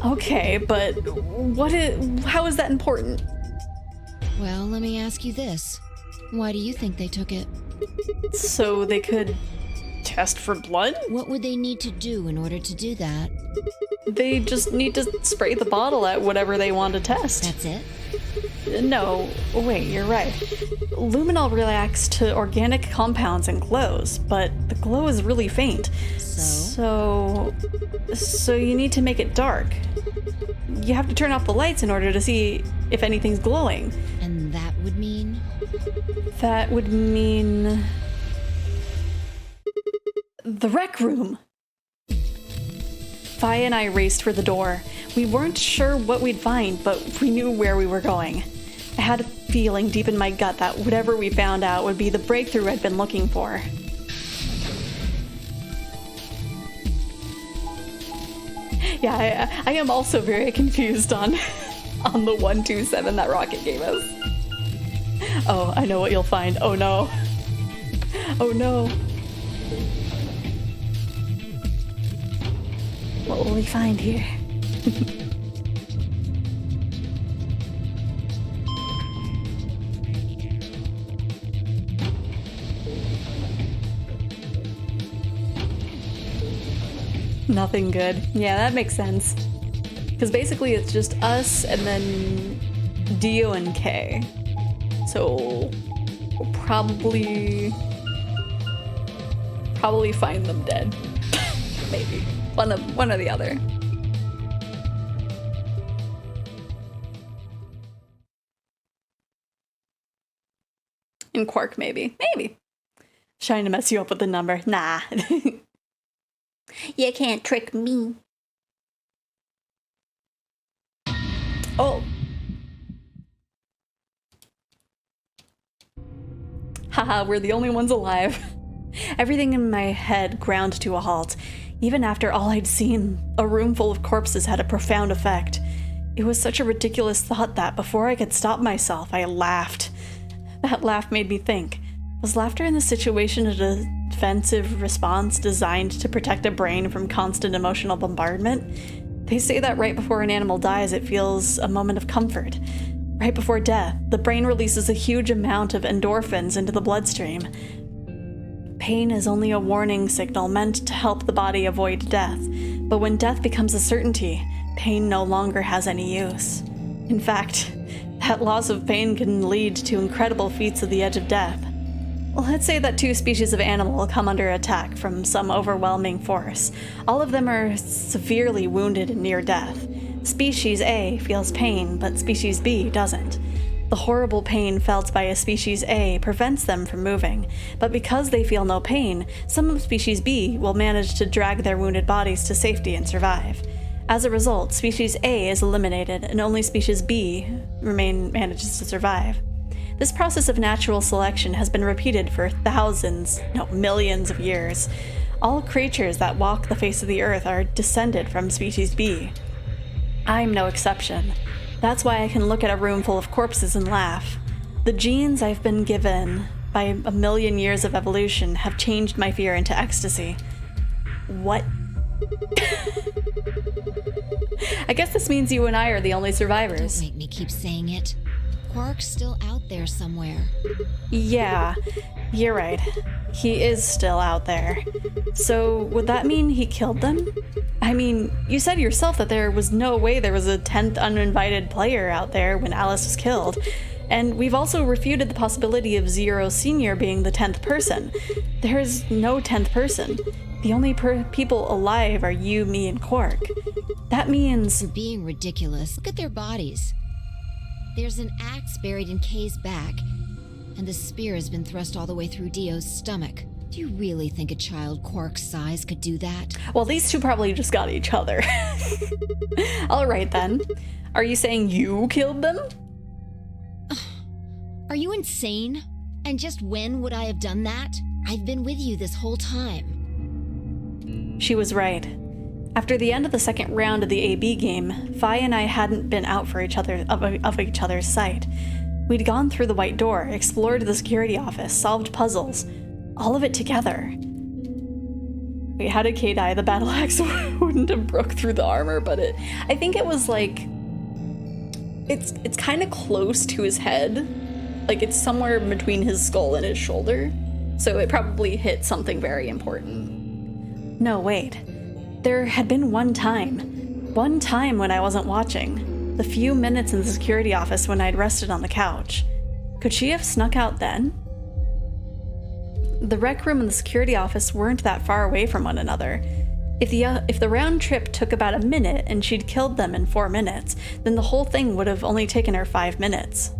[SPEAKER 1] Okay, but how is that important?
[SPEAKER 5] Well, let me ask you this. Why do you think they took it?
[SPEAKER 1] So they could test for blood?
[SPEAKER 5] What would they need to do in order to do that?
[SPEAKER 1] They just need to spray the bottle at whatever they want to test.
[SPEAKER 5] That's it?
[SPEAKER 1] No, wait, you're right. Luminol reacts to organic compounds and glows, but the glow is really faint. So you need to make it dark. You have to turn off the lights in order to see if anything's glowing.
[SPEAKER 5] And that would mean?
[SPEAKER 1] That would mean... the rec room! Vi and I raced for the door. We weren't sure what we'd find, but we knew where we were going. I had a feeling deep in my gut that whatever we found out would be the breakthrough I'd been looking for. Yeah, I am also very confused on the 127 that Rocket gave us. Oh, I know what you'll find. Oh no. Oh no. What will we find here? Nothing good. Yeah, that makes sense. Because basically it's just us and then Dio and Kay. So we'll probably find them dead. Maybe. One or the other. And Quark, maybe. Maybe. Trying to mess you up with the number. Nah. You can't trick me. Oh. Haha, we're the only ones alive. Everything in my head ground to a halt. Even after all I'd seen, a room full of corpses had a profound effect. It was such a ridiculous thought that, before I could stop myself, I laughed. That laugh made me think. Was laughter in this situation a defensive response designed to protect a brain from constant emotional bombardment? They say that right before an animal dies, it feels a moment of comfort. Right before death, the brain releases a huge amount of endorphins into the bloodstream. Pain is only a warning signal meant to help the body avoid death, but when death becomes a certainty, pain no longer has any use. In fact, that loss of pain can lead to incredible feats of the edge of death. Let's say that two species of animal come under attack from some overwhelming force. All of them are severely wounded and near death. Species A feels pain, but species B doesn't. The horrible pain felt by a species A prevents them from moving, but because they feel no pain, some of species B will manage to drag their wounded bodies to safety and survive. As a result, species A is eliminated and only species B manages to survive. This process of natural selection has been repeated for millions of years. All creatures that walk the face of the earth are descended from species B. I'm no exception. That's why I can look at a room full of corpses and laugh. The genes I've been given by 1 million years of evolution have changed my fear into ecstasy. What? I guess this means you and I are the only survivors.
[SPEAKER 4] Don't make me keep saying it. Quark's still out there somewhere.
[SPEAKER 1] Yeah, you're right. He is still out there. So, would that mean he killed them? I mean, you said yourself that there was no way there was a 10th uninvited player out there when Alice was killed. And we've also refuted the possibility of Zero Senior being the 10th person. There's no 10th person. The only people alive are you, me, and Quark. That means...
[SPEAKER 4] You're being ridiculous. Look at their bodies. There's an axe buried in Kay's back, and the spear has been thrust all the way through Dio's stomach. Do you really think a child Quark's size could do that?
[SPEAKER 1] Well, these two probably just got each other. Alright then. Are you saying you killed them?
[SPEAKER 4] Are you insane? And just when would I have done that? I've been with you this whole time.
[SPEAKER 1] She was right. After the end of the second round of the AB game, Fi and I hadn't been out for each other's sight. We'd gone through the white door, explored the security office, solved puzzles. All of it together. Wait, how did Kay die? The battle axe wouldn't have broke through the armor, but I think it was like... It's kind of close to his head. Like, it's somewhere between his skull and his shoulder. So it probably hit something very important. No, wait. There had been one time when I wasn't watching. The few minutes in the security office when I'd rested on the couch. Could she have snuck out then? The rec room and the security office weren't that far away from one another. If the round trip took about a minute and she'd killed them in 4 minutes, then the whole thing would have only taken her 5 minutes.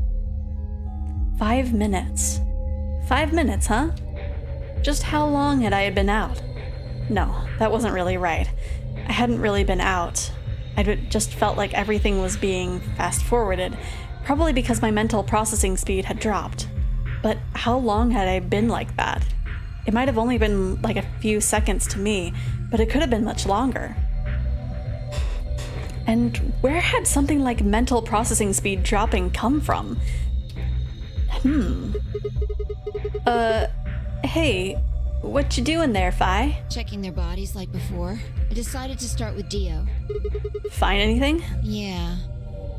[SPEAKER 1] 5 minutes. 5 minutes, huh? Just how long had I been out? No, that wasn't really right. I hadn't really been out. I just felt like everything was being fast-forwarded, probably because my mental processing speed had dropped. But how long had I been like that? It might have only been like a few seconds to me, but it could have been much longer. And where had something like mental processing speed dropping come from? Hey, what you doing there, Fi?
[SPEAKER 4] Checking their bodies like before. I decided to start with Dio.
[SPEAKER 1] Find anything?
[SPEAKER 4] Yeah,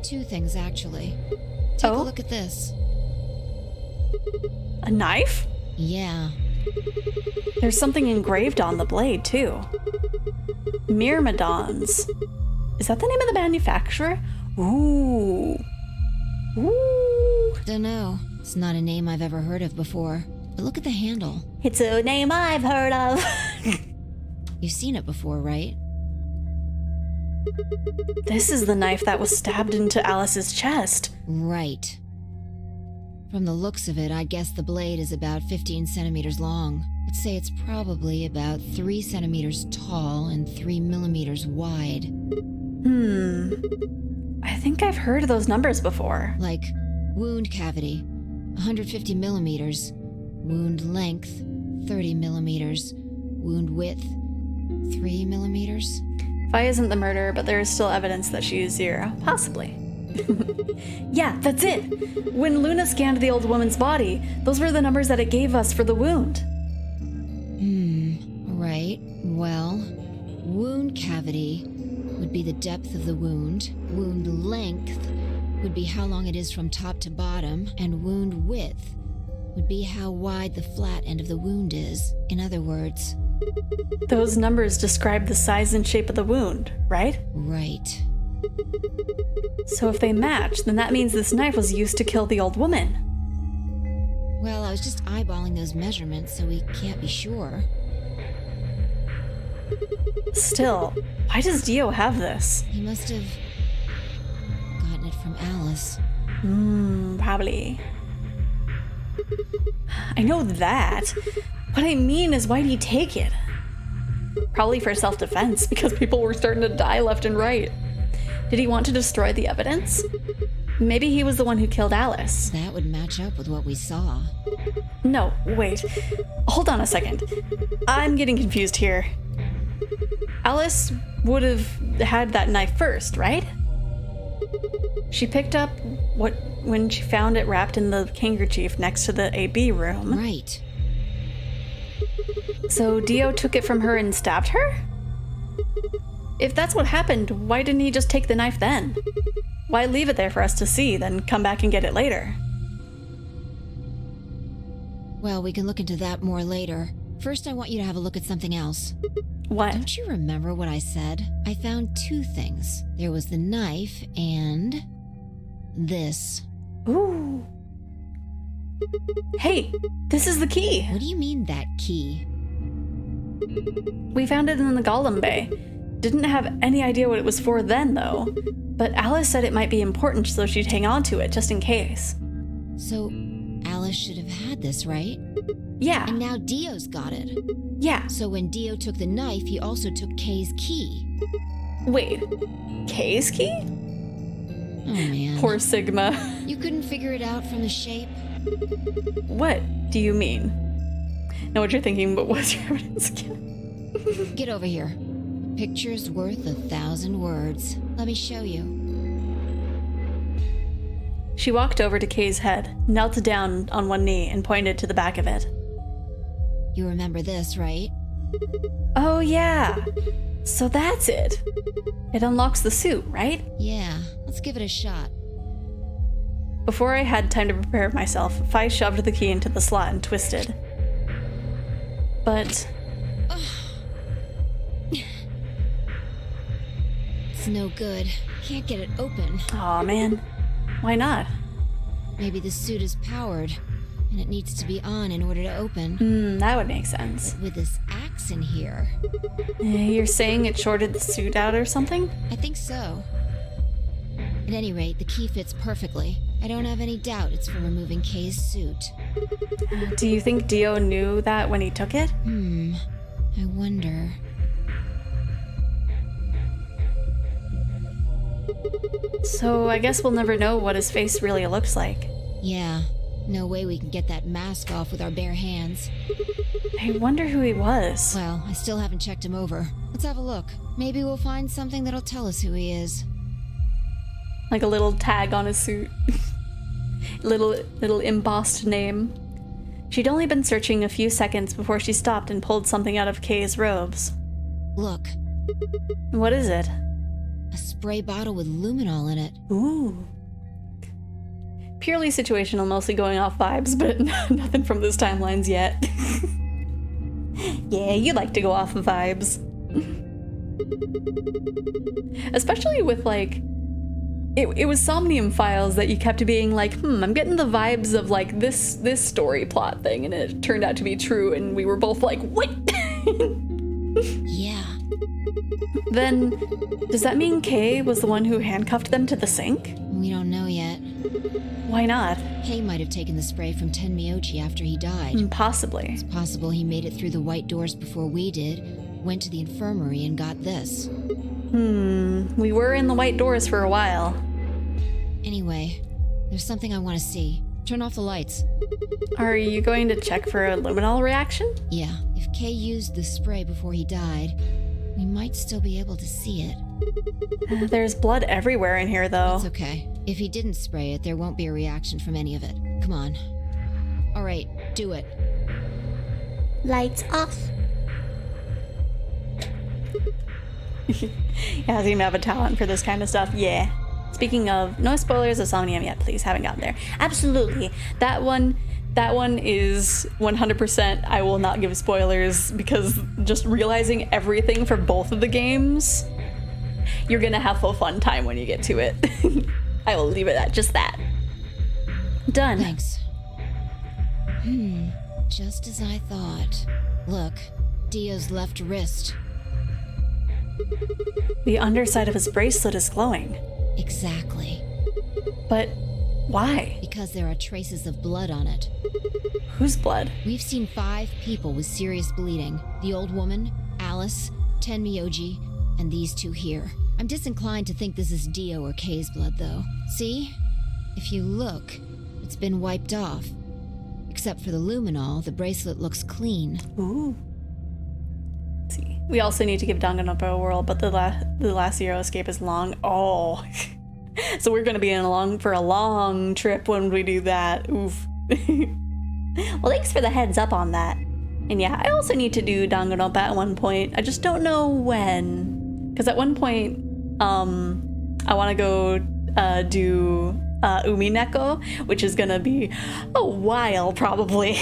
[SPEAKER 4] 2 things actually. Take a look at this.
[SPEAKER 1] A knife?
[SPEAKER 4] Yeah.
[SPEAKER 1] There's something engraved on the blade, too. Myrmidons. Is that the name of the manufacturer? Ooh. Ooh.
[SPEAKER 4] Dunno. It's not a name I've ever heard of before. But look at the handle.
[SPEAKER 1] It's a name I've heard of.
[SPEAKER 4] You've seen it before, right?
[SPEAKER 1] This is the knife that was stabbed into Alice's chest.
[SPEAKER 4] Right. From the looks of it, I guess the blade is about 15 centimeters long. I'd say it's probably about 3 centimeters tall and 3 millimeters wide.
[SPEAKER 1] I think I've heard those numbers before.
[SPEAKER 4] Like wound cavity, 150 millimeters. Wound length, 30 millimeters. Wound width, 3 millimeters.
[SPEAKER 1] Fi isn't the murderer, but there is still evidence that she is 0. Possibly. Yeah, that's it! When Luna scanned the old woman's body, those were the numbers that it gave us for the wound.
[SPEAKER 4] Right. Well, wound cavity would be the depth of the wound. Wound length would be how long it is from top to bottom. And wound width would be how wide the flat end of the wound is. In other words...
[SPEAKER 1] Those numbers describe the size and shape of the wound, right?
[SPEAKER 4] Right.
[SPEAKER 1] So if they match, then that means this knife was used to kill the old woman.
[SPEAKER 12] Well, I was just eyeballing those measurements, so we can't be sure.
[SPEAKER 1] Still, why does Dio have this?
[SPEAKER 12] He must have gotten it from Alice.
[SPEAKER 1] Probably. I know that. What I mean is, why'd he take it? Probably for self-defense, because people were starting to die left and right. Did he want to destroy the evidence? Maybe he was the one who killed Alice.
[SPEAKER 12] That would match up with what we saw.
[SPEAKER 1] No, wait. Hold on a second. I'm getting confused here. Alice would have had that knife first, right? She picked up when she found it wrapped in the handkerchief next to the AB room.
[SPEAKER 12] Right.
[SPEAKER 1] So Dio took it from her and stabbed her? If that's what happened, why didn't he just take the knife then? Why leave it there for us to see, then come back and get it later?
[SPEAKER 12] Well, we can look into that more later. First, I want you to have a look at something else.
[SPEAKER 1] What?
[SPEAKER 12] Don't you remember what I said? I found two things. There was the knife and... this.
[SPEAKER 1] Ooh. Hey, this is the key.
[SPEAKER 12] What do you mean, that key?
[SPEAKER 1] We found it in the Golem Bay. Didn't have any idea what it was for then, though. But Alice said it might be important, so she'd hang on to it, just in case.
[SPEAKER 12] So, Alice should have had this, right?
[SPEAKER 1] Yeah.
[SPEAKER 12] And now Dio's got it.
[SPEAKER 1] Yeah.
[SPEAKER 12] So when Dio took the knife, he also took Kay's key.
[SPEAKER 1] Wait, Kay's key?
[SPEAKER 12] Oh, man.
[SPEAKER 1] Poor Sigma.
[SPEAKER 12] You couldn't figure it out from the shape?
[SPEAKER 1] What do you mean? Know what you're thinking, but what's your evidence again?
[SPEAKER 12] Get over here. Picture's worth 1,000 words. Let me show you.
[SPEAKER 1] She walked over to Kay's head, knelt down on one knee, and pointed to the back of it.
[SPEAKER 12] You remember this, right?
[SPEAKER 1] Oh, yeah. So that's it. It unlocks the suit, right?
[SPEAKER 12] Yeah. Let's give it a shot.
[SPEAKER 1] Before I had time to prepare myself, Fi shoved the key into the slot and twisted. But...
[SPEAKER 12] It's no good. Can't get it open.
[SPEAKER 1] Aw, man. Why not?
[SPEAKER 12] Maybe the suit is powered, and it needs to be on in order to open.
[SPEAKER 1] That would make sense.
[SPEAKER 12] But with this axe in here...
[SPEAKER 1] You're saying it shorted the suit out or something?
[SPEAKER 12] I think so. At any rate, the key fits perfectly. I don't have any doubt it's for removing Kay's suit.
[SPEAKER 1] Do you think Dio knew that when he took it?
[SPEAKER 12] I wonder...
[SPEAKER 1] So I guess we'll never know what his face really looks like.
[SPEAKER 12] Yeah. No way we can get that mask off with our bare hands.
[SPEAKER 1] I wonder who he was.
[SPEAKER 12] Well, I still haven't checked him over. Let's have a look. Maybe we'll find something that'll tell us who he is.
[SPEAKER 1] Like a little tag on his suit. little embossed name. She'd only been searching a few seconds before she stopped and pulled something out of Kay's robes.
[SPEAKER 12] Look.
[SPEAKER 1] What is it?
[SPEAKER 12] A spray bottle with luminol in it.
[SPEAKER 1] Ooh. Purely situational, mostly going off vibes, but nothing from this timeline's yet. Yeah, you like to go off of vibes. Especially with, like... It was Somnium Files that you kept being like, I'm getting the vibes of, like, this story plot thing, and it turned out to be true, and we were both like, what?
[SPEAKER 12] Yeah.
[SPEAKER 1] Then, does that mean Kay was the one who handcuffed them to the sink?
[SPEAKER 12] We don't know yet.
[SPEAKER 1] Why not?
[SPEAKER 12] Kay might have taken the spray from Tenmyoji after he died.
[SPEAKER 1] Possibly.
[SPEAKER 12] It's possible he made it through the white doors before we did, went to the infirmary and got this.
[SPEAKER 1] We were in the white doors for a while.
[SPEAKER 12] Anyway, there's something I want to see. Turn off the lights.
[SPEAKER 1] Are you going to check for a luminol reaction?
[SPEAKER 12] Yeah, if Kay used the spray before he died, we might still be able to see it.
[SPEAKER 1] There's blood everywhere in here, though.
[SPEAKER 12] It's okay. If he didn't spray it, there won't be a reaction from any of it. Come on. All right, do it.
[SPEAKER 2] Lights off.
[SPEAKER 1] Yeah, I seem to have a talent for this kind of stuff. Yeah. Speaking of, no spoilers of Somnium yet, please. Haven't gotten there. Absolutely. That one is 100%. I will not give spoilers because just realizing everything for both of the games, you're gonna have a fun time when you get to it. I will leave it at just that. Done.
[SPEAKER 12] Thanks. Just as I thought. Look, Dio's left wrist.
[SPEAKER 1] The underside of his bracelet is glowing.
[SPEAKER 12] Exactly.
[SPEAKER 1] But why?
[SPEAKER 12] Because there are traces of blood on it.
[SPEAKER 1] Whose blood?
[SPEAKER 12] We've seen 5 people with serious bleeding. The old woman, Alice, Tenmyoji, and these 2 here. I'm disinclined to think this is Dio or Kay's blood, though. See? If you look, it's been wiped off. Except for the luminol, the bracelet looks clean.
[SPEAKER 1] Ooh. Let's see. We also need to give Danganronpa a whirl, but the last Zero escape is long. Oh. So we're gonna be for a long trip when we do that. Oof. Well, thanks for the heads up on that. And yeah, I also need to do Danganronpa at one point. I just don't know when. Because at one point, I want to go do Umineko, which is gonna be a while probably.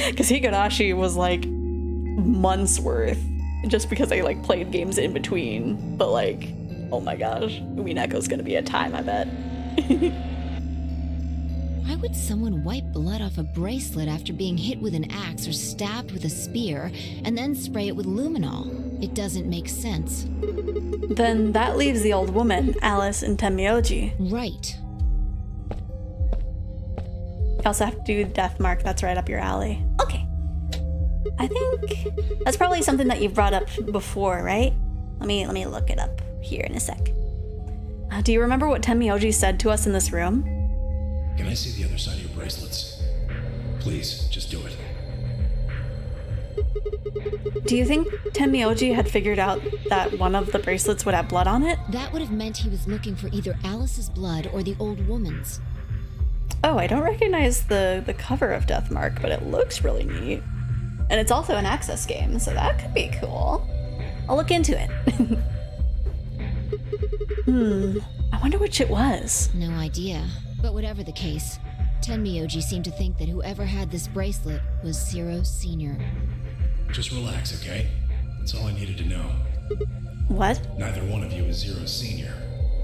[SPEAKER 1] Because Higurashi was like months worth, just because I like played games in between. But like, oh my gosh, Umineko's gonna be a time, I bet.
[SPEAKER 12] Why would someone wipe blood off a bracelet after being hit with an axe or stabbed with a spear, and then spray it with luminol? It doesn't make sense.
[SPEAKER 1] Then that leaves the old woman, Alice, and Tenmyoji.
[SPEAKER 12] Right.
[SPEAKER 1] You also have to do Death Mark, that's right up your alley. Okay. I think that's probably something that you've brought up before, right? Let me look it up here in a sec. Do you remember what Tenmyoji said to us in this room?
[SPEAKER 3] Can I see the other side of your bracelets? Please, just do it.
[SPEAKER 1] Do you think Tenmyoji had figured out that one of the bracelets would have blood on it?
[SPEAKER 12] That would have meant he was looking for either Alice's blood or the old woman's.
[SPEAKER 1] Oh, I don't recognize the cover of Death Mark, but it looks really neat. And it's also an Access game, so that could be cool. I'll look into it. I wonder which it was.
[SPEAKER 12] No idea. But whatever the case, Tenmyoji seemed to think that whoever had this bracelet was Zero Senior.
[SPEAKER 3] Just relax, okay? That's all I needed to know.
[SPEAKER 1] What?
[SPEAKER 3] Neither one of you is Zero Senior.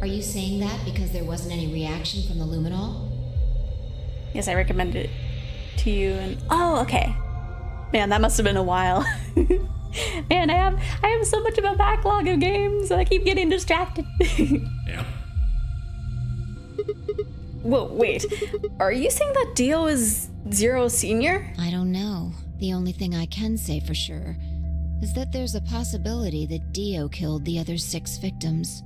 [SPEAKER 12] Are you saying that because there wasn't any reaction from the luminol?
[SPEAKER 1] Yes, I recommended it to you and... Oh, okay. Man, that must have been a while. Man, I have so much of a backlog of games, I keep getting distracted.
[SPEAKER 3] Yeah.
[SPEAKER 1] Whoa, wait. Are you saying that Dio is Zero Senior?
[SPEAKER 12] I don't know. The only thing I can say for sure is that there's a possibility that Dio killed the other 6 victims.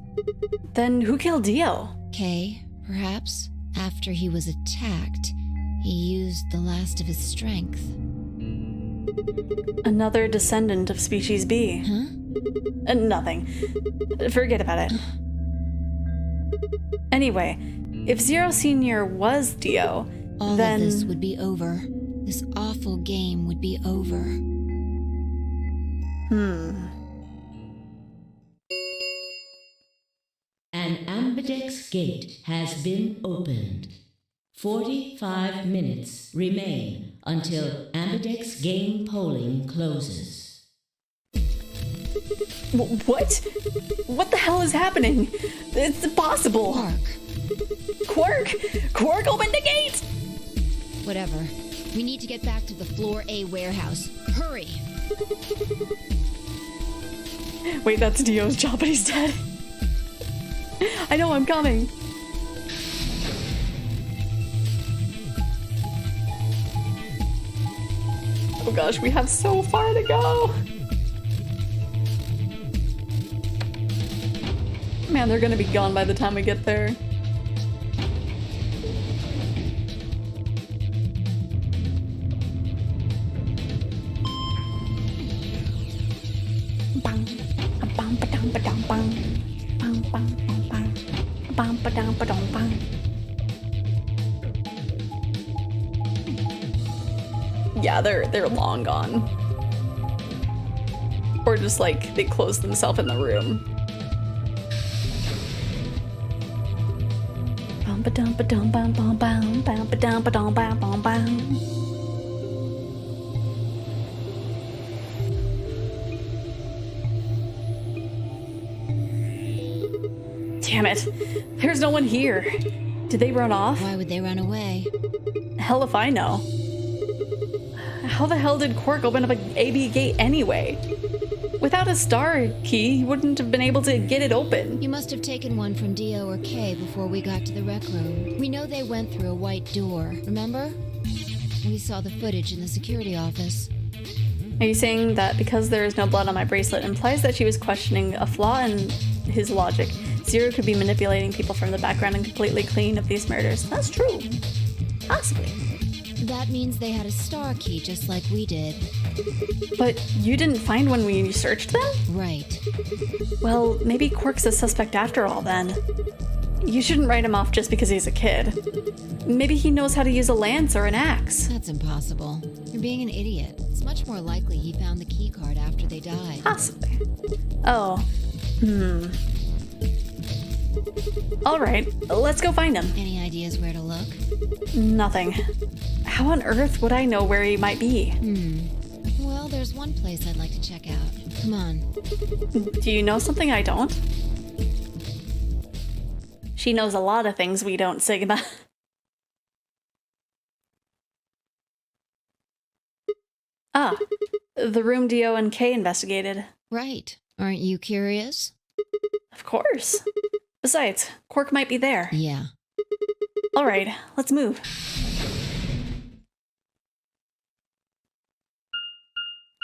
[SPEAKER 1] Then who killed Dio?
[SPEAKER 12] Kay, perhaps. After he was attacked, he used the last of his strength.
[SPEAKER 1] Another descendant of Species B.
[SPEAKER 12] Huh?
[SPEAKER 1] Nothing. Forget about it. Anyway, if Zero Senior was Dio,
[SPEAKER 12] all
[SPEAKER 1] then...
[SPEAKER 12] of this would be over. This awful game would be over.
[SPEAKER 6] An ambidex gate has been opened. 45 minutes remain until ambidex game polling closes.
[SPEAKER 1] What? What the hell is happening? It's impossible. Quark, open the gate!
[SPEAKER 12] Whatever. We need to get back to the Floor A warehouse. Hurry!
[SPEAKER 1] Wait, that's Dio's job, but he's dead. I know, I'm coming. Oh gosh, we have so far to go. Man, they're gonna be gone by the time we get there. Yeah, they're long gone. Or just like they closed themselves in the room. Damn it. There's no one here. Did they run off?
[SPEAKER 12] Why would they run away?
[SPEAKER 1] Hell if I know. How the hell did Quark open up a AB gate anyway? Without a star key, he wouldn't have been able to get it open.
[SPEAKER 12] You must have taken one from Dio or Kay before we got to the rec room. We know they went through a white door, remember? We saw the footage in the security office.
[SPEAKER 1] Are you saying that because there is no blood on my bracelet implies that she was questioning a flaw in his logic? Zero could be manipulating people from the background and completely clean of these murders. That's true. Possibly.
[SPEAKER 12] That means they had a star key just like we did.
[SPEAKER 1] But you didn't find one when you searched them?
[SPEAKER 12] Right.
[SPEAKER 1] Well, maybe Quark's a suspect after all then. You shouldn't write him off just because he's a kid. Maybe he knows how to use a lance or an axe.
[SPEAKER 12] That's impossible. You're being an idiot. It's much more likely he found the key card after they died.
[SPEAKER 1] Possibly. Oh. Alright, let's go find him.
[SPEAKER 12] Any ideas where to look?
[SPEAKER 1] Nothing. How on earth would I know where he might be?
[SPEAKER 12] Well, there's one place I'd like to check out. Come on.
[SPEAKER 1] Do you know something I don't? She knows a lot of things we don't, Sigma. Ah, the room Dio and Kay investigated.
[SPEAKER 12] Right. Aren't you curious?
[SPEAKER 1] Of course. Besides, Quark might be there.
[SPEAKER 12] Yeah.
[SPEAKER 1] Alright, let's move.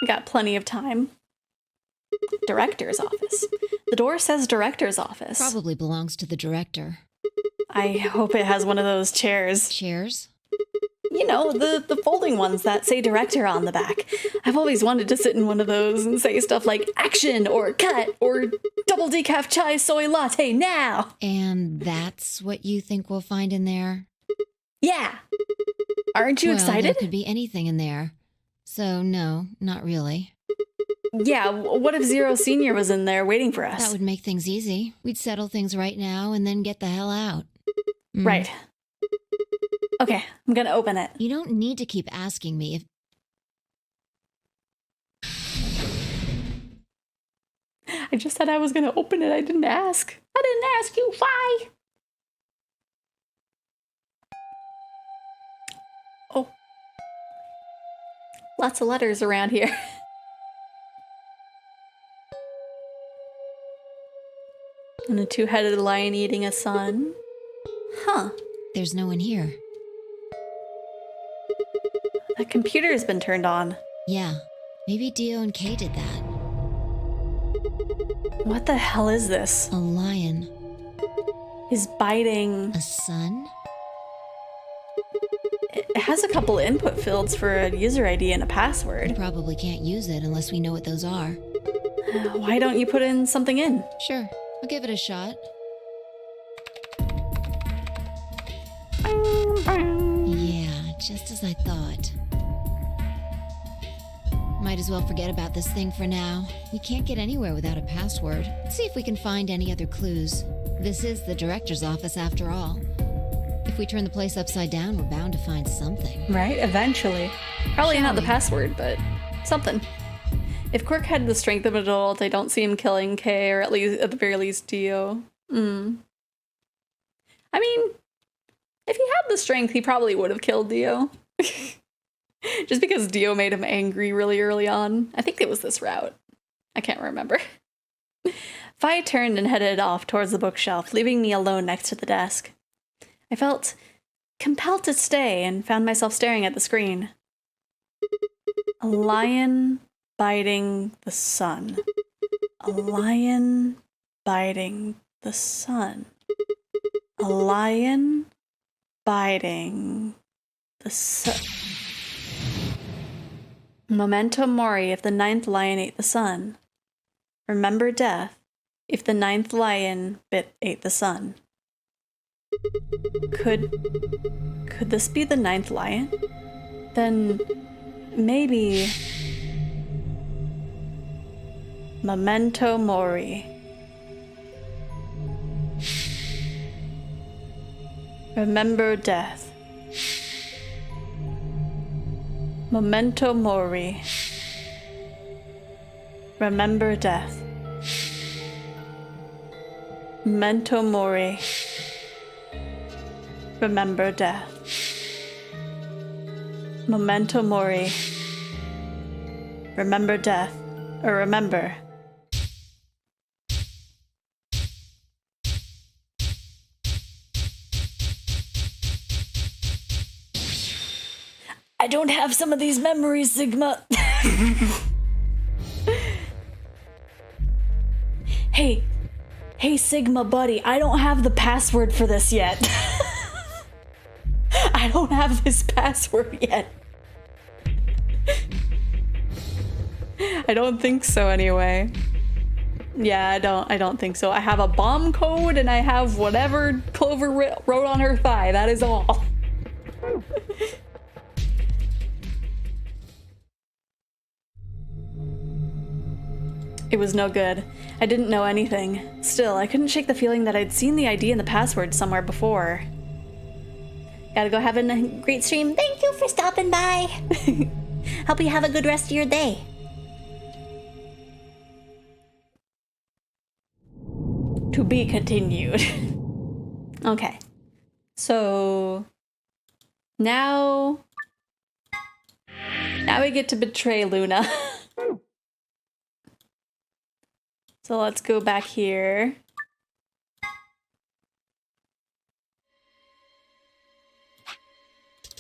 [SPEAKER 1] We got plenty of time. Director's office. The door says director's office.
[SPEAKER 12] Probably belongs to the director.
[SPEAKER 1] I hope it has one of those chairs.
[SPEAKER 12] Chairs?
[SPEAKER 1] You know, the folding ones that say director on the back. I've always wanted to sit in one of those and say stuff like action or cut or double decaf chai soy latte now.
[SPEAKER 12] And that's what you think we'll find in there?
[SPEAKER 1] Yeah. Aren't you excited?
[SPEAKER 12] There could be anything in there. So no, not really.
[SPEAKER 1] Yeah, what if Zero Senior was in there waiting for us?
[SPEAKER 12] That would make things easy. We'd settle things right now and then get the hell out.
[SPEAKER 1] Right. Okay, I'm gonna open it.
[SPEAKER 12] You don't need to keep asking me if...
[SPEAKER 1] I just said I was gonna open it. I didn't ask. I didn't ask you. Why? Oh. Lots of letters around here. And a two-headed lion eating a sun. Huh.
[SPEAKER 12] There's no one here.
[SPEAKER 1] That computer has been turned on.
[SPEAKER 12] Yeah. Maybe Dio and Kay did that.
[SPEAKER 1] What the hell is this?
[SPEAKER 12] A lion.
[SPEAKER 1] Is biting...
[SPEAKER 12] A sun?
[SPEAKER 1] It has a couple input fields for a user ID and a password.
[SPEAKER 12] We probably can't use it unless we know what those are.
[SPEAKER 1] Why don't you put in something in?
[SPEAKER 12] Sure. I'll give it a shot. Yeah, just as I thought. Might as well forget about this thing for now. We can't get anywhere without a password. Let's see if we can find any other clues. This is the director's office after all. If we turn the place upside down, we're bound to find something.
[SPEAKER 1] Right, eventually. Probably not the password, but something. If Quark had the strength of an adult, I don't see him killing Kay, or at the very least Dio. I mean, if he had the strength, he probably would have killed Dio. Just because Dio made him angry really early on. I think it was this route. I can't remember. Fi turned and headed off towards the bookshelf, leaving me alone next to the desk. I felt compelled to stay and found myself staring at the screen. A lion biting the sun. A lion biting the sun. A lion biting the sun. Memento mori if the ninth lion ate the sun. Remember death if the ninth lion ate the sun. Could this be the ninth lion? Then maybe... Memento mori. Remember death. Memento mori. Remember death. Memento mori. Remember death. Memento mori. Remember death. Or remember. I don't have some of these memories, Sigma. Hey, Sigma buddy, I don't have the password for this yet. I don't have this password yet. I don't think so anyway. Yeah, I don't think so. I have a bomb code and I have whatever Clover wrote on her thigh. That is all. It was no good. I didn't know anything. Still, I couldn't shake the feeling that I'd seen the ID and the password somewhere before. Gotta go have a great stream.
[SPEAKER 2] Thank you for stopping by. Hope you have a good rest of your day.
[SPEAKER 1] To be continued. Okay. So now we get to betray Luna. So let's go back here.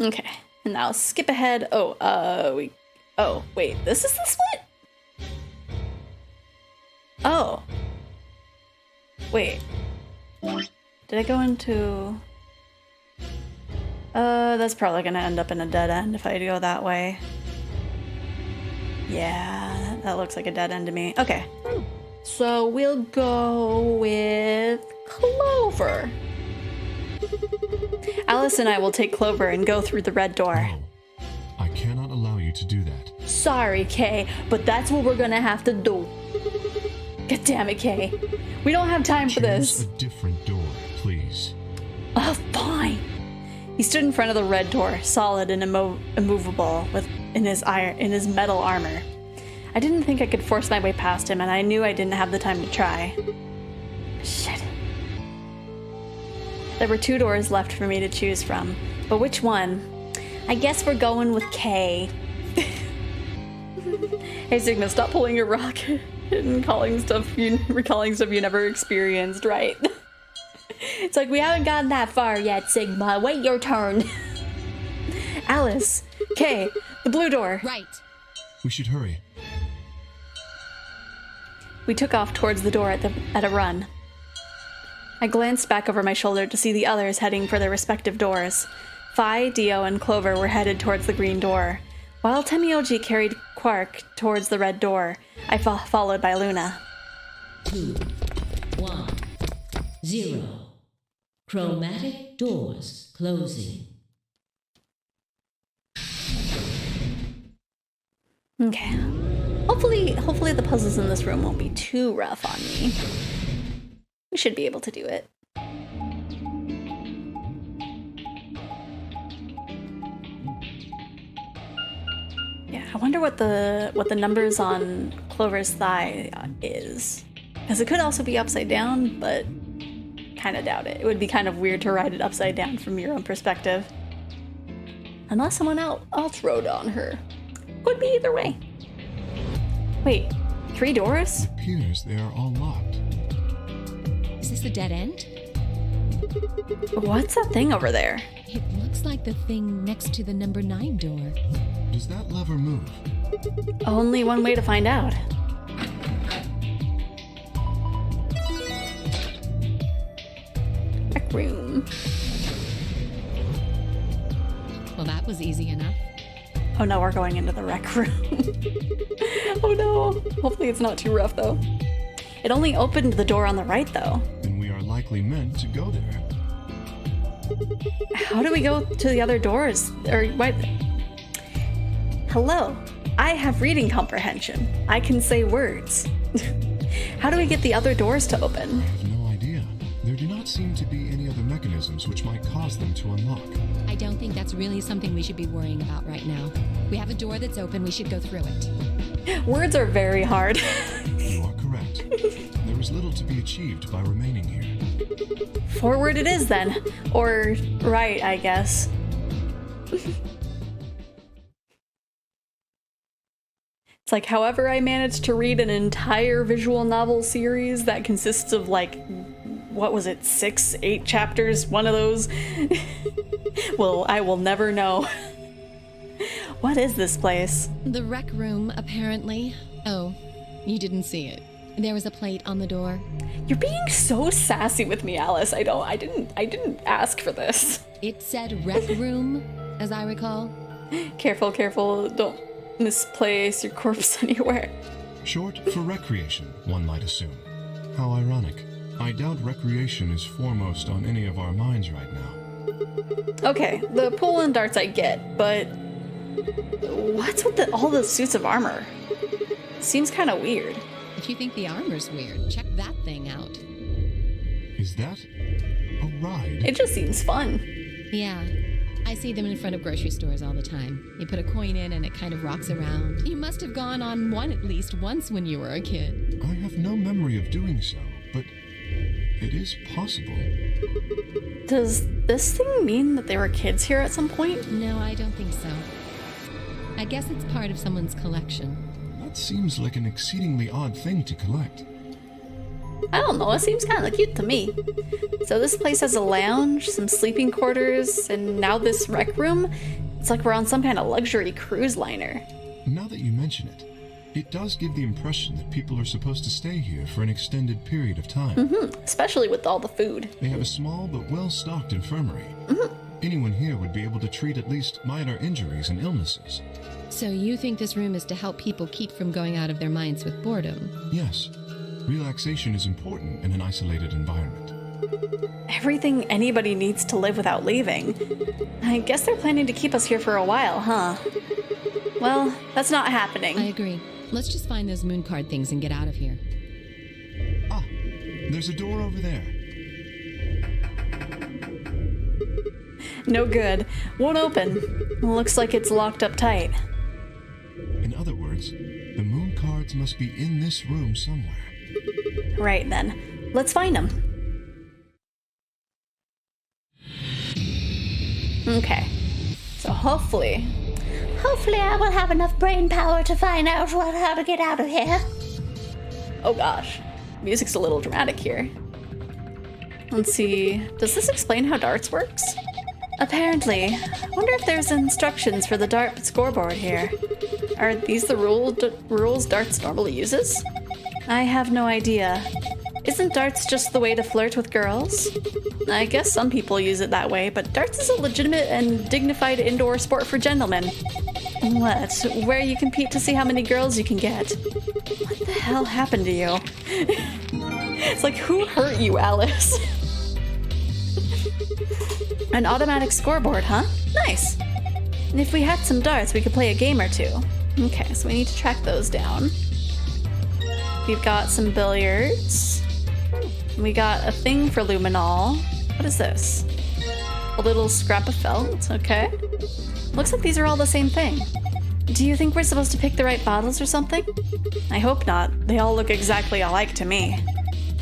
[SPEAKER 1] Okay, and now skip ahead. Oh, wait, this is the split? Oh. Wait. Did I go into... that's probably gonna end up in a dead end if I go that way. Yeah, that looks like a dead end to me. Okay. So we'll go with Clover. Alice and I will take Clover and go through the red door.
[SPEAKER 7] No, I cannot allow you to do that.
[SPEAKER 1] Sorry, Kay, but that's what we're gonna have to do. God damn it, Kay. We don't have time for this.
[SPEAKER 7] Choose a different door, please.
[SPEAKER 1] Oh, fine. He stood in front of the red door, solid and immovable, in his metal armor. I didn't think I could force my way past him, and I knew I didn't have the time to try. Shit. There were 2 doors left for me to choose from, but which one? I guess we're going with K. Hey Sigma, stop pulling your rocket and recalling stuff you never experienced, right? It's like, we haven't gotten that far yet, Sigma. Wait your turn. Alice, K, the blue door.
[SPEAKER 4] Right.
[SPEAKER 7] We should hurry.
[SPEAKER 1] We took off towards the door at a run. I glanced back over my shoulder to see the others heading for their respective doors. Phi, Dio, and Clover were headed towards the green door, while Temioji carried Quark towards the red door. I followed by Luna.
[SPEAKER 6] 2, 1, 0. Chromatic doors closing.
[SPEAKER 1] Okay. Hopefully the puzzles in this room won't be too rough on me. We should be able to do it. Yeah, I wonder what the numbers on Clover's thigh is. Because it could also be upside down, but kind of doubt it. It would be kind of weird to write it upside down from your own perspective. Unless someone else wrote on her. Could be either way. Wait, 3 doors?
[SPEAKER 7] It appears they are all locked.
[SPEAKER 4] Is this the dead end?
[SPEAKER 1] What's that thing over there?
[SPEAKER 4] It looks like the thing next to the number 9 door.
[SPEAKER 7] Does that lever move?
[SPEAKER 1] Only one way to find out. Rec room.
[SPEAKER 4] Well, that was easy enough.
[SPEAKER 1] Oh no, we're going into the rec room. Oh no. Hopefully it's not too rough though. It only opened the door on the right though.
[SPEAKER 7] Then we are likely meant to go there.
[SPEAKER 1] How do we go to the other doors? Or what? Hello. I have reading comprehension. I can say words. How do we get the other doors to open?
[SPEAKER 7] I have no idea. There do not seem to be any other mechanisms which might cause them to unlock.
[SPEAKER 4] I don't think that's really something we should be worrying about right now. We have a door that's open, we should go through it.
[SPEAKER 1] Words are very hard.
[SPEAKER 7] You are correct. There is little to be achieved by remaining here.
[SPEAKER 1] Forward it is then. Or right, I guess. It's like, however I managed to read an entire visual novel series that consists of like, what was it, 6, 8 chapters, one of those? Well, I will never know. What is this place?
[SPEAKER 4] The rec room, apparently. Oh, you didn't see it. There was a plate on the door.
[SPEAKER 1] You're being so sassy with me, Alice. I didn't ask for this.
[SPEAKER 4] It said rec room, as I recall.
[SPEAKER 1] Careful, careful. Don't misplace your corpse anywhere.
[SPEAKER 7] Short for recreation, one might assume. How ironic. I doubt recreation is foremost on any of our minds right now.
[SPEAKER 1] Okay, the pool and darts I get, but what's with all the suits of armor? Seems kind of weird.
[SPEAKER 4] If you think the armor's weird, check that thing out.
[SPEAKER 7] Is that a ride?
[SPEAKER 1] It just seems fun.
[SPEAKER 4] Yeah. I see them in front of grocery stores all the time. You put a coin in and it kind of rocks around. You must have gone on one at least once when you were a kid.
[SPEAKER 7] I have no memory of doing so, but it is possible.
[SPEAKER 1] Does this thing mean that there were kids here at some point?
[SPEAKER 4] No, I don't think so. I guess it's part of someone's collection.
[SPEAKER 7] That seems like an exceedingly odd thing to collect.
[SPEAKER 1] I don't know, it seems kind of cute to me. So this place has a lounge, some sleeping quarters, and now this rec room? It's like we're on some kind of luxury cruise liner.
[SPEAKER 7] Now that you mention it, it does give the impression that people are supposed to stay here for an extended period of time.
[SPEAKER 1] Especially with all the food.
[SPEAKER 7] They have a small but well-stocked infirmary. Anyone here would be able to treat at least minor injuries and illnesses.
[SPEAKER 4] So you think this room is to help people keep from going out of their minds with boredom?
[SPEAKER 7] Yes. Relaxation is important in an isolated environment.
[SPEAKER 1] Everything anybody needs to live without leaving. I guess they're planning to keep us here for a while, huh? Well, that's not happening.
[SPEAKER 4] I agree. Let's just find those moon card things and get out of here.
[SPEAKER 7] Ah, there's a door over there.
[SPEAKER 1] No good. Won't open. Looks like it's locked up tight.
[SPEAKER 7] In other words, the moon cards must be in this room somewhere.
[SPEAKER 1] Right then. Let's find them. Okay. So hopefully
[SPEAKER 2] I will have enough brain power to find out how to get out of here.
[SPEAKER 1] Oh gosh. Music's a little dramatic here. Let's see. Does this explain how darts works? Apparently. I wonder if there's instructions for the dart scoreboard here. Are these the rules darts normally uses? I have no idea. Isn't darts just the way to flirt with girls? I guess some people use it that way, but darts is a legitimate and dignified indoor sport for gentlemen. What? Where you compete to see how many girls you can get. What the hell happened to you? It's like, who hurt you, Alice? An automatic scoreboard, huh? Nice. And if we had some darts, we could play a game or two. Okay, so we need to track those down. We've got some billiards. We got a thing for luminol. What is this? A little scrap of felt, okay. Looks like these are all the same thing. Do you think we're supposed to pick the right bottles or something? I hope not. They all look exactly alike to me.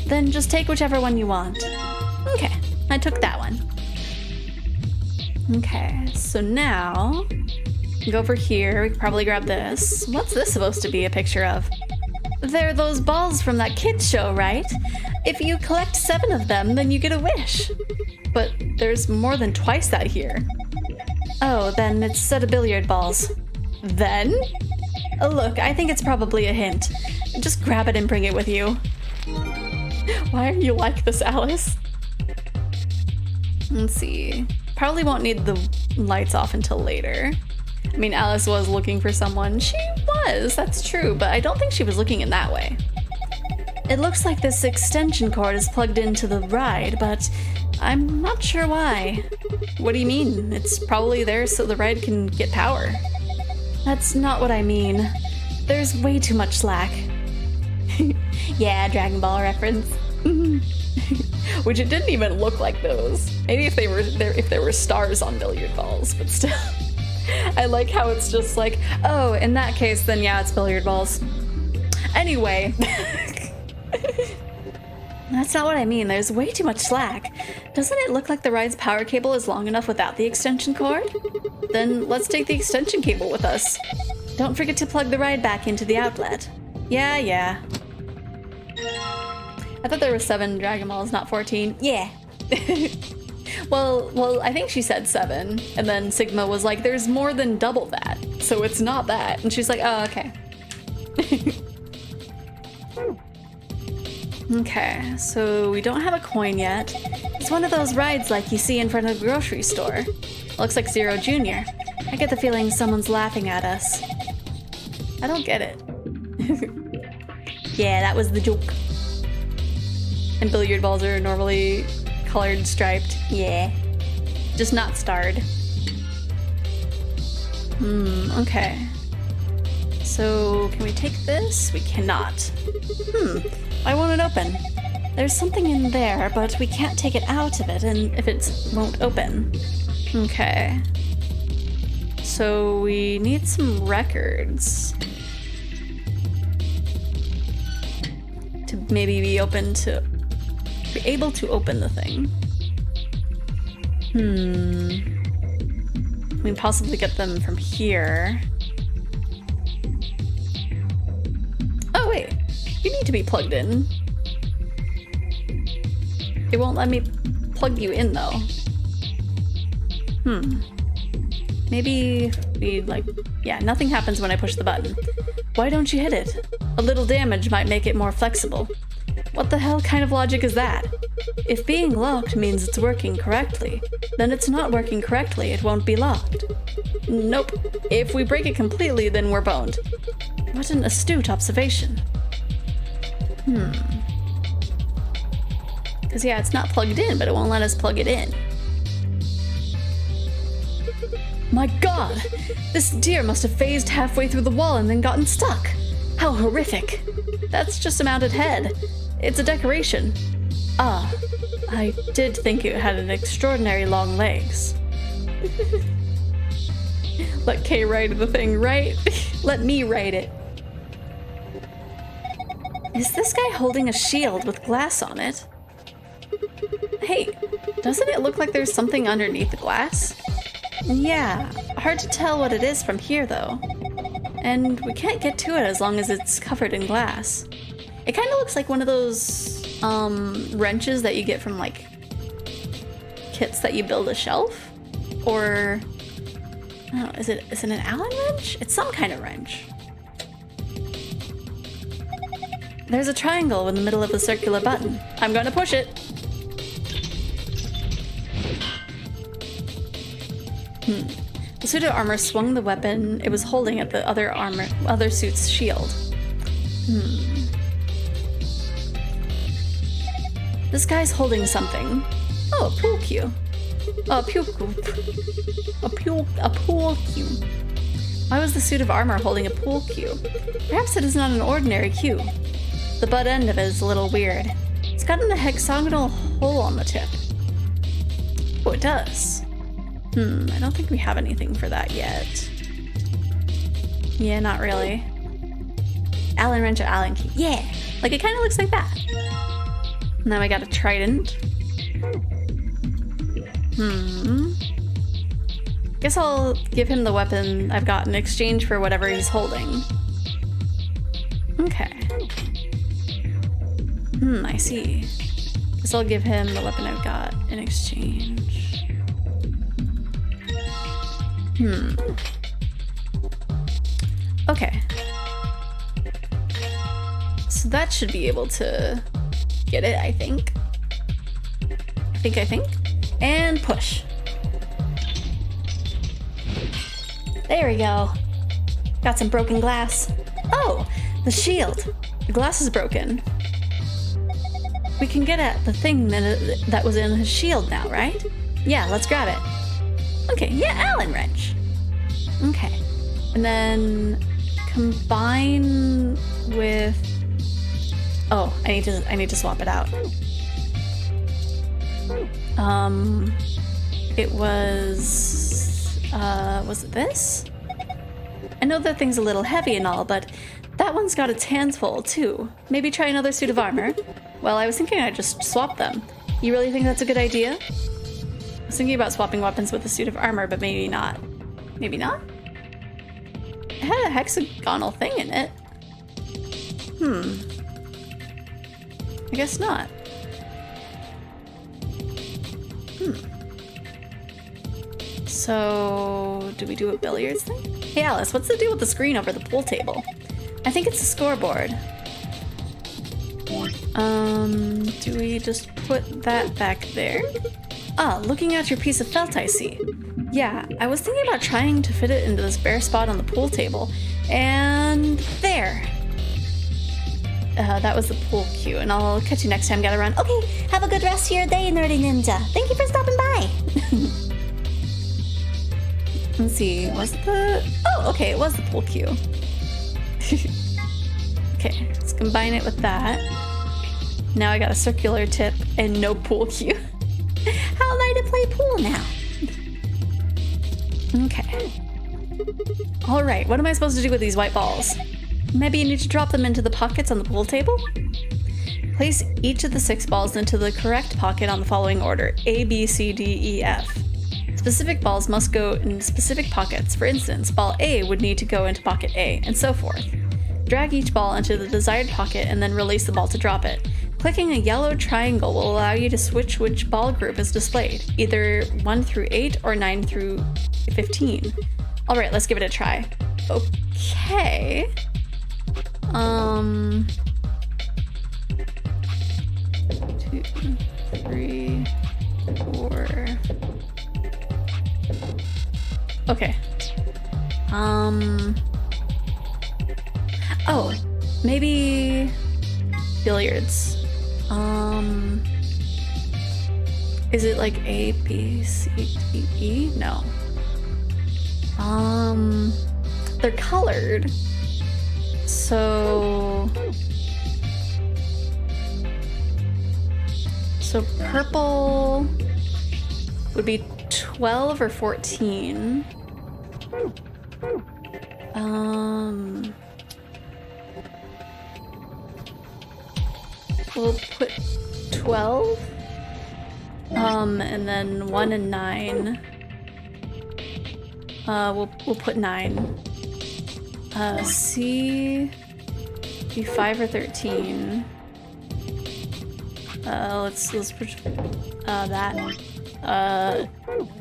[SPEAKER 1] Then just take whichever one you want. Okay, I took that one. Okay, so now, go over here, we can probably grab this. What's this supposed to be a picture of? They're those balls from that kids show, right? If you collect 7 of them, then you get a wish. But there's more than twice that here. Oh, then it's a set of billiard balls. Then? Oh, look, I think it's probably a hint. Just grab it and bring it with you. Why are you like this, Alice? Let's see. Probably won't need the lights off until later. I mean, Alice was looking for someone. She was, that's true, but I don't think she was looking in that way. It looks like this extension cord is plugged into the ride, but I'm not sure why. What do you mean? It's probably there so the ride can get power. That's not what I mean. There's way too much slack. Yeah, Dragon Ball reference. Which it didn't even look like those. Maybe if they were there, if there were stars on billiard balls, but still. I like how it's just like, oh, in that case, then yeah, it's billiard balls. Anyway. That's not what I mean. There's way too much slack. Doesn't it look like the ride's power cable is long enough without the extension cord? Then let's take the extension cable with us. Don't forget to plug the ride back into the outlet. Yeah. I thought there were 7 Dragon Balls, not 14. Yeah. Well, I think she said 7, and then Sigma was like, there's more than double that, so it's not that. And she's like, oh, okay. Okay, so we don't have a coin yet. It's one of those rides like you see in front of the grocery store. Looks like Zero Jr. I get the feeling someone's laughing at us. I don't get it. Yeah, that was the joke. And billiard balls are normally colored striped. Yeah. Just not starred. Okay. So, can we take this? We cannot. Why won't it open? There's something in there, but we can't take it out of it, and if it won't open. Okay. So, we need some records. To maybe be able to open the thing. We can possibly get them from here. Oh wait, you need to be plugged in. It won't let me plug you in though. Maybe we nothing happens when I push the button. Why don't you hit it? A little damage might make it more flexible. What the hell kind of logic is that? If being locked means it's working correctly, then it's not working correctly, it won't be locked. Nope. If we break it completely, then we're boned. What an astute observation. Because yeah, it's not plugged in, but it won't let us plug it in. My god! This deer must have phased halfway through the wall and then gotten stuck. How horrific. That's just a mounted head. It's a decoration. Ah, I did think it had an extraordinary long legs. Let Kay write the thing, right? Let me write it. Is this guy holding a shield with glass on it? Hey, doesn't it look like there's something underneath the glass? Yeah, hard to tell what it is from here though. And we can't get to it as long as it's covered in glass. It kind of looks like one of those wrenches that you get from like kits that you build a shelf, or oh, is it an Allen wrench? It's some kind of wrench. There's a triangle in the middle of the circular button. I'm gonna push it. The suit of armor swung the weapon it was holding at the other suit's shield. This guy's holding something. Oh, a pool cue. A pool cue. Why was the suit of armor holding a pool cue? Perhaps it is not an ordinary cue. The butt end of it is a little weird. It's got a hexagonal hole on the tip. Oh, it does. I don't think we have anything for that yet. Yeah, not really. Allen wrench or Allen key. Yeah, like it kind of looks like that. Now I got a trident. Guess I'll give him the weapon I've got in exchange for whatever he's holding. Okay. I see. Guess I'll give him the weapon I've got in exchange. Okay. So that should be able to get it, I think. I think. And push. There we go. Got some broken glass. Oh, the shield. The glass is broken. We can get at the thing that was in his shield now, right? Yeah, let's grab it. Okay, yeah, Allen wrench. Okay. And then combine with... Oh, I need to swap it out. It was it this? I know that thing's a little heavy and all, but that one's got its hands full, too. Maybe try another suit of armor. Well, I was thinking I'd just swap them. You really think that's a good idea? I was thinking about swapping weapons with a suit of armor, but maybe not. Maybe not? It had a hexagonal thing in it. I guess not. So, do we do a billiards thing? Hey Alice, what's the deal with the screen over the pool table? I think it's a scoreboard. Do we just put that back there? Ah, looking at your piece of felt, I see. Yeah, I was thinking about trying to fit it into this bare spot on the pool table. And there. That was the pool cue, and I'll catch you next time, gotta run.
[SPEAKER 2] Okay, have a good rest of your day, Nerdy Ninja. Thank you for stopping by.
[SPEAKER 1] Let's see, was it the... Oh, okay, it was the pool cue. Okay, let's combine it with that. Now I got a circular tip and no pool cue.
[SPEAKER 2] How am I to play pool now?
[SPEAKER 1] Okay. Alright, what am I supposed to do with these white balls? Maybe you need to drop them into the pockets on the pool table? Place each of the 6 balls into the correct pocket on the following order: A, B, C, D, E, F. Specific balls must go in specific pockets. For instance, ball A would need to go into pocket A, and so forth. Drag each ball into the desired pocket and then release the ball to drop it. Clicking a yellow triangle will allow you to switch which ball group is displayed, either 1 through 8 or 9 through 15. Alright, let's give it a try. Okay. 2, 3, 4. Okay. Oh, maybe billiards. Is it like A, B, C, D, E? No. They're colored. So purple would be 12 or 14. We'll put 12. And then 1 and 9. We'll put 9. C be 5 or 13. Let's put that.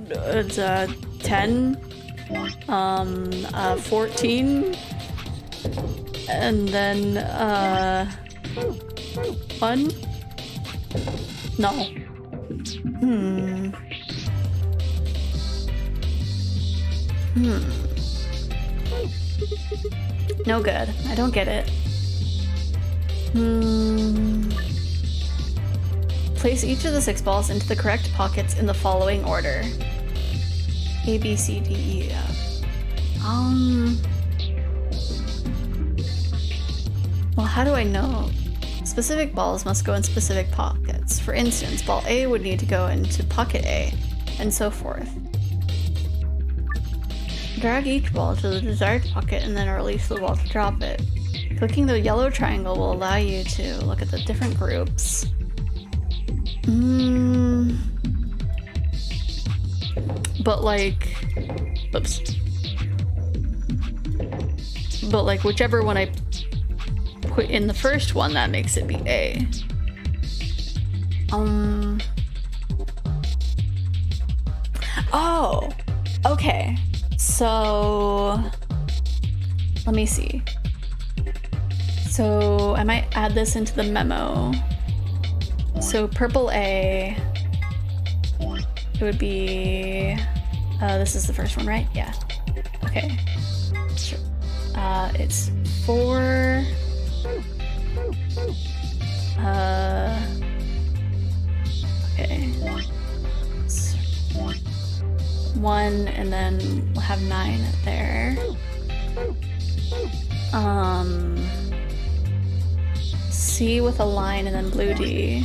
[SPEAKER 1] It's 10. 14. And then 1. No. No good. I don't get it. Place each of the 6 balls into the correct pockets in the following order: A, B, C, D, E, F. Well, how do I know? Specific balls must go in specific pockets. For instance, ball A would need to go into pocket A, and so forth. Drag each ball to the desired pocket and then release the ball to drop it. Clicking the yellow triangle will allow you to look at the different groups. But like... Oops. But like whichever one I put in the first one, that makes it be A. Oh! Okay. So... Let me see. So I might add this into the memo. So purple A, it would be, this is the first one, right? Yeah. Okay. Sure. It's 4. Okay. It's 1, and then we'll have 9 there. C with a line and then blue D.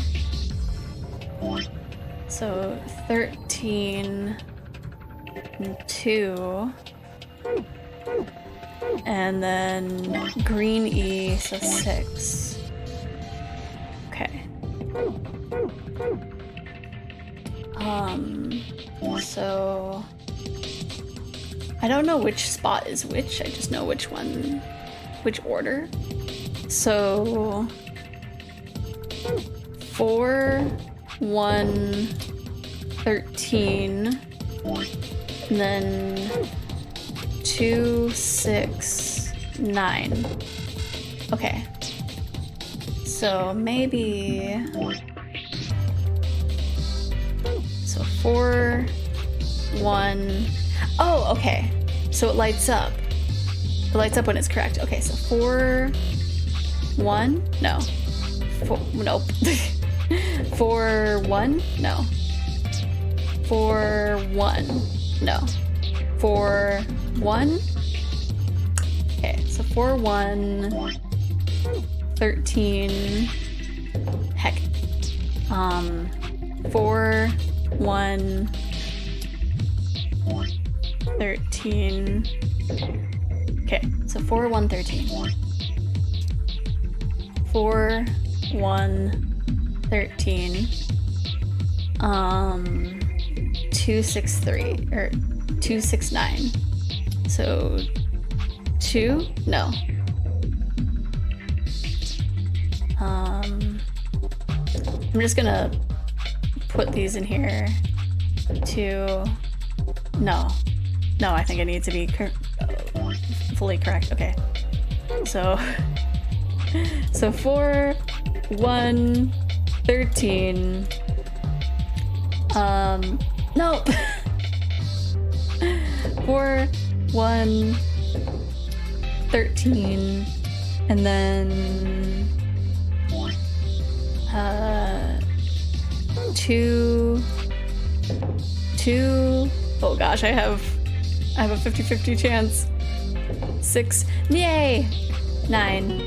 [SPEAKER 1] So 13 and 2. And then green E, so 6. Okay. So I don't know which spot is which, I just know which one, which order. So 4, 1, 13, and then 2, 6, 9. Okay. So maybe... So 4, 1... Oh, okay. So it lights up. It lights up when it's correct. Okay, so 4, 1? No. 4, nope. 4, 1? No. 4, 1? No. 4, 1? Okay, so 4, 1, 13, heck. 4, 1, 13. Okay, so 4, 1, 13. 4, 1, 13. 2, 6, 3, or 2, 6, 9. So 2? No. I'm just gonna put these in here to... No, I think I need to be fully correct. Okay, so 4, 1, 13. No. 4, 1, 13, and then 2. Oh gosh, I have a 50-50 chance. 6. Yay! 9.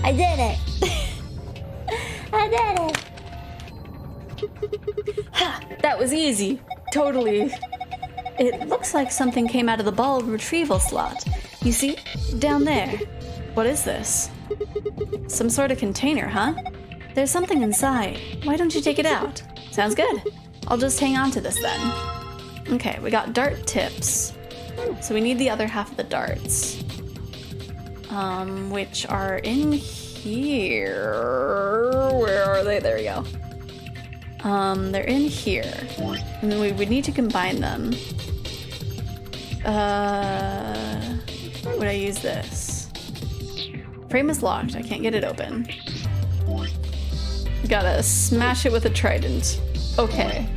[SPEAKER 2] I did it! I did it!
[SPEAKER 1] Ha! That was easy. Totally. It looks like something came out of the ball retrieval slot. You see? Down there. What is this? Some sort of container, huh? There's something inside. Why don't you take it out? Sounds good. I'll just hang on to this then. Okay, we got dart tips. So we need the other half of the darts. Which are in here. Where are they? There we go. They're in here. And then we would need to combine them. Would I use this? Frame is locked. I can't get it open. Gotta smash it with a trident. Okay.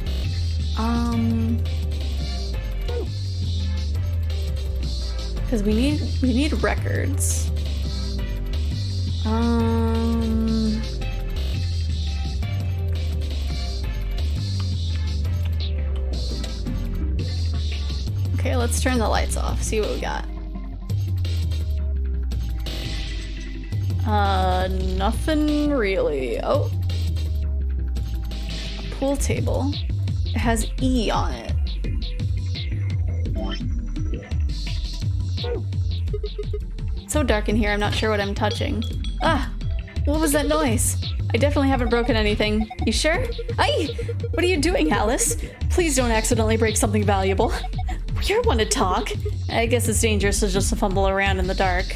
[SPEAKER 1] Because we need records. Okay, let's turn the lights off, see what we got. Nothing really. Oh. A pool table. It has E on it. It's so dark in here, I'm not sure what I'm touching. Ah! What was that noise? I definitely haven't broken anything. You sure? Aye! What are you doing, Alice? Please don't accidentally break something valuable. You're one to talk. I guess it's dangerous to just fumble around in the dark.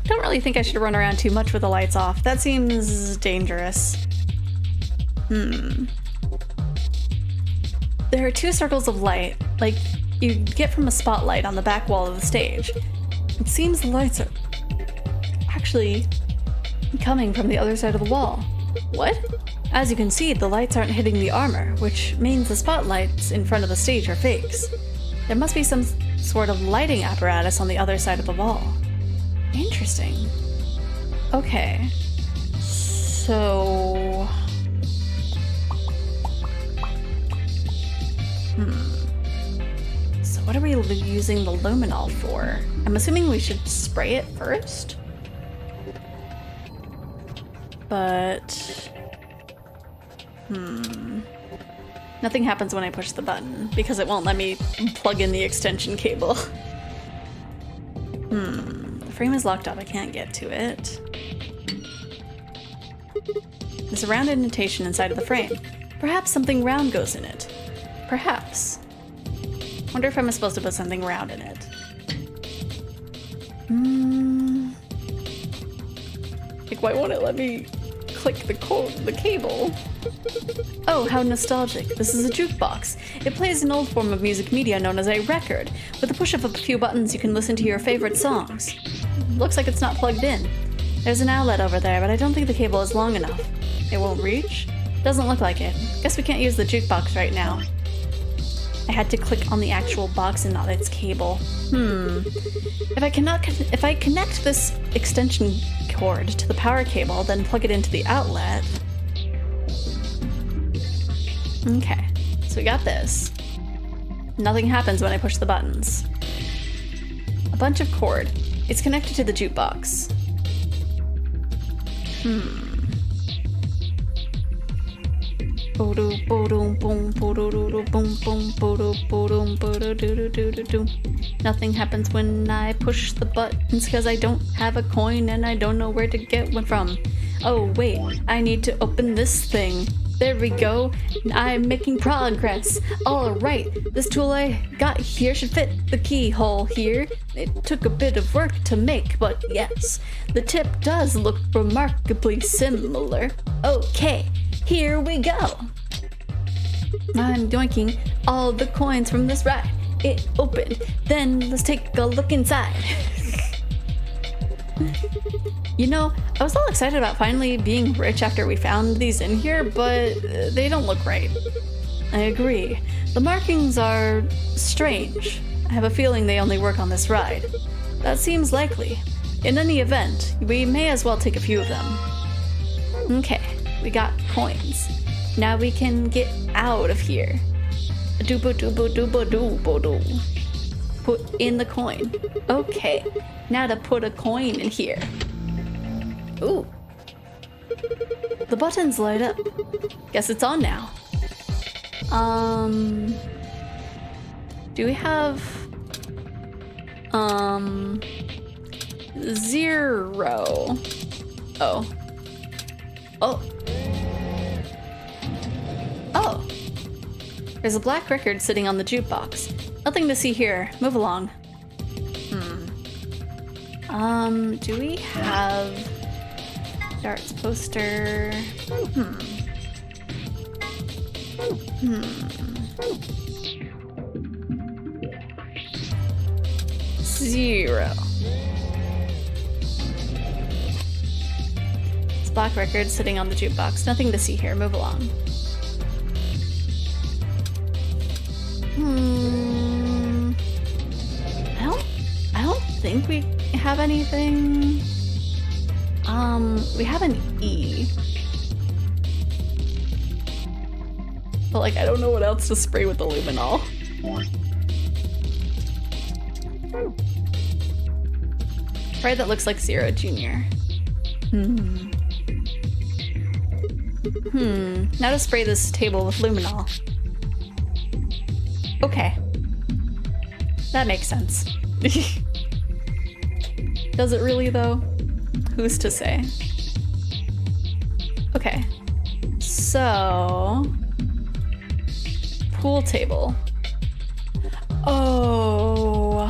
[SPEAKER 1] Don't really think I should run around too much with the lights off. That seems dangerous. There are 2 circles of light, like you get from a spotlight on the back wall of the stage. It seems the lights are actually coming from the other side of the wall. What? As you can see, the lights aren't hitting the armor, which means the spotlights in front of the stage are fakes. There must be some sort of lighting apparatus on the other side of the wall. Interesting. Okay. So... So what are we using the luminol for? I'm assuming we should spray it first? But... Nothing happens when I push the button, because it won't let me plug in the extension cable. frame is locked up. I can't get to it. There's a round indentation inside of the frame. Perhaps something round goes in it. Perhaps. Wonder if I'm supposed to put something round in it. Like, why won't it let me click the cable? Oh, how nostalgic. This is a jukebox. It plays an old form of music media known as a record. With the push of a few buttons, you can listen to your favorite songs. Looks like it's not plugged in. There's an outlet over there, but I don't think the cable is long enough. It won't reach? Doesn't look like it. Guess we can't use the jukebox right now. I had to click on the actual box and not its cable. If I connect this extension cord to the power cable, then plug it into the outlet. Okay, so we got this. Nothing happens when I push the buttons. A bunch of cord. It's connected to the jukebox. Nothing happens when I push the buttons because I don't have a coin and I don't know where to get one from. Oh wait, I need to open this thing. There we go. I'm making progress. Alright, this tool I got here should fit the keyhole here. It took a bit of work to make, but yes, the tip does look remarkably similar. Okay, here we go. I'm doinking all the coins from this rack. It opened. Then let's take a look inside. You know, I was all excited about finally being rich after we found these in here, but they don't look right. I agree. The markings are strange. I have a feeling they only work on this ride. That seems likely. In any event, we may as well take a few of them. Okay, we got coins. Now we can get out of here. Dooba-dooba-dooba-dooba-doo. Put in the coin. Okay, now to put a coin in here. Ooh. The buttons light up. Guess it's on now. Do we have... 0. Oh. Oh. Oh. There's a black record sitting on the jukebox. Nothing to see here. Move along. Do we have... darts poster? 0. It's black record sitting on the jukebox. Nothing to see here. Move along. I don't think we have anything. We have an E. But like, I don't know what else to spray with the luminol. Right, that looks like Zero Jr. Now to spray this table with luminol. Okay. That makes sense. Does it really though? Who's to say? Okay. So... pool table. Oh...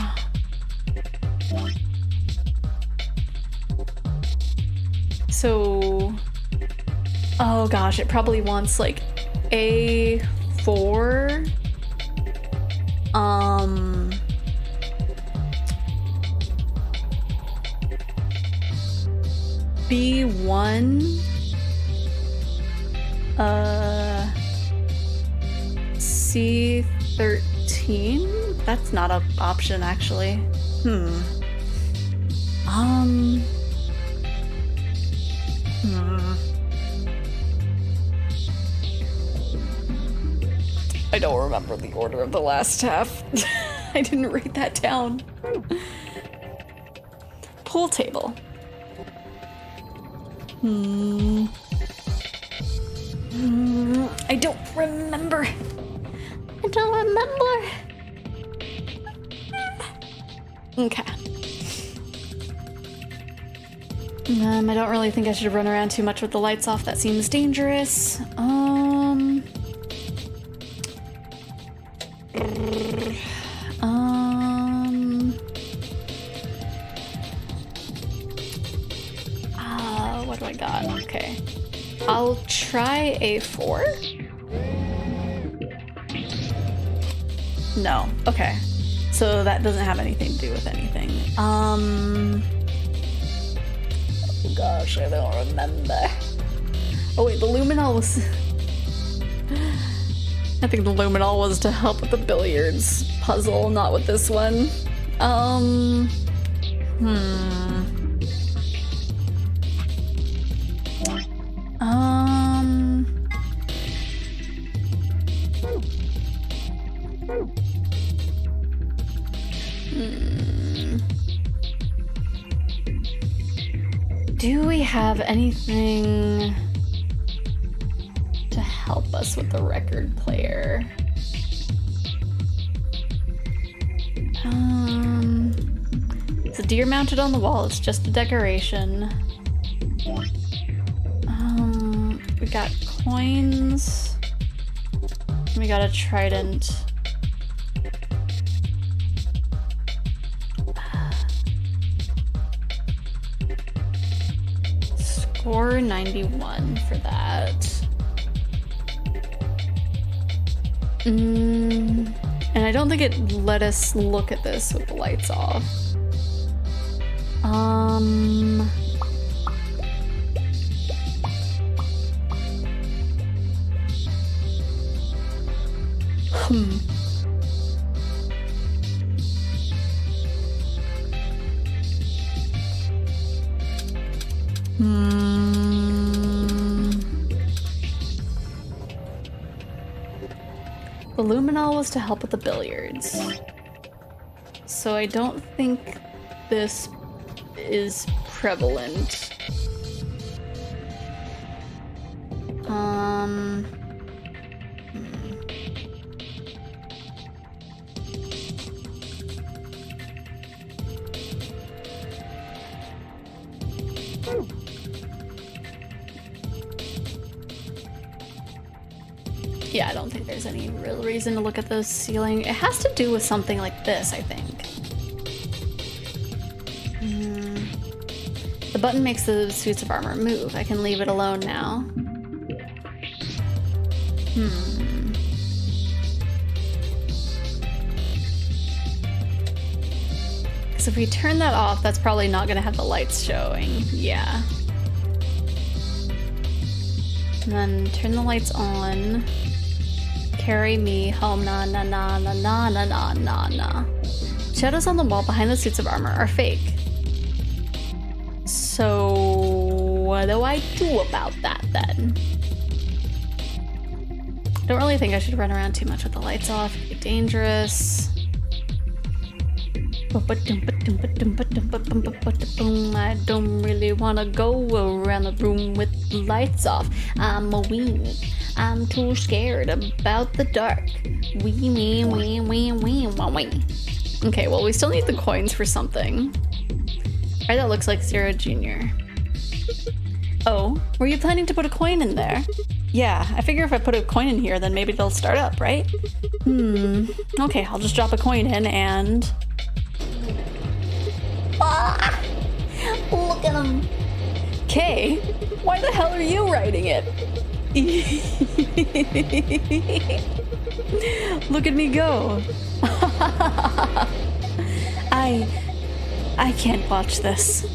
[SPEAKER 1] So... oh gosh, it probably wants like A4... B1 C13? That's not an option actually. I don't remember the order of the last half. I didn't write that down. Pool table. I don't remember. I don't remember. Okay. I don't really think I should run around too much with the lights off. That seems dangerous. What do I got? Okay. I'll try a 4. No. Okay. So that doesn't have anything to do with anything. Oh gosh, I don't remember. Oh wait, the luminol was... I think the luminol was to help with the billiards puzzle, not with this one. Do we have anything to help us with the record player? It's a deer mounted on the wall. It's just a decoration. We got coins. We got a trident. Score 91 for that. And I don't think it let us look at this with the lights off. The luminol was to help with the billiards. So I don't think this is prevalent. Yeah, I don't think there's any real reason to look at the ceiling. It has to do with something like this, I think. The button makes the suits of armor move. I can leave it alone now. Because if we turn that off, that's probably not going to have the lights showing. Yeah. And then turn the lights on. Carry me home, na na na na na na na na na. Shadows on the wall behind the suits of armor are fake. So what do I do about that then? Don't really think I should run around too much with the lights off. It'd be dangerous. I don't really want to go around the room with the lights off. I'm a weenie. I'm too scared about the dark. Wee, wee, wee, wee, wee, wee. Okay, well, we still need the coins for something. Alright, that looks like Zero Jr. Oh, were you planning to put a coin in there? Yeah, I figure if I put a coin in here, then maybe they'll start up, right? Okay, I'll just drop a coin in and... Ah! Look at him! Kay, why the hell are you writing it? Look at me go. I can't watch this.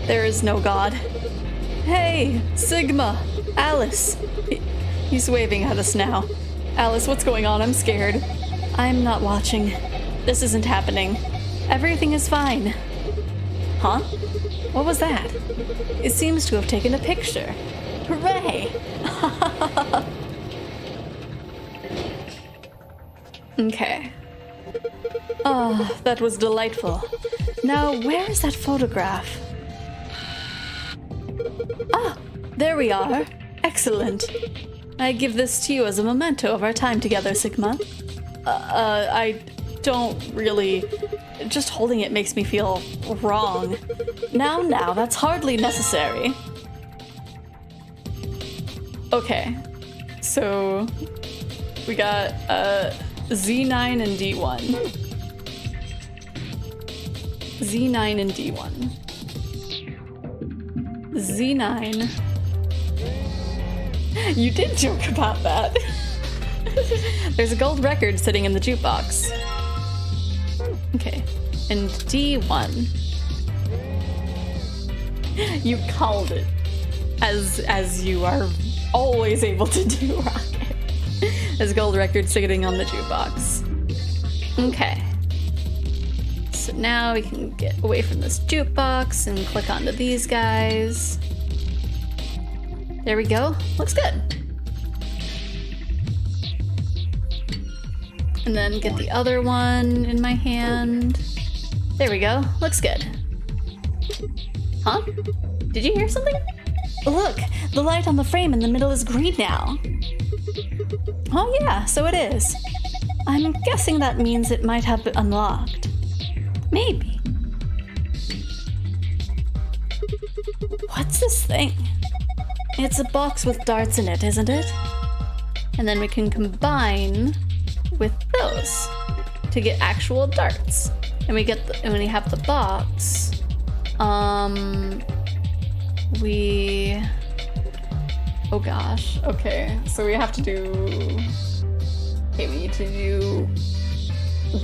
[SPEAKER 1] There is no God. Hey, Sigma, Alice. He's waving at us now. Alice, what's going on? I'm scared. I'm not watching. This isn't happening. Everything is fine. Huh? What was that? It seems to have taken a picture. Hooray! Okay. Oh, that was delightful. Now, where is that photograph? Ah, there we are. Excellent. I give this to you as a memento of our time together, Sigma. I don't really... Just holding it makes me feel wrong. Now, that's hardly necessary. Okay, so we got Z9 and D1. Z9 and D1. Z9. You did joke about that. There's a gold record sitting in the jukebox. Okay, and D1. You called it, as you are always able to do, Rocket. There's a gold record sitting on the jukebox. Okay. So now we can get away from this jukebox and click onto these guys. There we go. Looks good. And then get the other one in my hand. There we go. Looks good. Huh? Did you hear something? Look, the light on the frame in the middle is green now. Oh yeah, so it is. I'm guessing that means it might have been unlocked. Maybe. What's this thing? It's a box with darts in it, isn't it? And then we can combine with those to get actual darts. And we get and when we have the box, oh gosh, okay, so we have to do, okay, we need to do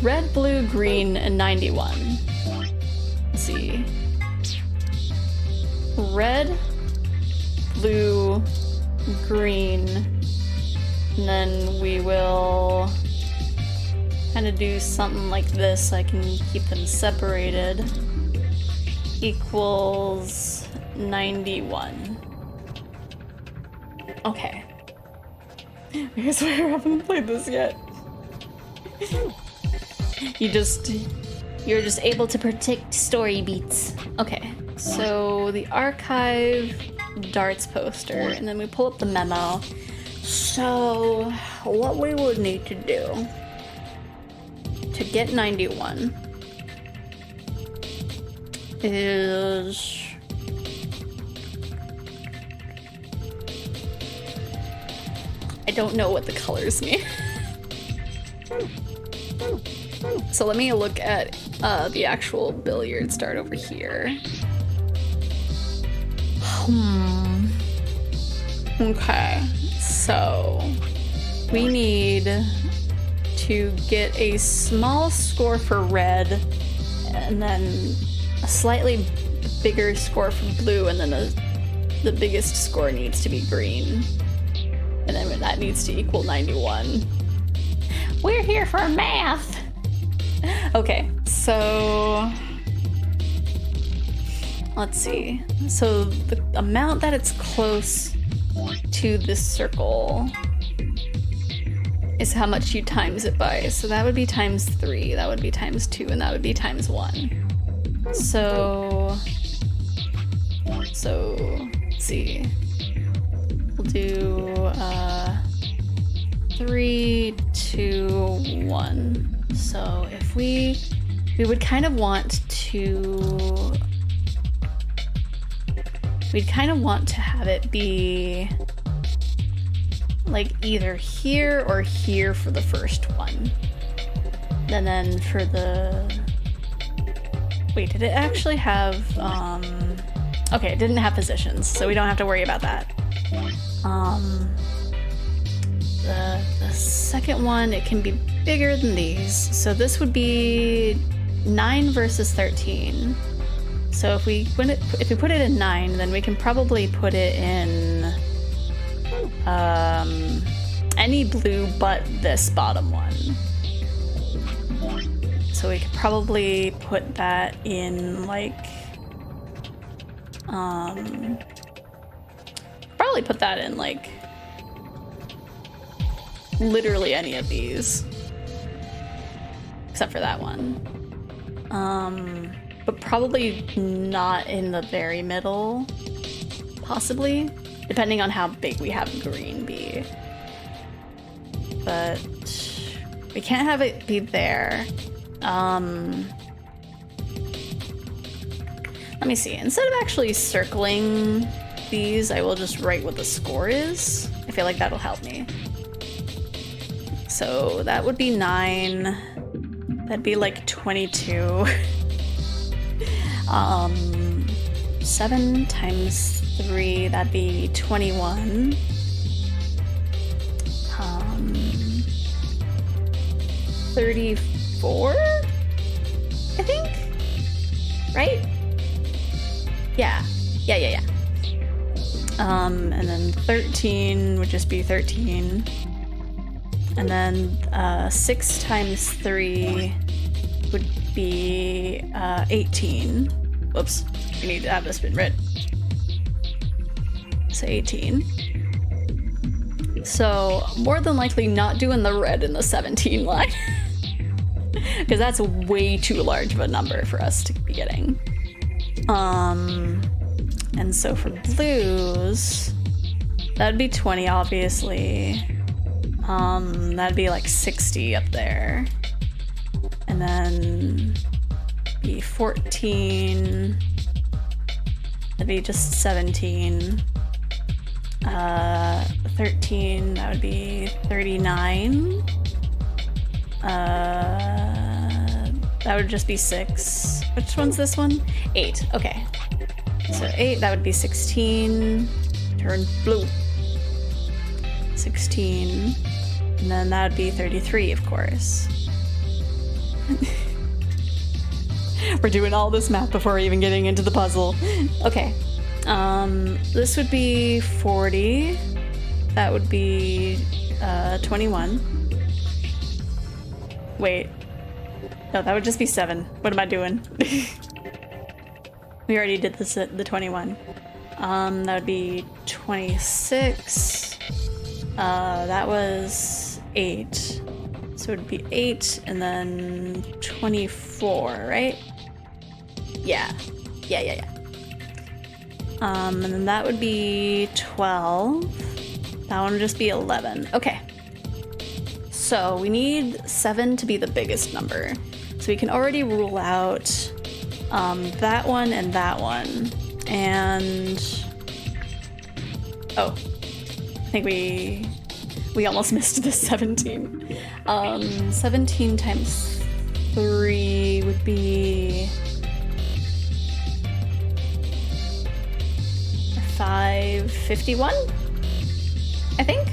[SPEAKER 1] red, blue, green, and 91. Let's see. Red, blue, green, and then we will kind of do something like this so I can keep them separated. Equals 91. Okay. Here's why I haven't played this yet. You're just able to predict story beats. Okay, so the archive darts poster, and then we pull up the memo. So what we would need to do to get 91 is I don't know what the colors mean. So let me look at the actual billiards dart over here. Okay, so we need to get a small score for red, and then a slightly bigger score for blue, and then the biggest score needs to be green. And then that needs to equal 91. We're here for math! Okay, so let's see. So the amount that it's close to this circle is how much you times it by. So that would be times 3, that would be times 2, and that would be times 1. So let's see. We'll do 3, 2, 1. So if we would kind of want to, we'd kind of want to have it be like either here or here for the first one. And then for the, wait, did it actually have, okay, it didn't have positions, so we don't have to worry about that. The second one, it can be bigger than these. So this would be 9 versus 13. So if we put it in 9, then we can probably put it in any blue but this bottom one. So we could probably put that in like probably put that in like literally any of these except for that one, but probably not in the very middle, possibly depending on how big we have green be. But We can't have it be there. Let me see. Instead of actually circling these, I will just write what the score is. I feel like that'll help me. So that would be 9. That'd be like 22. 7 times 3, that'd be 21. 34, I think, right? Yeah. And then 13 would just be 13. And then 6 times 3 would be 18. Whoops, we need to have this been red. So 18. So more than likely not doing the red in the 17 line. Because that's way too large of a number for us to be getting. And so for blues, that'd be 20 obviously. That'd be like 60 up there. And then be 14. That'd be just 17. 13, that would be 39. That would just be 6. Which one's this one? 8, okay. So 8, that would be 16. Turn blue. 16. And then that would be 33, of course. We're doing all this math before even getting into the puzzle. Okay. This would be 40. That would be 21. Wait. No, that would just be 7. What am I doing? We already did this at the 21. That would be 26. That was 8. So it would be 8 and then 24, right? Yeah. And then that would be 12. That one would just be 11. Okay. So we need 7 to be the biggest number. So we can already rule out that one and that one. And oh, I think we almost missed the 17. 17 times 3 would be 551, I think.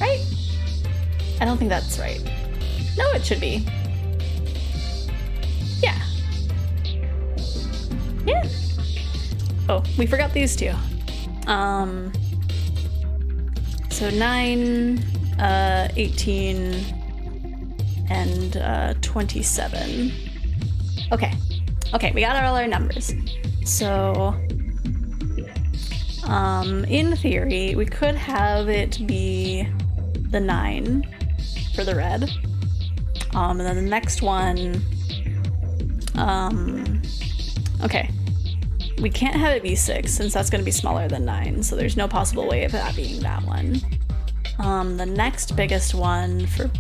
[SPEAKER 1] Right? I don't think that's right. No, it should be. Yeah. Oh, we forgot these two. So 9, 18, and 27. Okay, we got all our numbers. So, in theory, we could have it be the 9 for the red. And then the next one, okay. We can't have it be 6 since that's going to be smaller than 9, so there's no possible way of that being that one. The next biggest one for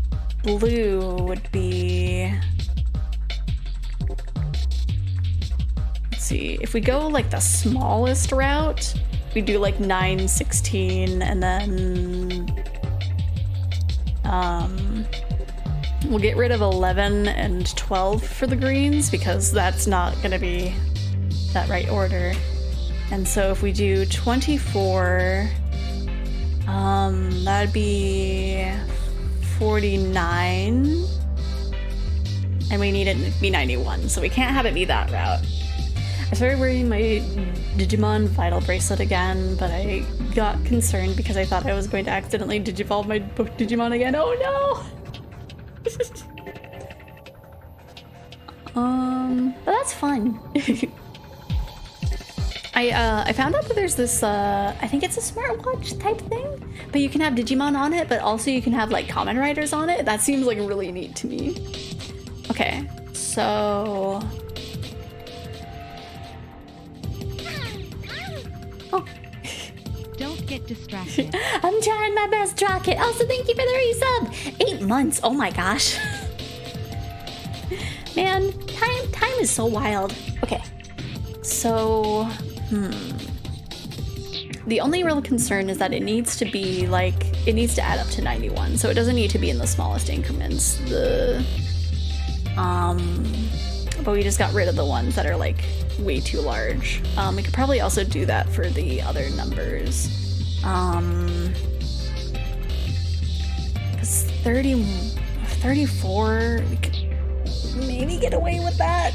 [SPEAKER 1] blue would be... Let's see, if we go like the smallest route, we do like 9, 16, and then we'll get rid of 11 and 12 for the greens because that's not going to be that right order. And so if we do 24, that'd be 49, and we need it to be 91, so we can't have it be that route. I started wearing my Digimon Vital Bracelet again, but I got concerned because I thought I was going to accidentally digivolve my Digimon again. Oh no! But that's fun. I found out that there's this, I think it's a smartwatch type thing, but you can have Digimon on it, but also you can have like Kamen Riders on it. That seems like really neat to me. Okay, so... Oh.
[SPEAKER 4] Don't get distracted.
[SPEAKER 2] I'm trying my best, Rocket. Also, thank you for the resub. 8 months. Oh my gosh. Man, time is so wild. Okay. So, the only real concern is that it needs to be like, it needs to add up to 91. So it doesn't need to be in the smallest increments. But we just got rid of the ones that are like way too large. We could probably also do that for the other numbers. Because 34, we could maybe get away with that.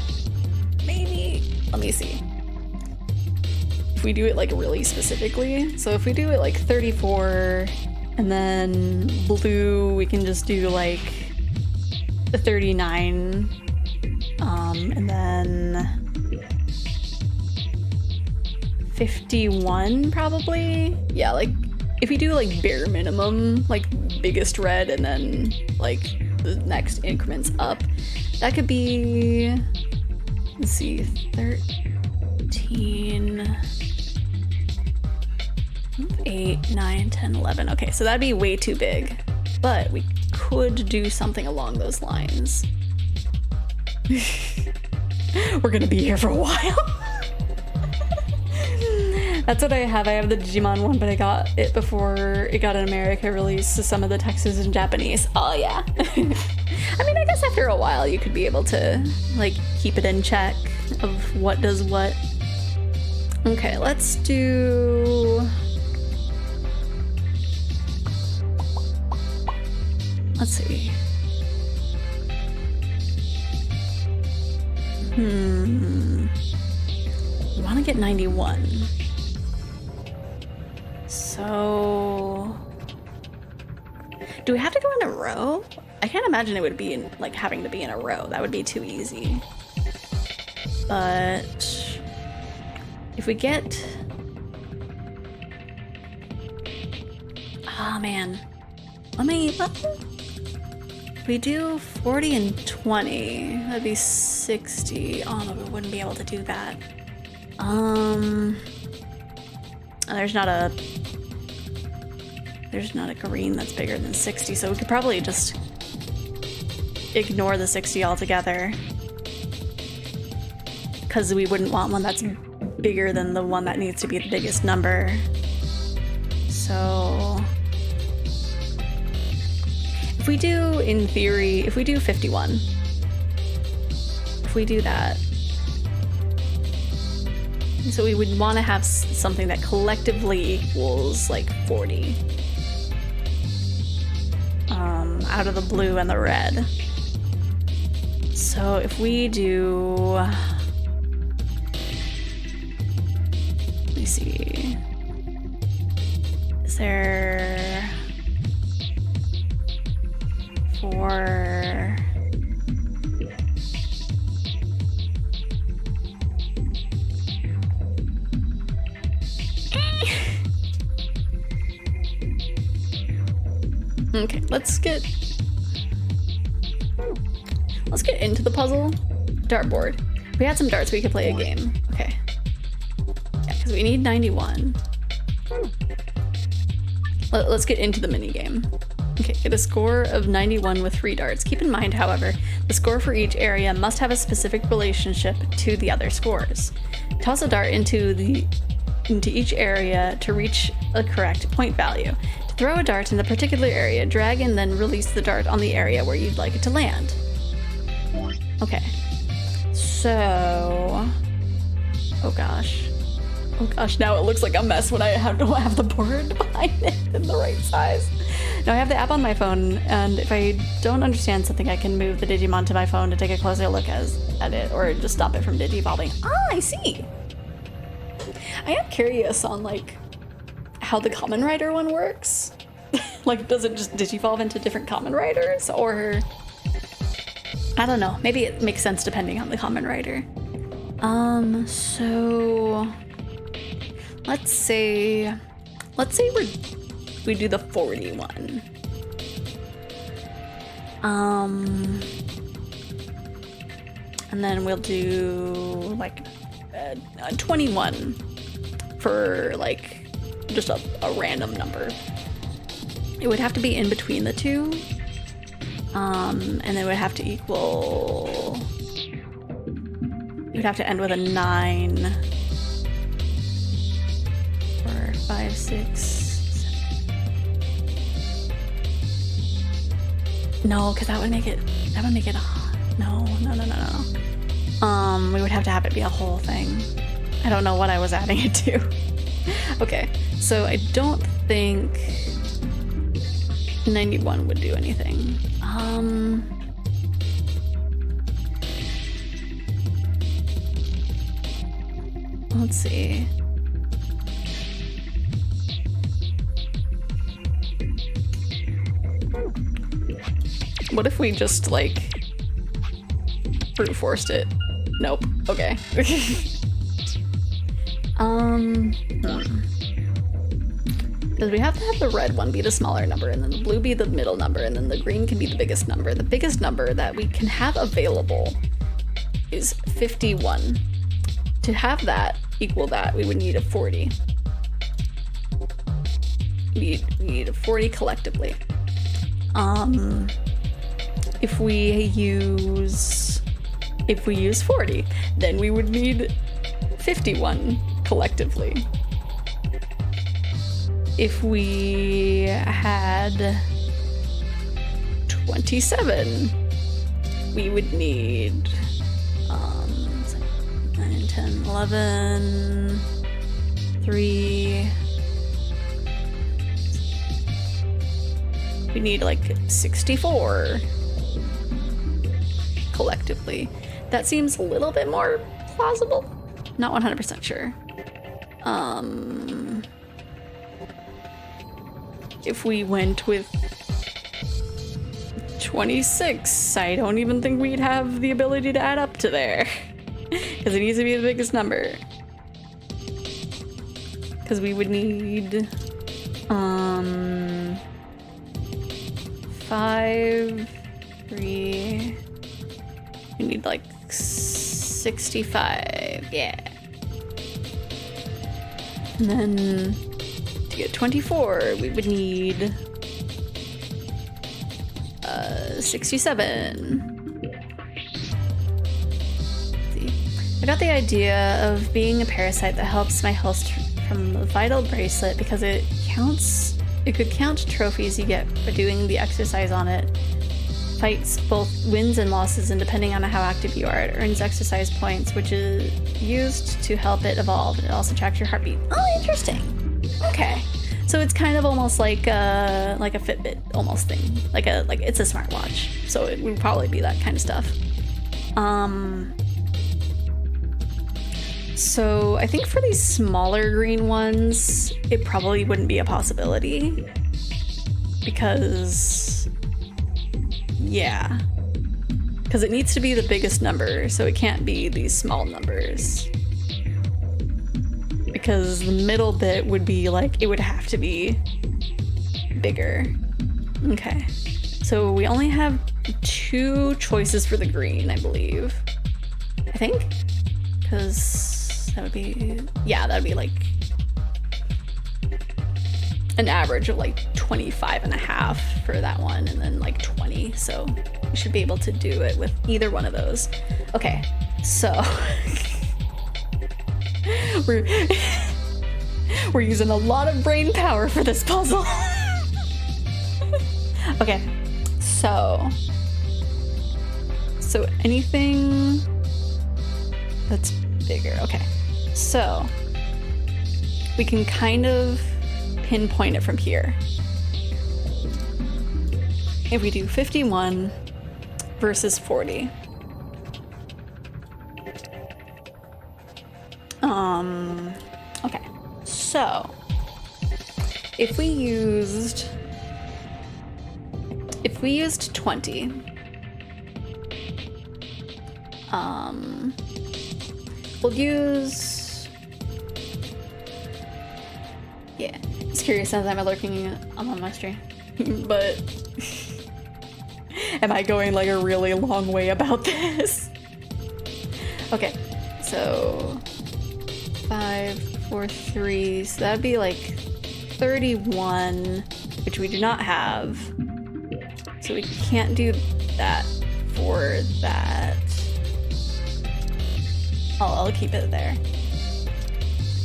[SPEAKER 2] Maybe. Let me see. If we do it like really specifically. So if we do it like 34 and then blue, we can just do like the 39. And then 51 probably. Yeah, like if we do like bare minimum, like biggest red and then like the next increments up, that could be, let's see, 13, 8, 9, 10, 11. Okay, so that'd be way too big, but we could do something along those lines. We're gonna be here for a while. That's what I have. I have the Digimon one, but I got it before it got an America release, so some of the text is in Japanese. Oh yeah. I mean, I guess after a while you could be able to like keep it in check of what does what. Okay, let's do... Let's see. We want to get 91. So... do we have to go in a row? I can't imagine it would be in, like, having to be in a row. That would be too easy. But... if we get... ah, man. Let me... if we do 40 and 20, that'd be 60. Oh, no, we wouldn't be able to do that. There's not a green that's bigger than 60, so we could probably just ignore the 60 altogether. Because we wouldn't want one that's bigger than the one that needs to be the biggest number. So... if we do, in theory, if we do 51, if we do that, so we would want to have something that collectively equals like 40 out of the blue and the red. So if we do, let me see, is there 4? Okay, let's get into the puzzle. Dartboard. If we had some darts, we could play a game. Okay. Yeah, because we need 91. Let's get into the mini game. Okay, get a score of 91 with 3 darts. Keep in mind, however, the score for each area must have a specific relationship to the other scores. Toss a dart into each area to reach a correct point value. To throw a dart in a particular area, drag and then release the dart on the area where you'd like it to land. Okay. So... oh gosh. Oh gosh, now it looks like a mess when I don't have the board behind it in the right size. Now I have the app on my phone, and if I don't understand something, I can move the Digimon to my phone to take a closer look at it, or just stop it from digivolving. Ah, I see! I am curious on, like, how the Common Rider one works. Like, does it just digivolve into different Common Riders, or... I don't know. Maybe it makes sense depending on the Common Rider. So... let's say we do the 41. And then we'll do like 21 for like
[SPEAKER 1] just a random number. It would have to be in between the two. And it would have to equal... It would have to end with a 9. 4, 5, 6, 7. No, because that would make it... No. We would have to have it be a whole thing. I don't know what I was adding it to. Okay, so I don't think 91 would do anything. Let's see. What if we just like brute forced it? Nope. Okay. Because we have to have the red one be the smaller number, and then the blue be the middle number, and then the green can be the biggest number. The biggest number that we can have available is 51. To have that equal that, we would need a 40. We need a 40 collectively. If we use 40, then we would need 51 collectively. If we had 27, we would need 9, 10, 11, 3. We need like 64 collectively. That seems a little bit more plausible. Not 100% sure. If we went with 26, I don't even think we'd have the ability to add up to there. Because it needs to be the biggest number. Because we would need 5, 3. We need like 65, yeah. And then to get 24, we would need 67. Let's see. I got the idea of being a parasite that helps my host from the vital bracelet because it could count trophies you get for doing the exercise on it. Fights both wins and losses, and depending on how active you are, it earns exercise points, which is used to help it evolve. It also tracks your heartbeat. Oh, interesting. Okay, so it's kind of almost like a Fitbit almost thing, like it's a smartwatch. So it would probably be that kind of stuff. So I think for these smaller green ones, it probably wouldn't be a possibility because. Yeah, because it needs to be the biggest number, so it can't be these small numbers. Because the middle bit would be like, it would have to be bigger. Okay, so we only have 2 choices for the green, I believe. I think? Because that would be, yeah, that'd be like an average of like 25.5 for that one, and then like 20, so we should be able to do it with either one of those. Okay, so we're using a lot of brain power for this puzzle. Okay, so anything that's bigger. Okay, so we can kind of pinpoint it from here. If we do 51 versus 40. Okay, so if we used 20, we'll use, yeah, it's curious as I'm lurking on my stream, but am I going like a really long way about this? Okay, so 5, 4, 3, so that'd be like 31, which we do not have. So we can't do that for that. I'll keep it there.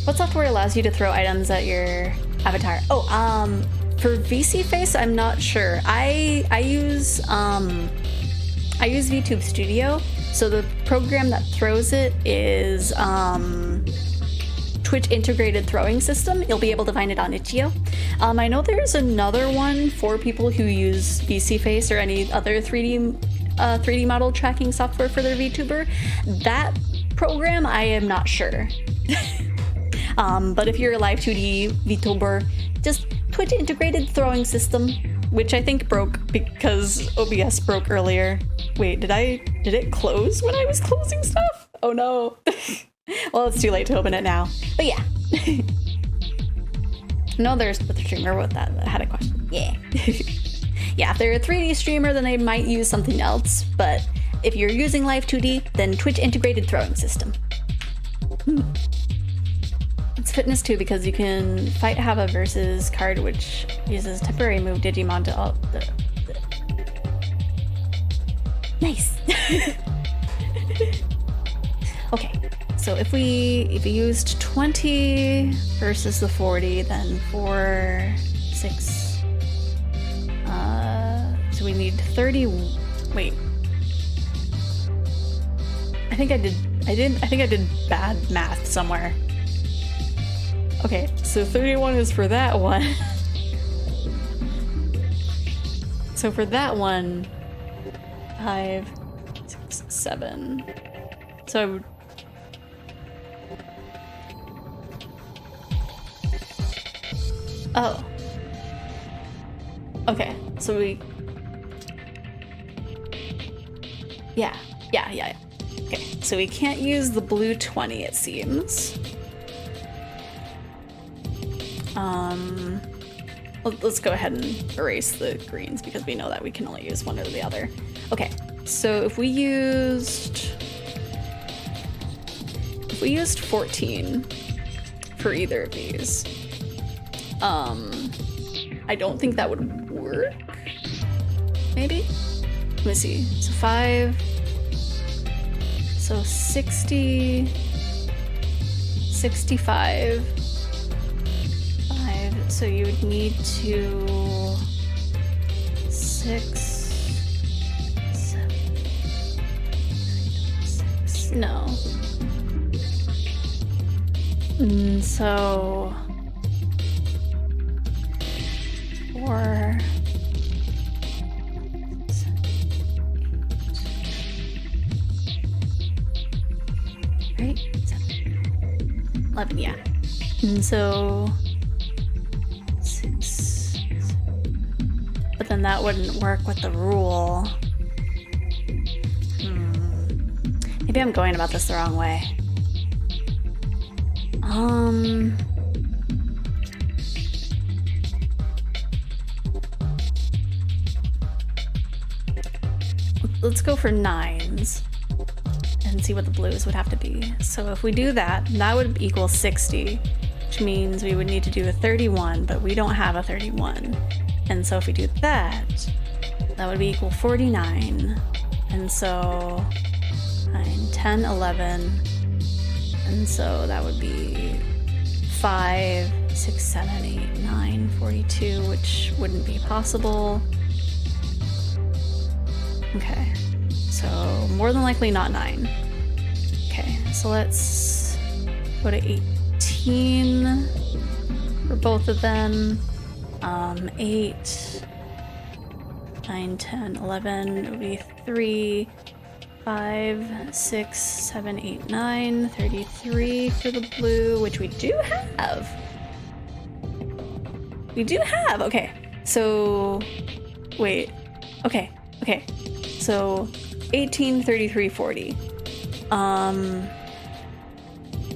[SPEAKER 1] What software allows you to throw items at your avatar? Oh, for VC Face, I'm not sure. I use VTube Studio. So the program that throws it is Twitch integrated throwing system. You'll be able to find it on itch.io. I know there's another one for people who use VC Face or any other 3D model tracking software for their VTuber. That program, I am not sure. But if you're a live 2D VTuber, just Twitch integrated throwing system, which I think broke because OBS broke earlier. Wait, did it close when I was closing stuff? Oh no. Well, it's too late to open it now. But yeah. No, there's the streamer with that had a question. Yeah. Yeah, if they're a 3D streamer, then they might use something else. But if you're using Live 2D, then Twitch integrated throwing system. It's fitness too, because you can fight have a versus card which uses temporary move Digimon to Nice. Okay, so if we used 20 versus the 40, then 4, 6. So we need 30. Wait. I think I did bad math somewhere. Okay, so 31 is for that one. So for that one, 5, 6, 7. So I would... Oh. Okay, so we... Yeah. Okay, so we can't use the blue 20, it seems. Let's go ahead and erase the greens because we know that we can only use one or the other. Okay, so if we used 14 for either of these, I don't think that would work. Maybe? Let me see. So 5. So 60. 65. 5. So you would need to 6. 7. 6. No. So 4. 7, 8. Right? 7. 11, yeah. And so 6. But then that wouldn't work with the rule. Maybe I'm going about this the wrong way. Let's go for 9s and see what the blues would have to be. So if we do that, that would equal 60, which means we would need to do a 31, but we don't have a 31. And so if we do that, that would be equal 49. And so 9, 10, 11. And so that would be 5, 6, 7, 8, 9, 42, which wouldn't be possible. Okay, so more than likely not 9. Okay, so let's go to 18 for both of them. 8, 9, 10, 11, it would be 3, 5, 6, 7, 8, 9, 33 for the blue, which we do have. We do have, okay. So, wait, okay. So, 18, 33, 40.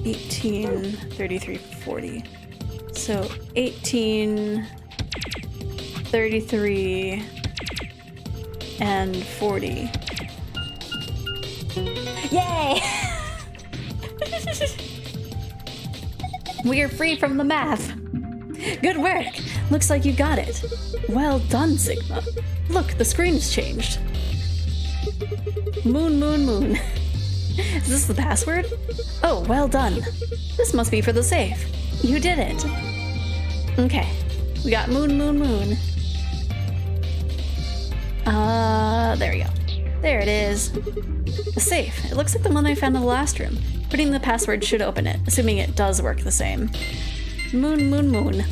[SPEAKER 1] 18, 33, 40. So, 18, 33, and 40. Yay! We are free from the math. Good work. Looks like you got it. Well done, Sigma. Look, the screen has changed. Moon, moon, moon. Is this the password? Oh, well done. This must be for the safe. You did it. Okay. We got moon, moon, moon. There we go. There it is. The safe. It looks like the one I found in the last room. Putting the password should open it, assuming it does work the same. Moon, moon, moon.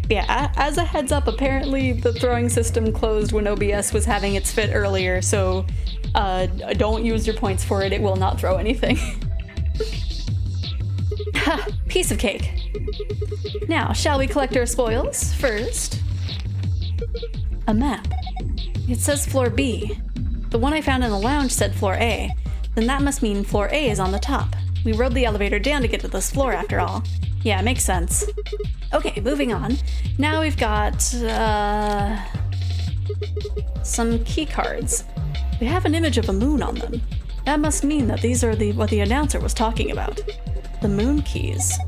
[SPEAKER 1] Yeah, as a heads up, apparently the throwing system closed when OBS was having its fit earlier, so don't use your points for it. It will not throw anything. Ha! Piece of cake. Now, shall we collect our spoils? First, a map. It says floor B. The one I found in the lounge said floor A. Then that must mean floor A is on the top. We rode the elevator down to get to this floor after all. Yeah, makes sense. Okay, moving on. Now we've got, some key cards. They have an image of a moon on them. That must mean that these are what the announcer was talking about. The moon keys.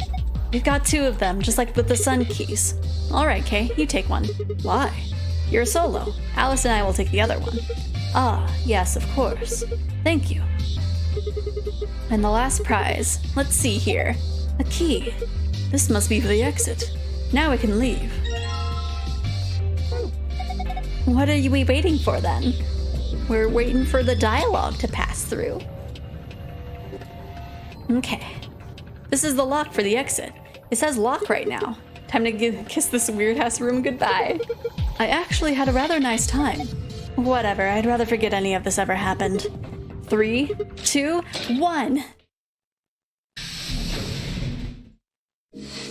[SPEAKER 1] We've got 2 of them, just like with the sun keys. Alright, Kay, you take one. Why? You're a solo. Alice and I will take the other one. Ah, yes, of course. Thank you. And the last prize. Let's see here. A key. This must be for the exit. Now we can leave. What are we waiting for then? We're waiting for the dialogue to pass through. Okay. This is the lock for the exit. It says lock right now. Time to kiss this weird-ass room goodbye. I actually had a rather nice time. Whatever, I'd rather forget any of this ever happened. 3, 2, 1.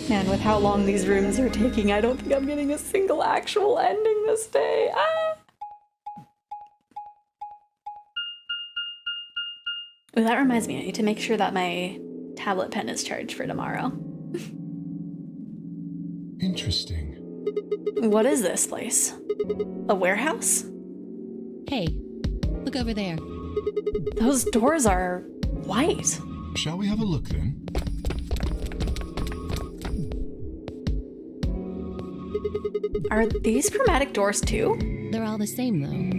[SPEAKER 1] Man, with how long these rooms are taking, I don't think I'm getting a single actual ending this day. Ah! Well, that reminds me, I need to make sure that my tablet pen is charged for tomorrow.
[SPEAKER 7] Interesting.
[SPEAKER 1] What is this place? A warehouse?
[SPEAKER 4] Hey, look over there.
[SPEAKER 1] Those doors are white.
[SPEAKER 7] Shall we have a look then?
[SPEAKER 1] Are these chromatic doors too?
[SPEAKER 4] They're all the same, though.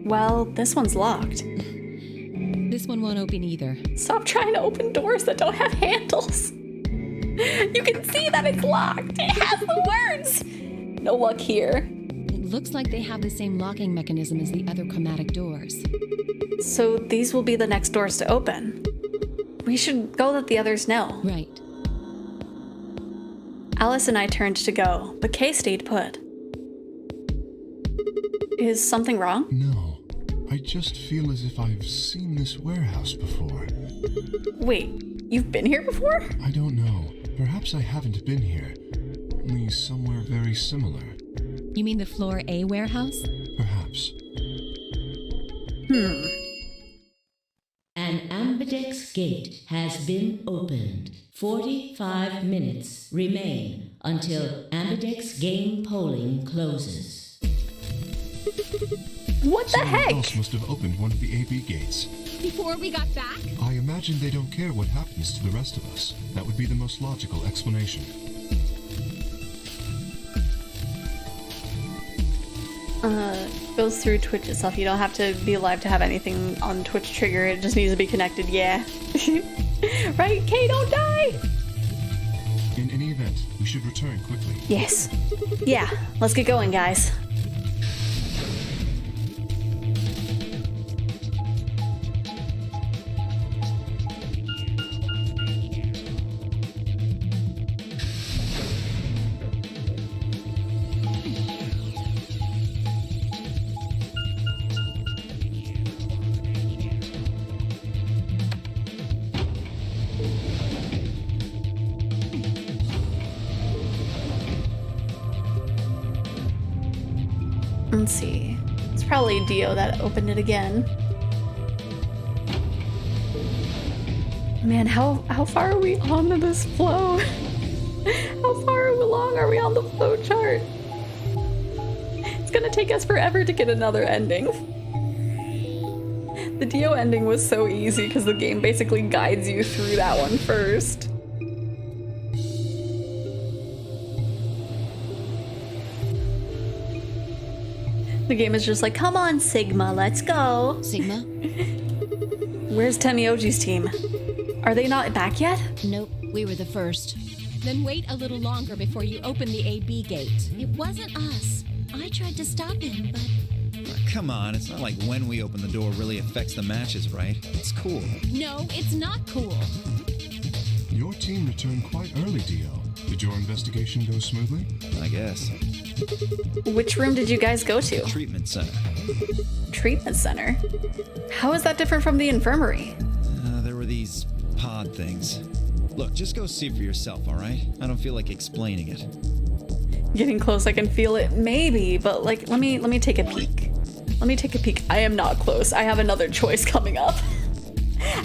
[SPEAKER 1] Well, this one's locked.
[SPEAKER 4] This one won't open either.
[SPEAKER 1] Stop trying to open doors that don't have handles. You can see that it's locked. It has the words. No luck here.
[SPEAKER 4] It looks like they have the same locking mechanism as the other chromatic doors.
[SPEAKER 1] So these will be the next doors to open. We should go let the others know.
[SPEAKER 4] Right.
[SPEAKER 1] Alice and I turned to go, but Kay stayed put. Is something wrong?
[SPEAKER 7] No. I just feel as if I've seen this warehouse before.
[SPEAKER 1] Wait, you've been here before?
[SPEAKER 7] I don't know. Perhaps I haven't been here. Only somewhere very similar.
[SPEAKER 4] You mean the floor A warehouse?
[SPEAKER 7] Perhaps.
[SPEAKER 6] An ambidex gate has been opened. 45 minutes remain until ambidex game polling closes.
[SPEAKER 1] What the
[SPEAKER 7] Someone
[SPEAKER 1] heck?
[SPEAKER 7] else must have opened one of the AB gates.
[SPEAKER 5] Before we got back?
[SPEAKER 7] I imagine they don't care what happens to the rest of us. That would be the most logical explanation.
[SPEAKER 1] Goes through Twitch itself. You don't have to be live to have anything on Twitch trigger. It just needs to be connected. Yeah. Right? Kay, don't die!
[SPEAKER 7] In any event, we should return quickly.
[SPEAKER 1] Yes. Yeah, let's get going, guys. Let's see. It's probably Dio that opened it again. Man, how far are we on to this flow? How far along are we on the flow chart? It's gonna take us forever to get another ending. The Dio ending was so easy because the game basically guides you through that one first. The game is just like, come on, Sigma, let's go.
[SPEAKER 12] Sigma?
[SPEAKER 1] Where's Tenmyoji's team? Are they not back yet?
[SPEAKER 12] Nope, we were the first.
[SPEAKER 4] Then wait a little longer before you open the AB gate.
[SPEAKER 5] It wasn't us. I tried to stop him, but
[SPEAKER 8] Come on, it's not like when we open the door really affects the matches, right? It's cool.
[SPEAKER 4] No, it's not cool.
[SPEAKER 7] Your team returned quite early, Dio. Did your investigation go smoothly?
[SPEAKER 8] I guess.
[SPEAKER 1] Which room did you guys go to?
[SPEAKER 8] Treatment center.
[SPEAKER 1] Treatment center? How is that different from the infirmary?
[SPEAKER 8] There were these pod things. Look, just go see for yourself, all right? I don't feel like explaining it.
[SPEAKER 1] Getting close, I can feel it. Maybe, but like, let me take a peek. Let me take a peek. I am not close. I have another choice coming up.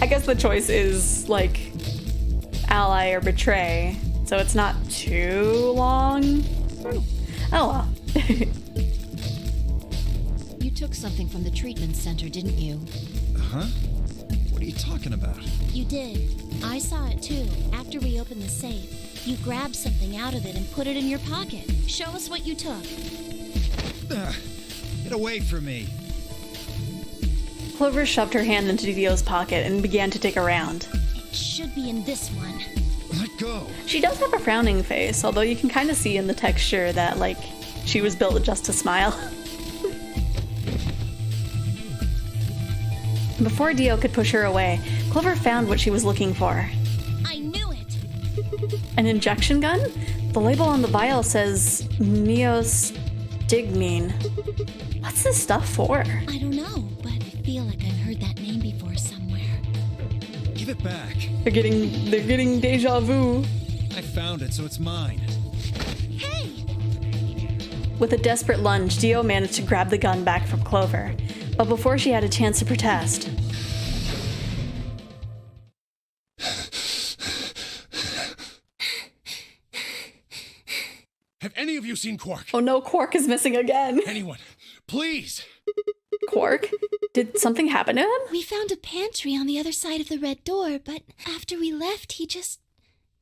[SPEAKER 1] I guess the choice is like ally or betray, so it's not too long. Oh well.
[SPEAKER 12] You took something from the treatment center, didn't you?
[SPEAKER 8] Huh? What are you talking about?
[SPEAKER 5] you did. I saw it too, after we opened the safe. You grabbed something out of it and put it in your pocket. Show us what you took.
[SPEAKER 8] Get away from me.
[SPEAKER 1] Clover shoved her hand into Dio's pocket and began to dig around.
[SPEAKER 5] It should be in this one.
[SPEAKER 8] Let go.
[SPEAKER 1] She does have a frowning face, although you can kind of see in the texture that, like, she was built just to smile. Before Dio could push her away, Clover found what she was looking for.
[SPEAKER 5] I knew it!
[SPEAKER 1] An injection gun? The label on the vial says neostigmine. What's this stuff for?
[SPEAKER 5] I don't know, but I feel like I've heard that name before somewhere.
[SPEAKER 8] Give it back.
[SPEAKER 1] They're getting deja vu.
[SPEAKER 8] I found it, so it's mine.
[SPEAKER 5] Hey!
[SPEAKER 1] With a desperate lunge, Dio managed to grab the gun back from Clover. But before she had a chance to protest,
[SPEAKER 3] Have any of you seen Quark?
[SPEAKER 1] oh no, Quark is missing again.
[SPEAKER 3] Anyone? Please!
[SPEAKER 1] Quark? Did something happen to him?
[SPEAKER 5] We found a pantry on the other side of the red door, but after we left, he just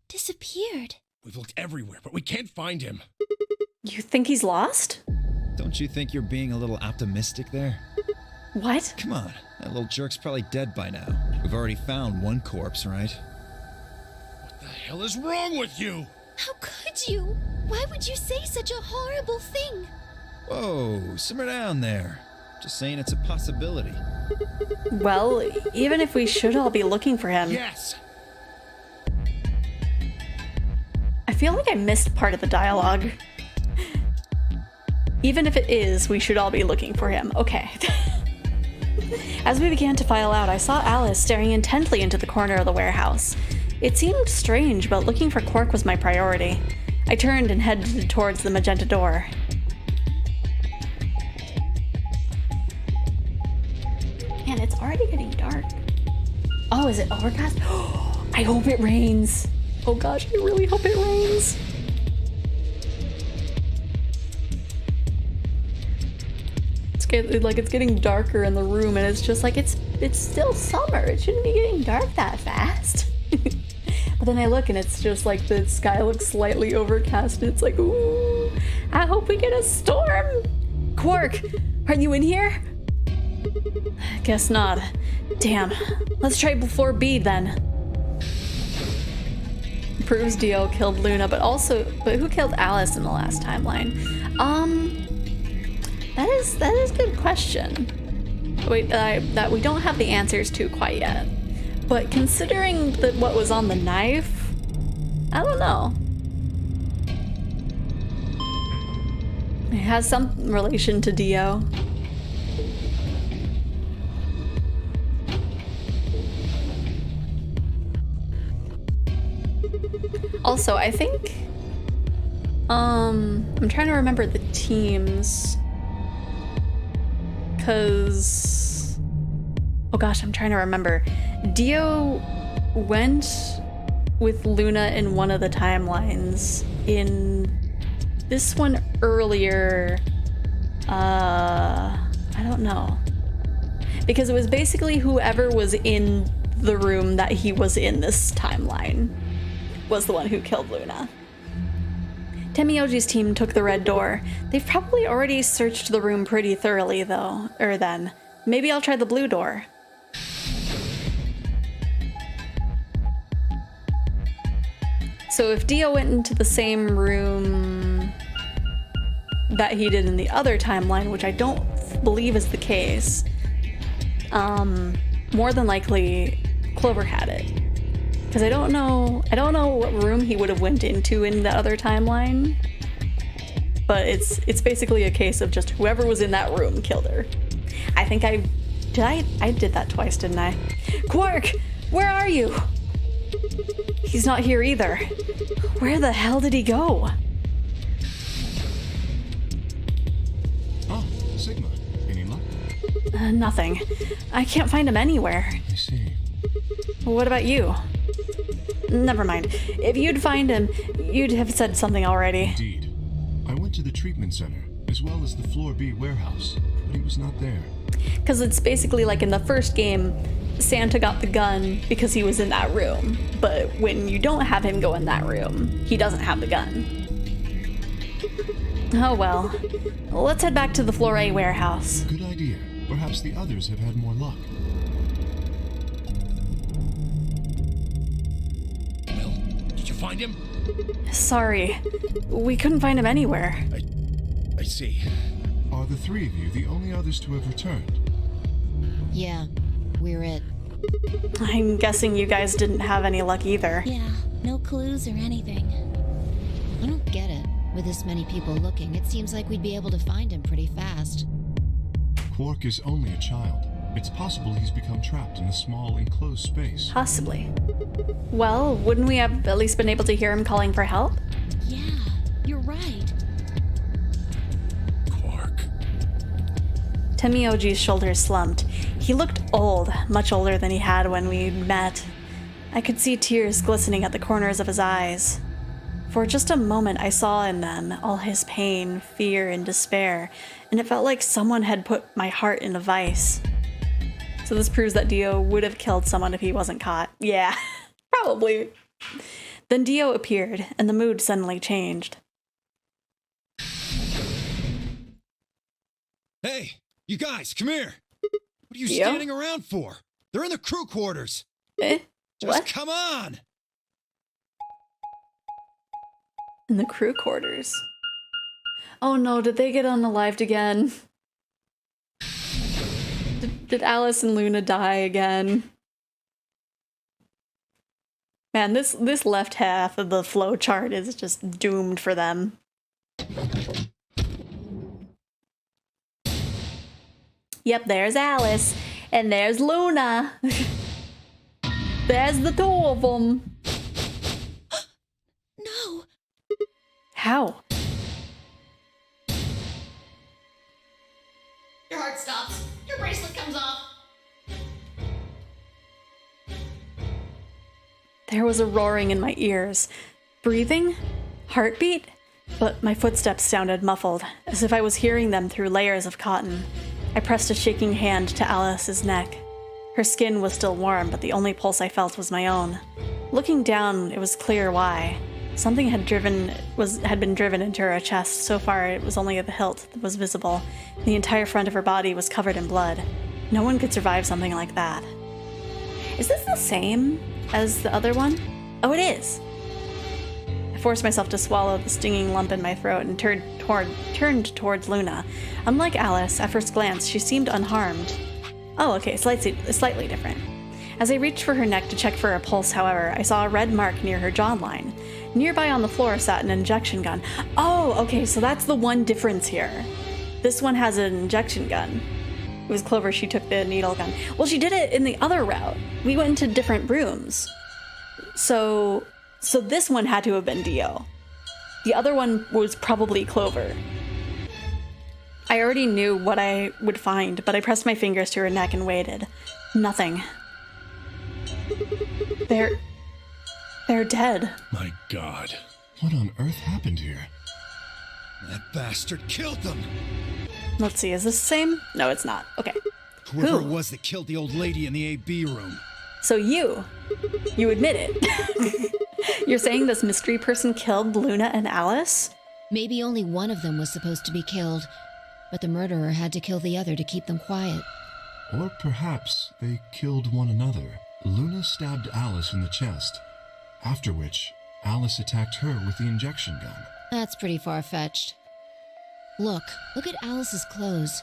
[SPEAKER 5] disappeared.
[SPEAKER 3] We've looked everywhere, but we can't find him.
[SPEAKER 1] You think he's lost?
[SPEAKER 8] Don't you think you're being a little optimistic there?
[SPEAKER 1] What?
[SPEAKER 8] Come on, that little jerk's probably dead by now. We've already found one corpse, right?
[SPEAKER 3] What the hell is wrong with you?
[SPEAKER 5] How could you? Why would you say such a horrible thing?
[SPEAKER 8] Whoa, simmer down there. Just saying it's a possibility.
[SPEAKER 1] Well, even if we should all be looking for him.
[SPEAKER 3] Yes!
[SPEAKER 1] I feel like I missed part of the dialogue. Even if it is, we should all be looking for him. Okay. As we began to file out, I saw Alice staring intently into the corner of the warehouse. It seemed strange, but looking for Quark was my priority. I turned and headed towards the magenta door. Man, it's already getting dark. Oh, is it overcast? I hope it rains. Oh gosh, I really hope it rains. It's getting darker in the room, and it's just like it's still summer. It shouldn't be getting dark that fast. But then I look and it's just like the sky looks slightly overcast, and it's like, ooh, I hope we get a storm. Quark, are you in here? Guess not. Damn. Let's try before B then. Proves Dio killed Luna, but who killed Alice in the last timeline? That is a good question. Wait, that we don't have the answers to quite yet. But considering what was on the knife, I don't know. It has some relation to Dio. Also, I think I'm trying to remember the teams. Cause, oh gosh, I'm trying to remember. Dio went with Luna in one of the timelines. In this one earlier, I don't know. because it was basically whoever was in the room that he was in this timeline was the one who killed Luna. Temioji's team took the red door. They've probably already searched the room pretty thoroughly though, then. Maybe I'll try the blue door. So if Dio went into the same room that he did in the other timeline, which I don't believe is the case, more than likely Clover had it. Because I don't know what room he would have went into in the other timeline, but it's basically a case of just whoever was in that room killed her. I think I did that twice, didn't I? Quark, where are you? He's not here either. Where the hell did he go?
[SPEAKER 7] Oh, Sigma. Any luck?
[SPEAKER 1] Nothing. I can't find him anywhere.
[SPEAKER 7] I see.
[SPEAKER 1] What about you? Never mind. If you'd find him, you'd have said something already.
[SPEAKER 7] Indeed. I went to the treatment center, as well as the Floor B warehouse, but he was not there.
[SPEAKER 1] Because it's basically like in the first game, Santa got the gun because he was in that room. But when you don't have him go in that room, he doesn't have the gun. Oh well. Let's head back to the Floor A warehouse.
[SPEAKER 7] Good idea. Perhaps the others have had more luck.
[SPEAKER 3] Well, did you find him?
[SPEAKER 1] Sorry. We couldn't find him anywhere.
[SPEAKER 3] I see.
[SPEAKER 7] Are the three of you the only others to have returned?
[SPEAKER 12] Yeah, we're it.
[SPEAKER 1] I'm guessing you guys didn't have any luck either.
[SPEAKER 5] Yeah, no clues or anything.
[SPEAKER 12] I don't get it. With this many people looking, it seems like we'd be able to find him pretty fast.
[SPEAKER 7] Quark is only a child. It's possible he's become trapped in a small, enclosed space.
[SPEAKER 1] Possibly. Well, wouldn't we have at least been able to hear him calling for help?
[SPEAKER 5] Yeah, you're right.
[SPEAKER 3] Quark.
[SPEAKER 1] Temioji's shoulders slumped. He looked old, much older than he had when we met. I could see tears glistening at the corners of his eyes. For just a moment I saw in them all his pain, fear, and despair, and it felt like someone had put my heart in a vice. So this proves that Dio would have killed someone if he wasn't caught. Yeah, probably. Then Dio appeared, and the mood suddenly changed.
[SPEAKER 8] Hey, you guys, come here. What are you
[SPEAKER 1] Dio?
[SPEAKER 8] standing around for? They're in the crew quarters.
[SPEAKER 1] What?
[SPEAKER 8] Just come on.
[SPEAKER 1] In the crew quarters. Oh no, did they get unalived again? Did Alice and Luna die again? Man, this left half of the flow chart is just doomed for them. Yep, there's Alice. And there's Luna. There's the two of them.
[SPEAKER 5] No.
[SPEAKER 1] How?
[SPEAKER 10] Your heart stops. Your bracelet comes off.
[SPEAKER 1] There was a roaring in my ears. Breathing? Heartbeat? But my footsteps sounded muffled, as if I was hearing them through layers of cotton. I pressed a shaking hand to Alice's neck. Her skin was still warm, but the only pulse I felt was my own. Looking down, it was clear why. Something had been driven into her chest. So far, it was only the hilt that was visible. The entire front of her body was covered in blood. No one could survive something like that. Is this the same as the other one? Oh, it is. I forced myself to swallow the stinging lump in my throat and turned towards Luna. Unlike Alice, at first glance, she seemed unharmed. Oh, okay, slightly different. As I reached for her neck to check for a pulse, however, I saw a red mark near her jawline. Nearby on the floor sat an injection gun. Oh, okay, so that's the one difference here. This one has an injection gun. It was Clover, she took the needle gun. Well, she did it in the other route. We went into different rooms. So this one had to have been Dio. The other one was probably Clover. I already knew what I would find, but I pressed my fingers to her neck and waited. Nothing. They're dead.
[SPEAKER 3] My God.
[SPEAKER 7] What on earth happened here?
[SPEAKER 8] That bastard killed them.
[SPEAKER 1] Let's see, is this the same? No, it's not. Okay.
[SPEAKER 8] Whoever it
[SPEAKER 1] Who?
[SPEAKER 8] was that killed the old lady in the AB room.
[SPEAKER 1] So you admit it. You're saying this mystery person killed Luna and Alice?
[SPEAKER 12] Maybe only one of them was supposed to be killed, but the murderer had to kill the other to keep them quiet.
[SPEAKER 7] Or perhaps they killed one another. Luna stabbed Alice in the chest, after which Alice attacked her with the injection gun.
[SPEAKER 12] That's pretty far-fetched. Look at Alice's clothes.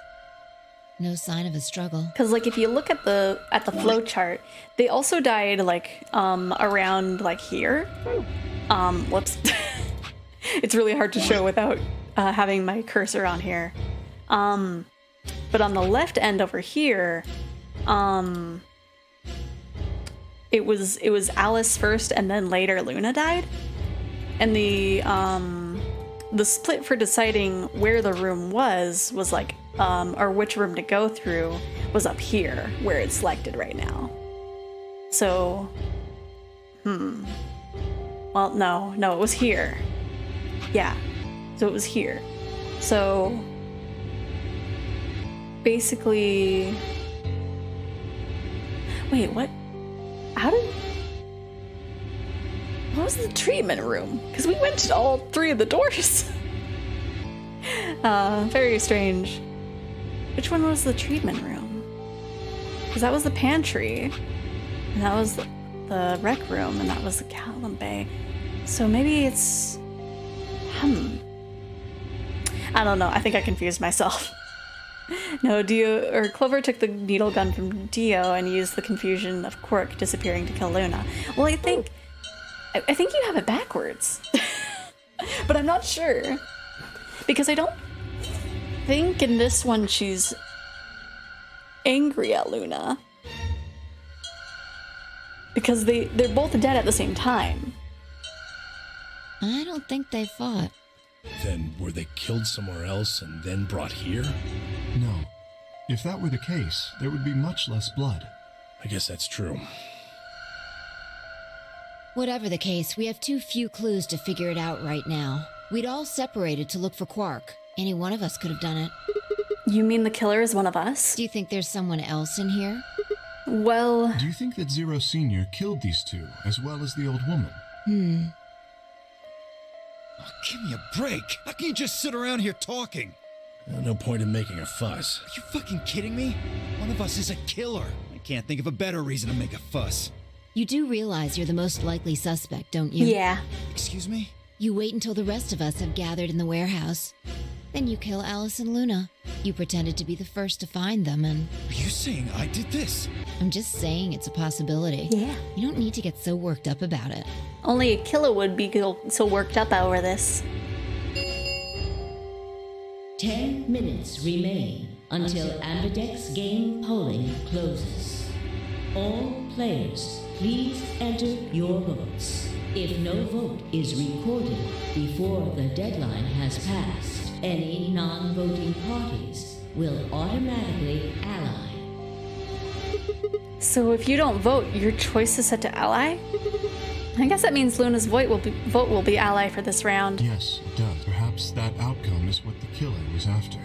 [SPEAKER 12] No sign of a struggle.
[SPEAKER 1] Because like if you look at the flow chart, they also died like around like here. Whoops. It's really hard to show without having my cursor on here. But on the left end over here, it was Alice first and then later Luna died. And the split for deciding where the room was like or which room to go through was up here where it's selected right now. So well, no, it was here. Yeah. So it was here. So basically, wait, what? What was the treatment room? Because we went to all three of the doors. Very strange. Which one was the treatment room? Because that was the pantry, and that was the rec room, and that was the Callum Bay. So maybe it's... I don't know. I think I confused myself. No, Dio or Clover took the needle gun from Dio and used the confusion of Quark disappearing to kill Luna. Well, I think you have it backwards. But I'm not sure. Because I don't think in this one she's angry at Luna. Because they're both dead at the same time.
[SPEAKER 12] I don't think they fought.
[SPEAKER 3] Then were they killed somewhere else and then brought here?
[SPEAKER 7] No. If that were the case, there would be much less blood.
[SPEAKER 3] I guess that's true.
[SPEAKER 12] Whatever the case, we have too few clues to figure it out right now. We'd all separated to look for Quark. Any one of us could have done it.
[SPEAKER 1] You mean the killer is one of us?
[SPEAKER 12] Do you think there's someone else in here?
[SPEAKER 1] Well...
[SPEAKER 7] Do you think that Zero Senior killed these two, as well as the old woman?
[SPEAKER 8] Oh, give me a break. How can you just sit around here talking?
[SPEAKER 3] No point in making a fuss.
[SPEAKER 8] Are you fucking kidding me? One of us is a killer. I can't think of a better reason to make a fuss.
[SPEAKER 12] You do realize you're the most likely suspect, don't you?
[SPEAKER 1] Yeah.
[SPEAKER 8] Excuse me?
[SPEAKER 12] You wait until the rest of us have gathered in the warehouse. Then you kill Alice and Luna. You pretended to be the first to find them and...
[SPEAKER 8] Are you saying I did this?
[SPEAKER 12] I'm just saying it's a possibility.
[SPEAKER 1] Yeah.
[SPEAKER 12] You don't need to get so worked up about it.
[SPEAKER 1] Only a killer would be so worked up over this.
[SPEAKER 6] 10 minutes remain until Ambidex game polling closes. All players, please enter your votes. If no vote is recorded before the deadline has passed, any non-voting parties will automatically ally.
[SPEAKER 1] So if you don't vote, your choice is set to ally? I guess that means Luna's vote will be ally for this round.
[SPEAKER 7] Yes, it does. Perhaps that outcome is what the killer was after.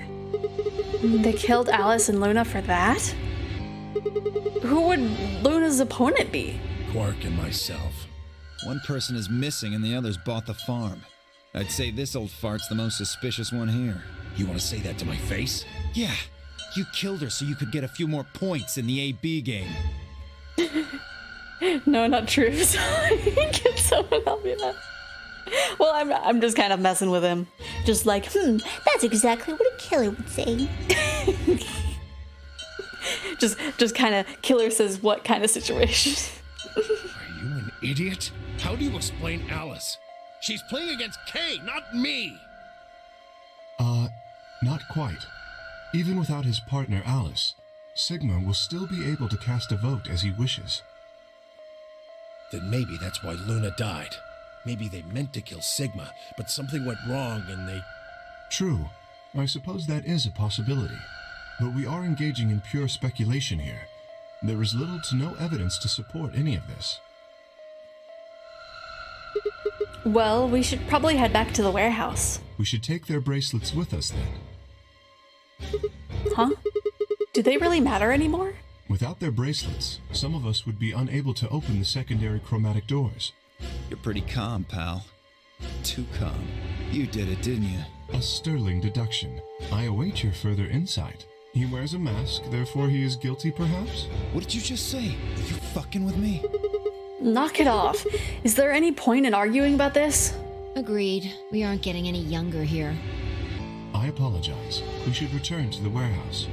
[SPEAKER 1] They killed Alice and Luna for that? Who would Luna's opponent be?
[SPEAKER 3] Quark and myself.
[SPEAKER 8] One person is missing and the others bought the farm. I'd say this old fart's the most suspicious one here.
[SPEAKER 3] You want to say that to my face?
[SPEAKER 8] Yeah. You killed her so you could get a few more points in the AB game.
[SPEAKER 1] No, not true. Sorry. Can someone help me that? Well, I'm just kind of messing with him. Just like,
[SPEAKER 2] That's exactly what a killer would say.
[SPEAKER 1] just kind of killer says what kind of situation.
[SPEAKER 3] Are you an idiot? How do you explain Alice? She's playing against Kay, not me!
[SPEAKER 7] Not quite. Even without his partner Alice, Sigma will still be able to cast a vote as he wishes.
[SPEAKER 3] Then maybe that's why Luna died. Maybe they meant to kill Sigma, but something went wrong and they...
[SPEAKER 7] True. I suppose that is a possibility. But we are engaging in pure speculation here. There is little to no evidence to support any of this.
[SPEAKER 1] Well, we should probably head back to the warehouse.
[SPEAKER 7] We should take their bracelets with us then.
[SPEAKER 1] Huh? Do they really matter anymore?
[SPEAKER 7] Without their bracelets, some of us would be unable to open the secondary chromatic doors.
[SPEAKER 8] You're pretty calm, pal. Too calm. You did it, didn't you?
[SPEAKER 7] A sterling deduction. I await your further insight. He wears a mask, therefore he is guilty, perhaps?
[SPEAKER 8] What did you just say? You fucking with me?
[SPEAKER 1] Knock it off. Is there any point in arguing about this?
[SPEAKER 12] Agreed. We aren't getting any younger here.
[SPEAKER 7] I apologize. We should return to the warehouse.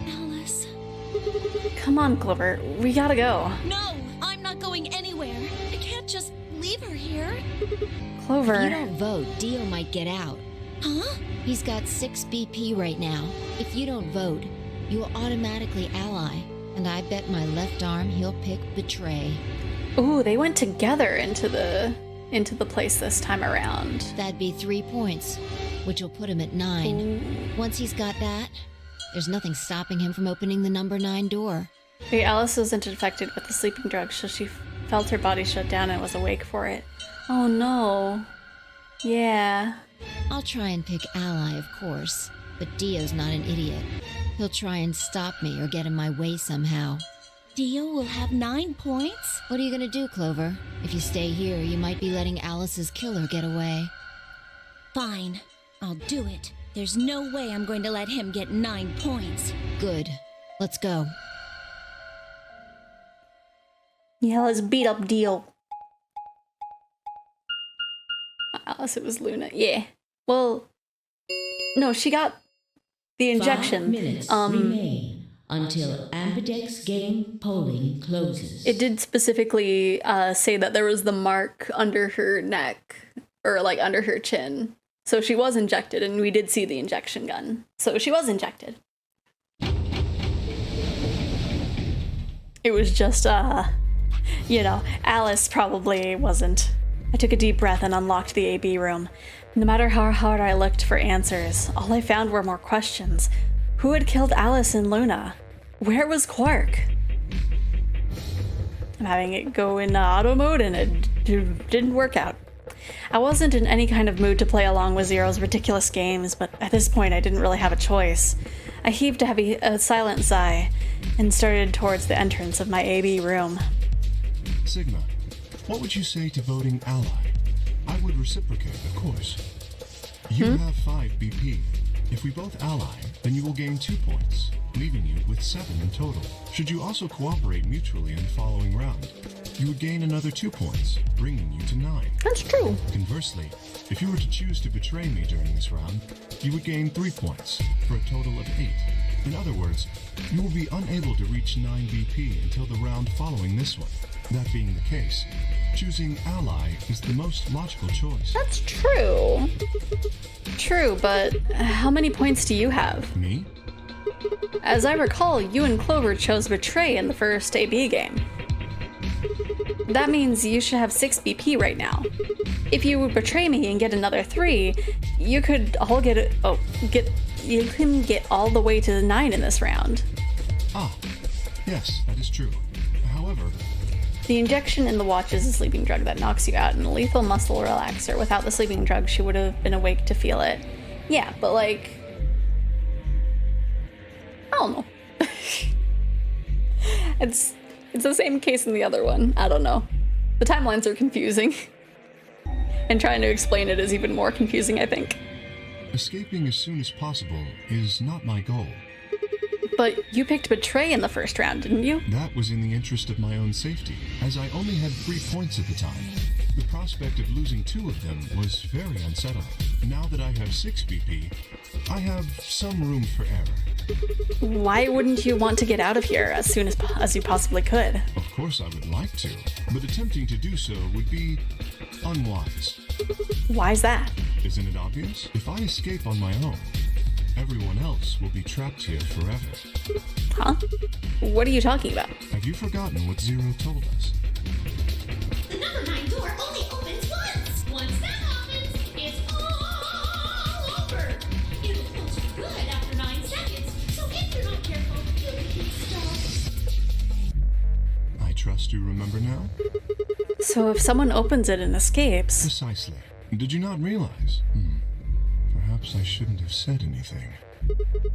[SPEAKER 5] Alice.
[SPEAKER 1] Come on, Clover. We gotta go.
[SPEAKER 5] No, I'm not going anywhere. I can't just leave her here.
[SPEAKER 1] Clover.
[SPEAKER 12] If you don't vote, Dio might get out.
[SPEAKER 5] Huh?
[SPEAKER 12] He's got 6 BP right now. If you don't vote, you will automatically ally. And I bet my left arm he'll pick Betray.
[SPEAKER 1] Ooh, they went together into the place this time around.
[SPEAKER 12] That'd be 3 points, which will put him at 9.
[SPEAKER 1] Ooh.
[SPEAKER 12] Once he's got that, there's nothing stopping him from opening the number 9 door.
[SPEAKER 1] Wait, Alice wasn't infected with the sleeping drug, so she felt her body shut down and was awake for it. Oh no. Yeah.
[SPEAKER 12] I'll try and pick ally, of course, but Dio's not an idiot. He'll try and stop me or get in my way somehow.
[SPEAKER 5] Dio will have 9 points?
[SPEAKER 12] What are you gonna do, Clover? If you stay here, you might be letting Alice's killer get away.
[SPEAKER 5] Fine. I'll do it. There's no way I'm going to let him get 9 points.
[SPEAKER 12] Good. Let's go.
[SPEAKER 1] Yeah, let's beat up Dio. Alice, it was Luna. Yeah. Well, no, she got the injection.
[SPEAKER 6] 5 minutes remain until Ambidex game polling closes.
[SPEAKER 1] It did specifically say that there was the mark under her neck, or like under her chin. So she was injected, and we did see the injection gun. So she was injected. It was just, you know, Alice probably wasn't. I took a deep breath and unlocked the AB room. No matter how hard I looked for answers, all I found were more questions. Who had killed Alice and Luna? Where was Quark? I'm having it go in auto mode and it didn't work out. I wasn't in any kind of mood to play along with Zero's ridiculous games, but at this point I didn't really have a choice. I heaved a silent sigh and started towards the entrance of my AB room.
[SPEAKER 7] Sigma, what would you say to voting ally? I would reciprocate, of course. You have 5 BP. If we both ally, then you will gain 2 points, leaving you with 7 in total. Should you also cooperate mutually in the following round, you would gain another 2 points, bringing you to 9.
[SPEAKER 1] That's true.
[SPEAKER 7] Conversely, if you were to choose to betray me during this round, you would gain 3 points, for a total of 8. In other words, you will be unable to reach 9 BP until the round following this one. That being the case, choosing ally is the most logical choice.
[SPEAKER 1] That's true. True, but how many points do you have?
[SPEAKER 7] Me?
[SPEAKER 1] As I recall, you and Clover chose Betray in the first AB game. That means you should have 6 BP right now. If you would betray me and get another 3, you could all you can get all the way to the 9 in this round.
[SPEAKER 7] Ah, yes, that is true. However,
[SPEAKER 1] the injection in the watch is a sleeping drug that knocks you out and a lethal muscle relaxer. Without the sleeping drug, she would have been awake to feel it. Yeah, but like, I don't know. It's the same case in the other one. I don't know. The timelines are confusing. And trying to explain it is even more confusing, I think.
[SPEAKER 7] escaping as soon as possible is not my goal.
[SPEAKER 1] But you picked Betray in the first round, didn't you?
[SPEAKER 7] That was in the interest of my own safety, as I only had 3 points at the time. The prospect of losing 2 of them was very unsettling. Now that I have 6 BP, I have some room for error.
[SPEAKER 1] Why wouldn't you want to get out of here as soon as you possibly could?
[SPEAKER 7] Of course I would like to, but attempting to do so would be unwise.
[SPEAKER 1] Why's that?
[SPEAKER 7] Isn't it obvious? If I escape on my own, everyone else will be trapped here forever.
[SPEAKER 1] Huh? What are you talking about?
[SPEAKER 7] Have you forgotten what Zero told us?
[SPEAKER 10] The number 9 door only opens once. Once that happens, it's all over. It'll close for good after 9 seconds, so if you're not careful, you'll get stuck.
[SPEAKER 7] I trust you remember now?
[SPEAKER 1] So if someone opens it and escapes...
[SPEAKER 7] Precisely. Did you not realize? Perhaps I shouldn't have said anything.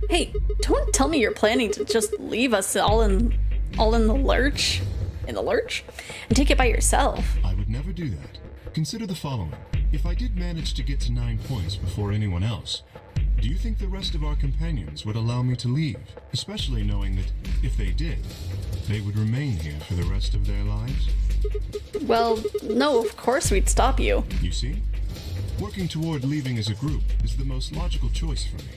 [SPEAKER 1] Hey, don't tell me you're planning to just leave us all in the lurch? In the lurch? And take it by yourself.
[SPEAKER 7] I would never do that. Consider the following. If I did manage to get to 9 points before anyone else, do you think the rest of our companions would allow me to leave? Especially knowing that if they did, they would remain here for the rest of their lives?
[SPEAKER 1] Well, no, of course we'd stop you.
[SPEAKER 7] You see? Working toward leaving as a group is the most logical choice for me.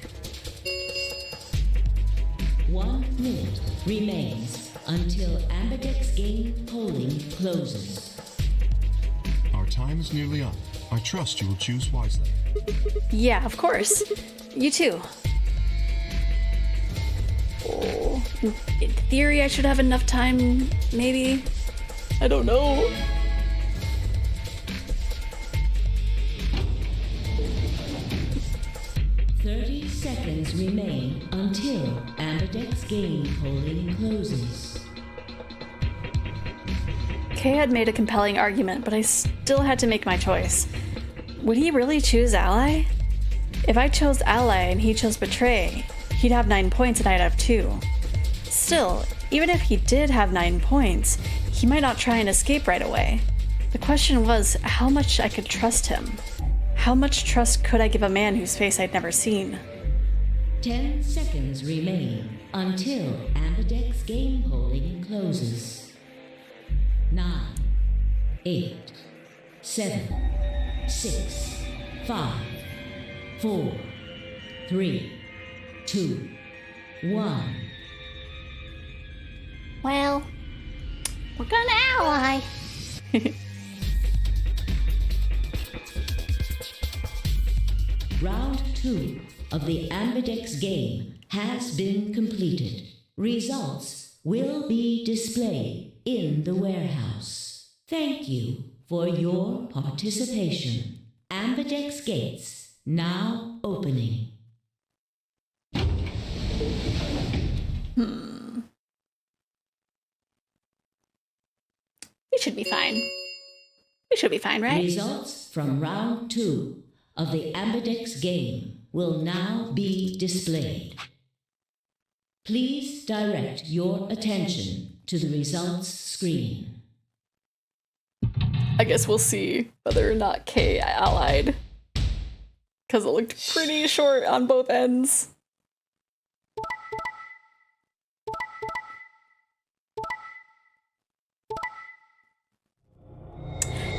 [SPEAKER 6] 1 minute remains until Ambidex game polling closes.
[SPEAKER 7] Our time is nearly up. I trust you will choose wisely.
[SPEAKER 1] Yeah, of course. You too. Oh, in theory, I should have enough time, maybe. I don't know.
[SPEAKER 6] Seconds remain until Ambidex game polling closes.
[SPEAKER 1] Kay had made a compelling argument, but I still had to make my choice. Would he really choose ally? If I chose ally and he chose betray, he'd have 9 points and I'd have 2. Still, even if he did have 9 points, he might not try and escape right away. The question was how much I could trust him. How much trust could I give a man whose face I'd never seen?
[SPEAKER 6] 10 seconds remain until Ambidex game polling closes. 9, 8, 7, 6, 5, 4, 3, 2, 1.
[SPEAKER 2] Well, we're gonna ally.
[SPEAKER 6] Round 2 of the Ambidex game has been completed. Results will be displayed in the warehouse. Thank you for your participation. Ambidex gates now opening.
[SPEAKER 1] We should be fine. We should be fine, right?
[SPEAKER 6] Results from round 2 of the Ambidex game will now be displayed. Please direct your attention to the results screen.
[SPEAKER 1] I guess we'll see whether or not Kay allied. Because it looked pretty short on both ends.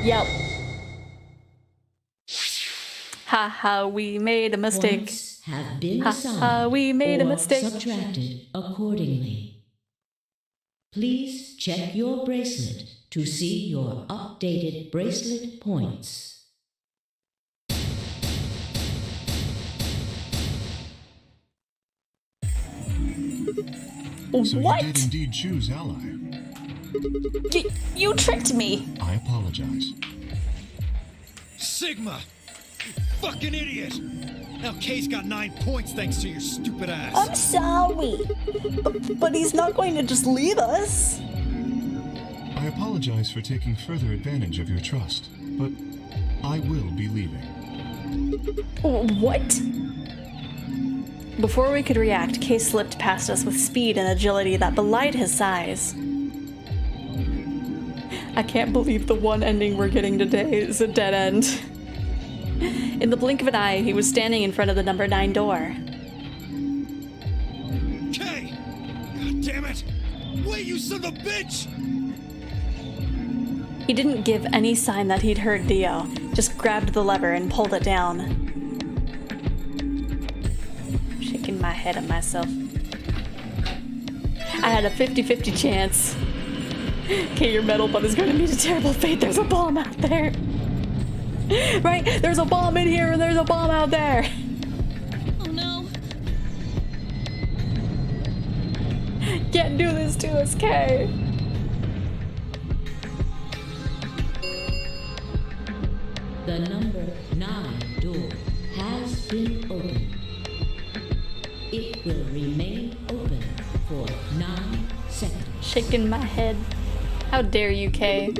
[SPEAKER 1] Yep. Haha, we made a mistake.
[SPEAKER 6] Points have been assigned
[SPEAKER 1] we made a
[SPEAKER 6] or
[SPEAKER 1] mistake.
[SPEAKER 6] subtracted accordingly. Please check your bracelet to see your updated bracelet points.
[SPEAKER 7] So
[SPEAKER 1] What?
[SPEAKER 7] you did indeed choose ally.
[SPEAKER 1] You tricked me.
[SPEAKER 7] I apologize.
[SPEAKER 8] Sigma! You fucking idiot! Now Kay's got 9 points thanks to your stupid ass.
[SPEAKER 1] I'm sorry. But he's not going to just leave us.
[SPEAKER 7] I apologize for taking further advantage of your trust, but I will be leaving.
[SPEAKER 1] What? Before we could react, Kay slipped past us with speed and agility that belied his size. I can't believe the one ending we're getting today is a dead end. In the blink of an eye, he was standing in front of the number 9 door.
[SPEAKER 8] Kay! God damn it! Wait, you son of a bitch!
[SPEAKER 1] He didn't give any sign that he'd heard Dio, just grabbed the lever and pulled it down. I'm shaking my head at myself. I had a 50-50 chance. Okay, your metal butt is going to meet a terrible fate. There's a bomb out there. Right? There's a bomb in here and there's a bomb out there.
[SPEAKER 5] Oh no.
[SPEAKER 1] Can't do this to us, Kay.
[SPEAKER 6] The number 9 door has been opened. It will remain open for 9 seconds.
[SPEAKER 1] Shaking my head. How dare you, Kay?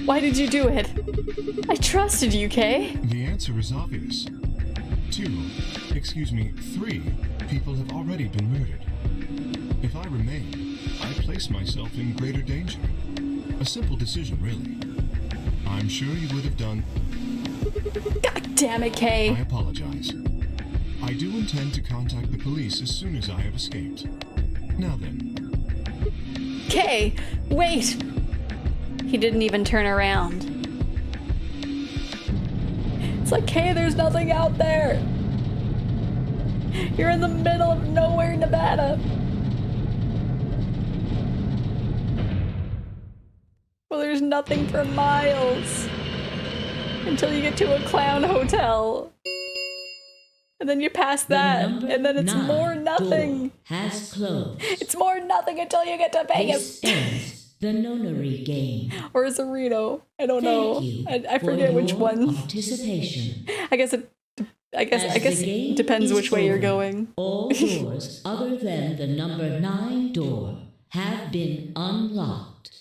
[SPEAKER 1] Why did you do it? I trusted you, Kay.
[SPEAKER 7] The answer is obvious. 3 people have already been murdered. If I remain, I place myself in greater danger. A simple decision, really. I'm sure you would have done...
[SPEAKER 1] God damn it, Kay.
[SPEAKER 7] I apologize. I do intend to contact the police as soon as I have escaped. Now then.
[SPEAKER 1] Kay, wait! He didn't even turn around. It's like, Kay, there's nothing out there! You're in the middle of nowhere, Nevada. Well, there's nothing for miles. Until you get to a clown hotel. And then you pass that, and then it's more nothing.
[SPEAKER 6] Has closed.
[SPEAKER 1] It's more nothing until you get to Vegas.
[SPEAKER 6] This ends the nonary game.
[SPEAKER 1] Or Zorino. I don't know. I forget which one.
[SPEAKER 6] Participation.
[SPEAKER 1] I guess it depends which way you're going.
[SPEAKER 6] All doors other than the number 9 door have been unlocked.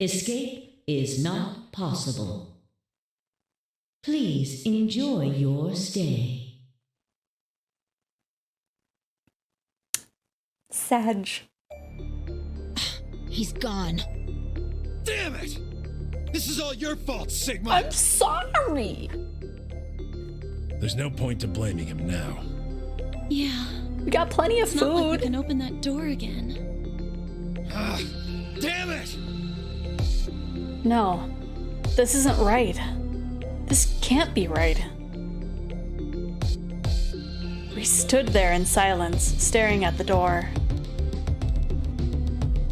[SPEAKER 6] Escape is not possible. Please enjoy your stay.
[SPEAKER 1] Sag.
[SPEAKER 12] He's gone.
[SPEAKER 8] Damn it! This is all your fault, Sigma!
[SPEAKER 1] I'm sorry!
[SPEAKER 3] There's no point to blaming him now.
[SPEAKER 5] Yeah.
[SPEAKER 1] We got plenty of
[SPEAKER 5] It's not like we
[SPEAKER 1] food.
[SPEAKER 5] can open that door again.
[SPEAKER 8] Ah, damn it!
[SPEAKER 1] No. This isn't right. This can't be right. We stood there in silence, staring at the door.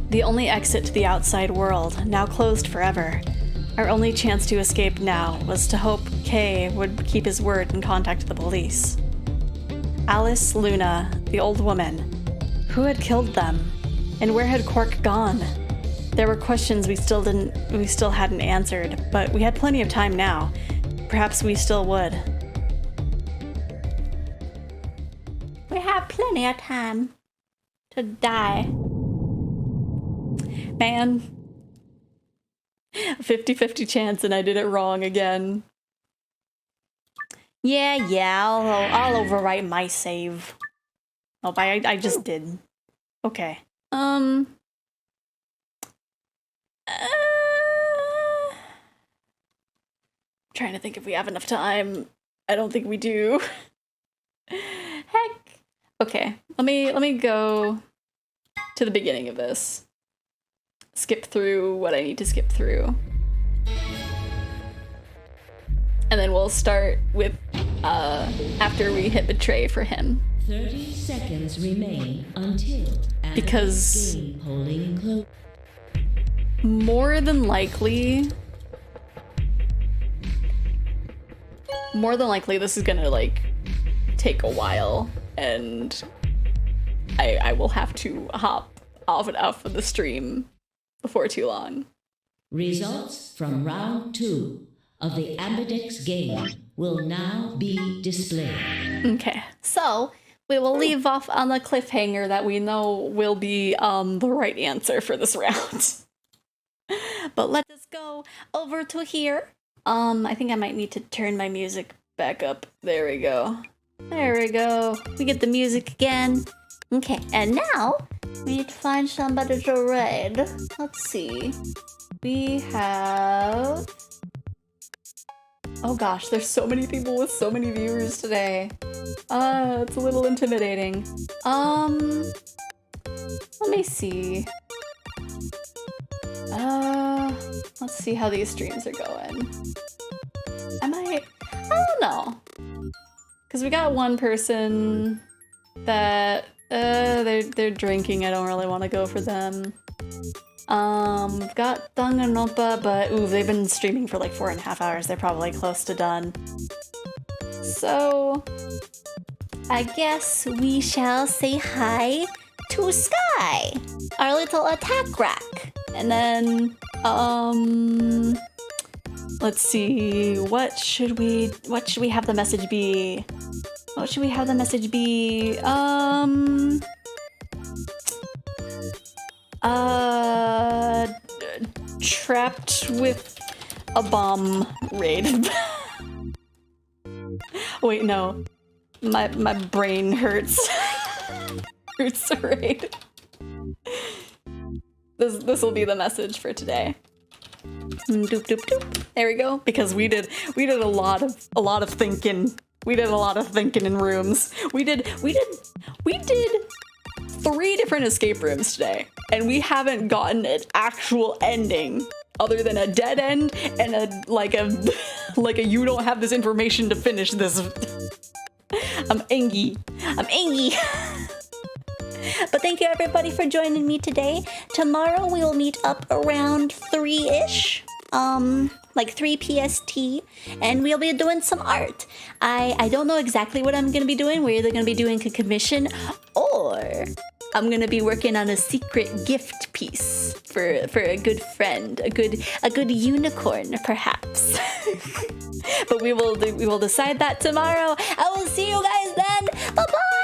[SPEAKER 1] The only exit to the outside world, now closed forever. Our only chance to escape now was to hope Kay would keep his word and contact the police. Alice, Luna, the old woman. Who had killed them? And where had Quark gone? There were questions we still hadn't answered, but we had plenty of time now. Perhaps we still would. We have plenty of time to die. Man. 50-50 chance and I did it wrong again. Yeah, I'll overwrite my save. Oh, I just did. Okay. Trying to think if we have enough time. I don't think we do. Heck. Okay, let me go to the beginning of this. Skip through what I need to skip through. And then we'll start with after we hit betray for him.
[SPEAKER 6] 30 seconds remain until
[SPEAKER 1] Because
[SPEAKER 6] game polling close.
[SPEAKER 1] more than likely this is gonna like take a while and I will have to hop off of the stream before too long.
[SPEAKER 6] Results from round 2 of the Ambidex game will now be displayed.
[SPEAKER 1] Okay, so we will leave off on the cliffhanger that we know will be the right answer for this round. But let us go over to here. I think I might need to turn my music back up. There we go. There we go. We get the music again. Okay, and now we need to find somebody to raid. Let's see. We have... Oh gosh, there's so many people with so many viewers today. It's a little intimidating. Let me see. Let's see how these streams are going. I don't know. Because we got one person that, they're drinking. I don't really want to go for them. We've got Danganronpa, but ooh, they've been streaming for like 4.5 hours. They're probably close to done. So, I guess we shall say hi to Sky, our little attack rack. And then, let's see, what should we have the message be? What should we have the message be? Trapped with a bomb raid. Wait, no. My brain hurts. Hurts to read. This will be the message for today. Doop doop doop. There we go. Because we did a lot of thinking. We did a lot of thinking in rooms. We did 3 different escape rooms today, and we haven't gotten an actual ending other than a dead end and a you don't have this information to finish this. I'm angry.
[SPEAKER 2] But thank you everybody for joining me today. Tomorrow we will meet up around 3-ish. Like 3 PST, and we'll be doing some art. I don't know exactly what I'm gonna be doing. We're either gonna be doing a commission, or I'm gonna be working on a secret gift piece for a good friend, a good unicorn perhaps. But we will decide that tomorrow. I will see you guys then. Bye bye.